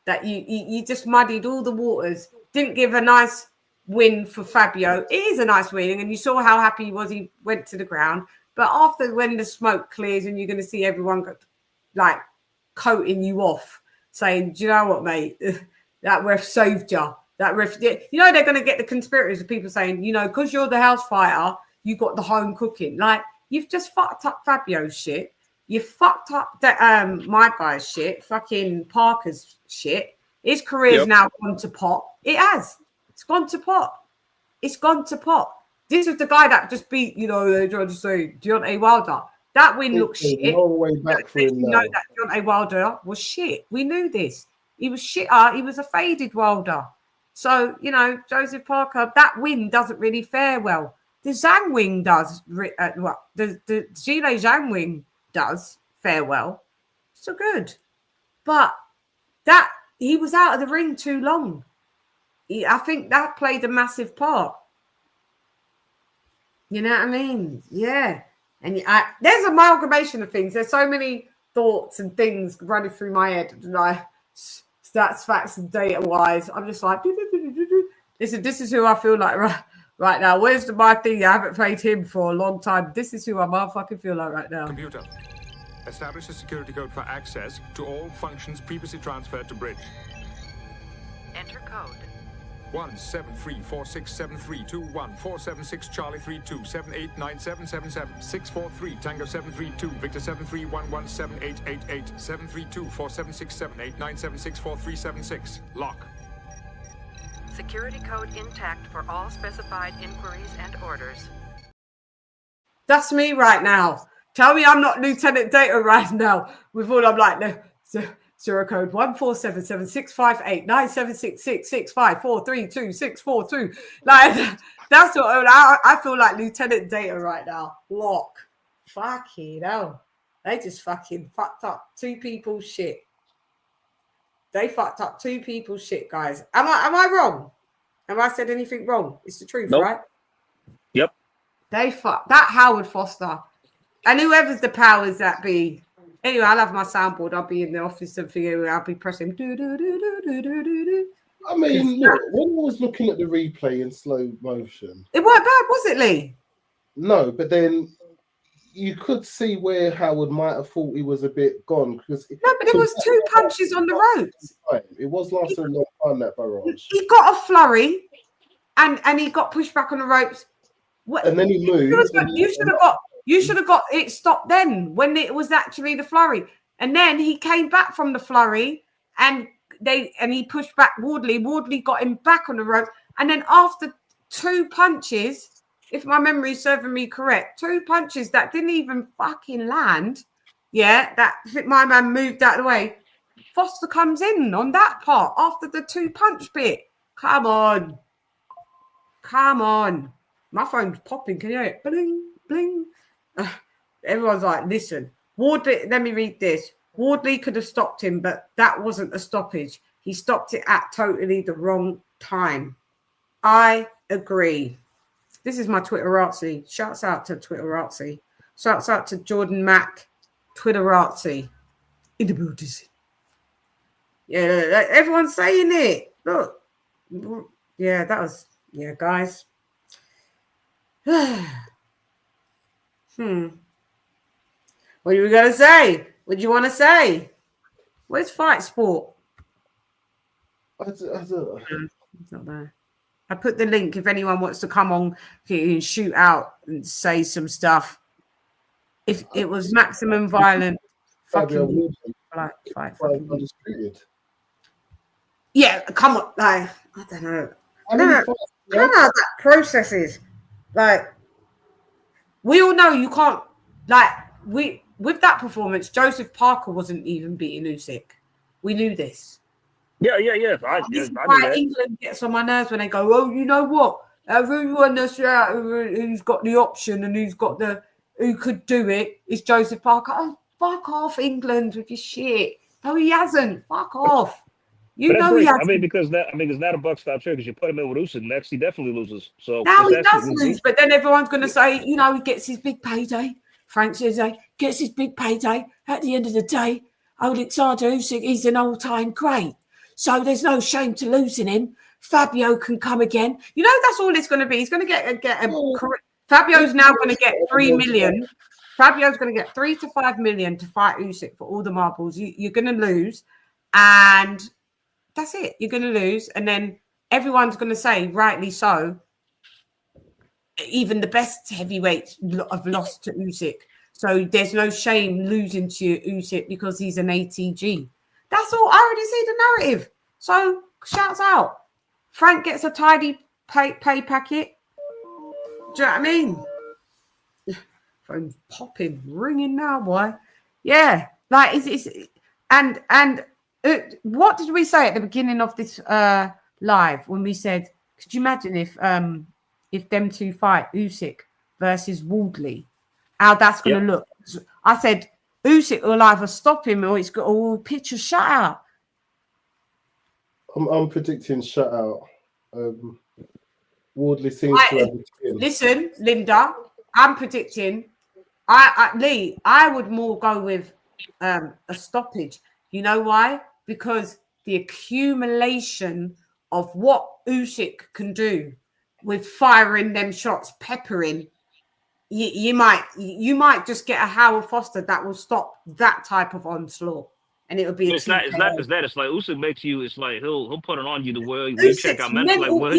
That you just muddied all the waters. Didn't give a nice win for Fabio. It is a nice win, and you saw how happy he was. He went to the ground. But after, when the smoke clears and you're going to see everyone like coating you off, saying, do you know what, mate? That ref saved you. That ref, you know, they're going to get the conspirators of people saying, you know, because you're the house fighter, you got the home cooking. Like, you've just fucked up Fabio's shit. You fucked up that my guy's shit, fucking Parker's shit. His career's now gone to pot. It has. It's gone to pot. It's gone to pot. This was the guy that just beat, you know, they're trying to say Deontay Wilder. That win looks shit.
No way back for him now.
You know that Deontay Wilder was shit. We knew this. He was shitter. He was a faded Wilder. So, you know, Joseph Parker, that win doesn't really fare well. The Zhang win does. The Zhile Zhang win does fare well. So good. But that he was out of the ring too long. I think that played a massive part. You know what I mean? Yeah. And there's an amalgamation of things. There's so many thoughts and things running through my head. Like stats, facts, and data-wise, I'm just like, this is who I feel like right now. Where's my thing? I haven't played him for a long time. This is who I motherfucking feel like right now.
Computer, establish a security code for access to all functions previously transferred to bridge.
Enter code.
173467321 Charlie 32789777 643 Tango 732 Victor 73117888 732 476789764376 lock.
Security code intact for all specified inquiries and orders.
That's me right now. Tell me I'm not Lieutenant Data right now. With all I'm like, no. Zero code 1477658976665432642. Like that's what I feel like Lieutenant Data right now. Lock. Fucking hell. They just fucking fucked up two people's shit. They fucked up two people's shit, guys. Am I wrong? Have I said anything wrong? It's the truth,
nope.
Right?
Yep.
They fucked that Howard Foster. And whoever's the powers that be. Anyway, I'll have my soundboard. I'll be in the office and I'll be pressing do.
I mean, look, when I was looking at the replay in slow motion,
it weren't bad, was it, Lee?
No, but then you could see where Howard might have thought he was a bit gone because
but there was two punches on the ropes.
It was lasting a long time, that barrage.
He got a flurry, and he got pushed back on the ropes.
And then he moved.
You should have got it stopped then when it was actually the flurry. And then he came back from the flurry and he pushed back Wardley. Wardley got him back on the rope. And then after two punches, if my memory is serving me correct, two punches that didn't even fucking land. Yeah, that my man moved out of the way. Foster comes in on that part after the two punch bit. Come on. My phone's popping. Can you hear it? Bling, bling. Everyone's like, listen, Wardley, let me read this. Wardley could have stopped him, but that wasn't a stoppage. He stopped it at totally the wrong time. I agree. This is my Twitterazzi. Shouts out to Twitterazzi. Shouts out to Jordan Mack, Twitterazzi. In the building. Yeah, everyone's saying it. Look. Yeah, that was, yeah, guys. What are we going to say? What do you want to say? Where's Fight Sport?
I don't know.
It's not there. I put the link if anyone wants to come on here and shoot out and say some stuff. If it was maximum violent, fucking fight. Yeah, come on. Like, I don't know. I don't know how that process is. Like, we all know you can't, like, with that performance, Joseph Parker wasn't even beating Usyk. We knew this.
Yeah.
This is why England gets on my nerves when they go, oh, you know what? Everyone that's out who's got the option and who could do it is Joseph Parker. Oh, fuck off, England, with your shit. No, he hasn't. Fuck off. You know he hasn't.
I mean, because it's not a buck stop here because you put him in with Usyk next, he definitely loses. So
now he does lose, but then everyone's going to say, you know, he gets his big payday. Frank says he gets his big payday. At the end of the day, Alexander Usyk, he's an all-time great. So there's no shame to losing him. Fabio can come again. You know, that's all it's going to be. He's going to get Fabio's now going to get 3 million. Fabio's going to get 3 to 5 million to fight Usyk for all the marbles. You're going to lose, and that's it. You're going to lose, and then everyone's going to say, rightly so, even the best heavyweights have lost to Usyk. So there's no shame losing to Usyk because he's an ATG. That's all. I already see the narrative. So shouts out. Frank gets a tidy pay packet. Do you know what I mean? Phone's popping, ringing now, boy. Yeah, like what did we say at the beginning of this live when we said, could you imagine if them two fight Usyk versus Wardley, how that's going to look? I said Usyk will either stop him or it's got a pitch a shutout.
I'm predicting shutout. Wardley seems to have a chin.
Listen, Linda, I'm predicting. Lee, I would more go with a stoppage. You know why? Because the accumulation of what Usyk can do with firing them shots, peppering, you might just get a Howard Foster that will stop that type of onslaught, and it would be.
It's not just that. It's like Usyk makes you. It's like he'll put it on you the way you check out mentally. Like,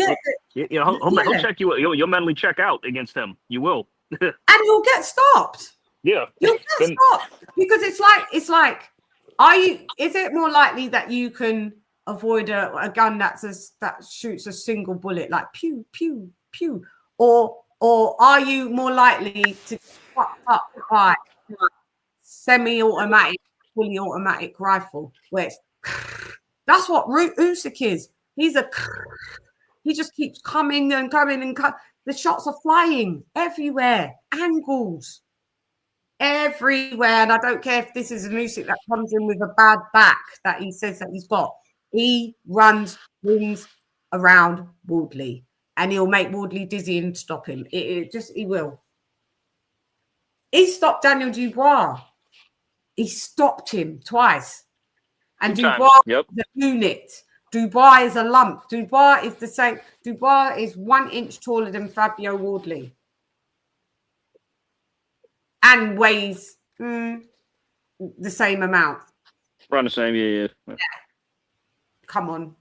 he'll check you. You'll mentally check out against him. You will,
and you'll get stopped.
Yeah,
you'll get stopped because it's like, is it more likely that you can avoid a gun that shoots a single bullet, like pew pew pew, or are you more likely to get fucked up by semi-automatic, fully automatic rifle, where it's that's what Usyk is. He just keeps coming and coming and the shots are flying everywhere, angles everywhere, and I don't care if this is an Usyk that comes in with a bad back that he says that he's got. He rings around Wardley, and he'll make Wardley dizzy and stop him. He will. He stopped Daniel Dubois. He stopped him twice, and Dubois is a unit. Dubois is a lump. Dubois is the same. Dubois is 1 inch taller than Fabio Wardley. And weighs the same amount.
Around the same, yeah.
Come on.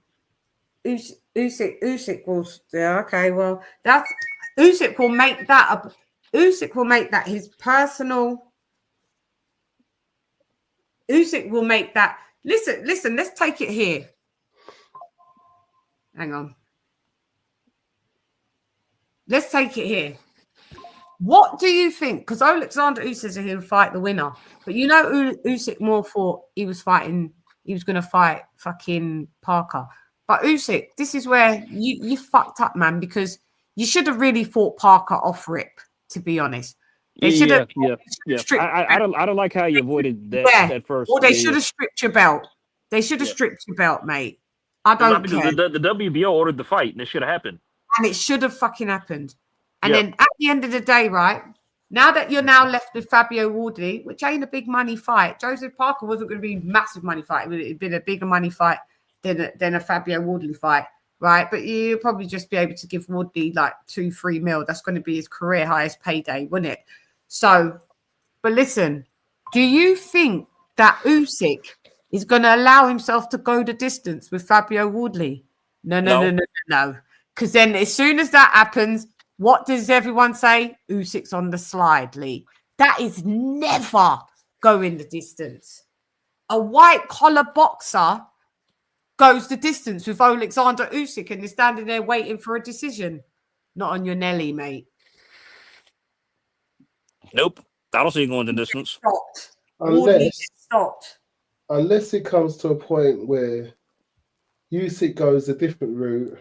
Usyk will, okay, well, Usyk will make that his personal. Usyk will make that. Listen, let's take it here. Hang on. Let's take it here. What do you think? Because Alexander Usyk says he'll fight the winner, but you know Usyk more thought he was going to fight fucking Parker. But Usyk, this is where you fucked up, man, because you should have really fought Parker off rip, to be honest. They should have.
Yeah. I don't like how you avoided that at first.
Or they should have stripped your belt. They should have stripped your belt, mate. I don't care.
The WBO ordered the fight, and it should have happened.
And it should have fucking happened. And then at the end of the day, right, now that you're now left with Fabio Wardley, which ain't a big money fight, Joseph Parker wasn't going to be a massive money fight. It would have been a bigger money fight than a Fabio Wardley fight, right? But you'll probably just be able to give Wardley like 2-3 mil. That's going to be his career highest payday, wouldn't it? So, but listen, do you think that Usyk is going to allow himself to go the distance with Fabio Wardley? No. Because then as soon as that happens, what does everyone say? Usyk's on the slide, Lee. That is never going the distance. A white-collar boxer goes the distance with Alexander Usyk and is standing there waiting for a decision. Not on your Nelly, mate.
Nope. I don't see it going the distance.
Unless it comes to a point where Usyk goes a different route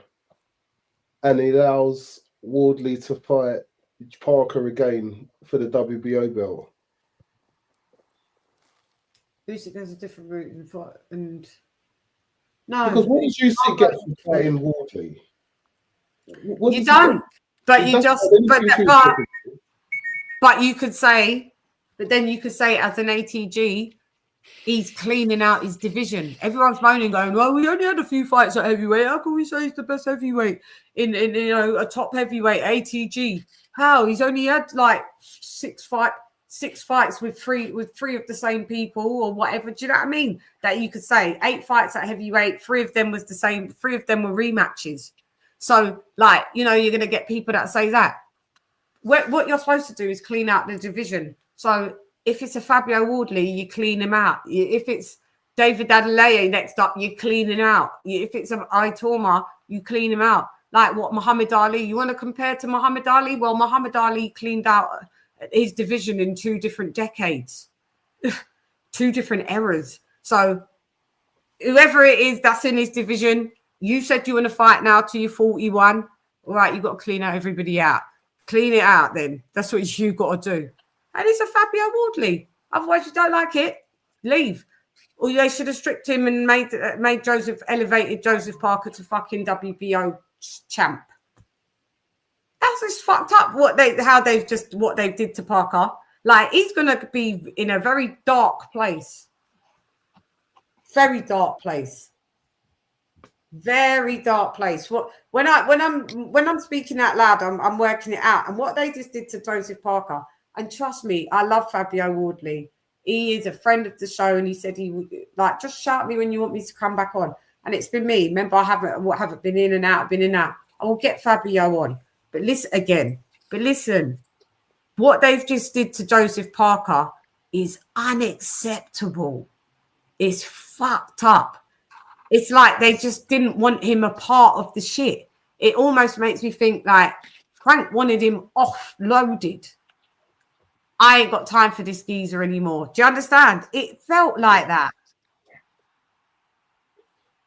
and he allows Wardley to fight Parker again for the WBO belt.
Usyk goes a different route and
no, because what does Usyk get from fighting Wardley?
You don't, but you just but you could say, but then you could say as an ATG, he's cleaning out his division. Everyone's moaning, going, "Well, we only had a few fights at heavyweight. How can we say he's the best heavyweight in a top heavyweight ATG? How he's only had like six fights with three of the same people or whatever. Do you know what I mean? That you could say 8 fights at heavyweight, 3 of them was the same, 3 of them were rematches. So, like, you're going to get people that say that. What you're supposed to do is clean out the division. So if it's a Fabio Wardley, you clean him out. If it's David Adeleye next up, you clean him out. If it's an Itoma, you clean him out. Like what Muhammad Ali, you want to compare to Muhammad Ali? Well, Muhammad Ali cleaned out his division in 2 different decades, 2 different eras. So whoever it is that's in his division, you said you want to fight now till you're 41. All right, you've got to clean out everybody out. Clean it out then. That's what you got to do. And it's a Fabio Wardley. Otherwise, you don't like it, leave. Or they should have stripped him and elevated Joseph Parker to fucking WBO champ. That's just fucked up what they did to Parker. Like, he's gonna be in a very dark place. Very dark place. Very dark place. When I'm speaking out loud, I'm working it out. And what they just did to Joseph Parker, and trust me, I love Fabio Wardley. He is a friend of the show, and he said he would, like, just shout me when you want me to come back on. And it's been me. Remember, I haven't been in and out, been in and out. I will get Fabio on. But listen, what they've just did to Joseph Parker is unacceptable. It's fucked up. It's like they just didn't want him a part of the shit. It almost makes me think like Frank wanted him offloaded. I ain't got time for this geezer anymore. Do you understand? It felt like that.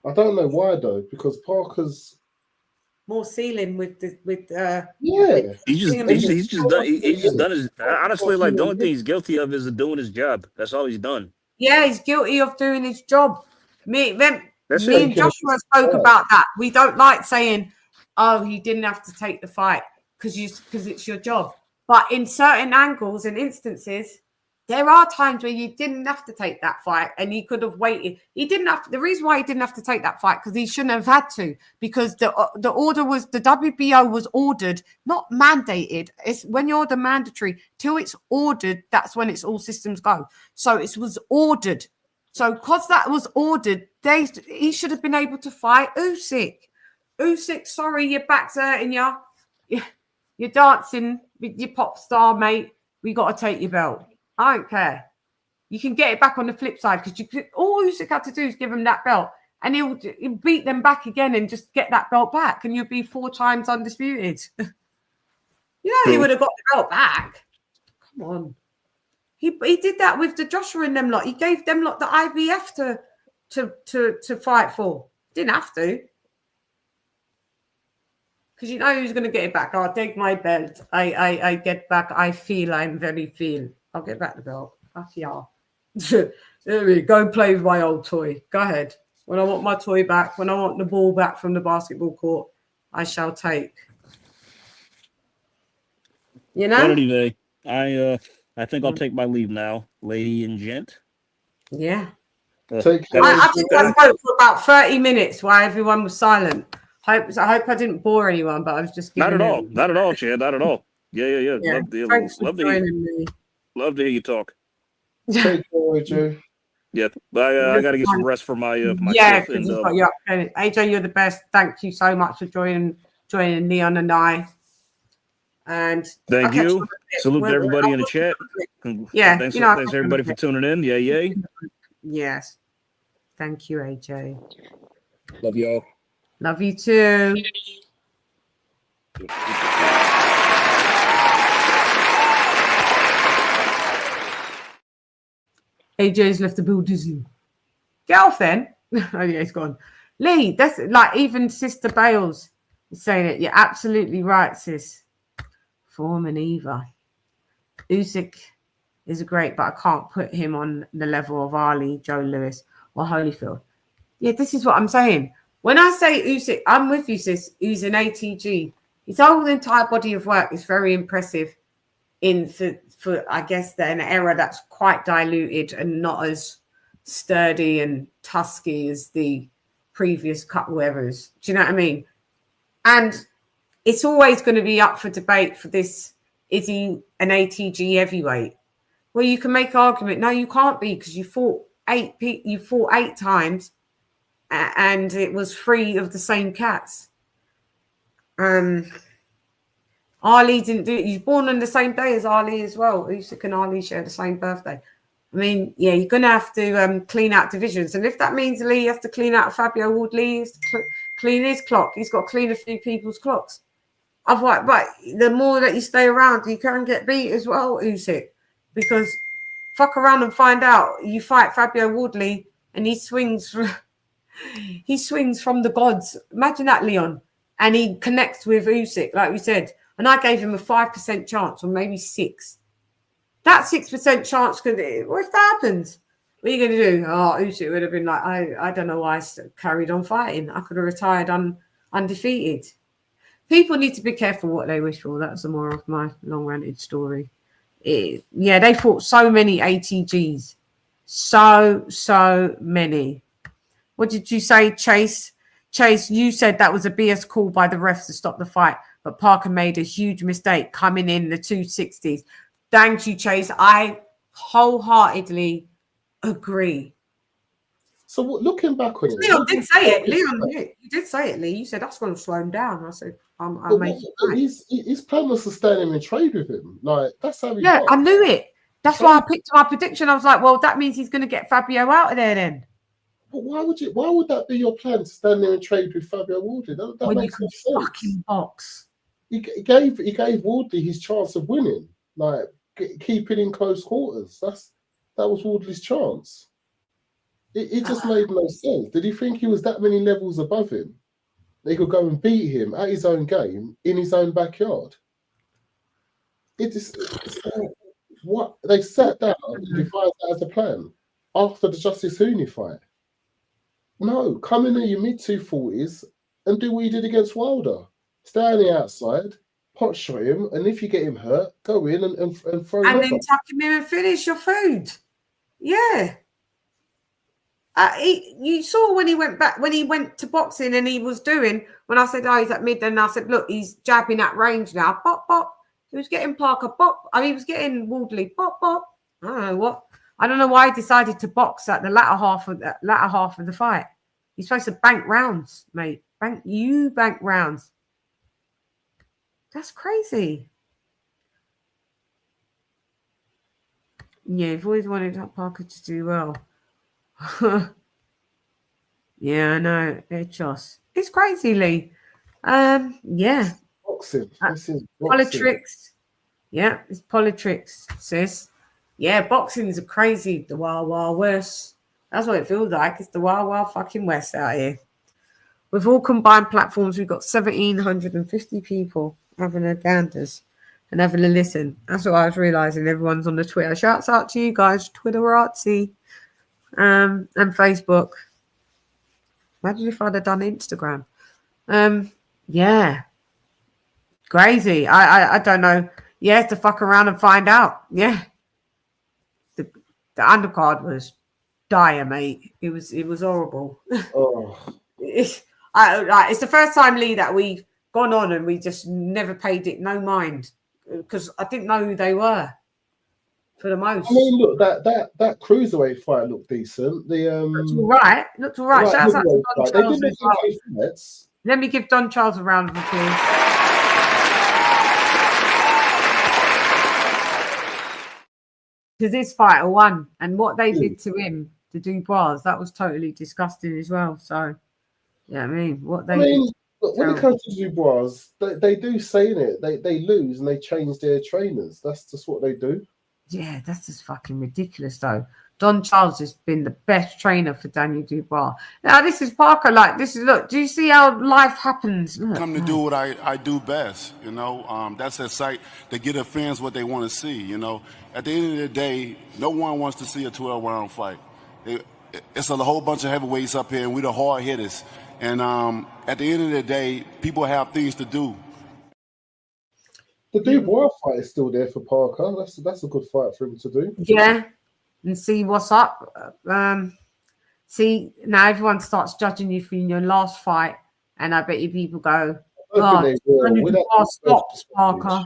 I don't know why though, because Parker's
more ceiling with
he's just done his, honestly, like, the only thing he's guilty of is doing his job. That's all he's done.
Yeah, he's guilty of doing his job. Me and Joshua spoke about that. We don't like saying, oh, he didn't have to take the fight because it's your job. But in certain angles and instances, there are times where you didn't have to take that fight and he could have waited. He didn't have to. The reason why he didn't have to take that fight, because he shouldn't have had to, because the order was, the WBO was ordered, not mandated. It's when you're the mandatory till it's ordered. That's when it's all systems go. So it was ordered. So because that was ordered, he should have been able to fight Usyk. Usyk, sorry, your back's hurting you. You're dancing with your pop star, mate. We got to take your belt. I don't care. You can get it back on the flip side, because all Usyk had to do is give him that belt, and he'll beat them back again and just get that belt back, and you'll be 4 times undisputed. He would have got the belt back. Come on. He did that with the Joshua and them lot. He gave them lot the IBF to fight for. Didn't have to. Because you know who's going to get it back. I'll take my belt. I get back. I feel I'm very feel. I'll get back the belt. Fuck yeah. There we go. Play with my old toy. Go ahead. When I want my toy back, when I want the ball back from the basketball court, I shall take. You know?
Well, anyway, I think I'll take my leave now, lady and gent.
Yeah.
I
think I spoke for about 30 minutes while everyone was silent. I hope I didn't bore anyone, but I was just giving
Not at all, Chad. Not at all. Yeah. Love to hear you talk.
Take care, AJ.
Yeah, I got to get some rest for my
yeah. AJ, you're the best. Thank you so much for joining Leon and I. And
thank you. Salute to everybody in the chat.
Yeah,
thanks everybody for tuning in. Yay.
Yes. Thank you, AJ.
Love y'all.
Love you too. AJ's left the building. Get off then. Oh yeah, he's gone. Lee, that's like, even Sister Bales is saying it. You're absolutely right, sis. Foreman Eva. Usyk is great, but I can't put him on the level of Ali, Joe Lewis, or Holyfield. Yeah, this is what I'm saying. When I say Usyk, I'm with you, sis. He's an ATG. His whole entire body of work is very impressive for I guess, an era that's quite diluted and not as sturdy and tusky as the previous couple eras. Do you know what I mean? And it's always going to be up for debate for this. Is he an ATG heavyweight? Well, you can make an argument. No, you can't be, because you fought 8 times and it was 3 of the same cats. Ali didn't do it. He's born on the same day as Ali as well. Usyk and Ali share the same birthday. I mean, yeah, you're going to have to clean out divisions. And if that means Lee has to clean out Fabio Wardley, he has to clean his clock, he's got to clean a few people's clocks. Otherwise, but the more that you stay around, you can get beat as well, Usyk. Because fuck around and find out you fight Fabio Wardley and he swings from the gods. Imagine that, Leon. And he connects with Usyk, like we said. And I gave him a 5% chance, or maybe 6. That 6% chance what if that happens? What are you going to do? Oh, Usyk would have been like, I don't know why I carried on fighting. I could have retired undefeated. People need to be careful what they wish for. That's the moral of my long-ranted story. Yeah, they fought so many ATGs. So many. What did you say, Chase? Chase, you said that was a BS call by the refs to stop the fight, but Parker made a huge mistake coming in the 260s. Thank you, Chase. I wholeheartedly agree.
So looking back on it,
Leon did say it. Leon, you did say it, Lee. You said that's going to slow him down. I said, I'll make it right.
His plan was to stand him and trade with him. Like, that's how he
I knew it. That's why I picked my prediction. I was like, well, that means he's going to get Fabio out of there then.
But why would that be your plan, to stand there and trade with Fabio Wardley? That makes no sense.
Fucking box.
He gave Wardley his chance of winning, like keeping in close quarters. That was Wardley's chance. It just made no sense. Did he think he was that many levels above him? They could go and beat him at his own game in his own backyard. It's what they sat down and devised that as a plan after the Justice Hooney fight. No, come in your mid-240s and do what you did against Wilder. Stay on the outside, pot shot him, and if you get him hurt, go in and throw him.
And then tuck him in and finish your food. Yeah. You saw when he went to boxing and he was doing, when I said, oh, he's at mid, and I said, look, he's jabbing at range now. Pop, pop. He was getting Parker, pop. I mean, he was getting Wardley, pop, pop. I don't know what. I don't know why he decided to box at the latter half of the fight. He's supposed to bank rounds, mate. Bank rounds. That's crazy. Yeah, I've always wanted Parker to do well. Yeah, I know. It's crazy, Lee. Yeah.
Boxing. This is
politics. Yeah, it's politics, sis. Yeah, boxing's a crazy, the wild, wild west. That's what it feels like. It's the wild, wild fucking west out here. With all combined platforms, we've got 1,750 people having a ganders and having a listen. That's what I was realising. Everyone's on the Twitter. Shouts out to you guys, Twitterati, and Facebook. Imagine if I'd have done Instagram. Yeah. Crazy. I don't know. Yeah, to fuck around and find out. Yeah. The undercard was dire, mate. It was horrible.
Oh.
It's the first time, Lee, that we've gone on and we just never paid it no mind, because I didn't know who they were for the most.
I mean, look, that cruiserweight fight looked decent.
Looked all right. Shouts out to Don Charles as well.
Fights.
Let me give Don Charles a round of applause. Because this fighter won, and what they did to him, to Dubois, that was totally disgusting as well. So, yeah, when
it comes to Dubois, they do say in it, they lose and they change their trainers. That's just what they do.
Yeah, that's just fucking ridiculous, though. Don Charles has been the best trainer for Daniel Dubois. Now, this is Parker. Look, do you see how life happens? Look,
come to do what I do best, you know. That's a site to get the fans what they want to see, you know. At the end of the day, no one wants to see a 12-round fight. It's a whole bunch of heavyweights up here, and we're the hard hitters. And at the end of the day, people have things to do.
The Dubois fight is still there for Parker. That's a good fight for him to do.
Yeah, and see what's up. See, now everyone starts judging you for your last fight, and I bet you people go, Dubois stops Parker.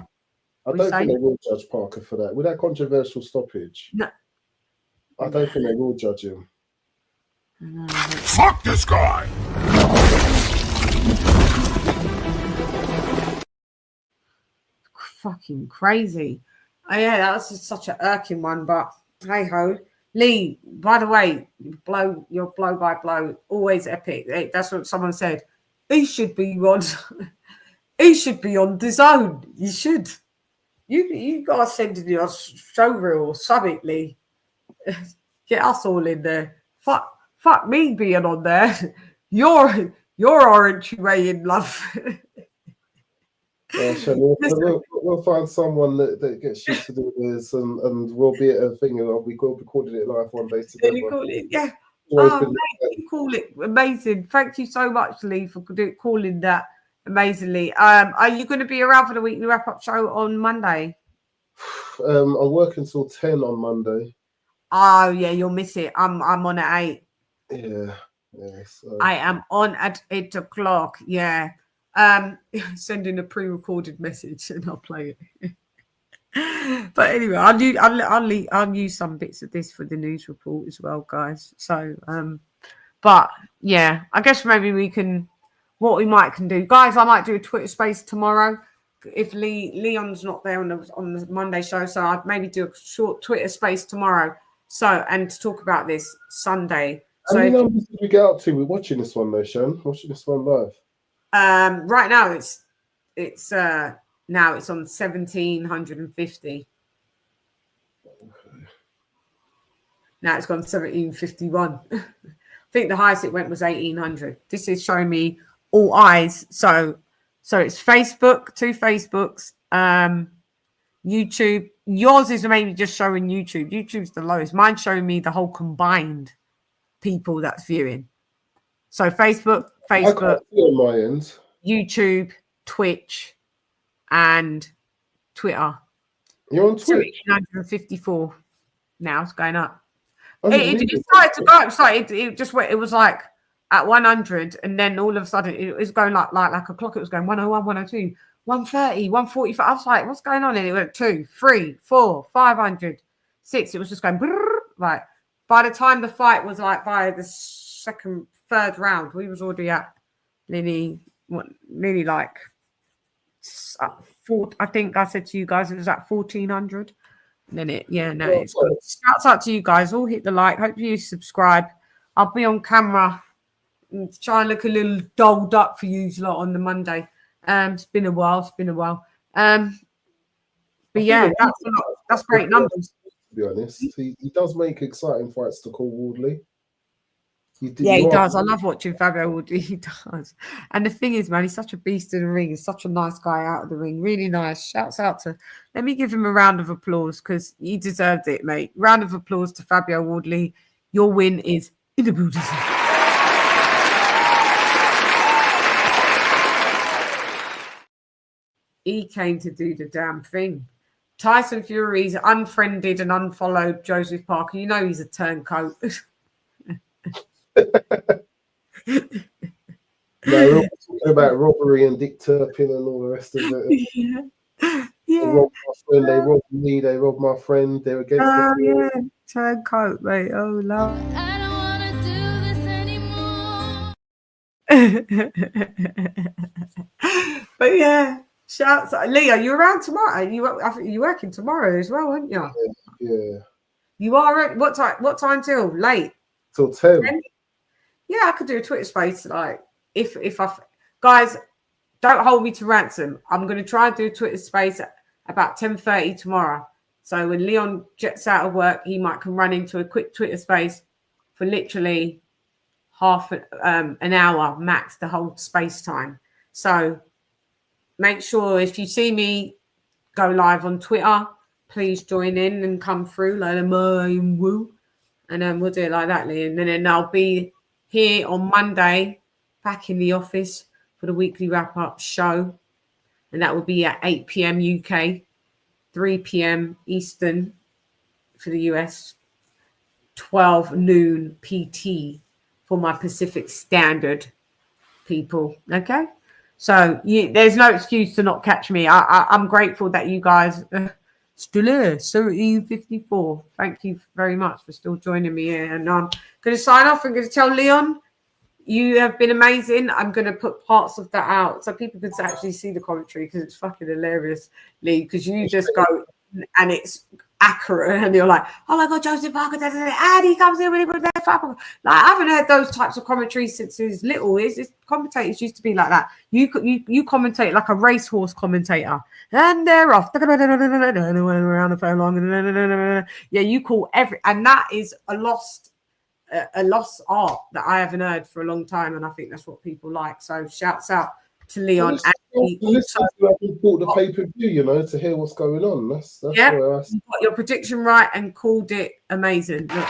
I don't think they will judge Parker for that. With that controversial stoppage,
no.
I don't think they will judge him.
Fuck this guy!
Fucking crazy. Oh, yeah, that was just such an irking one, but hey ho. Lee, by the way, your blow by blow, always epic. That's what someone said. He should be on DAZN. You should. You gotta send in your show reel or something, Lee. Get us all in there. Fuck me being on there. You're orange way in love.
Yeah, we'll find someone that gets used to do this, and we'll be at a thing, and we'll be recording it live one day together.
Yeah. Oh, mate, you call it amazing. Thank you so much, Lee, for calling that amazingly. Are you going to be around for the weekly wrap-up show on Monday?
I'm working till 10 on Monday.
Oh yeah, you'll miss it. I'm on at 8.
Yeah. So.
I am on at 8 o'clock. Yeah. Sending a pre-recorded message and I'll play it. But anyway, I'll use some bits of this for the news report as well, guys. So but yeah, I guess maybe we can what we might can do. Guys, I might do a Twitter space tomorrow. If Leon's not there on the Monday show, so I'd maybe do a short Twitter space tomorrow. So and to talk about this Sunday.
How many numbers did we get up to? We're watching this one though, Shan. Watching this one live.
Right now it's now it's on 1,750. Now it's gone 1,751. I think the highest it went was 1,800. This is showing me all eyes. So it's Facebook, 2 Facebooks, YouTube. Yours is maybe just showing YouTube. YouTube's the lowest. Mine's showing me the whole combined people that's viewing. So Facebook,
I can't see on my end.
YouTube, Twitch, and Twitter.
You're on Twitch?
1,754. Now it's going up. It started to go up. It just went. It was like at 100, and then all of a sudden it was going like a clock. It was going 101, 102, 130, 145. I was like, what's going on? And it went 2, 3, 4, 500, 6. It was just going like. By the time the fight was like by the third round, we was already at nearly like 4. I think I said to you guys it was at 1,400. And then it's good. Shouts out to you guys. All hit the like. Hope you subscribe. I'll be on camera and try and look a little dolled up for you lot on the Monday. It's been a while. But yeah, that's great numbers.
To be honest, he does make exciting fights to call Wardley.
He does. I love watching Fabio Wardley. He does. And the thing is, man, he's such a beast in the ring. He's such a nice guy out of the ring. Really nice. Shouts out to... Let me give him a round of applause because he deserved it, mate. Round of applause to Fabio Wardley. Your win is in the booty. He came to do the damn thing. Tyson Fury's unfriended and unfollowed Joseph Parker. You know he's a turncoat.
No, we're talking about robbery and Dick Turpin and all the rest of it.
Yeah.
They robbed my friend, they robbed me, they robbed my friend, they're against the
turncoat, mate. Oh, love.
I don't want to do this anymore.
But yeah, shouts out. Leo, you around tomorrow? You working tomorrow as well, aren't you?
Yeah.
You are. What time till? Late?
Till 10.
Yeah, I could do a Twitter space. Like, if I guys, don't hold me to ransom. I'm going to try and do a Twitter space at about 10:30 tomorrow. So when Leon jets out of work, he might can run into a quick Twitter space for literally half an hour max to hold space time. So make sure if you see me go live on Twitter, please join in and come through like a woo. And then we'll do it like that, Leon. And then I'll be here on Monday, back in the office for the weekly wrap-up show. And that will be at 8 p.m. UK, 3 p.m. Eastern for the US, 12 noon PT for my Pacific Standard people. Okay? So there's no excuse to not catch me. I'm grateful that you guys... still here, 1754. Thank you very much for still joining me here. And I'm going to sign off. I'm going to tell Leon, you have been amazing. I'm going to put parts of that out so people can actually see the commentary because it's fucking hilarious, Lee, because you just go and it's accurate and you're like, oh my God, Joseph Parker, and he comes in with their like, I haven't heard those types of commentaries since he was little. It's commentators used to be like that. You commentate like a racehorse commentator, and they're off around the phone long. Yeah, you call and that is a lost art that I haven't heard for a long time, and I think that's what people like. So shouts out to Leon.
Listen, I bought the pay-per-view, to hear what's going on. That's
yeah, where you got your prediction right and called it amazing. Look.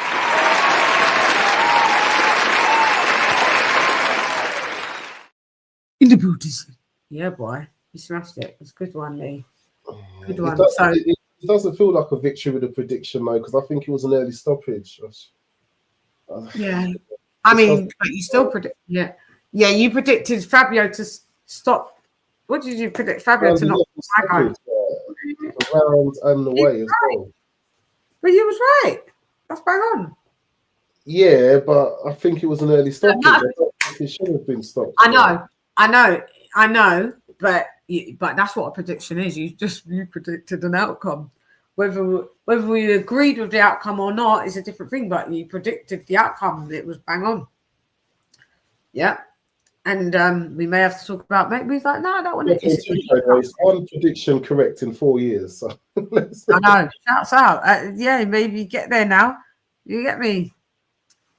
In the booties. Yeah, boy. You smashed it. It's a good one, Lee. Good
It,
one.
does,
So
it doesn't feel like a victory with a prediction, though, because I think it was an early stoppage.
yeah. I mean, but you still predict. Yeah. Yeah, you predicted Fabio to stop. What did you predict? Fabio to not
stoppage, the round and the way as well.
But you was right. That's bang on.
Yeah, but I think it was an early stoppage. I don't think it should have been stopped.
I know. But that's what a prediction is. You predicted an outcome. Whether we agreed with the outcome or not is a different thing. But you predicted the outcome. It was bang on. Yeah. And we may have to talk about maybe he's like, no, that one
is one prediction correct in 4 years. So
I know. Shouts out. Yeah, maybe get there now. You get me?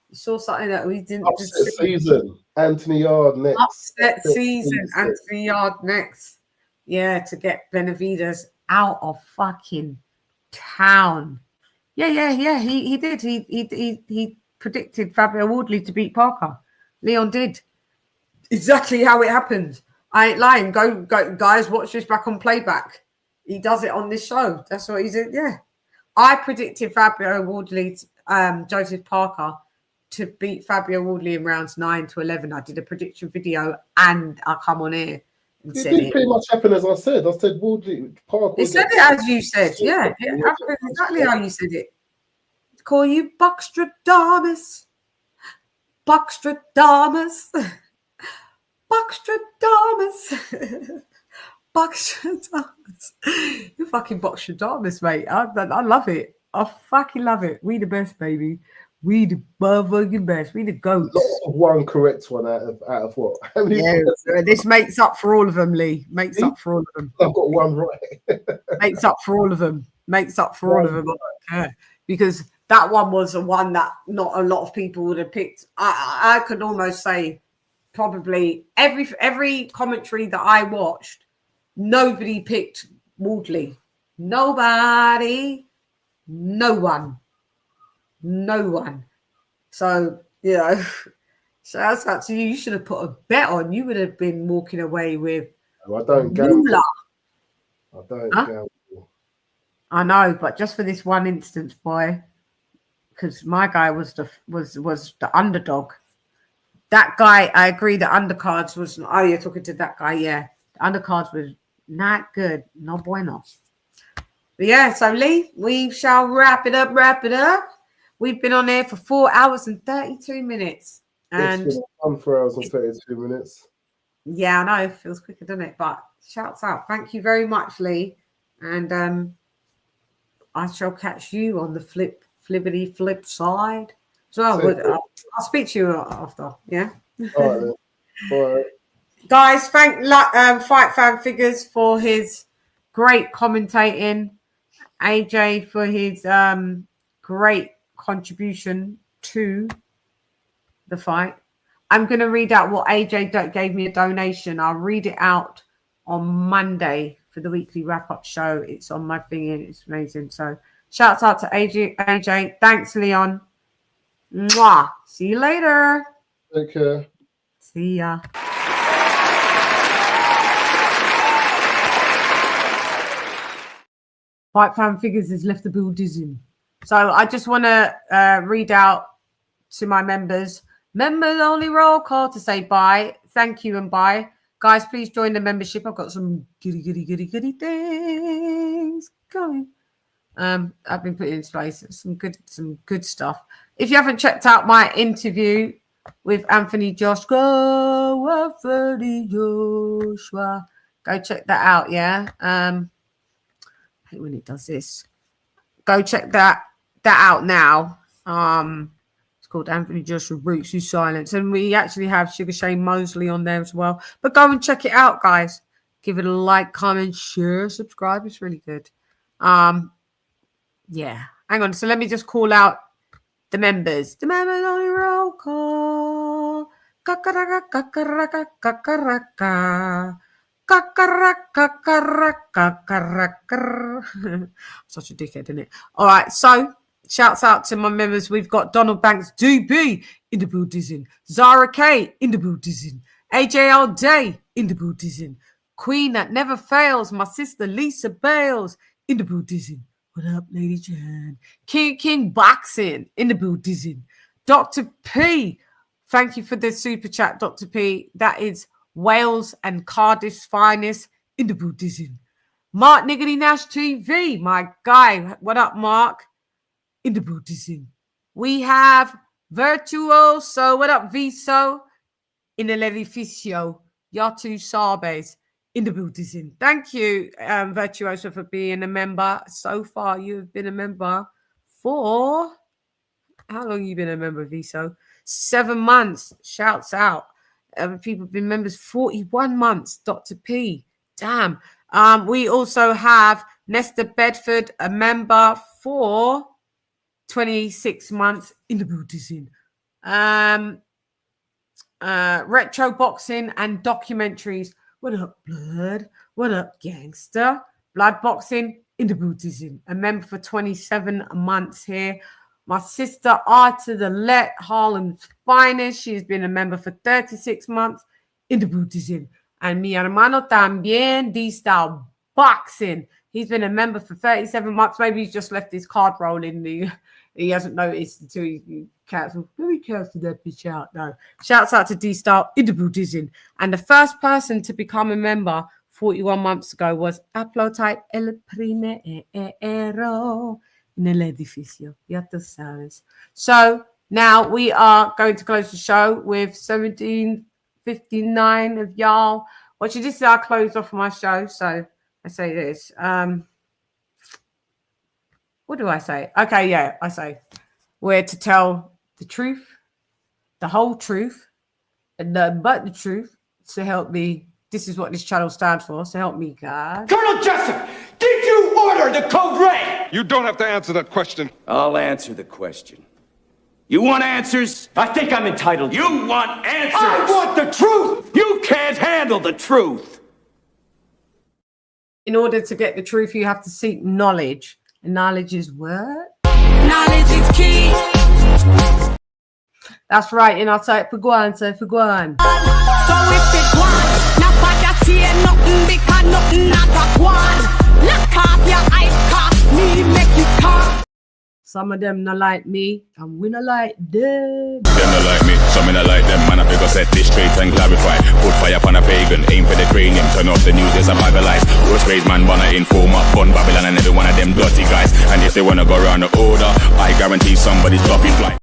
You saw something that we didn't.
Upset season. Anthony Yard next.
Upset season. Anthony Yard next. Yeah, to get Benavides out of fucking town. Yeah. He did. He predicted Fabio Wardley to beat Parker. Leon did. Exactly how it happened. I ain't lying. Go, guys, watch this back on playback. He does it on this show. That's what he did. Yeah. I predicted Fabio Wardley, Joseph Parker, to beat Fabio Wardley in rounds 9 to 11. I did a prediction video and I come on here and
it
said
did pretty much happen as I said. I said Wardley Parker.
It said it as you said. Yeah, it happened exactly how you said it. Call you Buckstradamus. Buckstradamus. Buckstradamus. Buckstradamus. You're fucking Buckstradamus, mate. I love it. I fucking love it. We the best, baby. We the motherfucking best. We the goats.
One correct one out of what?
Yeah, this makes up for all of them, Lee. Makes up for all of them.
I've got one right.
Makes up for all of them. Makes up for all of them. Yeah. Because that one was the one that not a lot of people would have picked. I could almost say probably every commentary that I watched, nobody picked Wardley. Nobody. No one. So, shouts out to you. You should have put a bet on. You would have been walking away with.
I don't gamble. I don't gamble.
I know, but just for this one instance, boy, because my guy was the underdog. That guy, I agree. The undercards was. Oh, you're talking to that guy, yeah. The undercards was not good, no bueno. But yeah, so Lee, we shall wrap it up. We've been on air for 4 hours and 32 minutes. And
it's been 4 hours and 32 minutes.
Yeah, I know. It feels quicker, doesn't it? But shouts out. Thank you very much, Lee. And I shall catch you on the flip side. So I'll speak to you after. Yeah.
All right. Then. All right.
Guys, thank Fight Fan Figures for his great commentating. AJ for his great contribution to the fight. I'm going to read out what AJ gave me a donation. I'll read it out on Monday for the weekly wrap-up show. It's on my thing and it's amazing. So shouts out to AJ. Thanks, Leon. Mwah. See you later.
Take care.
See ya. Fight Fan Figures has left the building. So I just want to read out to my members. Members only roll call to say bye. Thank you and bye. Guys, please join the membership. I've got some goody things going. I've been putting in place some good stuff. If you haven't checked out my interview with Anthony Joshua, go check that out, yeah. I hate when it does this. Go check that out now. It's called Anthony Joshua Roots You Silence. And we actually have Sugar Shane Mosley on there as well. But go and check it out, guys. Give it a like, comment, share, subscribe. It's really good. Yeah. Hang on. So let me just call out the members. The members on the roll call. Such a dickhead, isn't it? All right, so shouts out to my members. We've got Donald Banks DB in the building, Zara K in the building, AJL Day in the building, Queen that never fails. My sister Lisa Bales in the Buddhism. What up, Lady Chann? King Boxing in the Buddhism. Dr. P. Thank you for the super chat, Dr. P. That is Wales and Cardiff's finest in the Buddhism. Mark Niggity Nash TV, my guy. What up, Mark? In the Buddhism. We have Virtuoso. What up, Viso? In el edificio. Yatu Sabes in the Buddhism. Thank you, Virtuoso, for being a member. So far, you've been a member for... How long have you been a member, Viso? 7 months. Shouts out. Other people have been members 41 months. Dr. P. Damn. We also have Nesta Bedford, a member for 26 months in the Buddhism. Retro boxing and documentaries. What up, blood? What up, gangster? Blood boxing in the Buddhism. A member for 27 months here. My sister Arta the Let, Harlem's finest. She's been a member for 36 months in the Buddhism. And mi hermano también, D-Style Boxing. He's been a member for 37 months. Maybe he's just left his card roll in the... He hasn't noticed until he cancelled. Let me cancel that bitch out. No. Shouts out to D-Style in the Buddhism. And the first person to become a member 41 months ago was Aplotype El Primero en el edificio. Ya tú sabes. So now we are going to close the show with 1759 of y'all watching. This is our close off of my show. So I say this. What do I say? Okay, yeah, I say we're to tell the truth, the whole truth, and nothing but the truth. So help me. This is what this channel stands for. So help me, God.
Colonel Jessup, did you order the code red? You don't have to answer that question.
I'll answer the question. You want answers?
I think I'm entitled.
You want answers?
I want the truth.
You can't handle the truth.
In order to get the truth, you have to seek knowledge. And knowledge is what?
Knowledge is key.
That's right. And I'll say it for Guan. So for Guan.
So if it Guan, not bad you see nothing because nothing not a Guan. Lock off your eyes, cause me make you talk.
Some of them not like me, and we not like them.
Them not like me, some not like them. Man, I figure set this straight and clarify. Put fire upon a pagan, aim for the cranium. Turn off the news, there's a bag of lies. Roast raised man, wanna inform up, bun Babylon and every one of them dirty guys. And if they wanna go around the order, I guarantee somebody's toppy fly.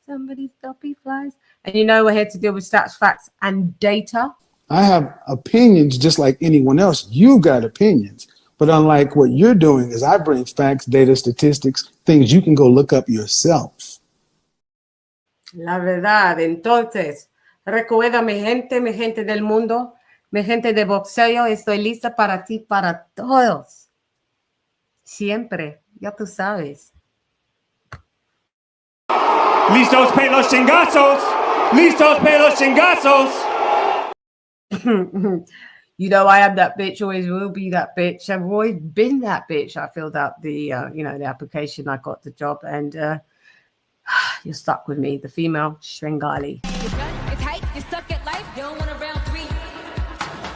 Somebody's toppy flies. And you know we're here to deal with stats, facts, and data.
I have opinions just like anyone else. You got opinions. But unlike what you're doing is I bring facts, data, statistics, things you can go look up yourself.
La verdad. Entonces, recuerda mi gente del mundo, mi gente de boxeo, estoy lista para ti, para todos. Siempre, ya tú sabes.
Listos para los chingazos. Listos para los chingazos.
You know, I am that bitch, always will be that bitch. I've always been that bitch. I filled out the, the application. I got the job, and you're stuck with me, the female Svengali.
It's tight, you suck at life, you don't want a round three.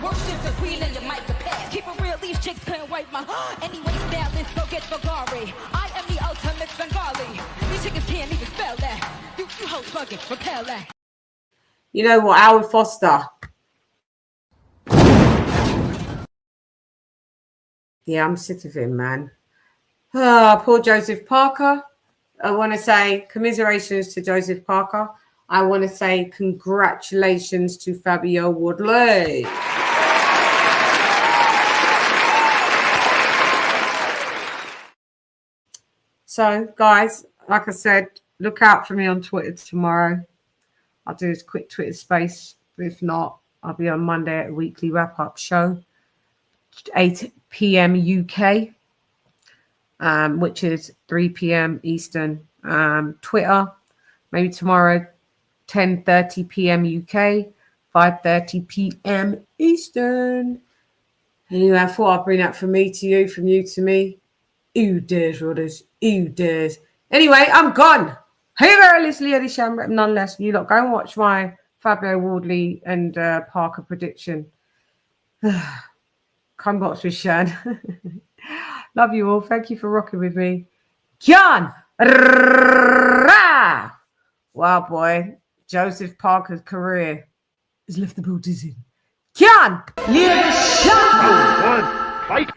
Worship the queen and your mic to pass. Keep it real, these chicks couldn't wipe my anyway, style, let's go get Bulgari. I am the ultimate Svengali. These chicks can't even spell that. You hoes fucking repel that.
You know what, Howard Foster. Yeah, I'm sick of him, man. Poor Joseph Parker. I want to say commiserations to Joseph Parker. I want to say congratulations to FABIO WARDLEY. So, guys, like I said, look out for me on Twitter tomorrow. I'll do this quick Twitter space. If not, I'll be on Monday at a weekly wrap-up show. 8 p.m. UK, which is 3 p.m. Eastern. Twitter, maybe tomorrow, 10:30 p.m. UK, 5:30 p.m. Eastern. Anyway, I thought I'd bring that from me to you, from you to me. Who dares, Rodders? Who dares? Anyway, I'm gone. Hey there, it's Lady Chann, nonetheless. You lot go and watch my FABIO WARDLEY and Parker prediction Combox with Shan. Love you all. Thank you for rocking with me. Kyan! Wow, boy. Joseph Parker's career has left the buildings in. Kyan! Lady Chann!
Fight!